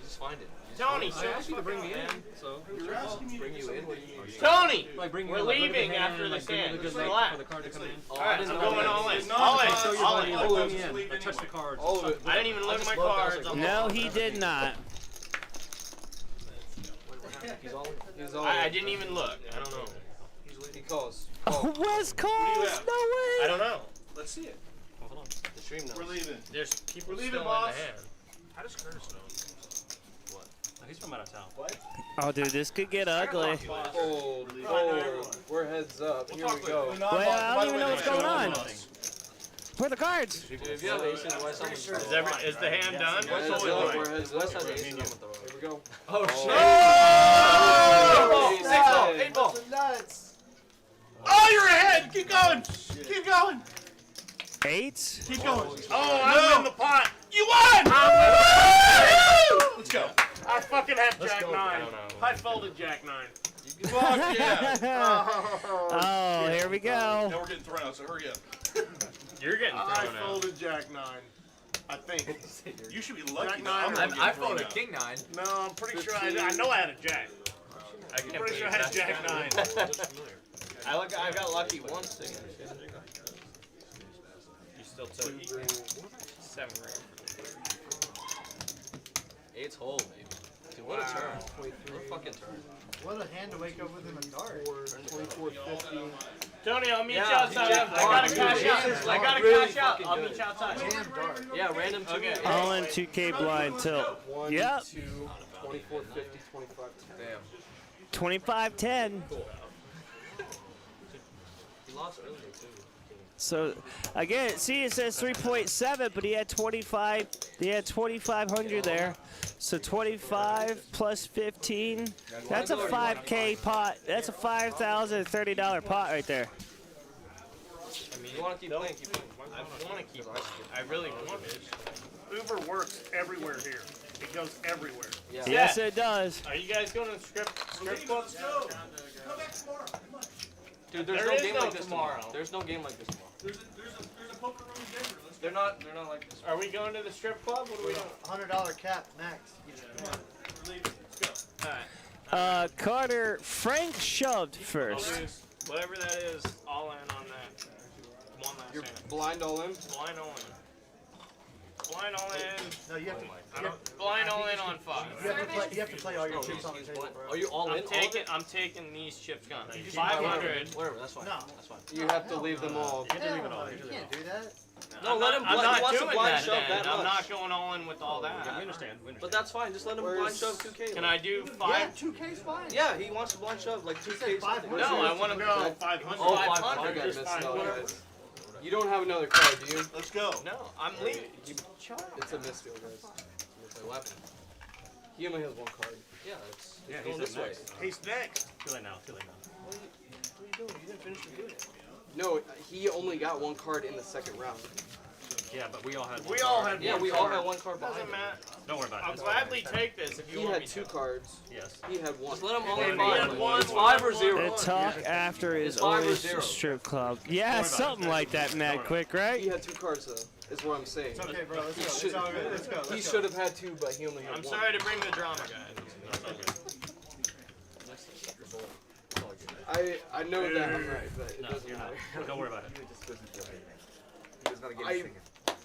just find it. Tony, I asked you to bring me in, so you're asking me to bring you in. What do you mean? Tony, Like bring we're leaving after the stand. Just relax. for the card to come in. All right, I'm going all in. All in. All in. Like touch the cards. All of it. I didn't even look at my cards. No, he did not. I didn't even look. I don't know. He calls. Oh, Wes calls? No way. I don't know. Let's see it. Oh, hold on. The stream knows. We're leaving. There's people We're leaving, still boss. in the hand. How does Curtis know? Oh, he's from out of town. What? Oh, dude, this could get ugly. Oh, we're heads up. Here we go. Wait, I don't even know what's going on. Where are the cards? If you have aces, Wes on the Is the hand done? Heads up. We're heads up. Wes has aces on the throw. Here we go. Oh shit! Oh! 8 ball. Nuts. Oh, you're ahead. Keep going. Keep going. 8? Keep going. Oh, I win the pot. You won! Let's go. I fucking have Jack 9. I folded Jack 9. Fuck yeah. Oh, here we go. Now we're getting thrown out, so hurry up. You're getting I thrown out. folded Jack 9. I think. You should be lucky. Jack 9. I folded King 9. No, I'm pretty sure I know I had a Jack. I'm pretty sure I had Jack 9. I got lucky once. You still took 7 grand. 8's whole, baby. Dude, what a turn. What a fucking turn. What a hand to wake up with in the dark. 24, 50. Tony, I'll meet you outside. I gotta cash out. I gotta cash out. I'll meet you outside. Damn dark. Yeah, random 2. Okay. All in 2K blind tilt. 1, Yep. 2, 24, 50, 25, 10. Damn. 25-10. He lost earlier, too. So again, see it says 3.7, but he had 25. He had 2,500 there. So 25 plus 15. That's a 5K pot. That's a $5,030 pot right there. I mean, you want to keep playing, keep playing. I want to keep playing. I really want it. Uber works everywhere here. It goes everywhere. Yeah. Yes, it does. Are you guys going to strip club? Come back tomorrow. Come on. Dude, there's There no is game no like this tomorrow. There's no game like this tomorrow. There's a poker room in Denver. Let's They're not like this. Are we going to the strip club? What are we doing? $100 cap max. We're leaving. Let's go. Alright. Carter, Frank shoved I'll first. lose whatever that is, all in on that. One last You're hand. blind all in? Blind all in. Blind all in. No, you have to. Blind all in on 5. You have to play all your chips on the table, bro. Are you all in? I'm taking these chips gone. You 500. Whatever, that's fine. No. That's fine. You have to leave them all. You can't do that. No, I'm let not- him I'm blind. not He wants to doing blind that shove then. that I'm much. not going all in with all that. We understand. We understand. But that's fine. Just let him blind shove 2K. Can I do 5? Yeah, 2K's fine. Yeah, he wants to blind shove like 2K. 500. No, I want to go 500. Oh, 500. Just 500. You don't have another card, do you? Let's go. No, I'm leaving. It's a misfield, guys. It's 11. He only has one card. Yeah, it's going this way. He's next. Too late now. Too late now. What are you doing? You didn't finish reviewing it. No, he only got one card in the second round. Yeah, but we all had. We all had. Yeah, one we card. all had one card behind Doesn't him. matter. Don't worry about it. I'll gladly take this if you He want had me 2 to. cards. Yes. He had one. Just let him all And in he 5. had one, It's 5 or 0. The talk after is It's 5 or always 0. strip club. Yeah, something like that, Mad Quick, right? He had 2 cards though, is what I'm saying. It's okay, bro. Let's He go. should- It's all good. Let's go. He should have had 2, but he only had I'm 1. sorry to bring the drama, guys. I know that I'm right, but it doesn't You're not. matter. Don't worry about it.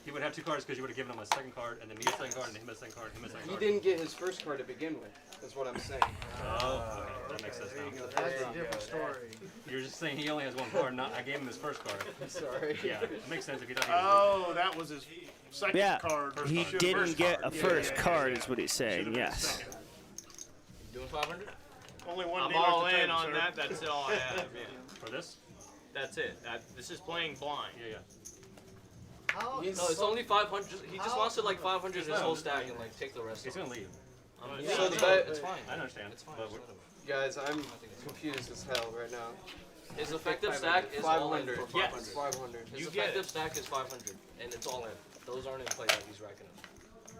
He would have 2 cards because you would have given him a second card, and then me a second card, and him a second card, and him a second He card. didn't get his first card to begin with. That's what I'm saying. Oh, okay. That makes sense now. That's a different story. You're just saying he only has 1 card, not I gave him his first card. Sorry. Yeah, it makes sense if he thought he was. Oh, that was his second Yeah, card. he didn't get a first card, is what he's saying. Yes. Doing 500? Only one I'm dealer all at the in table, on sir. that. That's all I have. Yeah. For this? That's it. This is playing blind. Yeah. No, it's only 500. He just wants to like 500 in his whole stack and like take the rest. He's off. gonna leave. Yeah, So no, the it's fine. I understand. It's fine. But Just let him. Guys, I'm confused as hell right now. His effective stack is all in 500. for 500. Yes. 500. His effective stack is 500, and it's all in. Those aren't in play that he's racking up.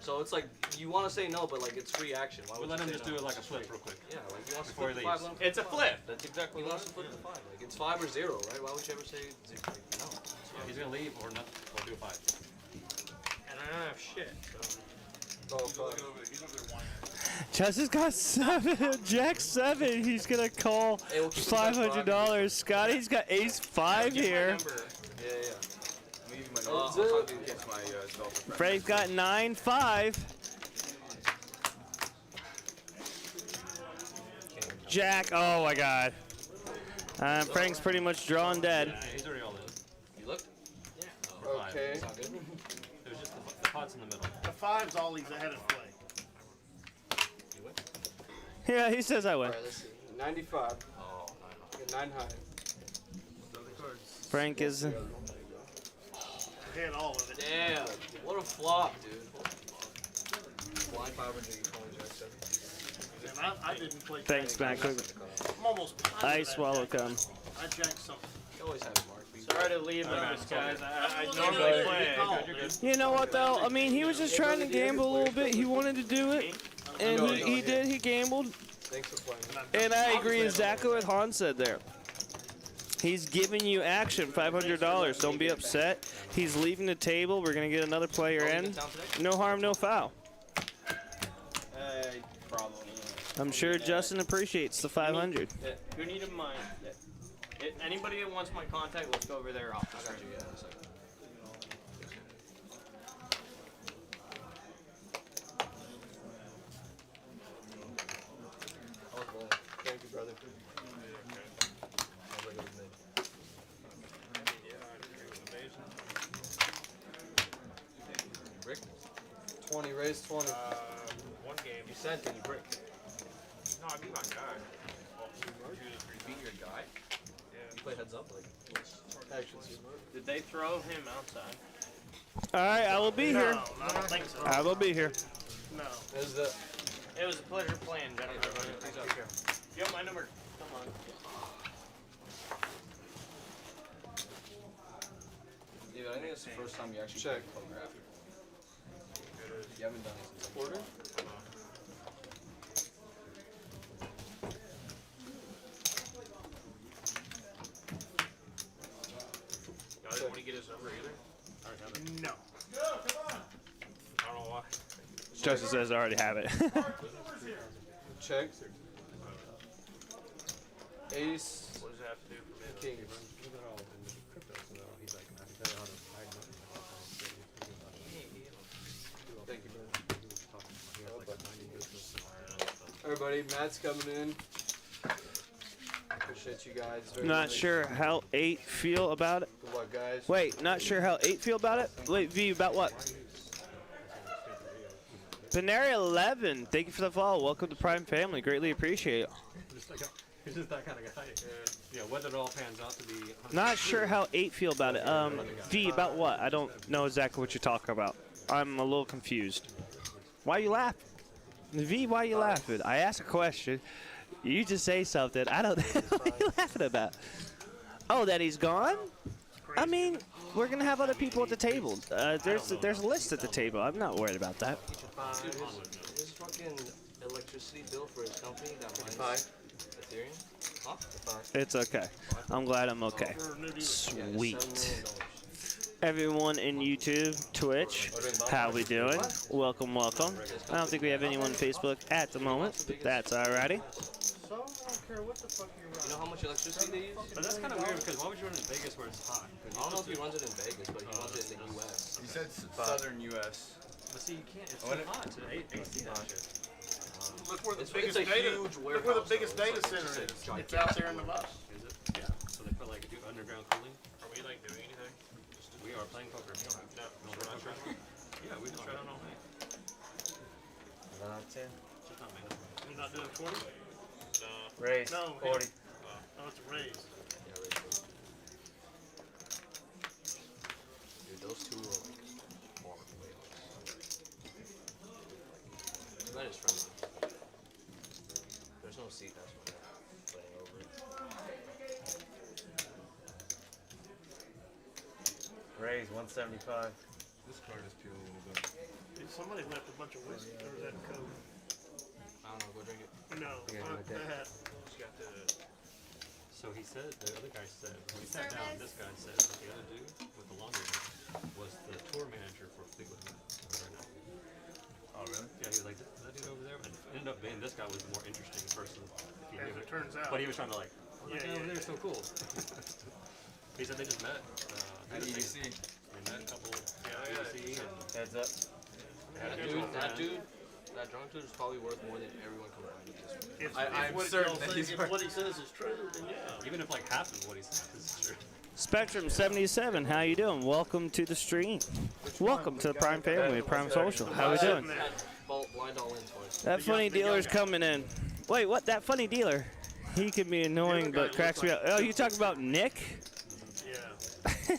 So it's like you want to say no, but like it's free action. Why would We'll let you him say just no? do it like a flip real quick. Yeah, like he wants to Before flip he the 5. leaves. It's a flip. That's exactly. He wants to flip the 5. Like it's 5 or 0, right? Why would you ever say like, no? Yeah, he's gonna leave or nothing. Or do a 5. And I don't have shit. So. Justice got 7. Jack 7. He's gonna call $500. Scotty's got ace 5 here. Yeah. I'm using my notes. I'll I'll talk against my developer friend. Freddie's got 9-5. Jack, oh my God. Frank's pretty much drawn dead. He's already all in. You looked? Yeah. Okay. It's not good. It was just the pot's in the middle. The 5's all he's ahead of play. Yeah, he says I win. Alright, let's see. 95. Oh, Get 9 high. Frank is. Hit all of it. Damn. What a flop, dude. Blind 500, you calling Jack 7? And I didn't play. Thanks, Matt. I'm almost positive I that swallow Jack- cum. I jacked something. You always have it, Mark. Sorry to leave this, guys. I Well, normally no, play. you're good. You know what though? I mean, he was just trying to gamble a little bit. He wanted to do it, and he did. He gambled, Thanks for playing. and I agree exactly what Han said there. He's giving you action, $500. Don't be upset. He's leaving the table. We're gonna get another player in. No harm, no foul. Probably. I'm sure Justin appreciates the 500. Who need a mind? Anybody that wants my contact, let's go over there office. I got you, yeah, in a second. Thank you, brother. Brick? 20, raise 20. One game. You said, can you brick? No, I beat my guy. You beat your guy? Yeah. You play heads up, like. Actions. Did they throw him outside? All right, I will be here. No, I don't think so. I will be here. No. It was a pleasure playing, gentlemen. You have my number. Come on. Dude, I think it's the first time you actually Check. played poker after. You haven't done it since quarter? Y'all didn't want to get his number either? No. I don't know why. Justin says I already have it. Check. Ace. What does it have to do for me? Kings. Thank you, brother. Everybody, Matt's coming in. Appreciate you guys very Not much. sure how 8 feel about it. Good luck, guys. Wait, not sure how 8 feel about it? Wait, V, about what? Panera 11, thank you for the follow. Welcome to Prime Family. Greatly appreciate it. He's just that kind of guy. Yeah, whether it all pans out to be. Not sure how 8 feel about it. V, about what? I don't know exactly what you're talking about. I'm a little confused. Why you laughing? V, why you laughing? I ask a question. You just say something. I don't know what you're laughing about. Oh, that he's gone? I mean, we're going to have other people at the table. There's a list at the table. I'm not worried about that. Dude, his fucking electricity bill for his company that mines Ethereum? Huh? It's okay. I'm glad I'm okay. Sweet. Everyone in YouTube, Twitch, how we doing? Welcome, welcome. I don't think we have anyone on Facebook at the moment, but that's alrighty. So, I don't care what the fuck you're running. You know how much electricity they use? But that's kind of weird because why would you run in Vegas where it's hot? I don't know if he runs it in Vegas, but he runs it in the U.S. He said southern U.S. But see, you can't. It's too hot to AC that shit. Look where the It's biggest a data. huge Look where the warehouse, biggest though. data It's center like- is. it's It's out there in Nevada. Is it? Yeah. So they put like do underground cooling. Are we like doing anything? We are playing poker. No, we're not trying. Yeah, we just try on all night. You're not doing 20? No. Raise. No, 40. Oh, it's a raise. Yeah, raise. Dude, those two are like far way off. That is friendly. There's no seat, that's why they're playing over it. Raise 175. This card is peeling a little bit. Dude, somebody left a bunch of whiskey. Or was that Coke? I don't know, go drink it. No, fuck that. So he said, the other guy said, when we sat down, this guy said that the other dude with the longer hair was the tour manager for Fleetwood Mac. Oh, really? Yeah, he was like, that dude over there. And it ended up being this guy was the more interesting person. As it turns out. But he was trying to like, Yeah, over there is so cool. He said they just met. At EDC. They met a couple EDC and Heads up. That drunk dude is probably worth more than everyone combined at this point. I'm certain that he's If what he says is true, then yeah. even if like half of what he said is true. Spectrum 77, how you doing? Welcome to the stream. Welcome to the Prime Family, Prime Social. How we doing? Blind all in twice. That funny dealer's coming in. Wait, what? That funny dealer? He can be annoying, but cracks me up. Oh, you talking about Nick? Yeah.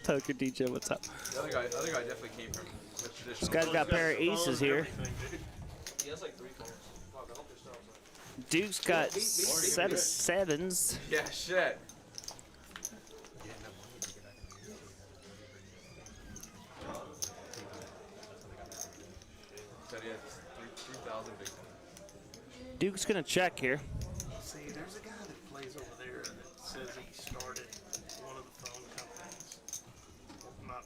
Poker DJ, what's up? The other guy definitely came from the traditional. This guy's got a pair of aces here. He has like 3 phones. Fuck, I hope they're still outside. Duke's got set of sevens. Yeah, shit. Said he had 3,000 big ones. Duke's gonna check here. See, there's a guy that plays over there that says he started one of the phone companies. Not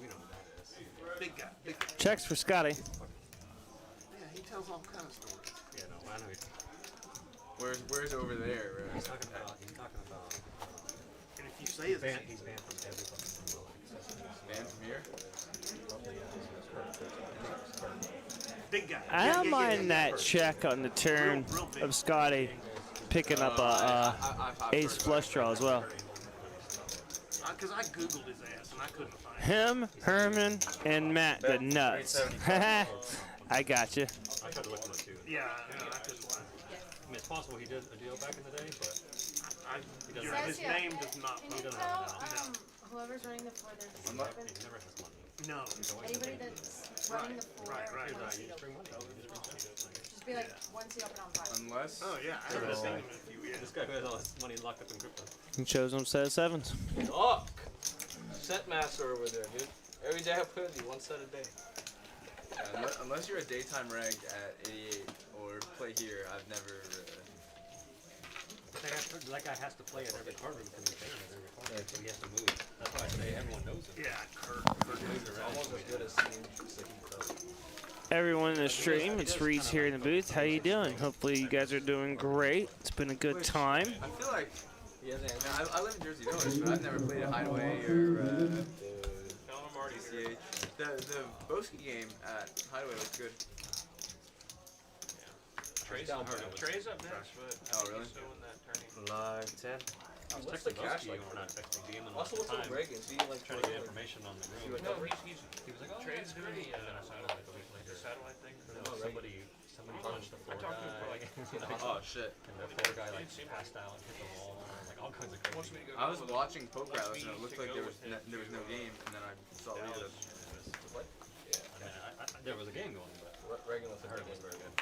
We know who that is. big guy, big guy. Checks for Scotty. Yeah, he tells all kind of stories. Yeah, no, I know. Where's over there? Right? He's talking about. And if you say his name, He's banned from every fucking Banned from here? big guy. I don't mind that check on the turn of Scotty picking up a ace flush draw as well. Because I googled his ass and I couldn't find Him, Herman, and Matt the nuts. I got you. I tried to look him up too. Yeah, I couldn't find it. I mean, it's possible he did a deal back in the day, but he doesn't His have his name does not. Can you doesn't tell have it whoever's running the floor there's a now. weapon? He never has money. No. Anybody that's running the floor, Right. one seat open. Just be like one seat open on 5. Unless. Oh yeah, I haven't seen him in a few years. This guy who has all his money locked up in crypto. He chose him set of sevens. Fuck! Set master over there, dude. Every day I play with you, one set a day. Yeah, unless you're a daytime reg at 88 or play here, I've never. That guy has to play at every card room because he's paying at every card room, so he has to move. That's why I say everyone knows him. Yeah, Kurt It's almost as good as seeing Everyone in the stream, it's Reese here in the booth. How you doing? Hopefully you guys are doing great. It's been a good time. I feel like. I live in Jersey Village, but I've never played at Hideaway or DCH. The Boski game at Hideaway was good. Trey's up next, but Oh, really? he's still in that turning. Live 10. I was What's the texting cash Boski, like? or not texting, DMing him Also, at what's the up time, with Reagan? Is he like trying to get information on the room. No, he's He was like, oh, Trey's yeah, doing great. And then I saw it like a week later. satellite thing. No, somebody punched the floor I talked to him for like guy. Oh shit. And the floor guy like passed out and hit the wall, and like all kinds of crazy. I was watching Poke Rallies and it looked like there was no game, and then I saw Lita. What? I mean, there was a game going, but Reagan with I the heard it hurricane. was very good.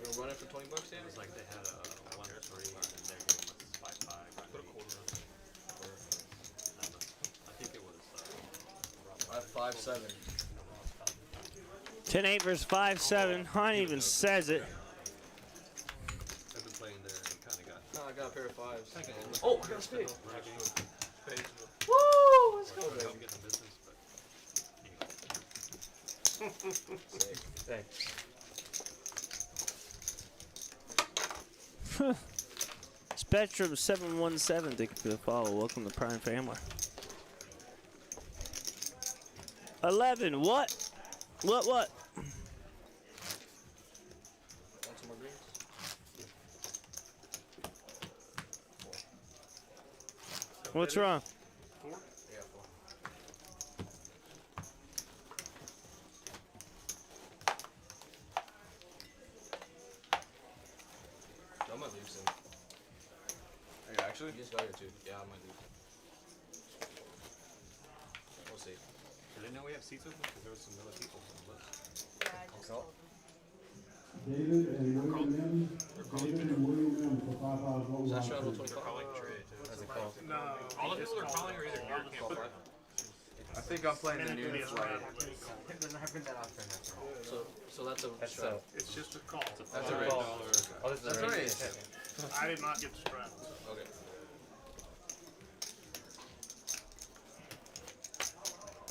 You were running for $20, It David? was like they had a 1-3 and then their game was 5-5. Put a quarter on. I think it was. I have 5-7. 10-8 versus 5-7. Hunt even says it. I've been playing there and kind of got. No, I got a pair of 5s. Oh, I got a spade. Woo! Let's go, I'm baby. getting business, but. Thanks. Spectrum 717, thank you for the follow. Welcome to Prime Family. 11, what? What? Want some more greens? What's wrong? 4? Yeah, 4. might leave soon. Are you actually? You just got here too. Yeah, I might leave. We'll see. Do they know we have seats open? Because there was some other people on the list. Yeah, I just told them. David and William M. David and William M. for 5 votes. Is that Shadow They're 25? calling trade. What's it called? No. All the people are calling are either here or can't put it. I think I'm playing the noon flight. It doesn't happen that often. So that's a That's It's just a call. That's a raise. Oh, this is That's a raise. I did not get the strap. Okay.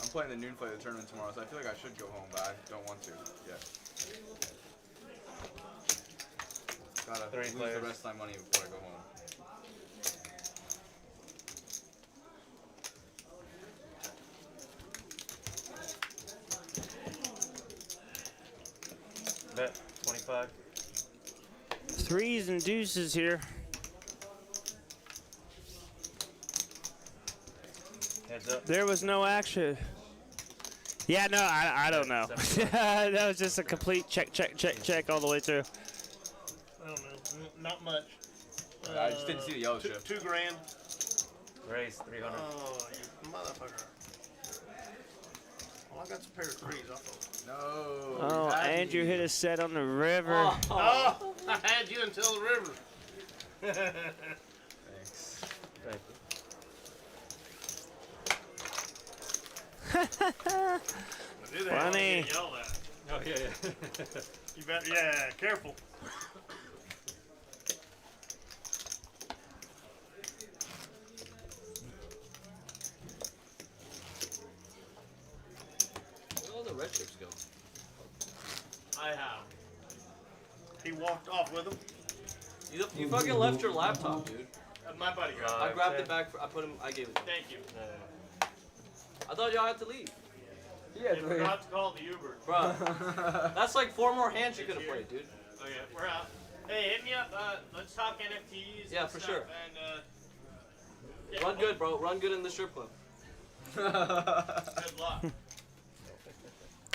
I'm playing the noon flight of the tournament tomorrow, so I feel like I should go home, but I don't want to yet. Gotta lose the rest of my money before I go home. Bet 25. Threes and deuces here. Heads up. There was no action. Yeah, no, I don't know. That was just a complete check all the way through. I don't know. Not much. I just didn't see the yellow shift. $2 grand. Raise 300. Oh, you motherfucker. Well, I got some pair of threes. I'll throw. No. Oh, Andrew hit a set on the river. Oh, I had you until the river. Thanks. Thank Funny. Oh, yeah. You bet. Yeah, careful. Where all the red chips go? I have. He walked off with him. You fucking left your laptop, dude. My buddy got I grabbed it back. I put him. I gave it. Thank you. I thought y'all had to leave. Yeah, you forgot to call the Uber. Bro, that's like 4 more hands you could have played, dude. Okay, we're out. Hey, hit me up. Let's talk NFTs. Yeah, and for stuff, sure. And Run good, bro. Run good in the strip club. good luck.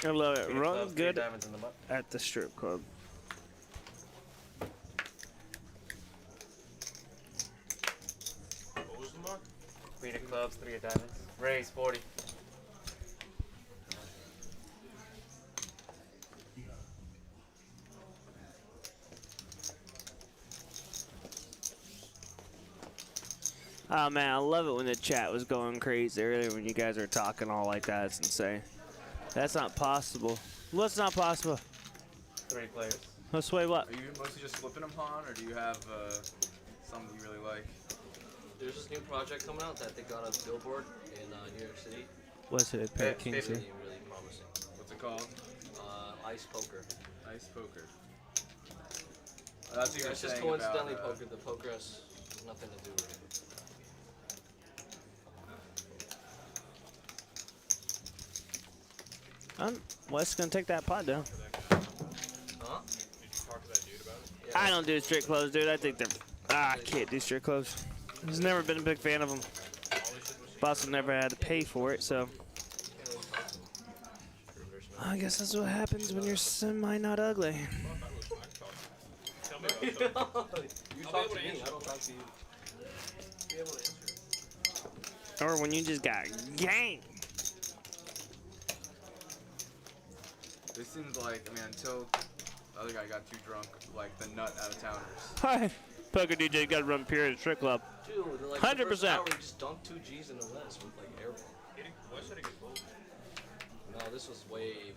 I love it. Run Club, 3 good diamonds in the butt. at the strip club. What was the mark? 3 of clubs, 3 of diamonds. Raise 40. Oh man, I love it when the chat was going crazy earlier when you guys are talking all like that. It's insane. That's not possible. What's not possible? 3 players. Let's wait what? Are you mostly just flipping them, Han, or do you have something you really like? There's this new project coming out that they got a billboard in New York City. What's it? Pair of kings here. Really, really promising. What's it called? Ice poker. Ice poker. That's what you're It's just saying coincidentally about, poker. The poker has nothing to do with it. Wes gonna take that pot down. Huh? Did you talk to that dude about it? I don't do strip clubs, dude. I think they're. I can't do strip clubs. I've never been a big fan of them. Boston never had to pay for it, so. I guess that's what happens when you're semi not ugly. You talk to me. I don't talk to you. Be able to answer. Or when you just got gang. This seems like, I mean, until the other guy got too drunk, like the nut out of towners. Hi. Poker DJ got to run period strip club. Dude, like 100%. the first hour, he just dunked 2 G's in a list with like air ball. Why should I get both? No, this was way.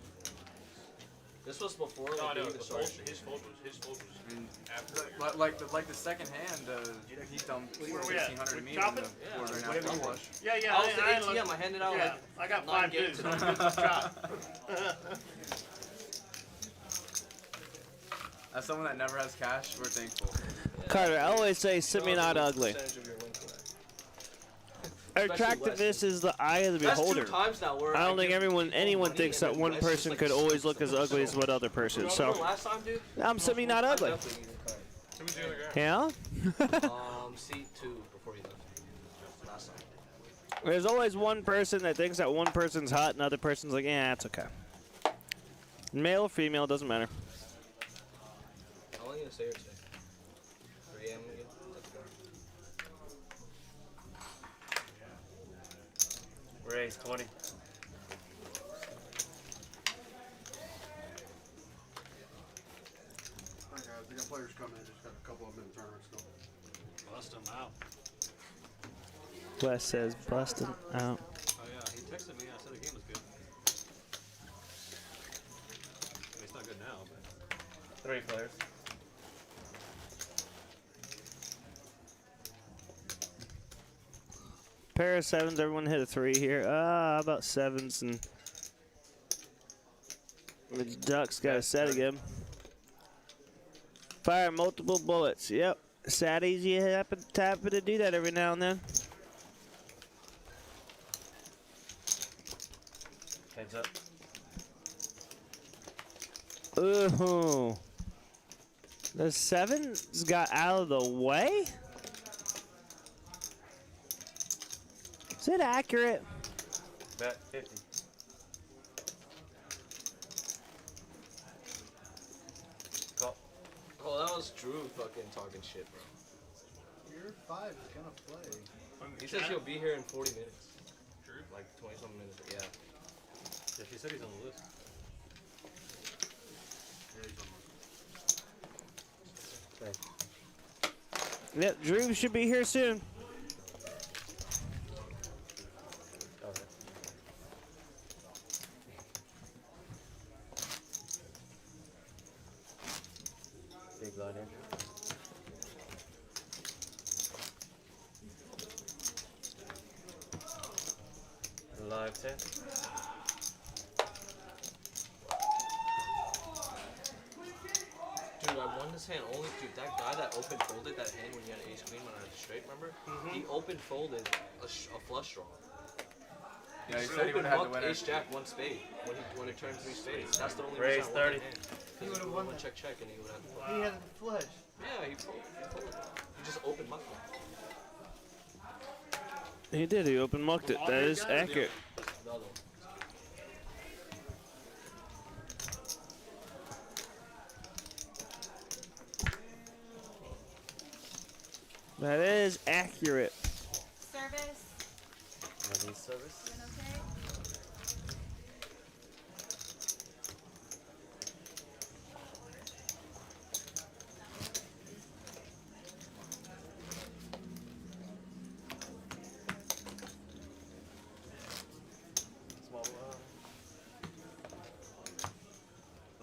This was before No, I like, know. they even The started. his fold was I mean, after. like the second hand, he dumped Where we at? 1,600 to me in Chopping? the quarter and after flush. Yeah, I was the ATM. I handed out Yeah, like I got 9 5 games. dudes. I'm good to chop. As someone that never has cash, we're thankful. Carter, I always say semi not ugly. Percentage of your win for that. Attractiveness is the eye of the That's beholder. 2 times now where I don't think give anyone people money thinks and that then one Wes just, person like, could always slips look as them. ugly as what other person. Remember So from last time, dude? I'm semi not ugly. I'm definitely eating card. Who's the other guy? Yeah. Seat 2 before you left. Last time. There's always one person that thinks that one person's hot and the other person's like, yeah, it's okay. Male or female, doesn't matter. How long are you gonna stay here today? 3 Race 20. Alright guys, we got players coming in. Just got a couple of them in tournaments still. Bust them out. Wes says busted out. Oh yeah, he texted me. I said the game was good. I mean, it's not good now, but 3 players. Pair of 7s. Everyone hit a 3 here. How about 7s and the Ducks got a set again. Fire multiple bullets. Yep. Saddies, you happen to do that every now and then. Heads up. Ooh. The 7s got out of the way? Is it accurate? Bet 50. Call. Oh, that was Drew fucking talking shit, bro. Your 5 is gonna play. He says he'll be here in 40 minutes. Drew? Like 20-something minutes, yeah. yeah, she said he's on the list. Yeah, he's on Yep, Drew should be here soon. Big line in. Live 10. Dude, I won this hand only, dude, that guy that open folded that hand when you had ace queen when I had straight, remember? He open folded a flush draw. Yeah, he just said he open would've had the mucked winner. ace jack 1 spade when it turned 3 spades. That's the only Raise reason I won 30. that hand. He Because would've won that. check check and he would have. He had a flush. Yeah, he folded. He just open mucked him. He did. He open mucked it. That is accurate. The other one. That is accurate. Service. Ready service. Doing okay? Small blind.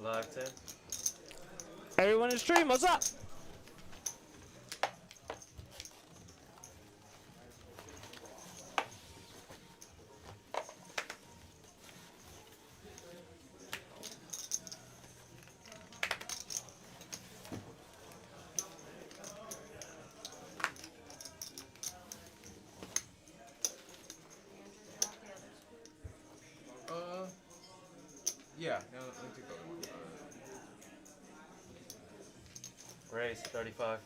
Live 10. Everyone in stream, what's up? Yeah, no, let me take the other one. Raise 35.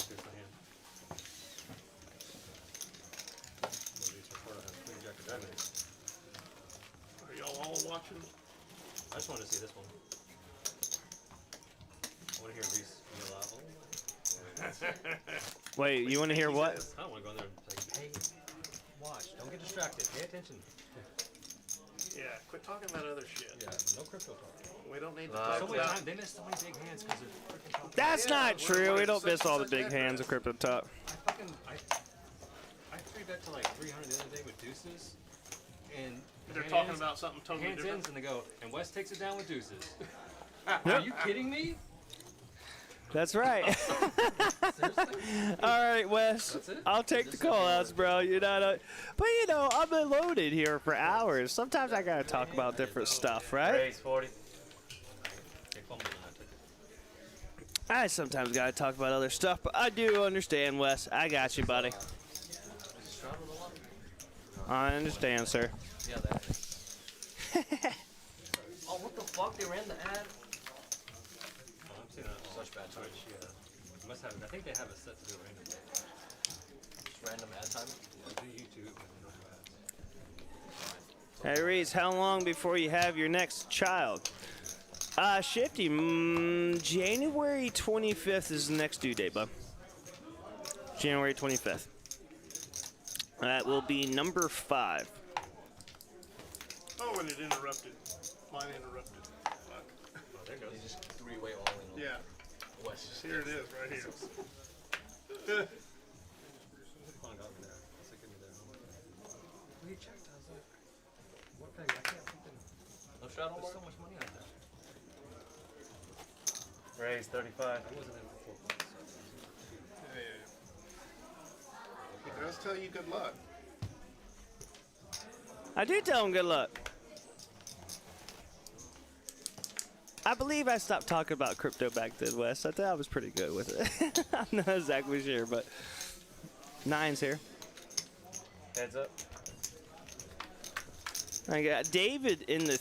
Here's the hand. Are y'all all watching? I just wanted to see this one. I want to hear Reese yell out. Wait, you want to hear what? I don't want to go in there and say, hey, watch, don't get distracted, pay attention. Yeah, quit talking about other shit. Yeah, no crypto talk. We don't need to So talk many about. times, they miss so many big hands because they're freaking talking. That's not true. We don't miss all the big hands of Crypto Talk. I 3-bet to like 300 the other day with deuces, and They're hand talking ends- about something totally hands different. ends and they go, and Wes takes it down with deuces. Are you kidding me? That's right. All right, Wes. I'll take the call outs, bro. You know, but you know, I've been loaded here for hours. Sometimes I gotta talk about different stuff, right? Raise 40. I sometimes gotta talk about other stuff, but I do understand, Wes. I got you, buddy. I understand, sir. Yeah, that is. Oh, what the fuck? They ran the ad? Oh, I'm seeing that Such bad time. Yeah. Must have. I think they have it set to do random. Just random ad time? Yeah, do YouTube and no ads. Hey, Reese, how long before you have your next child? Shifty, January 25th is the next due date, bub. January 25th. That will be number 5. Oh, and it interrupted. Mine interrupted. Fuck. Oh, there goes. You just 3-way all in. Yeah. Wes'S. Here it is, right here. We checked. I was like, what thing? I can't think of. No shot on so much money on that. Raise 35. Yeah. He does tell you good luck. I do tell him good luck. I believe I stopped talking about crypto back then, Wes. I thought I was pretty good with it. I'm not exactly sure, but 9's here. Heads up. I got David in the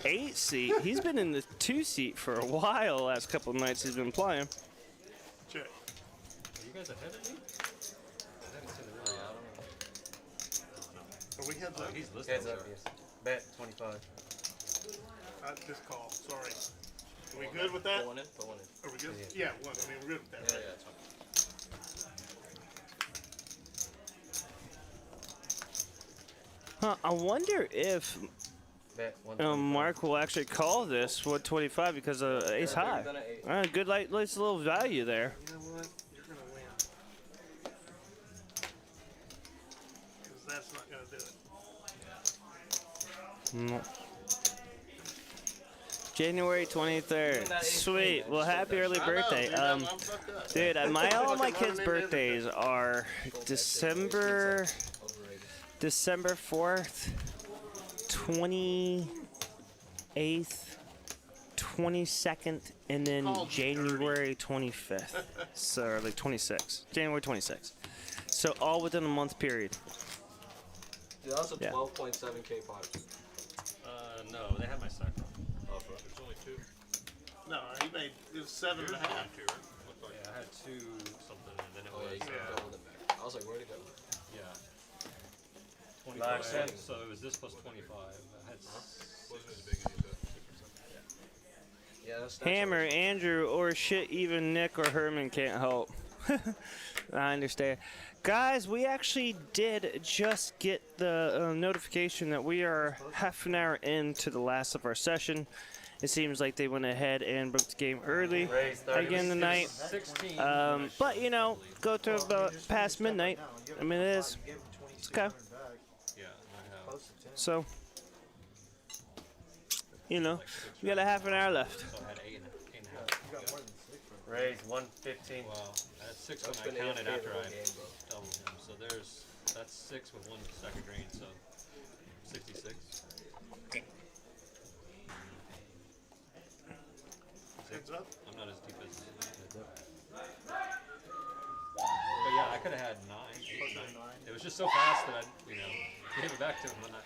8 seat. He's been in the 2 seat for a while. The last couple of nights he's been playing. Check. Are you guys ahead of me? I haven't seen the really out. Are we heads up? He's listening. Heads up, yes. Bet 25. This call. Sorry. Are we good with that? Put one in. Put one in. Are we good? Yeah, one. I mean, we're good with that. Yeah, right? yeah, it's fine. Huh, I wonder if Bet 125. Mark will actually call this 125 because ace high. Good, nice little value there. You know what? You're going to win. Because that's not going to do it. No. January 23rd. Sweet. Well, happy early birthday. Dude, all my kids' birthdays are December 4th, 28th, 22nd, and then January 25th. So, like 26th. January 26th. So, all within a month period. Dude, that's a 12.7K pipes. No, they have my stock wrong. Oh, fuck. There's only 2. No, he made it was 7.5. Yeah, I had 2 something, and then it was. Yeah, you can go with it back. I was like, where'd it go? Yeah. 25 cents. So it was this plus 25. I had. Wasn't as big as you said. Yeah, that's Hammer, Andrew, or shit, even Nick or Herman can't help. I understand. Guys, we actually did just get the notification that we are half an hour into the last of our session. It seems like they went ahead and broke the game early again tonight. But, you know, go to about past midnight. I mean, it's okay. So, you know, we got a half an hour left. So I had 8.5. Raise 115. Wow. I had 6 when I counted after I doubled him. So that's 6 with 1 second drain, so 66. Heads up. I'm not as deep as heads up. But yeah, I could have had 9. It was just so fast that I, gave it back to him. Not all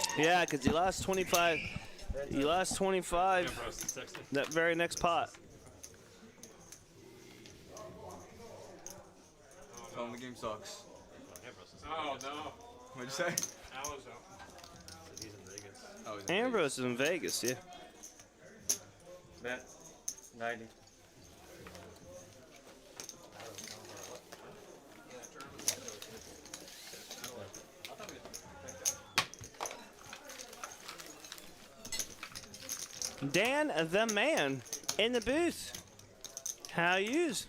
of it. Yeah, because you lost 25. You lost 25 that very next pot. Tell him the game sucks. Oh, no. What'd you say? Alo's out. He's in Vegas. Oh, he's Ambrose is in Vegas, yeah. Bet 90. Dan the man in the booth. How yous?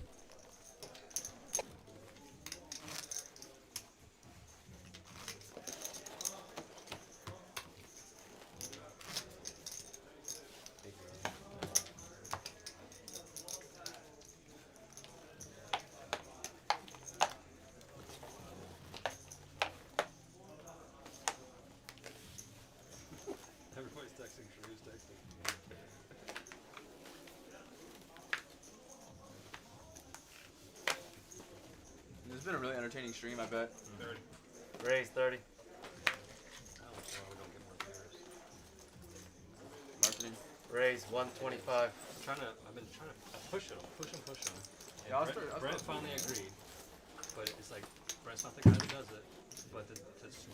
Everybody's texting. Shrew's texting. This has been a really entertaining stream, I bet. 30. Raise 30. I don't know why we don't get more viewers. Marketing. Raise 125. I've been trying to push him. And Yeah, Brent finally agreed. But it's like, Brent's not the guy that does it. But to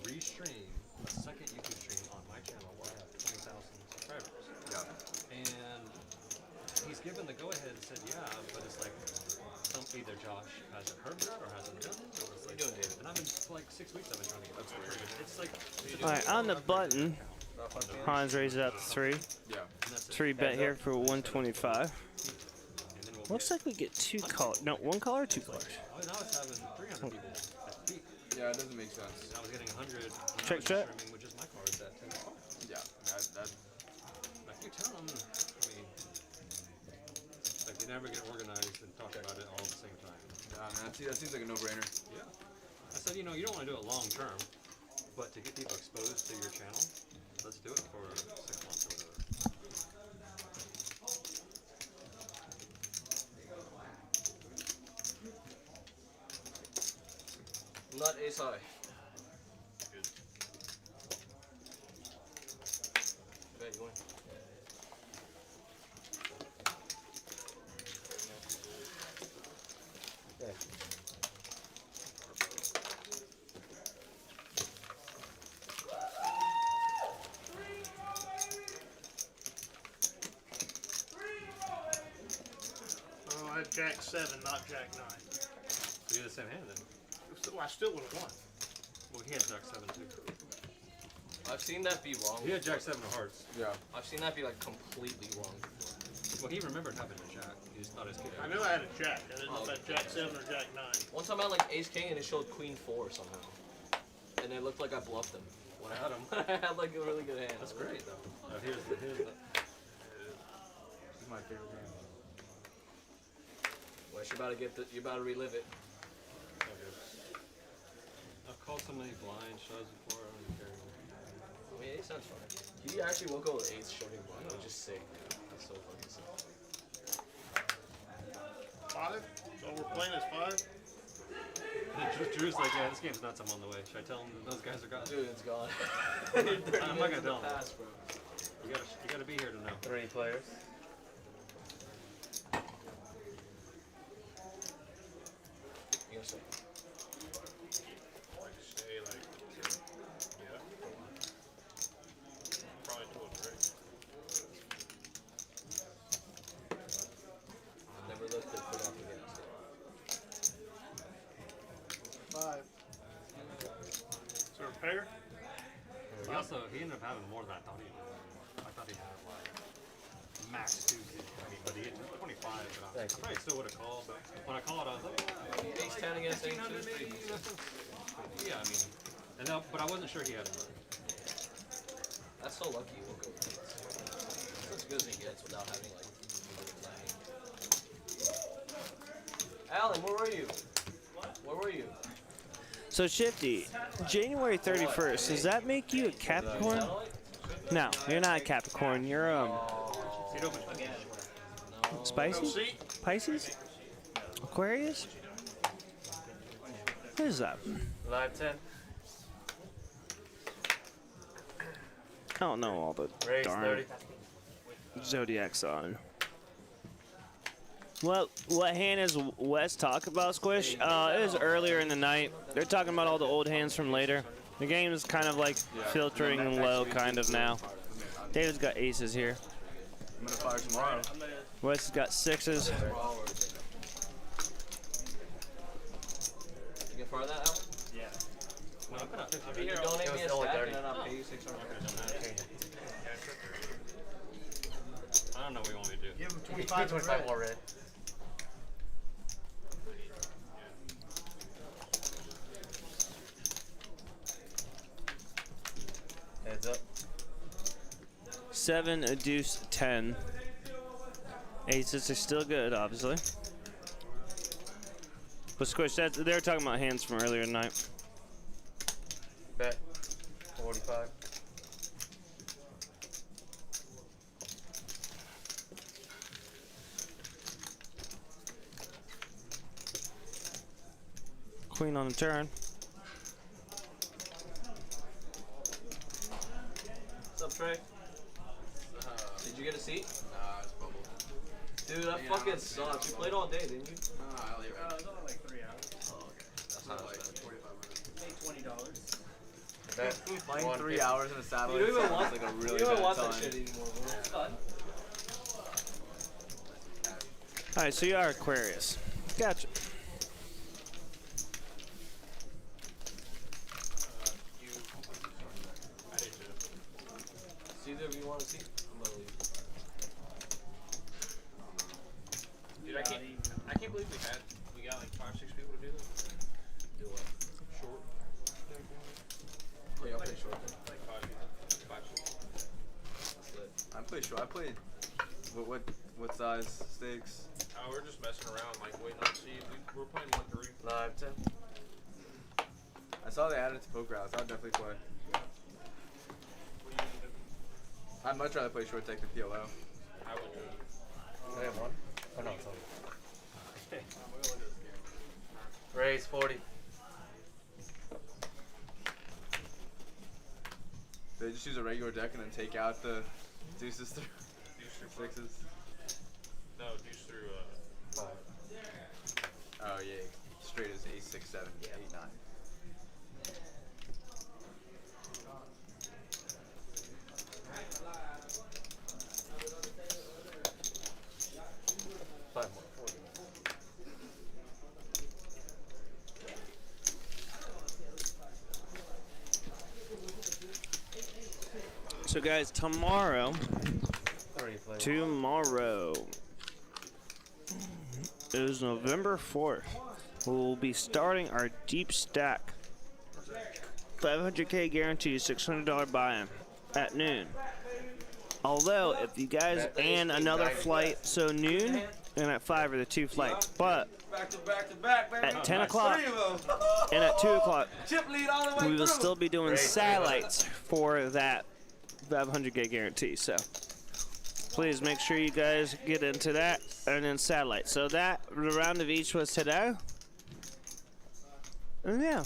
restream a second YouTube stream on my channel where I have 20,000 subscribers. Yeah. And he's given the go-ahead and said, yeah, but it's like, some either Josh hasn't heard that or hasn't done it, or it's like, doing, David? And I've been for like 6 weeks. I've been trying to get that started. It's like All right, on the button, Hans raises up to 3. Yeah. 3 bet here for 125. Looks like we get 2 colors. No, 1 color or 2 colors. Oh, now it's having 300 people at peak. Yeah, it doesn't make sense. I was getting 100. Check. Streaming with just my cards at 10. Yeah, that. Like you tell them, I mean, like they never get organized and talk about it all at the same time. Yeah, man, that seems like a no-brainer. Yeah. I said, you know, you don't want to do it long term, but to get people exposed to your channel, let's do it for 6 months or whatever. Not ace high. Good. Bet you win. Okay. Oh, I had Jack 7, not Jack 9. So you're the same hand then? So I still would have won. Well, he had Jack 7 too. I've seen that be wrong. He had Jack 7 of hearts. Yeah. I've seen that be like completely wrong. Well, he remembered having a Jack. He just thought his kid. I knew I had a Jack. I didn't know if I had Jack 7 or Jack 9. One time I had like Ace King and it showed Queen 4 somehow. And it looked like I bluffed him. When I had him. I had like a really good hand. That's great though. Here's the. This is my favorite game. Well, you're about to get you're about to relive it. I've called so many blind shows before. I don't even care. I mean, ace sounds fine. He actually woke up with ace showing blind, which is sick. That's so fucking sick. 5? So we're playing as 5? Drew's like, yeah, this game's nuts. I'm on the way. Should I tell him those guys are gone? Dude, it's gone. I'm not gonna tell him. You gotta be here to know. 3 players. You gonna say? Like say like yeah. Probably to a break. Never lifted foot off the gas. 5. So a pair? He ended up having more than I thought he would. I thought he had like max 2, but he had 25. But I probably still would have called. But when I called, I was like, Ace 10 against ace 2 is pretty yeah, I mean, and no, but I wasn't sure he had enough. That's so lucky you woke up with ace. That's as good as he gets without having like Alan, where were you? Where were you? So Shifty, January 31st, does that make you a Capricorn? No, you're not a Capricorn. You're Spicy? Pisces? Aquarius? What is that? Live 10. I don't know all the Raise darn 30. zodiac sign. What hand is Wes talking about, Squish? It was earlier in the night. They're talking about all the old hands from later. The game is kind of like filtering low kind of now. David's got aces here. I'm gonna fire tomorrow. Wes has got 6s. You can fire that, Alan? Yeah. No, I'm gonna If you donate me a stack and then I'll pay you 600. I don't know what you want me to do. Give him 25 more red. Heads up. 7, a deuce, 10. Aces are still good, obviously. But Squish, they're talking about hands from earlier tonight. Bet. 45. Queen on the turn. What's up, Trey? Did you get a seat? Nah, it's bubble. Dude, that fucking sucks. You played all day, didn't you? It was only like 3 hours. Oh, okay. That's not like Paid $20. Playing 3 hours in a satellite You don't even sounds want, like a really you don't bad want time. that shit anymore, bro. It's fun. All right, so you are Aquarius. Gotcha. See either of you want to see? I'm gonna leave. Dude, I can't believe we got like 5, 6 people to do this. Do what? Short. Oh, y'all play short then? Like 5 people. 5, 6. That's lit. I'm pretty sure. I played. What size stakes? Oh, we're just messing around, like waiting to see. We're playing 1-3. Live 10. I saw they added it to poker house. I'd definitely play. I'd much rather play short tech than PLO. I would do it. I have one? Oh no, it's on. Raise 40. They just use a regular deck and then take out the deuces through sixes. No, deuce through 5. Oh yeah, straight as 8, 6, 7, 8, 9. So guys, tomorrow is November 4th. We'll be starting our Deepstack 500K guarantee $600 buy-in at noon. Although, if you guys and another flight, so noon and at 5 are the 2 flights. But at 10 o'clock and at 2 o'clock, we will still be doing satellites for that 500K guarantee. So please make sure you guys get into that, and then satellite. So that the round of each was today. And yeah,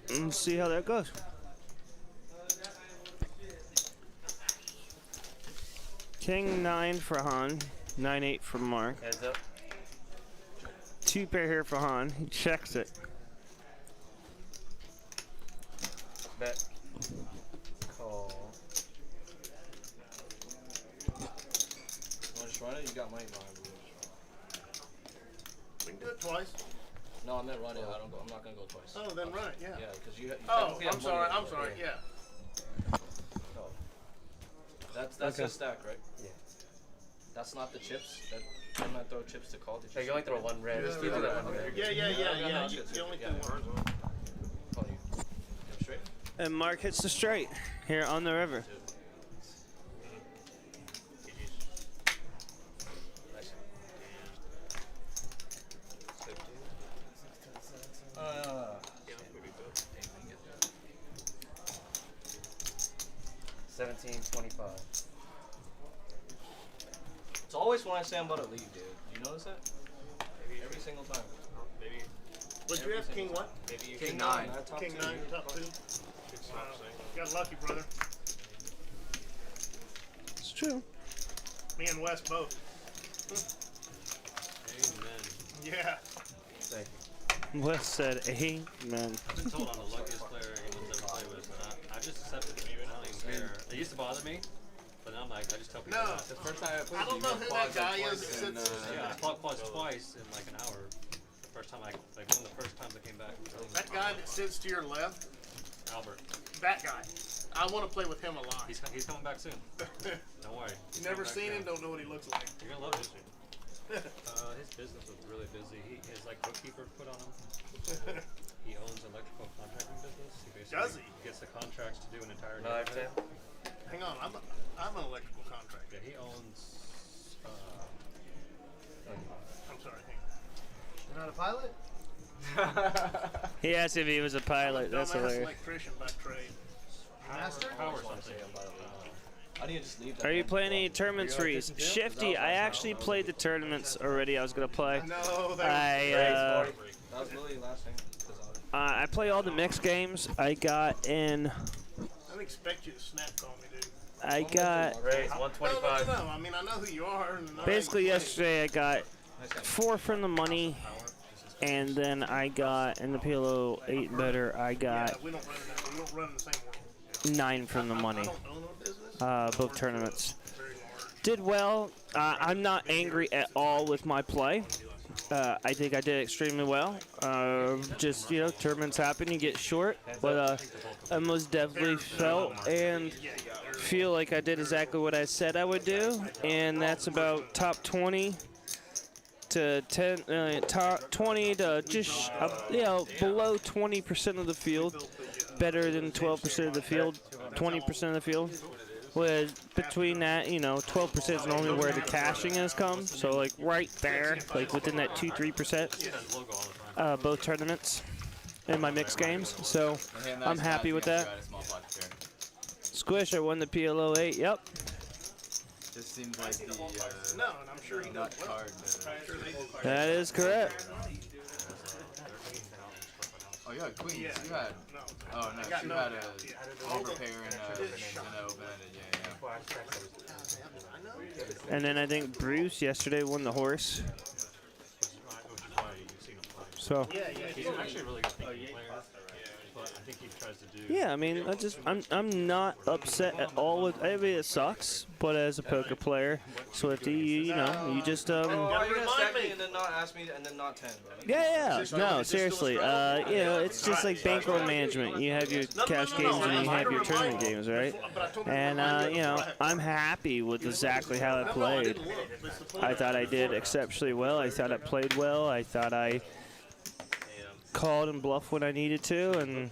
and see how that goes. King 9 for Han, 9-8 for Mark. Heads up. 2 pair here for Han. He checks it. Bet. Call. You want to just run it? You got money behind me. We can do it twice. No, I meant run it. I'm not gonna go twice. Oh, then run it. Yeah. Yeah, because you. Oh, I'm sorry. I'm sorry. Yeah. No. That's your stack, right? Yeah. That's not the chips. I'm not throw chips to call. You only throw one red. Yeah, you only throw one. Call you. Straight. And Mark hits the straight here on the river. Nice. 17.25. It's always when I say I'm about to leave, dude. Do you notice that? Every single time. Maybe. Would you have King what? Maybe you King 9. King 9, top 2. Got lucky, brother. It's true. Me and Wes both. Amen. Yeah. Thank Wes said, amen. I've been told I'm the luckiest player anyone's ever played with, and I just accepted it. I don't even care. It used to bother me, but now I'm like, I just tell people. No. The first time I played, I don't know who that guy is that sits. Yeah, I fought twice in like an hour. The first time one of the first times I came back. That guy that sits to your left, Albert. that guy. I want to play with him a lot. He's coming back soon. Don't worry. He's Never coming back seen him, soon. don't know what he looks like. You're gonna love this dude. His business was really busy. His like bookkeeper put on him. He owns electrical contracting business. He basically Does he? gets the contracts to do an entire No, neighborhood. Hang on, I'm an electrical contractor. Yeah, he owns. I'm sorry. Hang You're not a pilot? He asked if he was a pilot. That's on. hilarious. Electrician by trade. Master? Power something. How do you just leave that? Are you playing any tournaments, Reese? Shifty, I actually played the tournaments already. I was gonna play. No, That was Lily last thing. I play all the mixed games. I got in. I didn't expect you to snap call me, dude. I got. Raise 125. No. I mean, I know who you are. And I know Basically, you play. yesterday I got 4 from the money, and then I got in the PLO 8 better. I got Yeah, we don't run in the same world. 9 from the money. I don't own a business. Both tournaments. Did well. I'm not angry at all with my play. I think I did extremely well. Just, you know, tournaments happen, you get short. But I most definitely felt and feel like I did exactly what I said I would do. And that's about top 20 to 10, top 20 to just, you know, below 20% of the field. Better than 12% of the field, 20% of the field. With between that, you know, 12% is normally where the caching has come. So like right there, like within that 2-3%, both tournaments in my mixed games. So I'm happy with that. Squish, I won the PLO 8. Yep. Just seems like the No, and I'm sure he nut does. card. That is correct. Oh, you had queens. You had. Oh no, you had a overpair and an open-ended. Yeah. And then I think Bruce yesterday won the horse. So. He's actually a really good player, but I think he tries to do. Yeah, I mean, I'm not upset at all with everybody. It sucks, but as a poker player, Swifty, you know, you just Are you gonna stack me and then not ask me and then not 10, bro? Yeah. No, seriously. You know, it's just like bankroll management. You have your cash games and you have your tournament games, right? And you know, I'm happy with exactly how I played. I thought I did exceptionally well. I thought I played well. I thought I called and bluffed when I needed to, and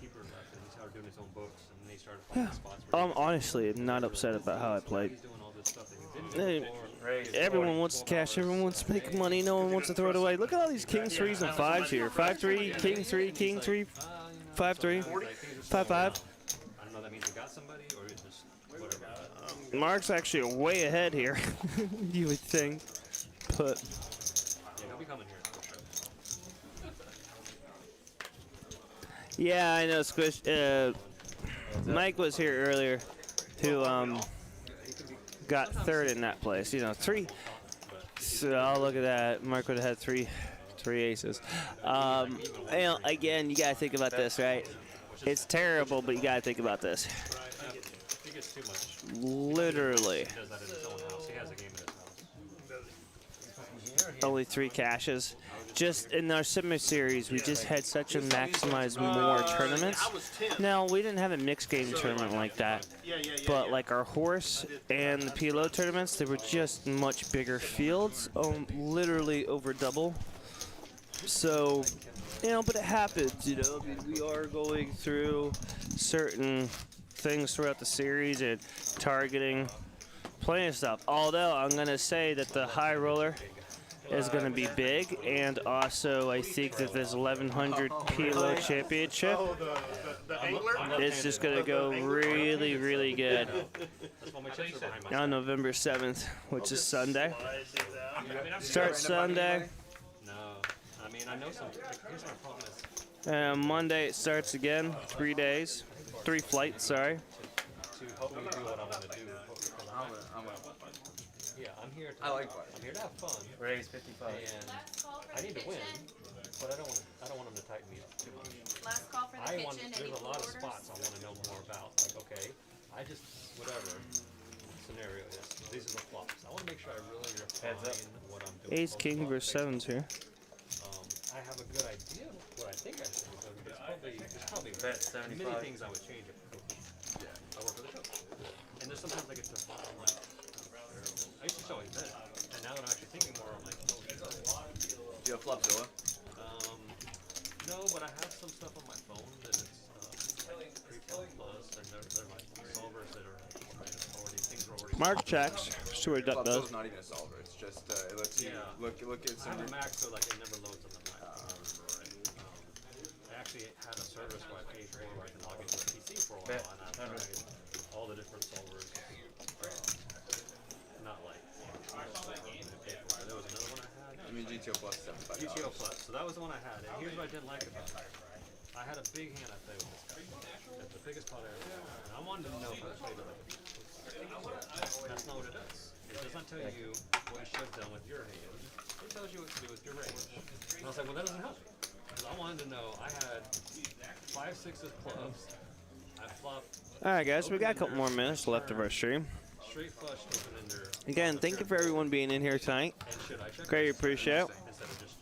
yeah, honestly, I'm not upset about how I played. Everyone wants to cash, everyone wants to make money, no one wants to throw it away. Look at all these kings, threes, and fives here. 5-3, king 3, king 3, 5-3, 5-5. I don't know, that means you got somebody, or it's just whatever. Mark's actually way ahead here, you would think, but. Yeah, he'll be coming here. Yeah, I know, Squish. Mike was here earlier, who got third in that place. You know, 3. So I'll look at that. Mark would have had three aces. You know, again, you gotta think about this, right? It's terrible, but you gotta think about this. Literally. Only 3 caches. Just in our semi-series, we just had such a maximize more tournaments. Now, we didn't have a mixed game tournament like that, but like our horse and the PLO tournaments, they were just much bigger fields, literally over double. So, you know, but it happens, you know. I mean, we are going through certain things throughout the series and targeting plenty of stuff. Although, I'm going to say that the high roller is going to be big, and also I think that this 1100 PLO championship is just going to go really, really good on November 7th, which is Sunday. Start Sunday. No, I mean, I know some. Here's our problem is. Monday it starts again, 3 days, 3 flights, sorry. To help me do what I want to do. Yeah, I'm here to. I'm here to have fun. Raise 55. And I need to win, but I don't want them to tighten me up too much. Last call for the kitchen. There's a lot of spots I want to know more about. Like, okay, I just whatever scenario is. These are the flops. I want to make sure I really refine what I'm doing. Ace, king versus 7s here. I have a good idea of what I think I should do, but there's probably Bet 75. many things I would change if I work for the show. And there's sometimes I get to I'm like, I used to always bet, and now that I'm actually thinking more, I'm like, oh, do you have Flopzilla? No, but I have some stuff on my phone that is pre-flop plus, and they're like solvers that are already things are already. Mark checks. See what Duck does. Flopzilla's not even a solver. It's just it lets you look at some. I have a Mac, so like it never loads on the Mac. I actually had a service where I paid for where I can log into a PC for a while, and I've tried all the different solvers. Not like there was another one I had. I mean GTO Plus $75. GTO Plus. So that was the one I had. And here's what I didn't like about it. I had a big hand I played with this guy. It's the biggest pot I ever had. And I wanted to know if I played it like that's not what it does. It does not tell you what you should have done with your hand. It tells you what to do with your range. And I was like, well, that doesn't help me. Because I wanted to know I had 5 6s clubs. I flopped. Alright guys, we got a couple more minutes left of our stream. straight flush open-ender. Again, thank you for everyone being in here tonight. Greatly appreciate it.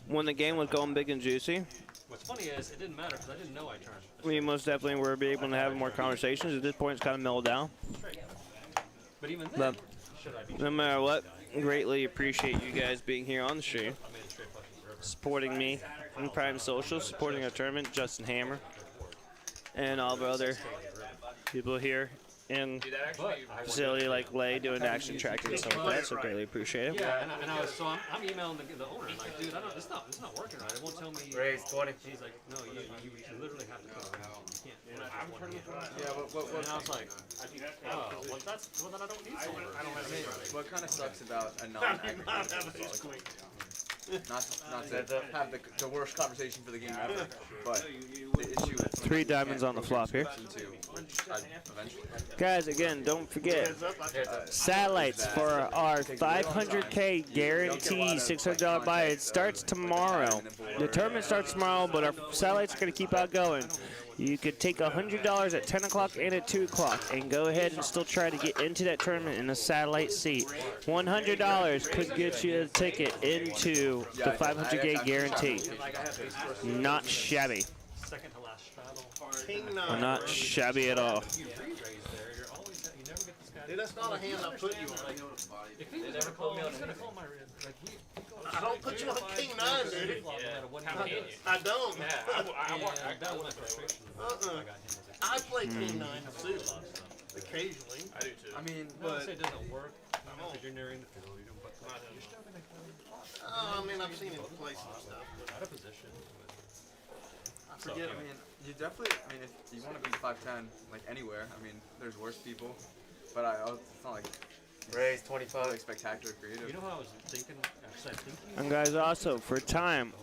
When the game was going big and juicy, What's funny is it didn't matter because I didn't know I turned. we most definitely were able to have more conversations. At this point, it's kind of mellowed down. But even then, No matter what, greatly appreciate you guys being here on the stream, supporting me in Prime Social, supporting our tournament, Justin Hammer, and all the other people here in facility like Lay doing action tracking and stuff like that, so greatly appreciate it. Yeah, and I was so I'm emailing the owner. I'm like, dude, it's not working right. It won't tell me. Raise 20. He's like, no, you literally have to come around. You can't. Yeah, but and I was like, oh, well then I don't need someone. I don't have what kind of sucks about a non-aggregated not to have the worst conversation for the game ever, but the issue is 3 diamonds on the flop here. Guys, again, don't forget, satellites for our 500K guarantee $600 buy. It starts tomorrow. The tournament starts tomorrow, but our satellites are going to keep out going. You could take $100 at 10 o'clock and at 2 o'clock and go ahead and still try to get into that tournament in a satellite seat. $100 could get you a ticket into the 500K guarantee. Not shabby. Not shabby at all. Dude, that's not a hand I put you on. If he was ever called me on, he's gonna call my I don't put you on King 9, dude. I don't. I play King 9 too, occasionally. I do too. I mean, but it doesn't work. You're nearing the field. You don't put I mean, I've seen him play some stuff. Out of position. I forget. I mean, you definitely. I mean, if you want to be 5'10", like anywhere, I mean, there's worse people. But it's not like raise 25. Like spectacular creative. You know what I was thinking? And guys, also for time,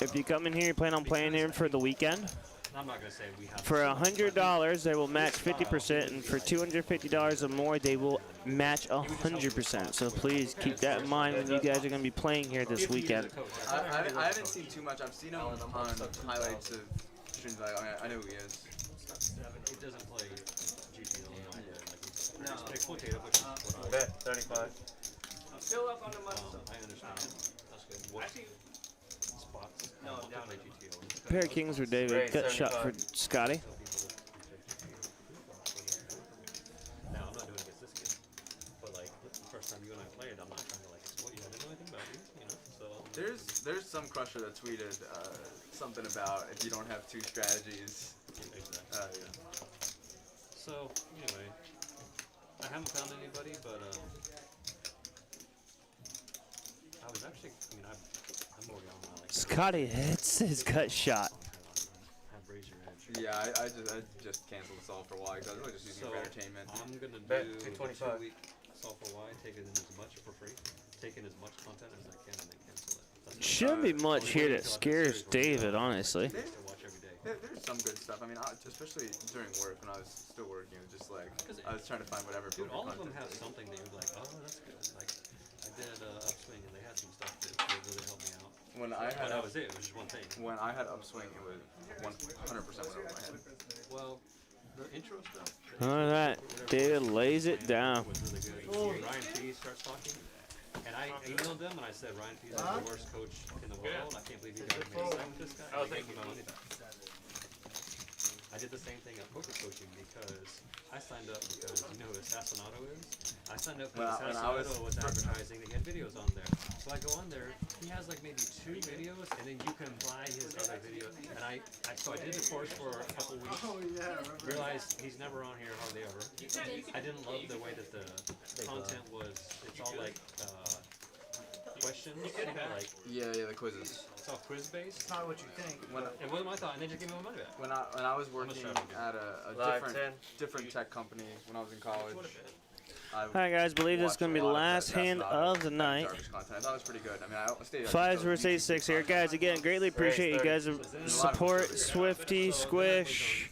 if you come in here, you plan on playing here for the weekend. I'm not gonna say we have. For $100, they will match 50%, and for $250 or more, they will match 100%. So please keep that in mind when you guys are gonna be playing here this weekend. I haven't seen too much. I've seen him on highlights of streams. I know who he is. He doesn't play GTO. No. Bet 35. I'm still up on the muscle. I understand. That's good. What spots? No, down at GTO. Pair of kings for David. Gut shot for Scotty. Now I'm not doing against this kid, but like the first time you and I played, I'm not trying to like exploit you. I didn't know anything about you, you know. So there's some crusher that tweeted something about if you don't have 2 strategies. Exactly. So anyway. I haven't found anybody, but I was actually, I'm already on my Scotty hits his gut shot. Yeah, I just canceled Solve for Y because I was really just using it for entertainment. I'm gonna Bet do 225. 2-week Solve for Y, take it in as much for free, take in as much content as I can, and then cancel it. Shouldn't be much here that scares David, honestly. There's some good stuff. I mean, especially during work when I was still working, it was just like I was trying to find whatever. Dude, all of them have something that you're like, oh, that's good. Like I did Upswing, and they had some stuff that really helped me out. When I had that was it. It was just one thing. When I had Upswing, it was 100% went over my head. Well, the intro stuff. All right, David lays it down. Was really good. Ryan P starts talking. And I emailed them and I said, Ryan P is the worst coach in the world. I can't believe you guys made a sign with this guy. Oh, thank you. My money back. I did the same thing at poker coaching because I signed up because you know who Assassinato is? I signed up because Assassinato was advertising that he had videos on there. So I go on there, he has like maybe 2 videos and then you can buy his other videos. And so I did the course for a couple weeks. Oh yeah, I remember. Realized he's never on here hardly ever. I didn't love the way that the content was, it's all like questions, like the quizzes. It's all quiz based. It's not what you think. It wasn't my thought, and they just gave me my money back. When I was working at a different tech company when I was in college. Alright guys, believe this is going to be the last hand of the night. I thought it was pretty good. I mean, I stayed 5 versus 6 here. Guys, again, greatly appreciate you guys' support. Swifty, Squish,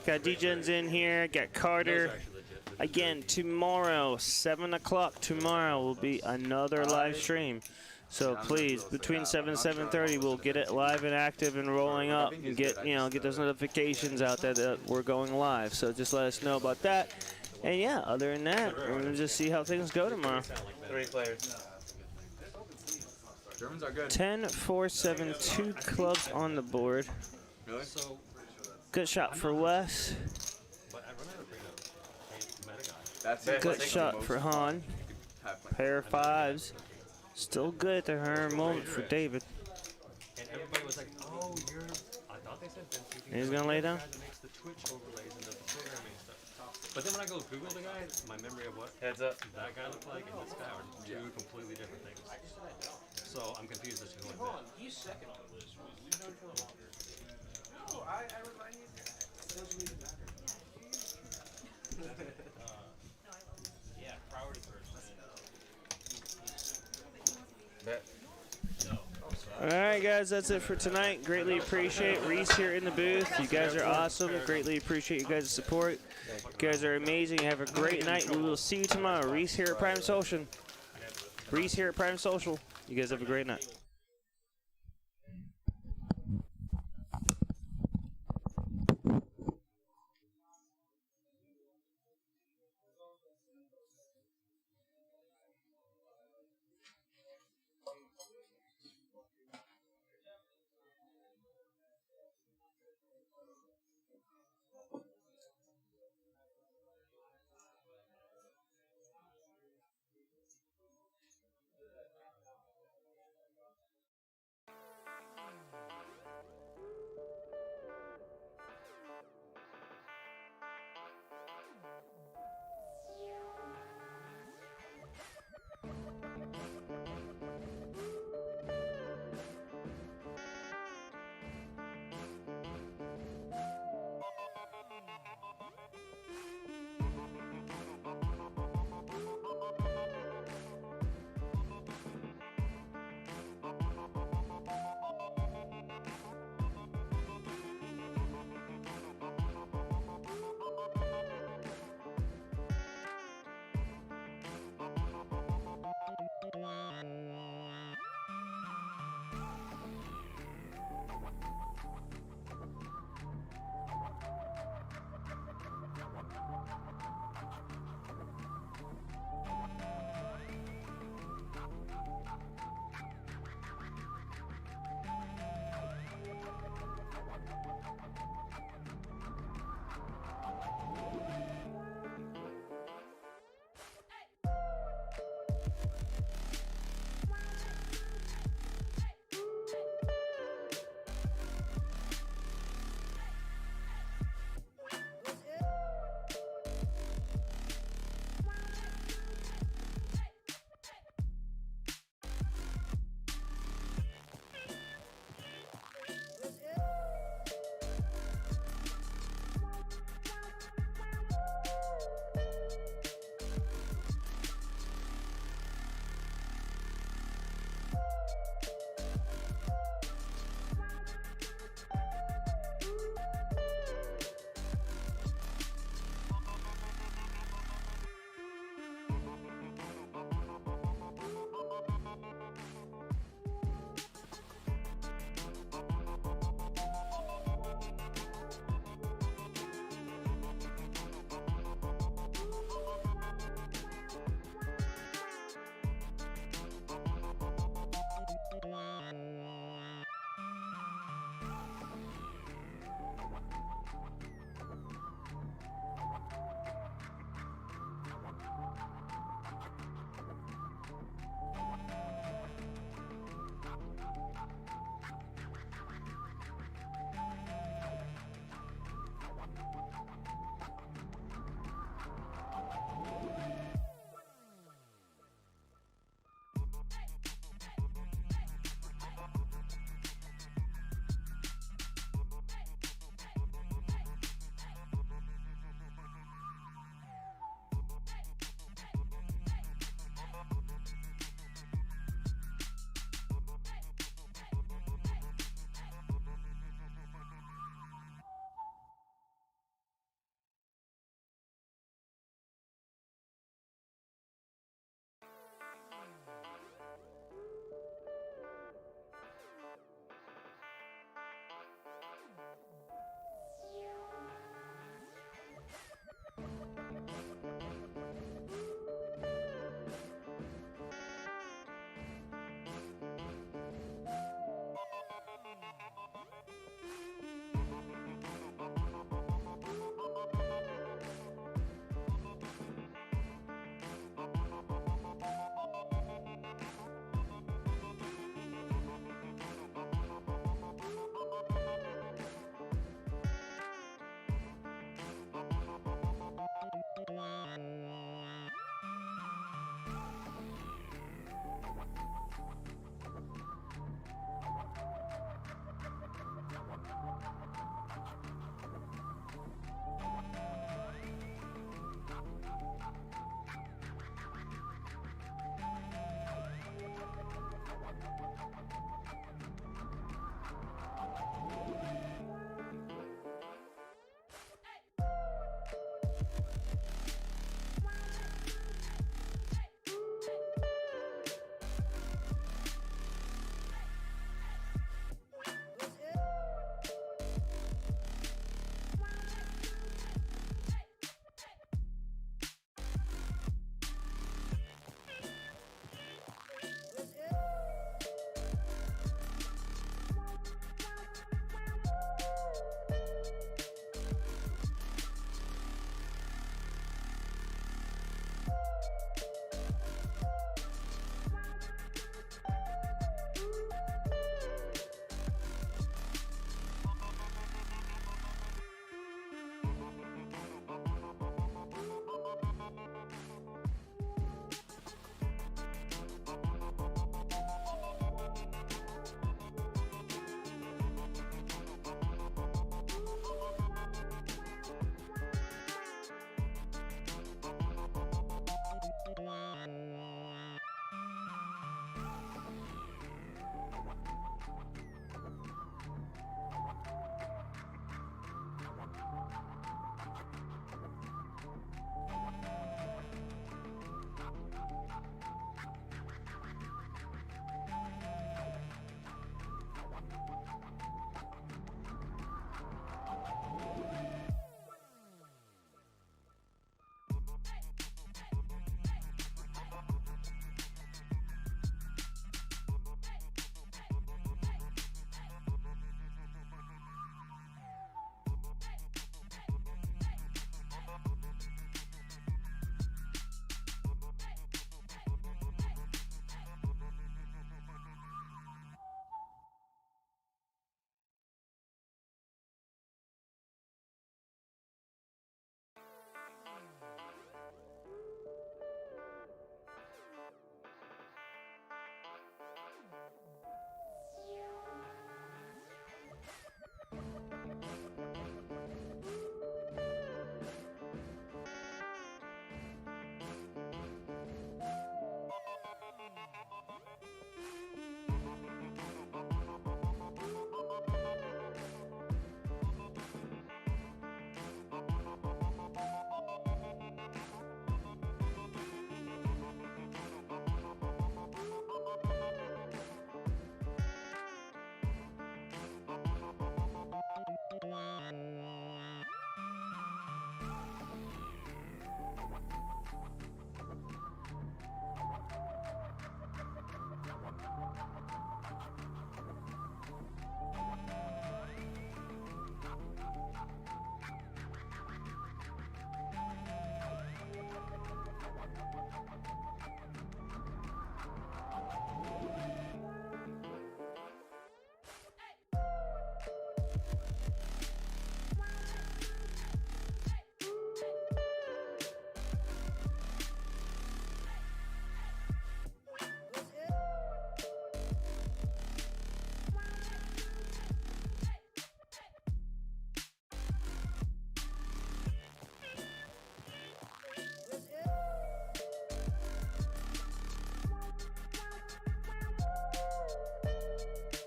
got D-Gens in here, got Carter. Again, tomorrow, 7 o'clock tomorrow will be another live stream. So please, between 7 and 7:30, we'll get it live and active and rolling up and get those notifications out there that we're going live. So just let us know about that. And yeah, other than that, we're going to just see how things go tomorrow. 3 players. Germans are good. 10, 4, 7, 2 clubs on the board. Really? Good shot for Wes. Good shot for Han. Pair of 5s. Still good at the current moment for David. And everybody was like, oh, I thought they said Ben. And he's going to lay down? The Twitch overlays and does the programming stuff. But then when I go Google the guy, my memory of what heads up that guy looked like and this guy are two completely different things. So I'm confused as to who I met. He's second on the list. We've known each other longer. Oh, I remind you that. Tells me the better. Yeah, priority first. All right, guys, that's it for tonight. Greatly appreciate Reese here in the booth. You guys are awesome. Greatly appreciate you guys' support. You guys are amazing. Have a great night. We will see you tomorrow. Reese here at Prime Social. Reese here at Prime Social. You guys have a great night.